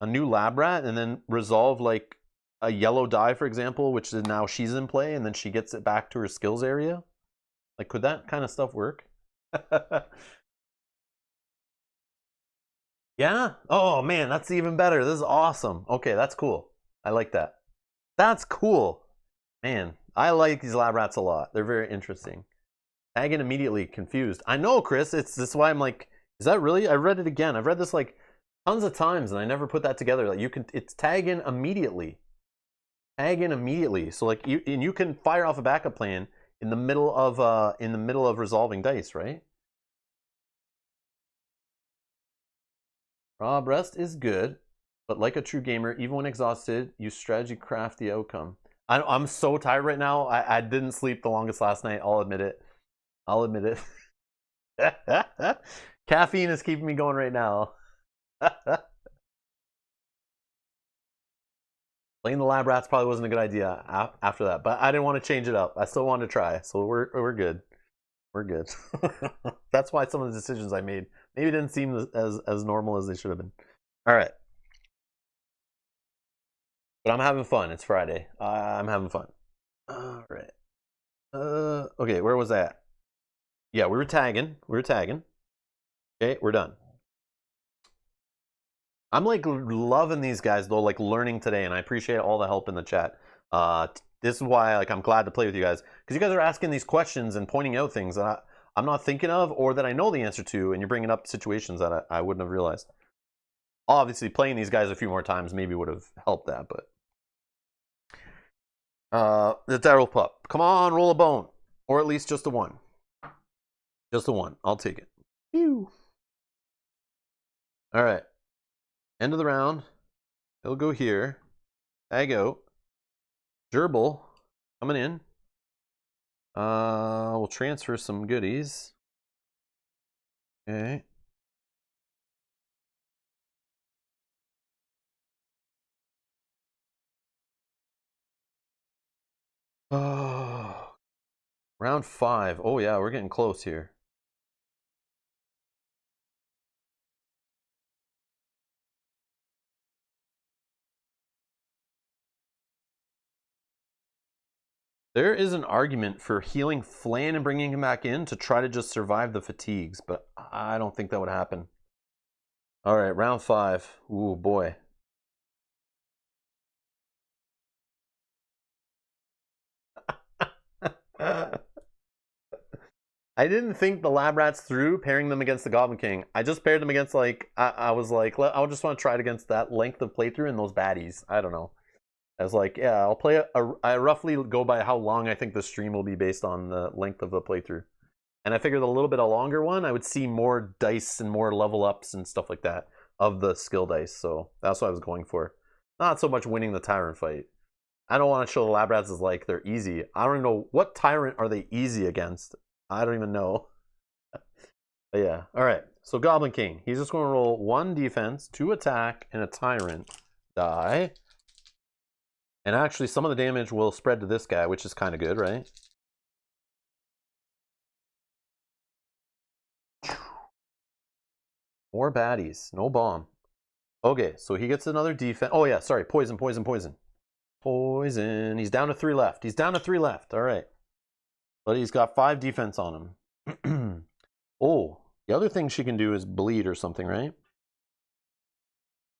lab rat and then resolve like a yellow die, for example, which is now she's in play, and then she gets it back to her skills area? Like, could that kind of stuff work? Yeah? Oh man, that's even better. This is awesome. Okay, that's cool. I like that. That's cool. Man, I like these lab rats a lot. They're very interesting. Tag in immediately, confused. I know, Chris. This is why I'm like, is that really? I read it again. I've read this like tons of times and I never put that together. Like it's tag in immediately. Tag in immediately. So like you can fire off a backup plan in the middle of resolving dice, right? Raw breast is good, but like a true gamer, even when exhausted, use strategy craft the outcome. I'm so tired right now. I didn't sleep the longest last night. I'll admit it. I'll admit it. Caffeine is keeping me going right now. Playing the lab rats probably wasn't a good idea after that, but I didn't want to change it up. I still wanted to try, so we're good. We're good. That's why some of the decisions I made maybe didn't seem as normal as they should have been. All right, but I'm having fun. It's Friday. I'm having fun. All right. Okay, where was that? Yeah, we were tagging. We were tagging. Okay, we're done. I'm like loving these guys though, like learning today, and I appreciate all the help in the chat. This is why like I'm glad to play with you guys because you guys are asking these questions and pointing out things that I'm not thinking of or that I know the answer to, and you're bringing up situations that I wouldn't have realized. Obviously, playing these guys a few more times maybe would have helped that, but the Daryl pup, come on, roll a bone, or at least just a one. Just a one. I'll take it. Phew. All right. End of the round. He'll go here. Tag out. Gerbil coming in. We'll transfer some goodies. Okay. Oh, round 5. Oh yeah, we're getting close here. There is an argument for healing Flan and bringing him back in to try to just survive the fatigues, but I don't think that would happen. All right, round 5. Ooh, boy. I didn't think the lab rats through pairing them against the Goblin King. I just paired them against like I was like I just want to try it against that length of playthrough and those baddies. I don't know. I was like, yeah, I'll play I roughly go by how long I think the stream will be based on the length of the playthrough. And I figured a little bit a longer one, I would see more dice and more level ups and stuff like that of the skill dice. So that's what I was going for. Not so much winning the Tyrant fight. I don't want to show the lab rats as like they're easy. I don't even know what Tyrant are they easy against. I don't even know. But yeah, all right. So Goblin King, he's just going to roll 1 defense, 2 attack, and a Tyrant die. And actually, some of the damage will spread to this guy, which is kind of good, right? More baddies, no bomb. Okay, so he gets another defense. Oh yeah, sorry, poison, poison, poison. Poison. He's down to 3 left. He's down to 3 left. All right. But he's got 5 defense on him. Oh, the other thing she can do is bleed or something, right?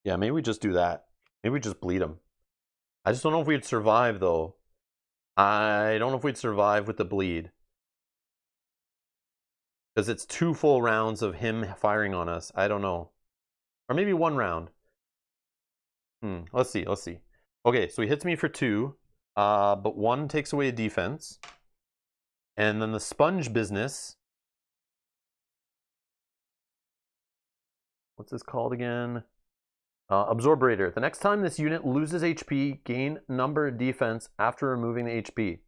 Yeah, maybe we just do that. Maybe we just bleed him. I just don't know if we'd survive, though. I don't know if we'd survive with the bleed. Because it's 2 full rounds of him firing on us. I don't know. Or maybe 1 round. Let's see, let's see. Okay, so he hits me for 2. But 1 takes away a defense. And then the sponge business. What's this called again? Absorbrator. The next time this unit loses HP, gain number defense after removing the HP.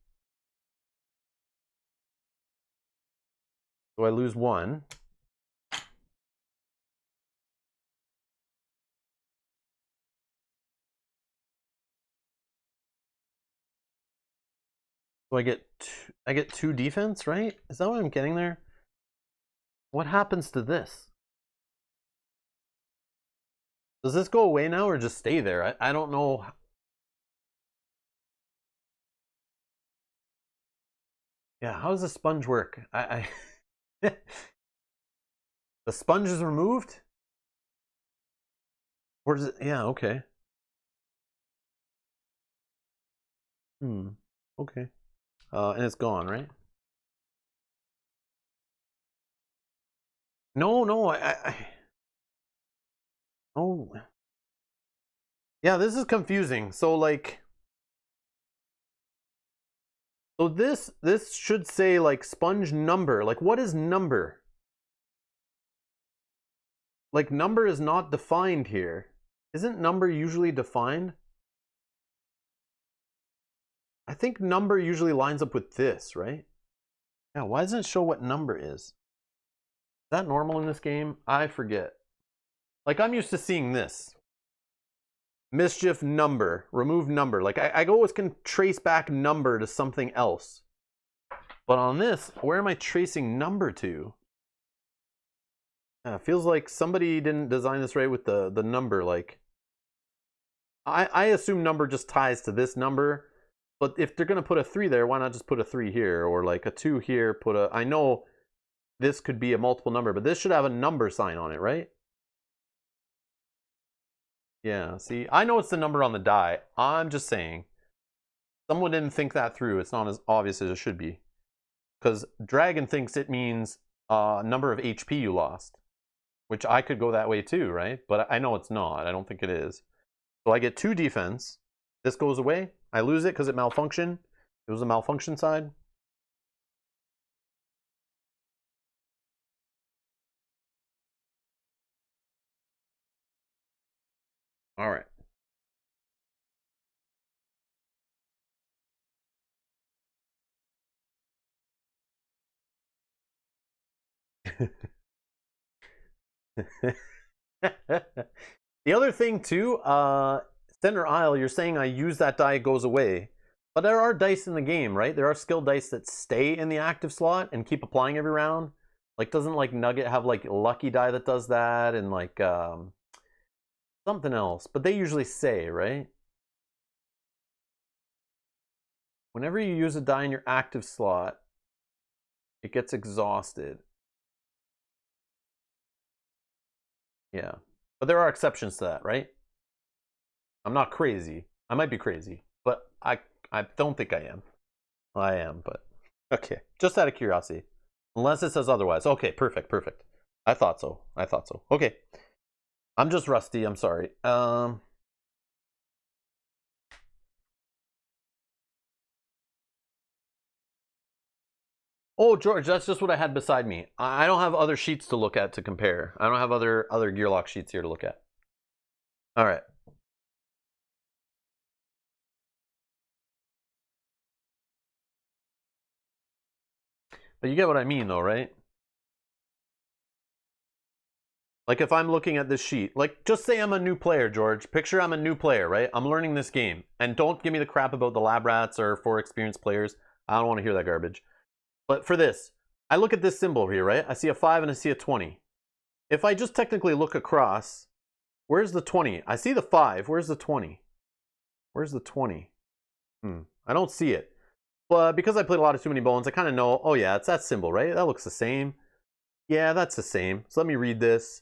So I lose 1. So I get 2 defense, right? Is that what I'm getting there? What happens to this? Does this go away now or just stay there? I don't know. Yeah, how does the sponge work? The sponge is removed? Or does it? Yeah, okay. Okay. And it's gone, right? No, no, oh. Yeah, this is confusing. So, like, So this should say like sponge number. Like what is number? Like number is not defined here. Isn't number usually defined? I think number usually lines up with this, right? Yeah, why doesn't it show what number is? Is that normal in this game? I forget. Like I'm used to seeing this. Mischief number, remove number. Like I always can trace back number to something else. But on this, where am I tracing number to? Yeah, it feels like somebody didn't design this right with the number. Like I assume number just ties to this number. But if they're going to put a 3 there, why not just put a 3 here? Or like a 2 here, put a... I know this could be a multiple number, but this should have a number sign on it, right? Yeah, see, I know it's the number on the die. I'm just saying. Someone didn't think that through. It's not as obvious as it should be. Because Dragon thinks it means number of HP you lost. Which I could go that way too, right? But I know it's not. I don't think it is. So I get 2 defense. This goes away. I lose it because it malfunctioned. It was a malfunction side. All right. The other thing too, center aisle, you're saying I use that die, it goes away. But there are dice in the game, right? There are skill dice that stay in the active slot and keep applying every round. Like, doesn't like Nugget have like lucky die that does that and like something else? But they usually say, right? Whenever you use a die in your active slot, it gets exhausted. Yeah. But there are exceptions to that, right? I'm not crazy. I might be crazy, but I don't think I am. I am, but okay. Just out of curiosity. Unless it says otherwise. Okay, perfect, perfect. I thought so. I thought so. Okay. I'm just rusty. I'm sorry. Oh, George, that's just what I had beside me. I don't have other sheets to look at to compare. I don't have other Gearlock sheets here to look at. All right. But you get what I mean, though, right? Like if I'm looking at this sheet, like just say I'm a new player, George. Picture I'm a new player, right? I'm learning this game. And don't give me the crap about the lab rats or for experienced players. I don't want to hear that garbage. But for this, I look at this symbol here, right? I see a 5 and I see a 20. If I just technically look across, where's the 20? I see the 5. Where's the 20? Where's the 20? I don't see it. But because I played a lot of Too Many Bones, I kind of know, oh yeah, it's that symbol, right? That looks the same. Yeah, that's the same. So let me read this.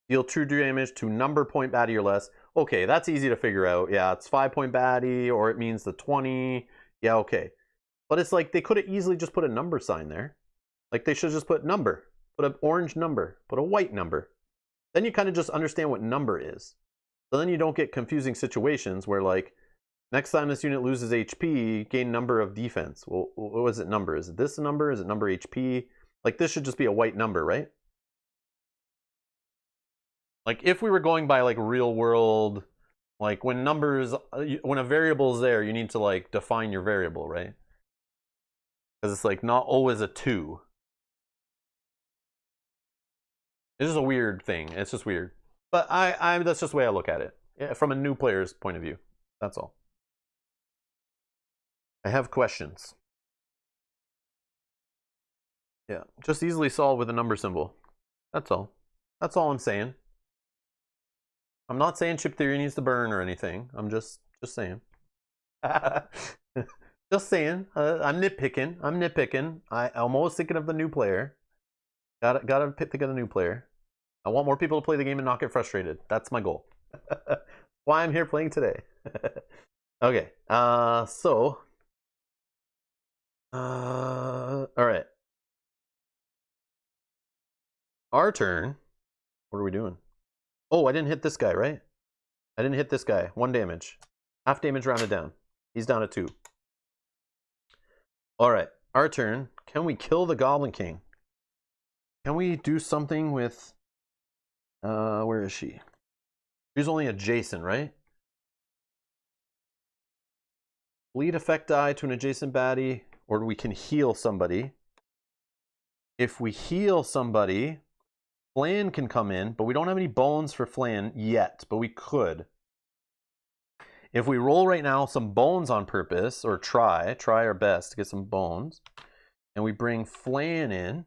Deal true damage to number point baddie or less. Okay, that's easy to figure out. Yeah, it's 5-point baddie, or it means the 20. Yeah, okay. But it's like they could have easily just put a number sign there. Like they should just put number. Put an orange number. Put a white number. Then you kind of just understand what number is. So then you don't get confusing situations where like, next time this unit loses HP, gain number of defense. Well, what was it number? Is it this number? Is it number HP? Like this should just be a white number, right? Like if we were going by like real world, like when numbers, when a variable is there, you need to like define your variable, right? Because it's like not always a 2. It's just a weird thing. It's just weird. But that's just the way I look at it. From a new player's point of view. That's all. I have questions. Yeah, just easily solve with a number symbol. That's all. That's all I'm saying. I'm not saying chip theory needs to burn or anything. I'm just saying. Just saying. I'm nitpicking. I'm nitpicking. I'm always thinking of the new player. Gotta think of the new player. I want more people to play the game and not get frustrated. That's my goal. Why I'm here playing today. Okay. So. All right. Our turn. What are we doing? Oh, I didn't hit this guy, right? I didn't hit this guy. 1 damage. Half damage rounded down. He's down at 2. Alright, our turn. Can we kill the Goblin King? Can we do something with... where is she? She's only adjacent, right? Bleed effect die to an adjacent baddie, or we can heal somebody. If we heal somebody, Flan can come in, but we don't have any bones for Flan yet, but we could. If we roll right now some bones on purpose, or try our best to get some bones, and we bring Flan in,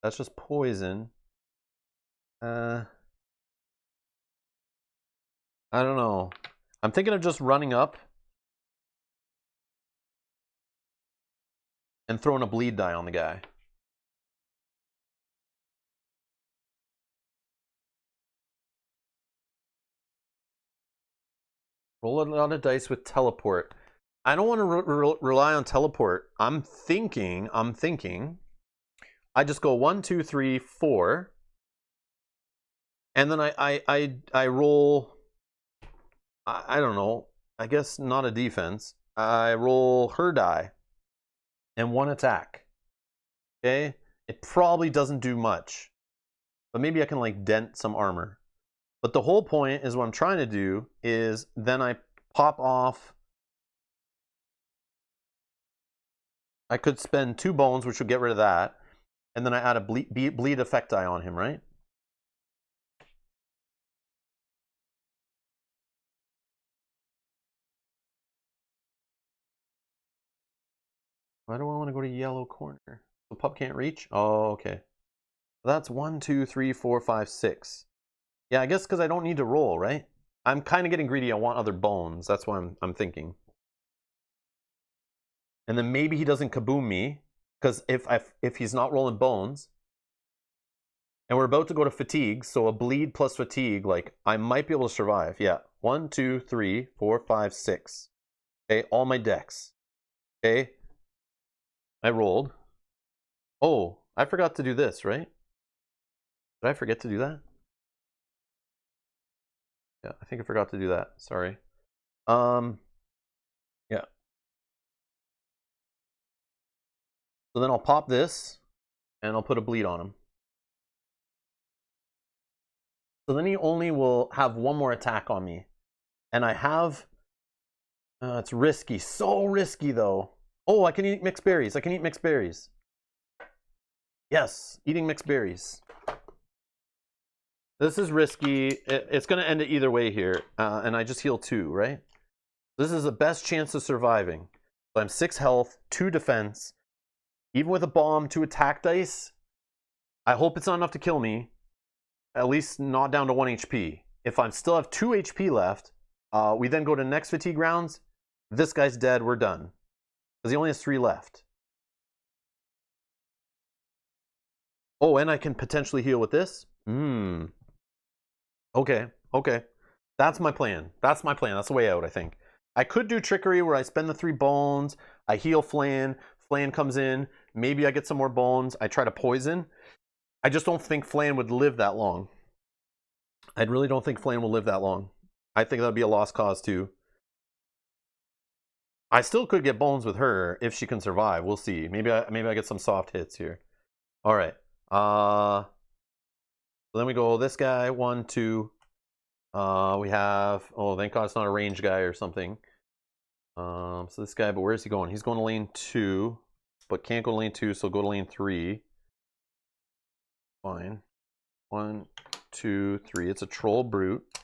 that's just poison. I don't know. I'm thinking of just running up and throwing a bleed die on the guy. Roll a lot of dice with teleport. I don't want to rely on teleport. I'm thinking. I just go 1, 2, 3, 4, and then I roll. I don't know. I guess not a defense. I roll her die, and 1 attack. Okay, it probably doesn't do much, but maybe I can like dent some armor. But the whole point is what I'm trying to do is then I pop off. I could spend 2 bones, which would get rid of that. And then I add a bleed effect die on him, right? Why do I want to go to yellow corner? The pup can't reach? Oh, okay. That's 1, 2, 3, 4, 5, 6. Yeah, I guess because I don't need to roll, right? I'm kind of getting greedy. I want other bones. That's why I'm thinking. And then maybe he doesn't kaboom me, because if he's not rolling bones, and we're about to go to fatigue, so a bleed plus fatigue, like I might be able to survive. Yeah, 1, 2, 3, 4, 5, 6. Okay, all my decks. Okay, I rolled. Oh, I forgot to do this, right? Did I forget to do that? Yeah, I think I forgot to do that. Sorry. Yeah. So then I'll pop this, and I'll put a bleed on him. So then he only will have 1 more attack on me. And I have... it's risky. So risky, though. Oh, I can eat mixed berries. I can eat mixed berries. Yes, eating mixed berries. This is risky. It's going to end it either way here. And I just heal 2, right? This is the best chance of surviving. So I'm 6 health, 2 defense. Even with a bomb, 2 attack dice. I hope it's not enough to kill me. At least not down to 1 HP. If I still have 2 HP left, we then go to next fatigue rounds. This guy's dead. We're done. Because he only has 3 left. Oh, and I can potentially heal with this? Okay, okay. That's my plan. That's the way out, I think. I could do trickery where I spend the 3 bones. I heal Flan. Flan comes in. Maybe I get some more bones. I try to poison. I just don't think Flan would live that long. I really don't think Flan will live that long. I think that would be a lost cause too. I still could get bones with her if she can survive. We'll see. Maybe I get some soft hits here. All right. So then we go this guy 1, 2. We have, oh, thank God it's not a range guy or something. So this guy, but where is he going? He's going to lane 2, but can't go to lane 2, so go to lane 3. Fine. 1, 2, 3. It's a troll brute. I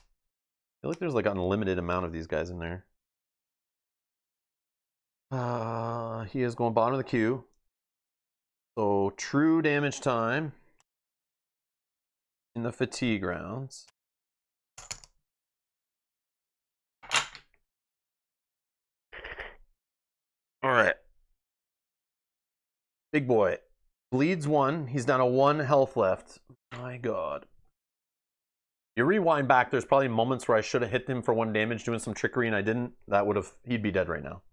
feel like there's like an unlimited amount of these guys in there. He is going bottom of the queue. So true damage time in the fatigue rounds. All right. Big boy. Bleeds 1. He's down to 1 health left. My God. You rewind back, there's probably moments where I should have hit him for 1 damage doing some trickery and I didn't. He'd be dead right now.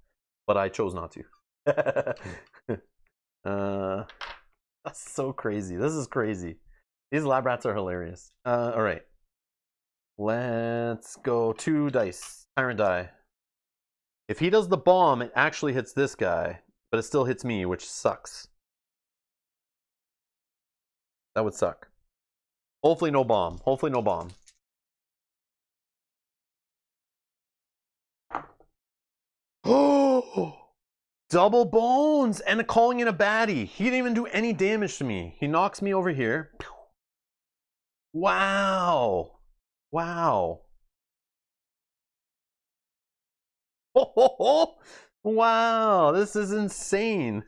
But I chose not to. That's so crazy. This is crazy. These lab rats are hilarious. All right. Let's go 2 dice. Tyrant die. If he does the bomb, it actually hits this guy, but it still hits me, which sucks. That would suck. Hopefully no bomb. Hopefully no bomb. Oh! Double bones and calling in a baddie. He didn't even do any damage to me. He knocks me over here. Wow. Wow. Oh, wow, this is insane.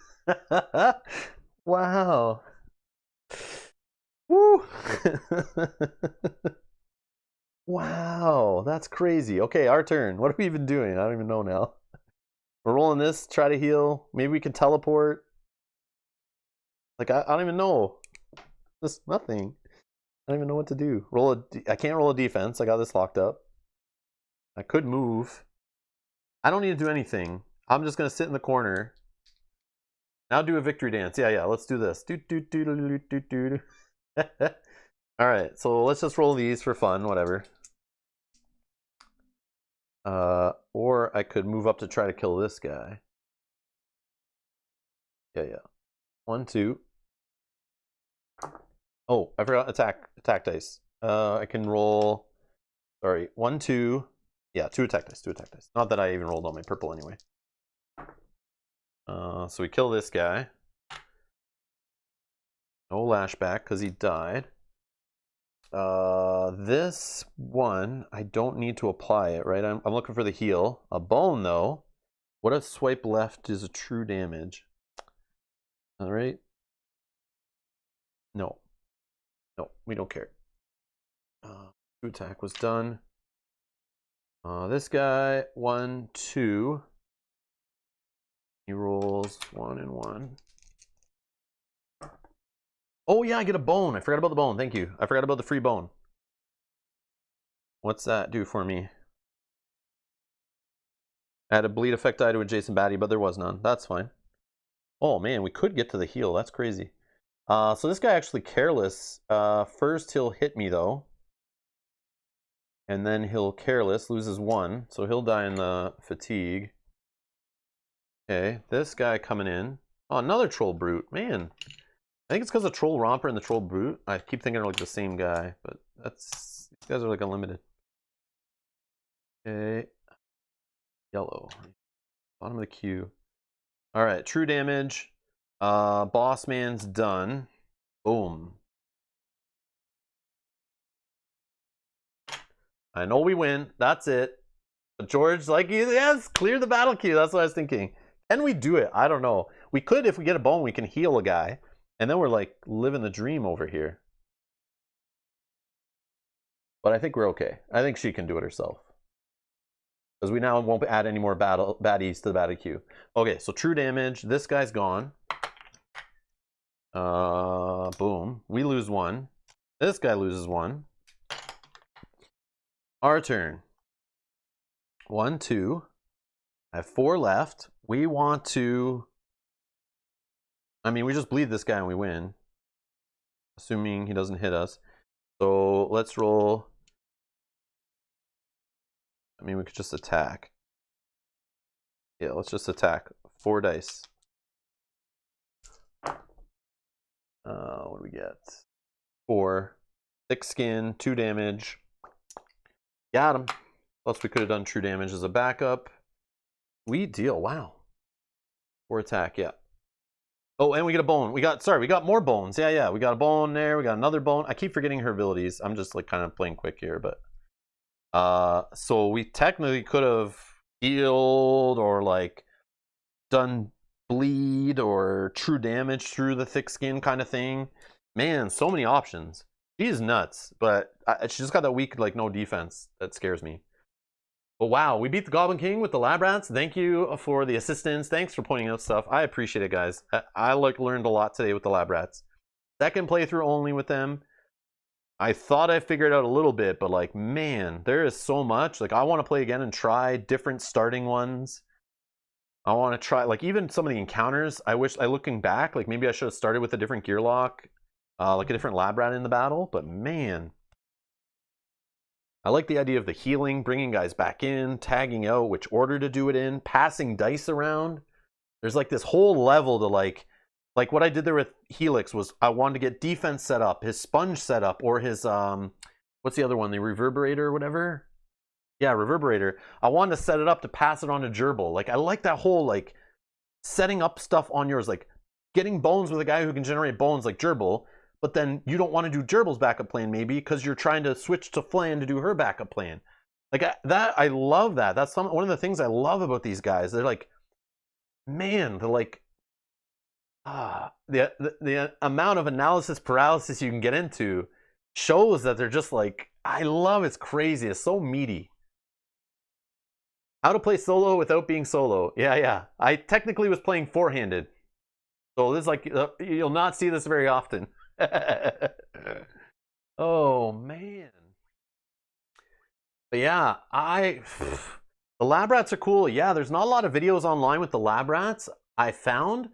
Wow. Woo. Wow, that's crazy. Okay, our turn. What are we even doing? I don't even know now. We're rolling this, try to heal. Maybe we can teleport. Like, I don't even know. Just nothing. I don't even know what to do. I can't roll a defense. I got this locked up. I could move. I don't need to do anything. I'm just gonna sit in the corner. Now do a victory dance. Yeah, let's do this. Alright, so let's just roll these for fun, whatever. Or I could move up to try to kill this guy. Yeah. 1, 2. Oh, I forgot attack dice. I can roll. Sorry, 1, 2. Yeah, 2 attack dice. Not that I even rolled on my purple anyway. So we kill this guy. No lashback because he died. This one, I don't need to apply it, right? I'm looking for the heal. A bone, though. What if swipe left is a true damage? All right. No, we don't care. 2 attack was done. This guy, 1, 2. He rolls 1 and 1. Oh yeah, I get a bone. I forgot about the bone. Thank you. I forgot about the free bone. What's that do for me? Add a bleed effect die to adjacent baddie, but there was none. That's fine. Oh man, we could get to the heal. That's crazy. So this guy actually careless. First he'll hit me though. And then he'll careless, loses 1. So he'll die in the fatigue. Okay, this guy coming in. Oh, another troll brute. Man. I think it's because of Troll Romper and the Troll Brute. I keep thinking they're like the same guy, but these guys are like unlimited. Okay. Yellow. Bottom of the queue. Alright, true damage. Boss man's done. Boom. I know we win. That's it. But George, like, yes, clear the battle queue. That's what I was thinking. Can we do it? I don't know. We could, if we get a bone, we can heal a guy. And then we're like living the dream over here. But I think we're okay. I think she can do it herself. Because we now won't add any more baddies to the battle queue. Okay, so true damage. This guy's gone. Boom. We lose 1. This guy loses 1. Our turn. 1, 2. I have 4 left. We want to... I mean, we just bleed this guy and we win. Assuming he doesn't hit us. So let's roll. I mean, we could just attack. Yeah, let's just attack. 4 dice. What do we get? 4. Thick skin, 2 damage. Got him. Plus, we could have done true damage as a backup. We deal. Wow. 4 attack, yeah. Oh, and we get a bone. We got more bones. Yeah. We got a bone there. We got another bone. I keep forgetting her abilities. I'm just like kind of playing quick here, but so we technically could have healed or like done bleed or true damage through the thick skin kind of thing. Man, so many options. She's nuts, but she just got that weak, like, no defense. That scares me. But wow, we beat the Goblin King with the lab rats. Thank you for the assistance. Thanks for pointing out stuff. I appreciate it, guys. I learned a lot today with the lab rats. Second playthrough only with them. I thought I figured out a little bit, but like, man, there is so much. Like, I want to play again and try different starting ones. I want to try, like, even some of the encounters. I wish, looking back, like maybe I should have started with a different gear lock, like a different lab rat in the battle. But man, I like the idea of the healing, bringing guys back in, tagging out which order to do it in, passing dice around. There's like this whole level to like what I did there with Helix was I wanted to get defense set up, his sponge set up, or his what's the other one, the reverberator or whatever? Yeah, reverberator. I wanted to set it up to pass it on to Gerbil. Like I like that whole like setting up stuff on yours, like getting bones with a guy who can generate bones like Gerbil, but then you don't want to do Gerbil's backup plan maybe because you're trying to switch to Flan to do her backup plan. Like I love that. That's one of the things I love about these guys. They're like, man, they're like, the amount of analysis paralysis you can get into shows that they're just like, I love it's crazy. It's so meaty. How to play solo without being solo. Yeah. I technically was playing four-handed. So this is like, you'll not see this very often. Oh, man. But yeah, the lab rats are cool. Yeah, there's not a lot of videos online with the lab rats. I found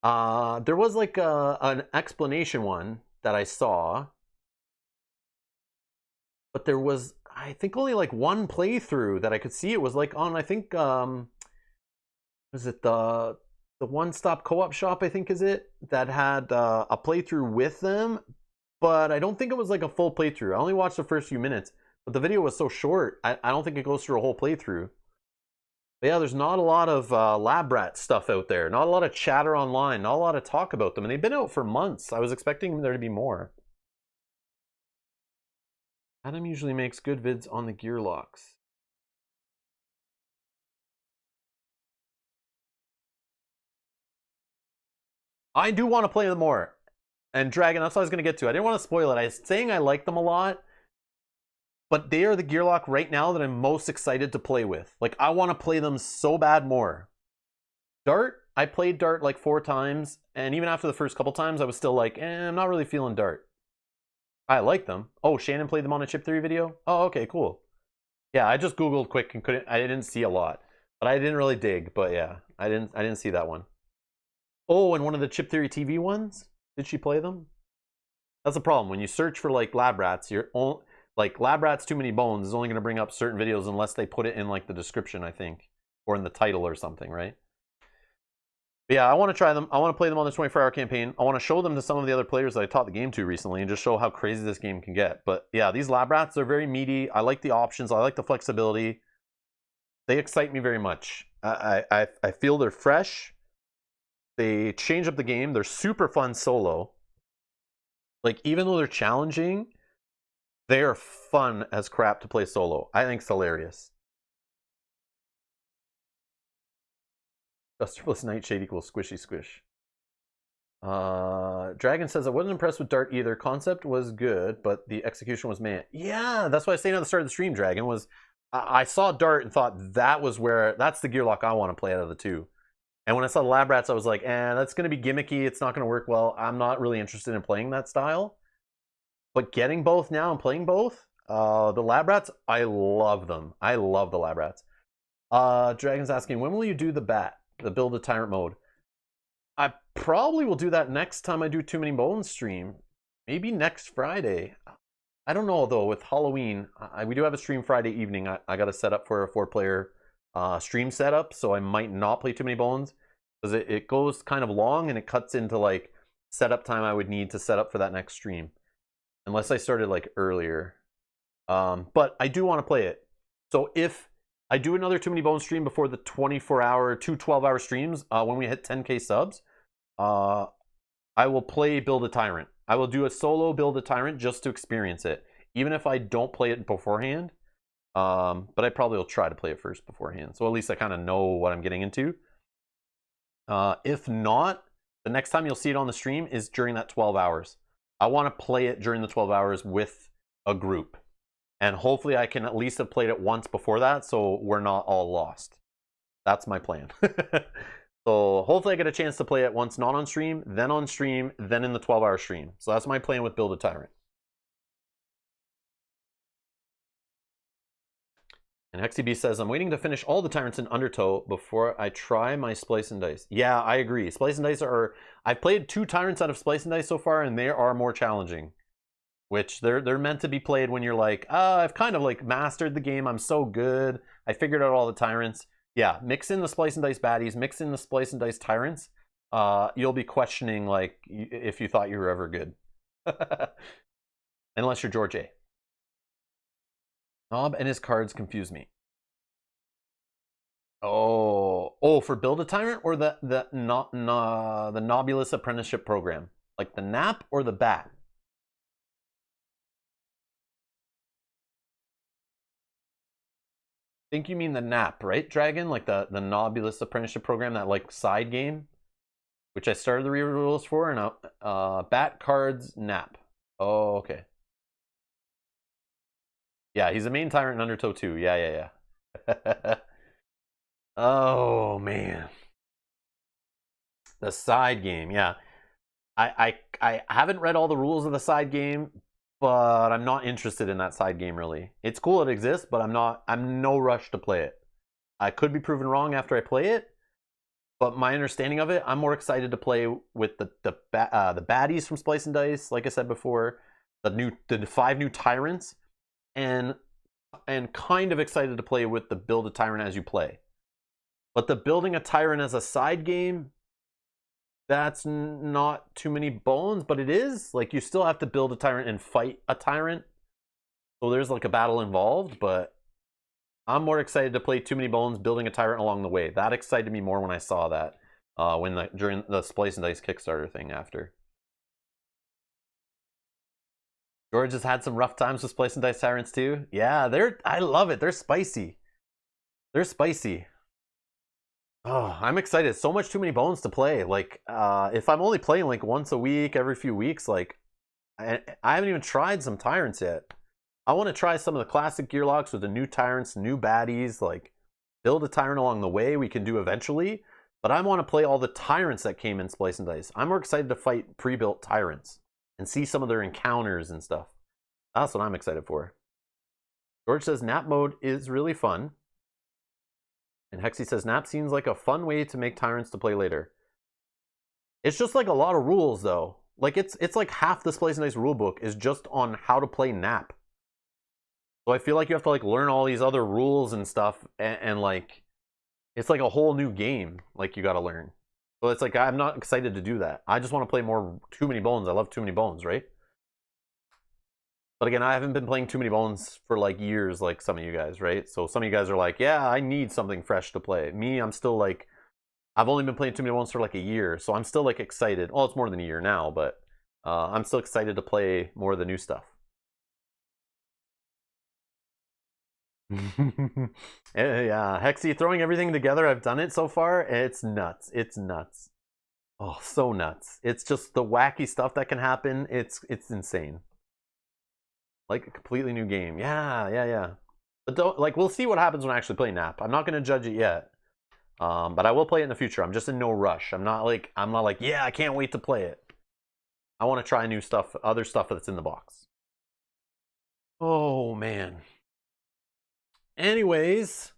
there was like an explanation one that I saw, but there was, I think, only like one playthrough that I could see. It was like on, I think, was it the One Stop Co-op Shop, I think is it, that had a playthrough with them, but I don't think it was like a full playthrough. I only watched the first few minutes, but the video was so short, I don't think it goes through a whole playthrough. But yeah, there's not a lot of lab rat stuff out there, not a lot of chatter online, not a lot of talk about them, and they've been out for months. I was expecting there to be more. Adam usually makes good vids on the gear locks. I do want to play them more. And Dragon, that's what I was going to get to. I didn't want to spoil it. I was saying I like them a lot, but they are the gear lock right now that I'm most excited to play with. Like, I want to play them so bad more. Dart, I played Dart like 4 times, and even after the first couple times, I was still like, I'm not really feeling Dart. I like them. Oh, Shannon played them on a Chip Theory video? Oh, okay, cool. Yeah, I just Googled quick and I didn't see a lot. But I didn't really dig, but yeah, I didn't see that one. Oh, and one of the Chip Theory TV ones? Did she play them? That's a problem. When you search for like lab rats, like lab rats too many bones is only going to bring up certain videos unless they put it in like the description, I think, or in the title or something, right? But yeah, I want to try them. I want to play them on the 24-hour campaign. I want to show them to some of the other players that I taught the game to recently and just show how crazy this game can get. But yeah, these lab rats, they're very meaty. I like the options. I like the flexibility. They excite me very much. I feel they're fresh. They change up the game. They're super fun solo. Like, even though they're challenging, they are fun as crap to play solo. I think it's hilarious. Duster plus Nightshade equals squishy squish. Dragon says, I wasn't impressed with Dart either. Concept was good, but the execution was meh. Yeah, that's what I was saying at the start of the stream, Dragon, was I saw Dart and thought that's the gear lock I want to play out of the two. And when I saw the lab rats, I was like, that's going to be gimmicky. It's not going to work well. I'm not really interested in playing that style. But getting both now and playing both, the lab rats, I love them. I love the lab rats. Dragon's asking, when will you do the build a tyrant mode? I probably will do that next time I do Too Many Bones stream. Maybe next Friday. I don't know, though, with Halloween. We do have a stream Friday evening. I got to set up for a 4-player stream setup, so I might not play Too Many Bones. Because it goes kind of long, and it cuts into, like, setup time I would need to set up for that next stream. Unless I started, like, earlier. But I do want to play it. So if I do another Too Many Bones stream before the 24-hour, 2 12-hour streams, when we hit 10K subs, I will play Build a Tyrant. I will do a solo Build a Tyrant just to experience it, even if I don't play it beforehand. But I probably will try to play it first beforehand, so at least I kind of know what I'm getting into. If not, the next time you'll see it on the stream is during that 12 hours. I want to play it during the 12 hours with a group. And hopefully I can at least have played it once before that, so we're not all lost. That's my plan. So hopefully I get a chance to play it once not on stream, then in the 12-hour stream. So that's my plan with Build a Tyrant. And HexyB says, I'm waiting to finish all the Tyrants in Undertow before I try my Splice and Dice. Yeah, I agree. Splice and Dice are... I've played 2 Tyrants out of Splice and Dice so far, and they are more challenging. which they're meant to be played when you're like, I've kind of like mastered the game. I'm so good. I figured out all the tyrants. Yeah, mix in the splice and dice baddies, mix in the splice and dice tyrants. You'll be questioning like if you thought you were ever good, unless you're George A. Nob and his cards confuse me. Oh, for Build a Tyrant or the Nobulus Apprenticeship Program, like the nap or the bat. I think you mean the nap, right, Dragon? Like the Nobulus Apprenticeship Program, that like side game, which I started the re-rules for, and bat cards nap. Oh, okay. Yeah, he's a main tyrant in Undertow too. Yeah. Oh man, the side game. Yeah, I haven't read all the rules of the side game, but I'm not interested in that side game really. It's cool it exists, but I'm no rush to play it. I could be proven wrong after I play it, but my understanding of it, I'm more excited to play with the baddies from Splice and Dice, like I said before, the 5 new tyrants, and kind of excited to play with the build a tyrant as you play. But the building a tyrant as a side game, that's not too many bones, but it is. Like, you still have to build a tyrant and fight a tyrant. So there's like a battle involved, but I'm more excited to play too many bones building a tyrant along the way. That excited me more when I saw that during the Splice and Dice Kickstarter thing after. George has had some rough times with Splice and Dice Tyrants too. Yeah, I love it. They're spicy. They're spicy. Oh, I'm excited. So much too many bones to play. Like, if I'm only playing like once a week, every few weeks, like, I haven't even tried some tyrants yet. I want to try some of the classic gear locks with the new tyrants, new baddies, like build a tyrant along the way we can do eventually. But I want to play all the tyrants that came in Splice and Dice. I'm more excited to fight pre-built tyrants and see some of their encounters and stuff. That's what I'm excited for. George says nap mode is really fun. And Hexy says nap seems like a fun way to make tyrants to play later. It's just like a lot of rules though. Like it's like half the Splice and Dice rulebook is just on how to play nap. So I feel like you have to like learn all these other rules and stuff, and like it's like a whole new game like you got to learn. So it's like I'm not excited to do that. I just want to play more Too Many Bones. I love Too Many Bones, right? But again, I haven't been playing Too Many Bones for like years like some of you guys, right? So some of you guys are like, yeah, I need something fresh to play. Me, I'm still like, I've only been playing Too Many Bones for like a year, so I'm still like excited. Well, it's more than a year now, but I'm still excited to play more of the new stuff. Yeah, Hexy throwing everything together. I've done it so far. It's nuts. It's nuts. Oh, so nuts. It's just the wacky stuff that can happen. It's insane. Like a completely new game. Yeah. But don't like we'll see what happens when I actually play Nap. I'm not gonna judge it yet. But I will play it in the future. I'm just in no rush. I'm not like, yeah, I can't wait to play it. I want to try new stuff, other stuff that's in the box. Oh man. Anyways,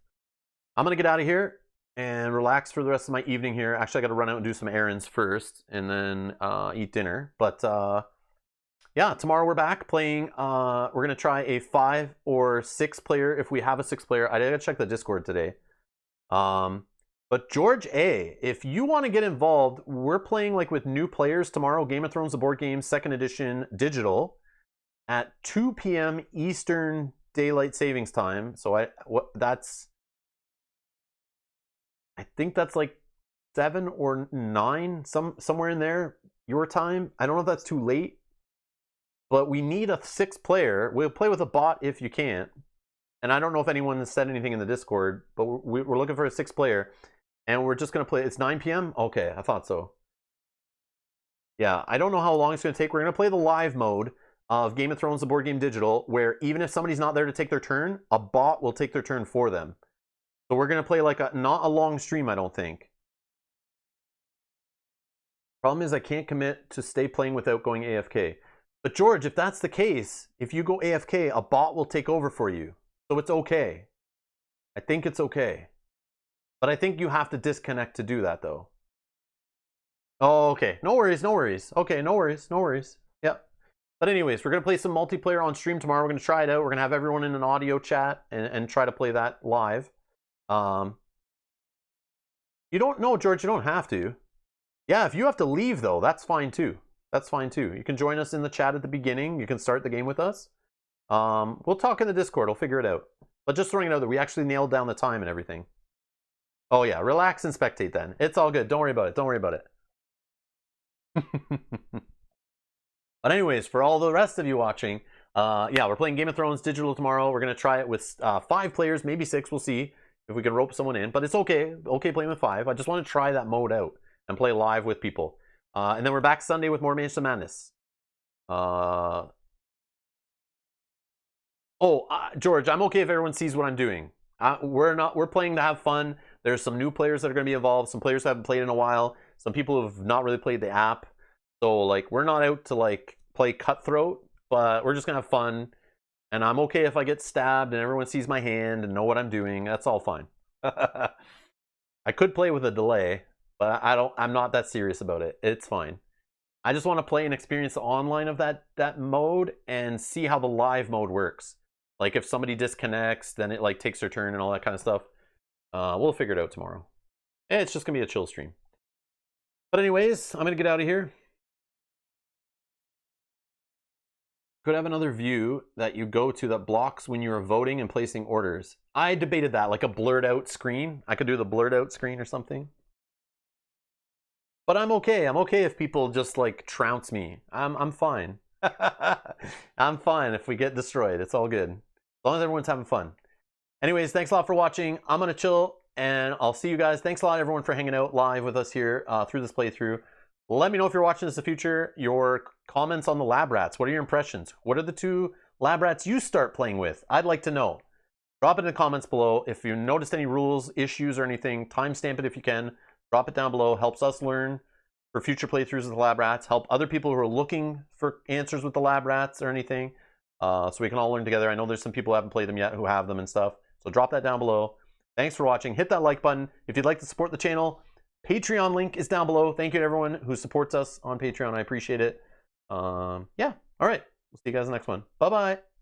I'm gonna get out of here and relax for the rest of my evening here. Actually, I got to run out and do some errands first, and then eat dinner. But yeah, tomorrow we're back playing. We're gonna try a 5 or 6 player if we have a 6 player. I gotta check the Discord today. But George A, if you want to get involved, we're playing like with new players tomorrow. Game of Thrones, the board game, 2nd edition, digital, at 2 p.m. Eastern Daylight Savings Time. So I think that's like 7 or 9, somewhere in there, your time. I don't know if that's too late, but we need a 6 player. We'll play with a bot if you can't. And I don't know if anyone has said anything in the Discord, but we're looking for a 6 player. And we're just going to play. It's 9 p.m.? Okay, I thought so. Yeah, I don't know how long it's going to take. We're going to play the live mode of Game of Thrones, the board game digital, where even if somebody's not there to take their turn, a bot will take their turn for them. So we're going to play like not a long stream, I don't think. Problem is I can't commit to stay playing without going AFK. But George, if that's the case, if you go AFK, a bot will take over for you. So it's okay. I think it's okay. But I think you have to disconnect to do that, though. Oh, okay. No worries, no worries. Okay, no worries, no worries. Yep. But anyways, we're going to play some multiplayer on stream tomorrow. We're going to try it out. We're going to have everyone in an audio chat and try to play that live. You don't know, George, you don't have to. Yeah, if you have to leave, though, that's fine, too. That's fine, too. You can join us in the chat at the beginning. You can start the game with us. We'll talk in the Discord. We'll figure it out. But just throwing it out there, we actually nailed down the time and everything. Oh, yeah. Relax and spectate, then. It's all good. Don't worry about it. Don't worry about it. But anyways, for all the rest of you watching, yeah, we're playing Game of Thrones Digital tomorrow. We're going to try it with 5 players, maybe 6. We'll see if we can rope someone in. But it's okay. Okay playing with 5. I just want to try that mode out and play live with people. And then we're back Sunday with more Mansion Madness. George, I'm okay if everyone sees what I'm doing. We're playing to have fun. There's some new players that are going to be involved. Some players who haven't played in a while. Some people who have not really played the app. So, like, we're not out to, like, play cutthroat, but we're just going to have fun. And I'm okay if I get stabbed and everyone sees my hand and know what I'm doing. That's all fine. I could play with a delay, but I'm not that serious about it. It's fine. I just want to play and experience the online of that mode and see how the live mode works. Like, if somebody disconnects, then it, like, takes their turn and all that kind of stuff. We'll figure it out tomorrow. It's just going to be a chill stream. But anyways, I'm going to get out of here. Could have another view that you go to that blocks when you're voting and placing orders. I debated that, like a blurred out screen. I could do the blurred out screen or something. But I'm okay. I'm okay if people just like trounce me. I'm fine. I'm fine if we get destroyed. It's all good. As long as everyone's having fun. Anyways, thanks a lot for watching. I'm going to chill and I'll see you guys. Thanks a lot everyone for hanging out live with us here through this playthrough. Let me know if you're watching this in the future, your comments on the lab rats. What are your impressions? What are the 2 lab rats you start playing with? I'd like to know. Drop it in the comments below. If you noticed any rules, issues, or anything, timestamp it if you can. Drop it down below. Helps us learn for future playthroughs with the lab rats. Help other people who are looking for answers with the lab rats or anything. So we can all learn together. I know there's some people who haven't played them yet who have them and stuff. So drop that down below. Thanks for watching. Hit that like button. If you'd like to support the channel, Patreon link is down below. Thank you to everyone who supports us on Patreon. I appreciate it. Yeah. All right. We'll see you guys in the next one. Bye-bye.